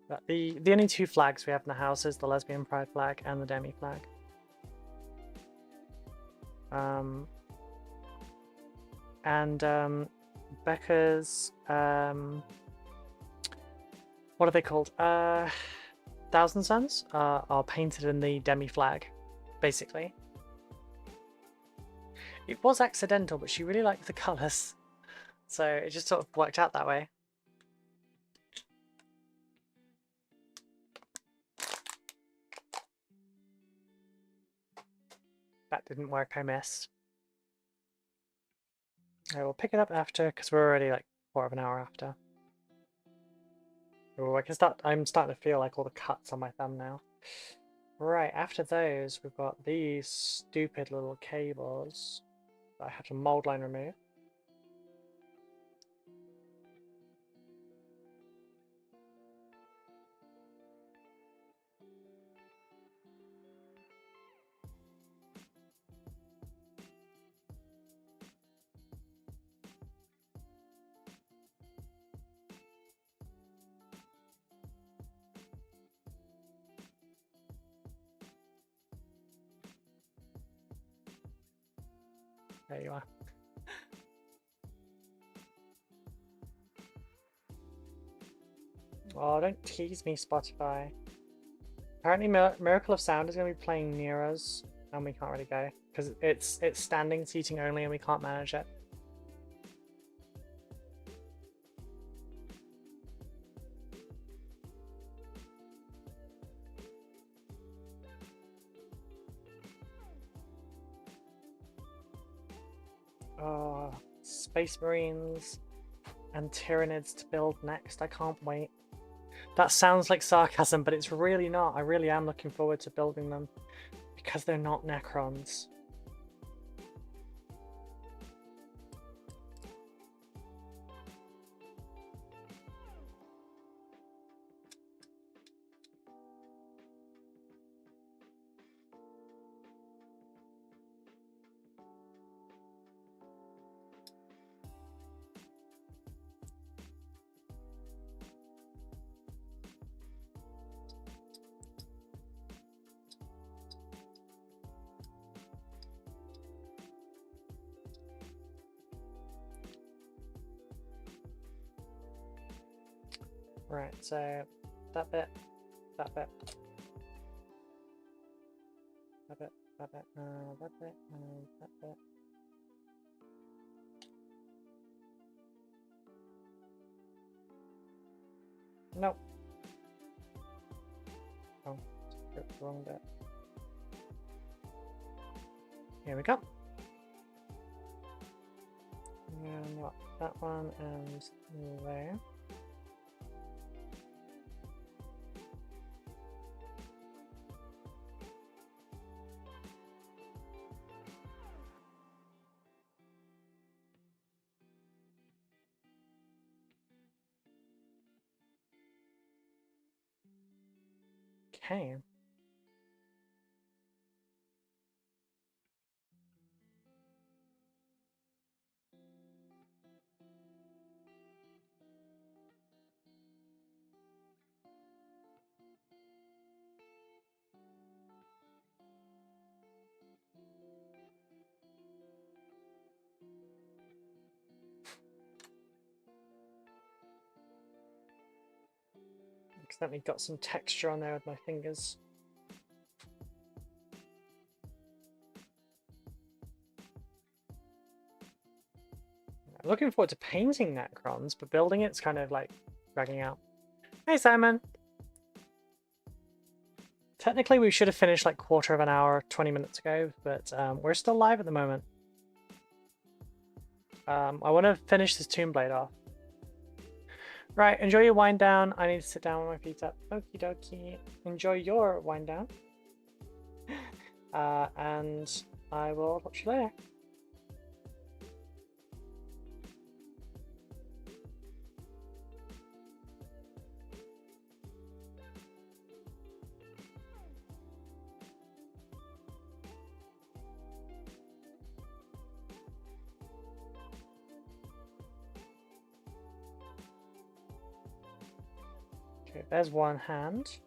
But the only 2 flags we have in the house is the lesbian pride flag and the demi flag. Becca's what are they called? Thousand Suns are painted in the demi flag, basically. It was accidental, but she really liked the colours, so it just sort of worked out that way. That didn't work, I missed. I will pick it up after, because we're already like 1/4 after. Oh, I'm starting to feel like all the cuts on my thumb now. Right, after those, we've got these stupid little cables that I have to mold line remove. There you are. Oh, don't tease me, Spotify. Apparently Miracle of Sound is going to be playing near us, and we can't really go because it's standing seating only and we can't manage it. Oh, Space Marines and Tyranids to build next. I can't wait. That sounds like sarcasm, but it's really not. I really am looking forward to building them because they're not Necrons. Right, so that bit, that bit, that bit, that bit, that bit, that bit. Nope. Oh, wrong bit. Here we go. And what? That one and there. Okay. Accidentally got some texture on there with my fingers. I'm looking forward to painting Necrons, but building it's kind of like dragging out. Hey Simon! Technically we should have finished like quarter of an hour, 20 minutes ago, but we're still live at the moment. I want to finish this Tomb Blade off. Right, enjoy your wind down. I need to sit down with my feet up. Okie dokie. Enjoy your wind down. And I will talk to you later. Okay, there's one hand.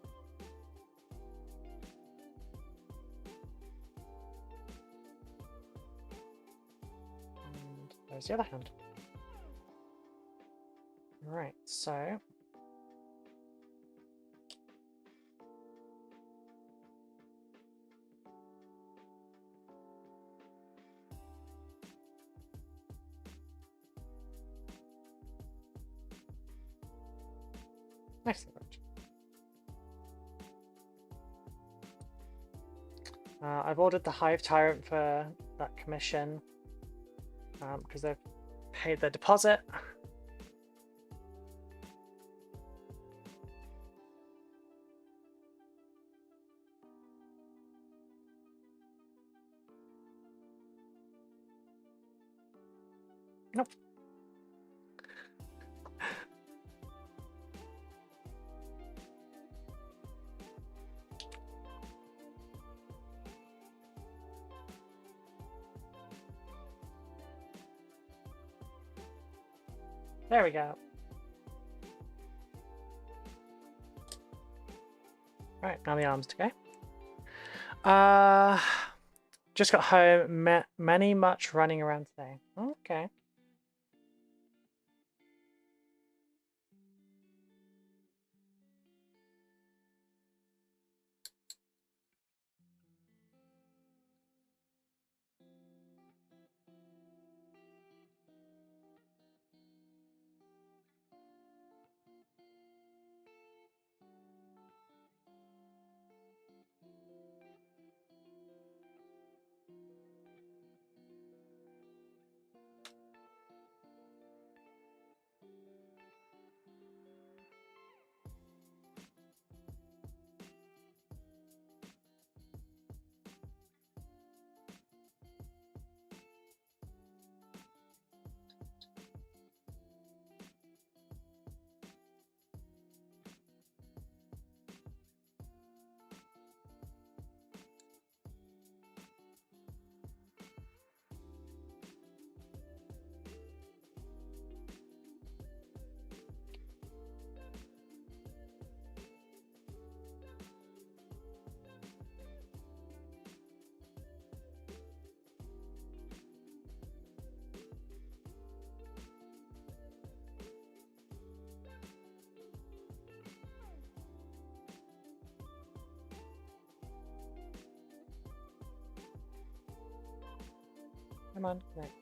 And there's the other hand. Right, so excellent. I've ordered the Hive Tyrant for that commission because they've paid their deposit. Nope. There we go. Right, now the arms to go. just got home. Much running around today. Okay. Come on, connect.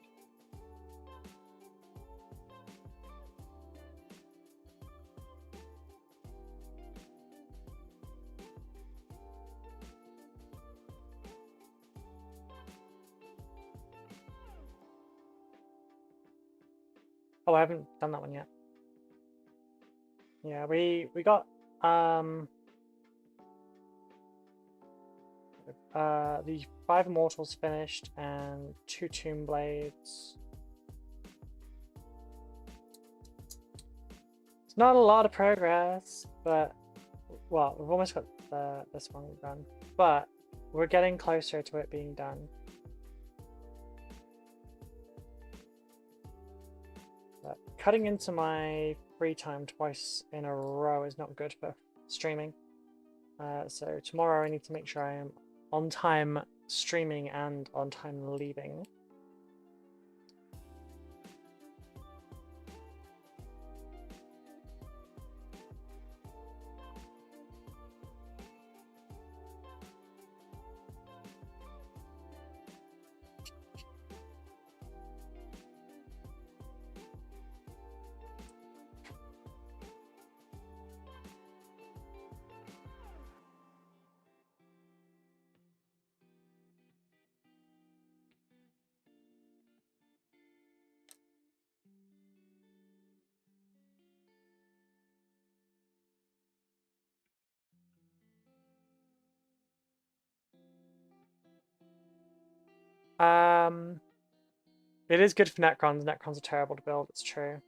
Oh, I haven't done that one yet. Yeah, we got the 5 Immortals finished and 2 Tomb Blades. It's not a lot of progress, but well, we've almost got this one done, but we're getting closer to it being done. But cutting into my free time twice in a row is not good for streaming. So tomorrow I need to make sure I am on time streaming and on time leaving. It is good for Necrons. Necrons are terrible to build, it's true.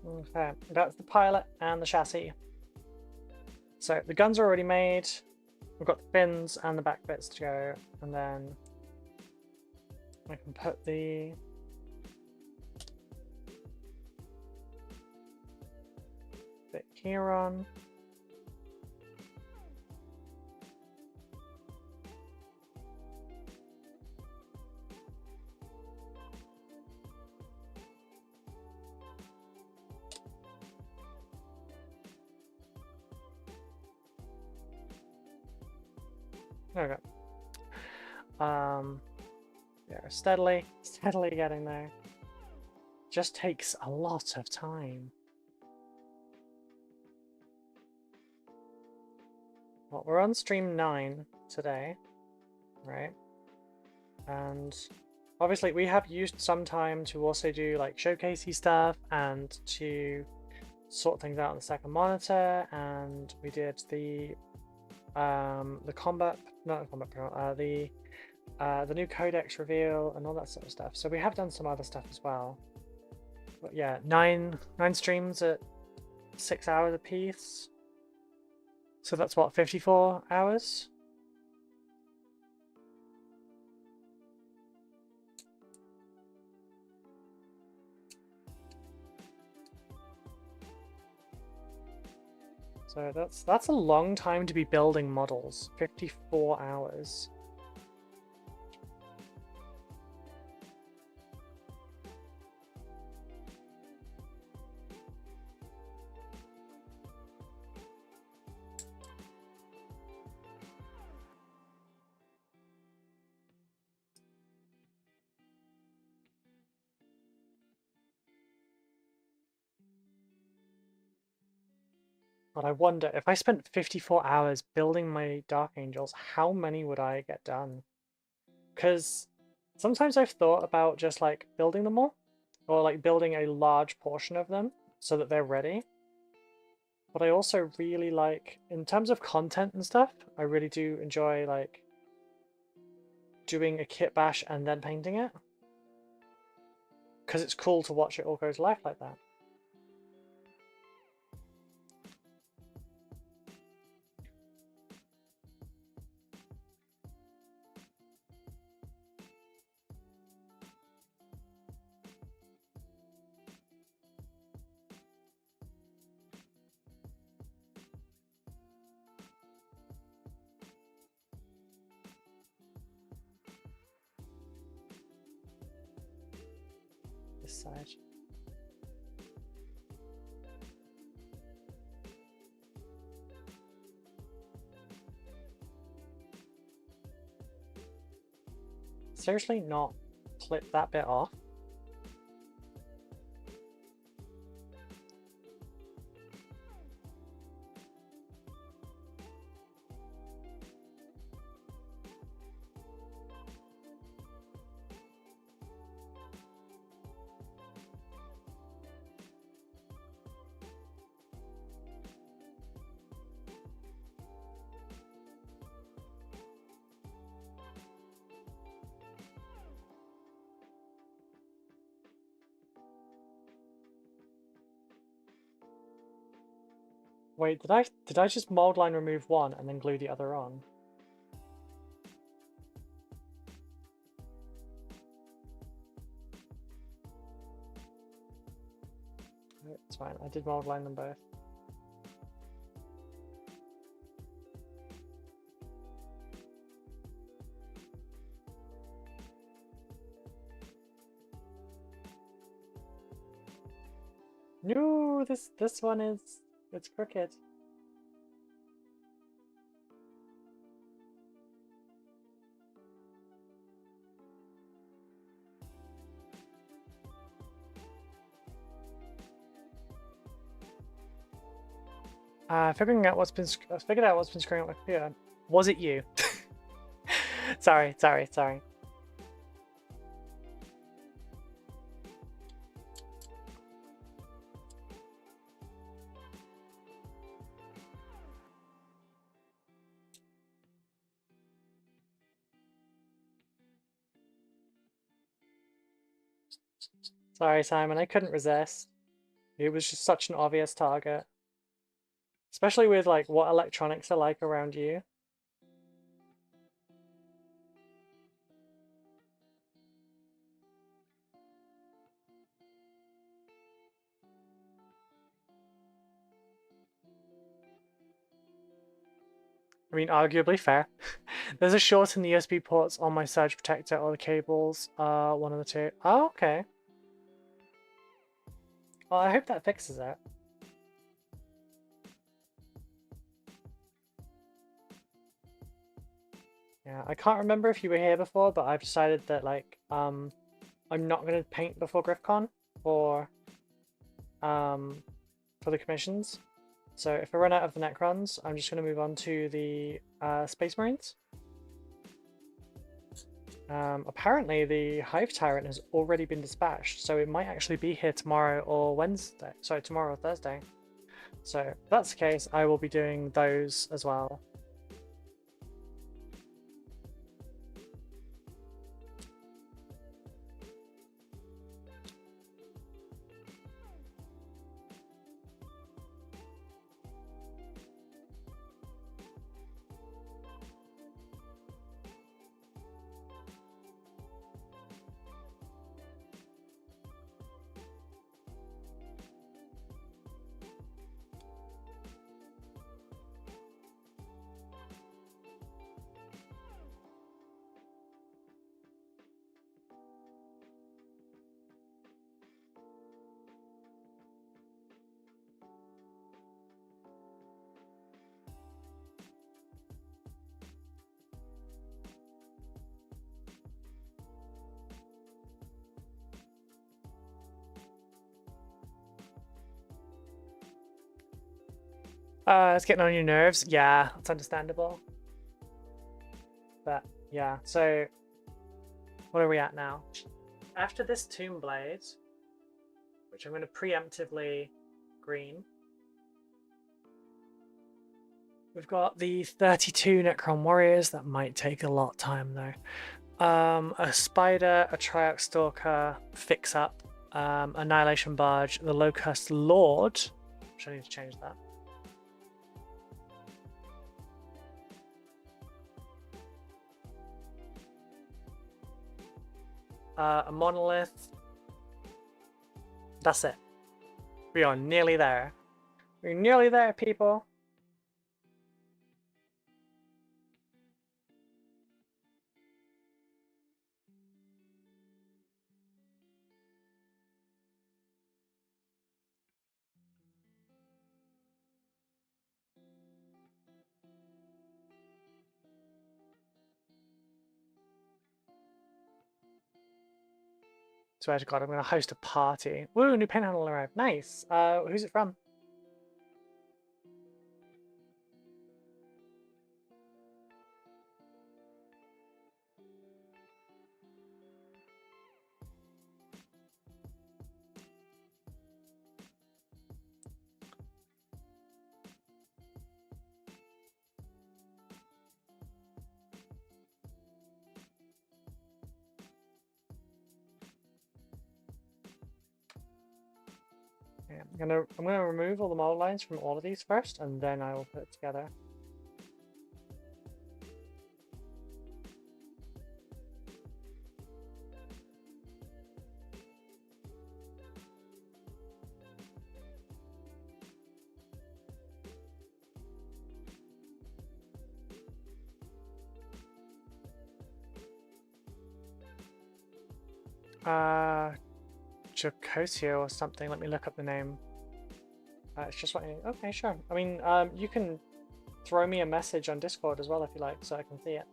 Okay, that's the pilot and the chassis. So the guns are already made. We've got the fins and the back bits to go, and then I can put the bit here on. Okay. Yeah, steadily getting there. Just takes a lot of time. Well, we're on stream 9 today, right? And obviously we have used some time to also do like showcasey stuff and to sort things out on the second monitor, and we did the combat, not the combat panel, the new codex reveal and all that sort of stuff. So we have done some other stuff as well. But yeah, nine streams at 6 hours a piece. So that's what, 54 hours? So that's a long time to be building models. 54 hours. But I wonder, if I spent 54 hours building my Dark Angels, how many would I get done? Because sometimes I've thought about just like building them all, or like building a large portion of them so that they're ready. But I also really like, in terms of content and stuff, I really do enjoy like doing a kit bash and then painting it. Because it's cool to watch it all go to life like that. This side. Seriously, not clip that bit off. Wait, did I just mold line remove one and then glue the other on? It's fine, I did mold line them both. No, this one is, it's crooked. Figured out what's been screwing up my computer. Was it you? Sorry. Sorry, Simon, I couldn't resist. It was just such an obvious target. Especially with like what electronics are like around you. I mean, arguably fair. There's a short in the USB ports on my surge protector, or the cables are one of the two. Oh, okay. Well, I hope that fixes it. Yeah, I can't remember if you were here before, but I've decided that like I'm not gonna paint before GriffCon for the commissions. So if I run out of the Necrons, I'm just gonna move on to the Space Marines. Apparently the Hive Tyrant has already been dispatched, so it might actually be here tomorrow or Wednesday. Sorry, tomorrow or Thursday. So if that's the case, I will be doing those as well. It's getting on your nerves. Yeah, it's understandable. But yeah, so what are we at now? After this Tomb Blade, which I'm going to preemptively green, we've got the 32 Necron Warriors. That might take a lot of time though. A Spider, a Triarch Stalker, Fix Up, Annihilation Barge, the Locust Lord, which I need to change that. A Monolith. That's it. We are nearly there. We're nearly there, people. Swear to God, I'm going to host a party. Woo, new panhandle arrived. Nice. Who's it from? Yeah, I'm gonna remove all the model lines from all of these first, and then I will put it together. Jocosio or something. Let me look up the name. It's just what I need. Okay, sure. I mean, you can throw me a message on Discord as well if you like, so I can see it.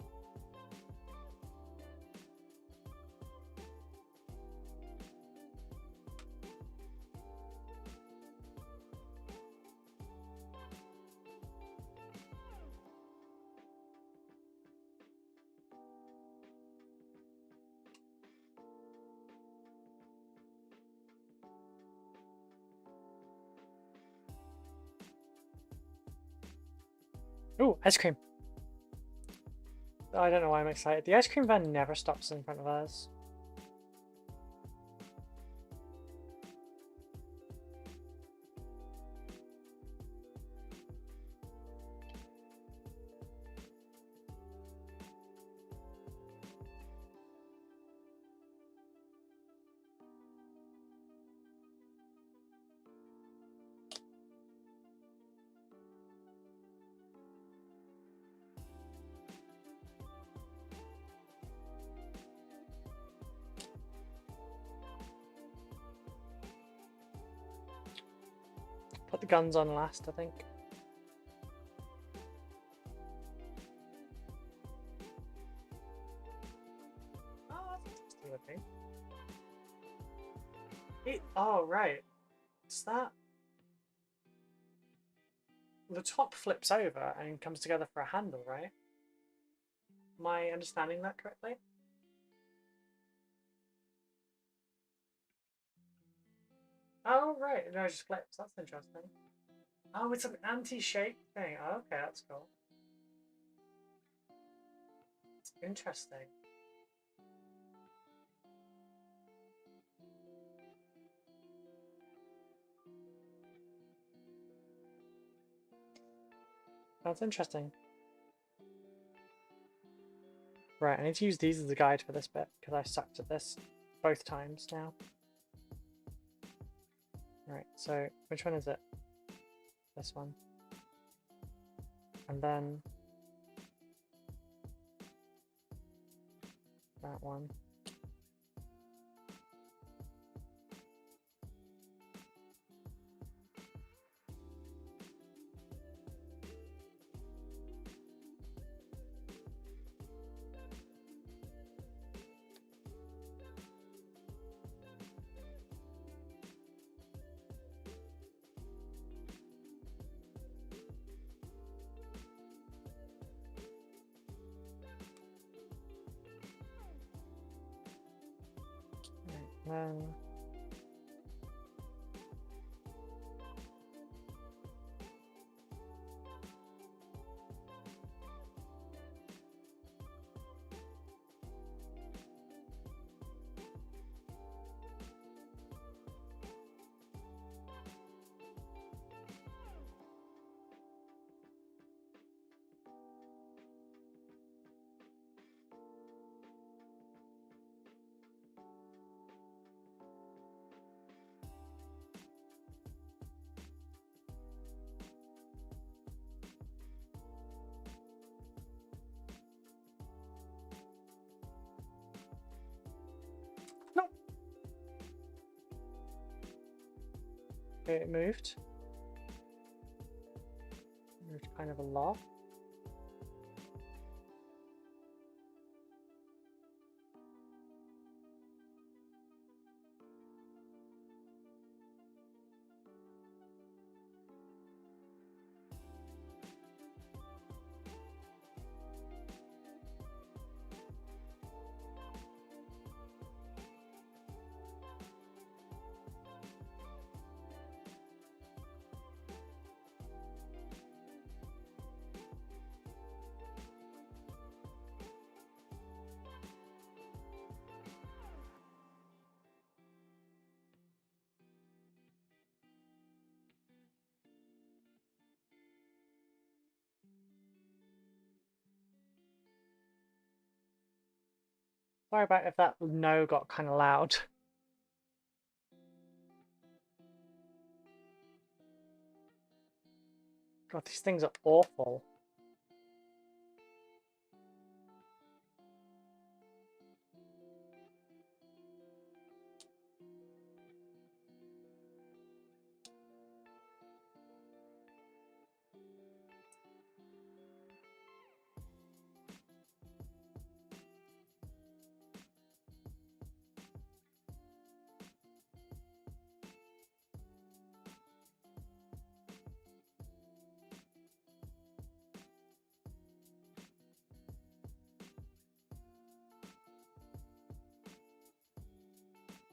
Ooh, ice cream. I don't know why I'm excited. The ice cream van never stops in front of us. Put the guns on last, I think. Oh, that's interesting looking. Oh, right. Is that... The top flips over and comes together for a handle, right? Am I understanding that correctly? Oh, right. No, it just flips. That's interesting. Oh, it's an anti-shake thing. Oh, okay, that's cool. Interesting. That's interesting. Right, I need to use these as a guide for this bit because I sucked at this both times now. Right, so which one is it? This one. And then that one. Then no. Okay, it moved. Moved kind of a lot. Sorry about if that no got kind of loud. God, these things are awful.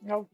No.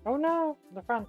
Oh no, the front.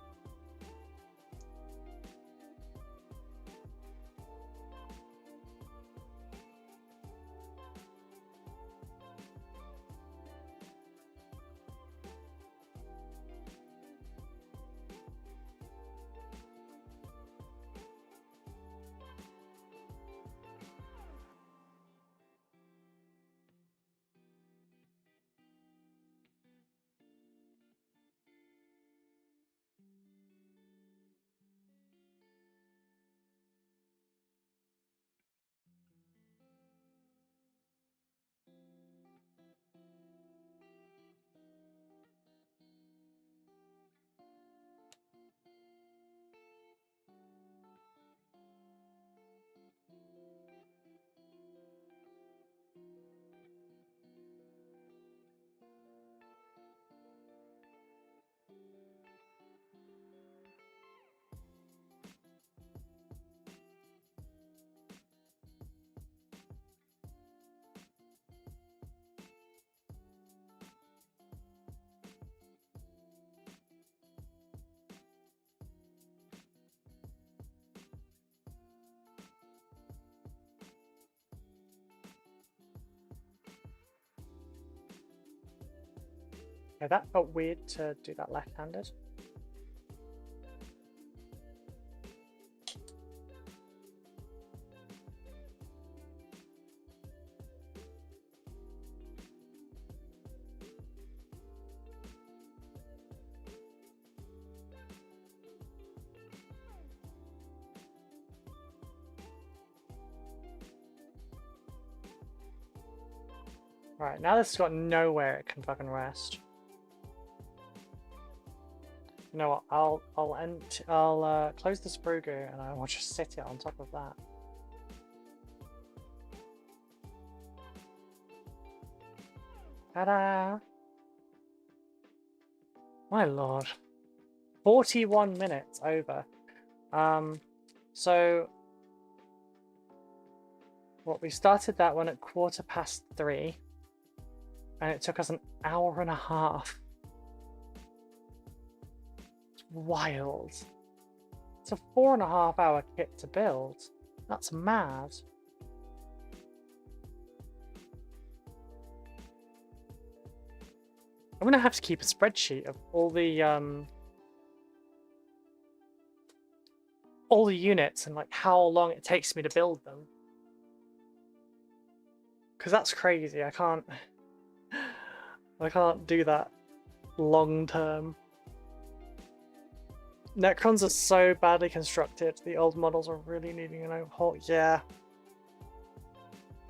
Yeah, that felt weird to do that left-handed. Alright, now this has got nowhere it can fucking rest. You know what? I'll close the Spellcrow and I will just sit it on top of that. Ta-da! My lord. 41 minutes over. So what, we started that one at 3:15 and it took us an hour and a half. It's wild. It's a 4.5 hour kit to build. That's mad. I'm gonna have to keep a spreadsheet of all the units and like how long it takes me to build them. Because that's crazy. I can't do that long term. Necrons are so badly constructed. The old models are really needing an overhaul. Yeah.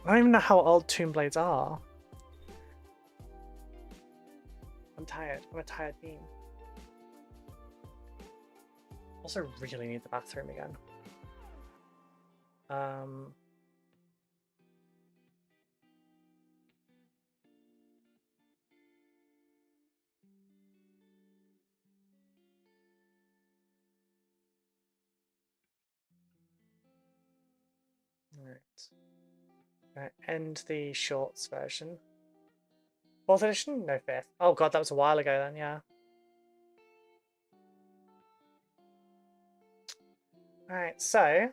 I don't even know how old Tomb Blades are. I'm tired. I'm a tired bean. Also really need the bathroom again. Right. End the shorts version. 4th edition? No, 5th. Oh god, that was a while ago then, yeah. Alright, so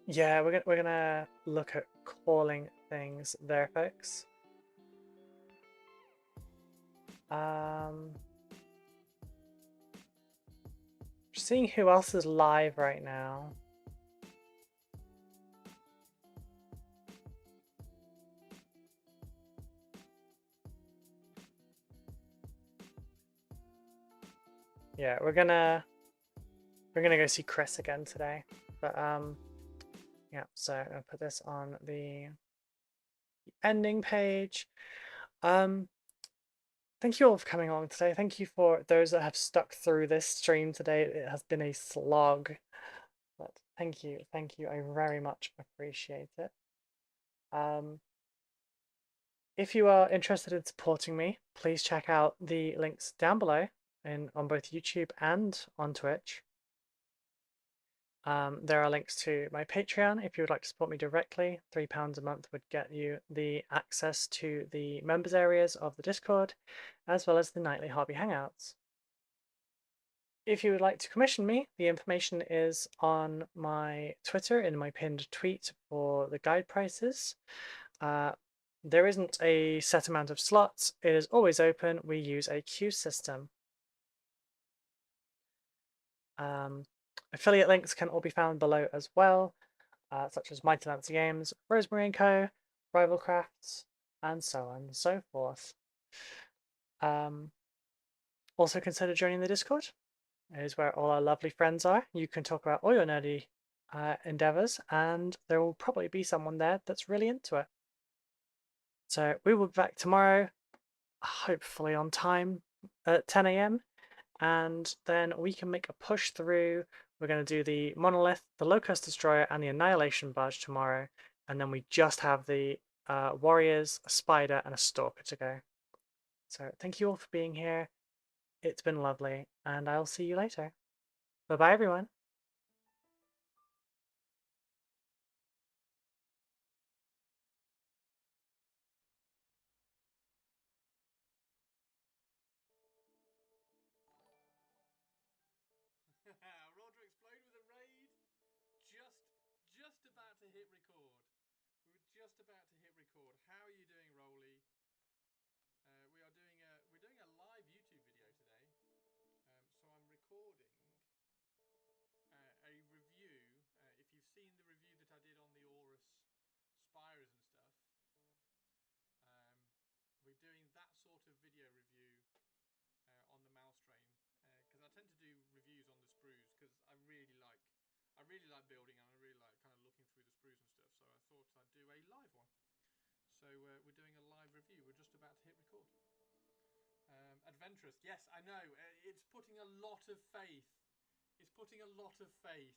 yeah, we're gonna look at calling things there, folks. Just seeing who else is live right now. Yeah, we're gonna go see Chris again today. But yeah, so I'm gonna put this on the ending page. Thank you all for coming along today. Thank you for those that have stuck through this stream today. It has been a slog. But thank you. I very much appreciate it. If you are interested in supporting me, please check out the links down below on both YouTube and on Twitch. There are links to my Patreon if you would like to support me directly. £3 a month would get you the access to the members areas of the Discord, as well as the nightly hobby hangouts. If you would like to commission me, the information is on my Twitter in my pinned tweet for the guide prices. There isn't a set amount of slots. It is always open. We use a queue system. Affiliate links can all be found below as well, such as Mighty Lance Games, Rosemary Co, Rival Crafts, and so on and so forth. Also consider joining the Discord. It is where all our lovely friends are. You can talk about all your nerdy endeavors, and there will probably be someone there that's really into it. So we will be back tomorrow, hopefully on time, at 10 AM, and then we can make a push through. We're going to do the Monolith, the Locust Destroyer, and the Annihilation Barge tomorrow, and then we just have the Warriors, a Spider, and a Stalker to go. So thank you all for being here. It's been lovely, and I'll see you later. Bye-bye, everyone. Roger exploded with a raid. Just about to hit record. We were just about to hit record. How are you doing, Rolly? We're doing a live YouTube video today. So I'm recording a review. If you've seen the review that I did on the Aurus Spires and stuff, we're doing that sort of video review on the mouse train, because I tend to do reviews on the sprues because I really like building, and I really like kind of looking through the sprues and stuff. So I thought I'd do a live one. So we're doing a live review. We're just about to hit record. Adventurous, yes, I know. It's putting a lot of faith. It's putting a lot of faith